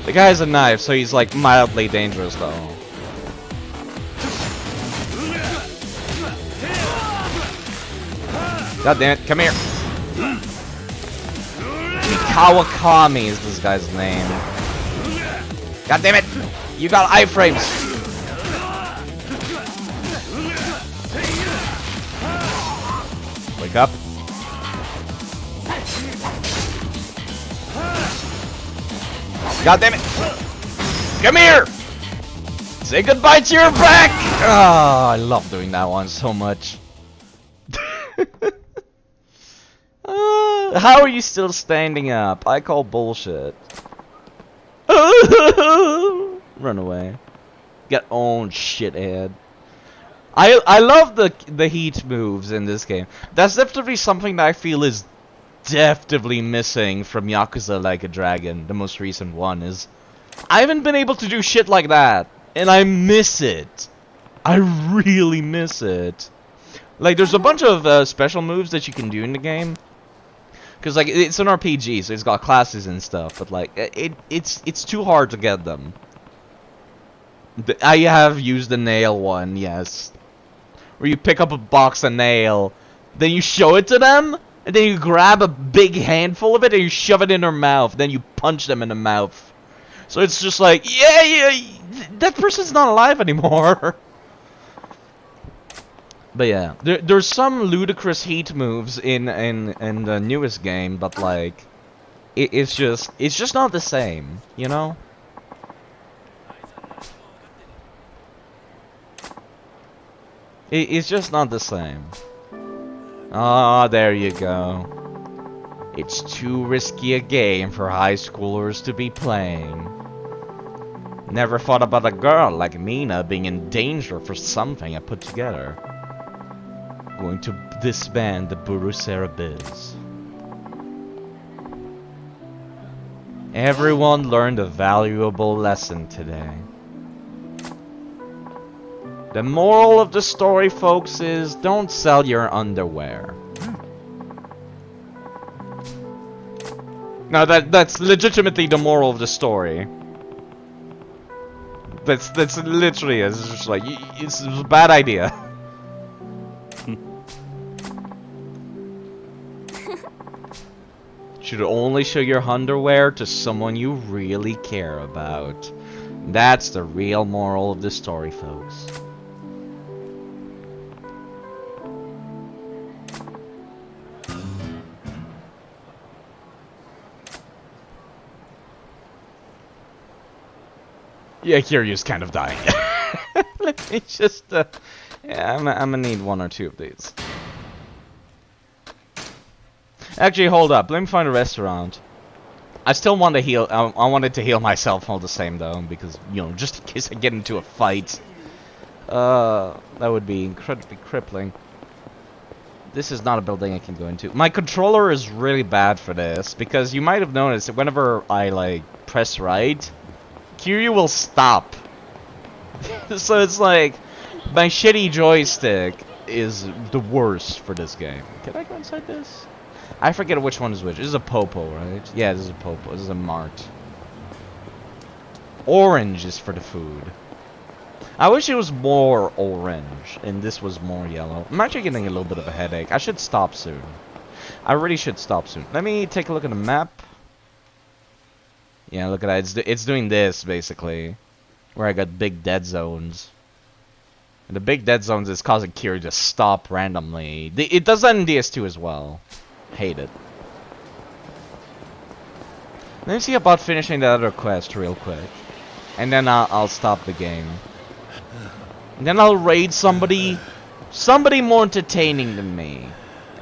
Speaker 1: The guy has a knife, so he's like mildly dangerous though. God damn it, come here. Kawakami is this guy's name. God damn it! You got iframes! Wake up. God damn it! Come here! Say goodbye to your back! Oh, I love doing that one so much. How are you still standing up? I call bullshit. Run away. Get owned, shithead. I love the heat moves in this game. That's definitely something that I feel is definitely missing from Yakuza Like a Dragon. The most recent one is I haven't been able to do shit like that, and I miss it. I really miss it. Like, there's a bunch of special moves that you can do in the game. Because, like, it's an RPG, so it's got classes and stuff, but, like, it's too hard to get them. I have used the nail one, yes. Where you pick up a box of nail, then you show it to them, and then you grab a big handful of it, and you shove it in their mouth, then you punch them in the mouth. So it's just like, yeah, that person's not alive anymore. But yeah, there's some ludicrous heat moves in the newest game, but like, it's just not the same, you know? It's just not the same. Ah, there you go. It's too risky a game for high schoolers to be playing. Never thought about a girl like Mina being in danger for something I put together. Going to disband the Burusera Biz. Everyone learned a valuable lesson today. The moral of the story, folks, is don't sell your underwear. No, that's legitimately the moral of the story. That's literally it. It's just like it's a bad idea. Should only show your underwear to someone you really care about. That's the real moral of the story, folks. Yeah, Kiryu's kind of dying. Let me just, yeah, I'm gonna need one or two of these. Actually, hold up. Let me find a restaurant. I still want to heal. I wanted to heal myself all the same, though, because, you know, just in case I get into a fight. That would be incredibly crippling. This is not a building I can go into. My controller is really bad for this, because you might have noticed that whenever I, like, press right, Kiryu will stop. So it's like, my shitty joystick is the worst for this game. Can I go inside this? I forget which one is which. This is a Popo, right? Yeah, this is a Popo. This is a Mart. Orange is for the food. I wish it was more orange, and this was more yellow. I'm actually getting a little bit of a headache. I should stop soon. I really should stop soon. Let me take a look at the map. Yeah, look at that. It's doing this, basically. Where I got big dead zones. And the big dead zones is causing Kiryu to stop randomly. It does that in DS2 as well. Hate it. Let me see about finishing that other quest real quick. And then I'll stop the game. And then I'll raid somebody. Somebody more entertaining than me.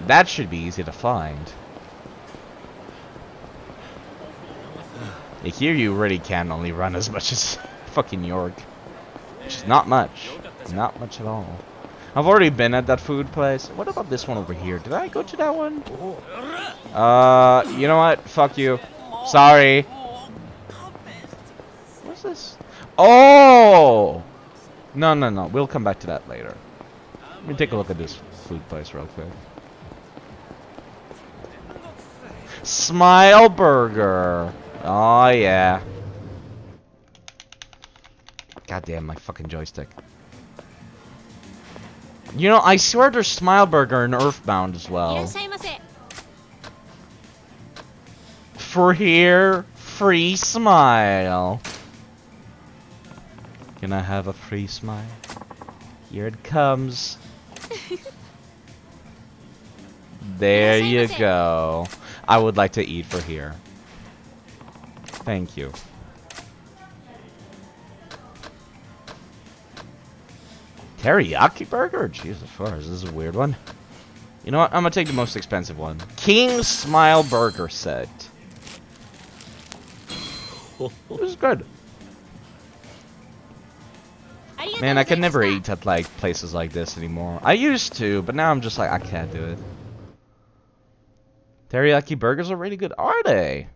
Speaker 1: That should be easy to find. Here you really can only run as much as fucking York. Which is not much. Not much at all. I've already been at that food place. What about this one over here? Did I go to that one? You know what? Fuck you. Sorry. What's this? Oh! No, no, no. We'll come back to that later. Let me take a look at this food place real quick. Smile Burger. Oh, yeah. Goddamn, my fucking joystick. You know, I swear there's Smile Burger in Earthbound as well. For here, free smile. Can I have a free smile? Here it comes. There you go. I would like to eat for here. Thank you. Teriyaki burger? Jesus Christ, this is a weird one. You know what? I'm gonna take the most expensive one. King Smile Burger Set. This is good. Man, I can never eat at like places like this anymore. I used to, but now I'm just like, I can't do it. Teriyaki burgers are really good, are they?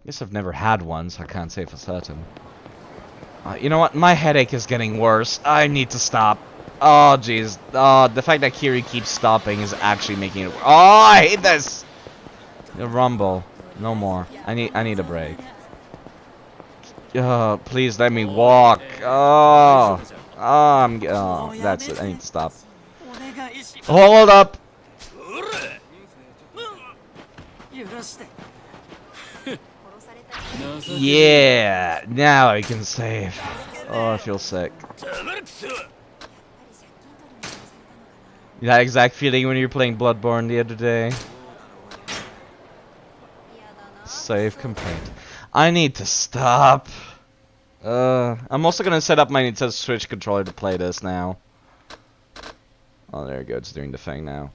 Speaker 1: Guess I've never had one, so I can't say for certain. You know what? My headache is getting worse. I need to stop. Oh, jeez. Oh, the fact that Kiri keeps stopping is actually making it. Oh, I hate this. The rumble. No more. I need a break. Oh, please let me walk. Oh, oh, that's it. I need to stop. Hold up. Yeah, now I can save. Oh, I feel sick. That exact feeling when you were playing Bloodborne the other day. Save complaint. I need to stop. I'm also gonna set up my Nintendo Switch controller to play this now. Oh, there we go. It's doing the thing now.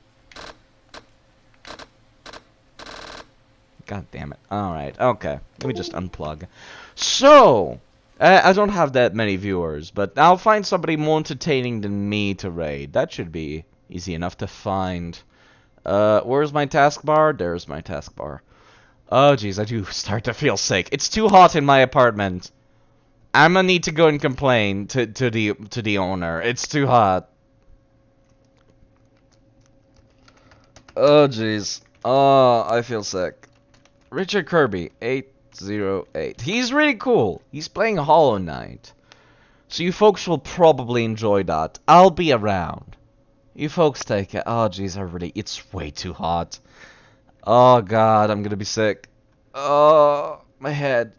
Speaker 1: God damn it. Alright, okay. Let me just unplug. So, I don't have that many viewers, but I'll find somebody more entertaining than me to raid. That should be easy enough to find. Where's my taskbar? There's my taskbar. Oh, jeez, I do start to feel sick. It's too hot in my apartment. I'm gonna need to go and complain to the owner. It's too hot. Oh, jeez. Oh, I feel sick. Richard Kirby, 808. He's really cool. He's playing Hollow Knight. So you folks will probably enjoy that. I'll be around. You folks take it. Oh, jeez, it's way too hot. Oh, God, I'm gonna be sick. Oh, my head.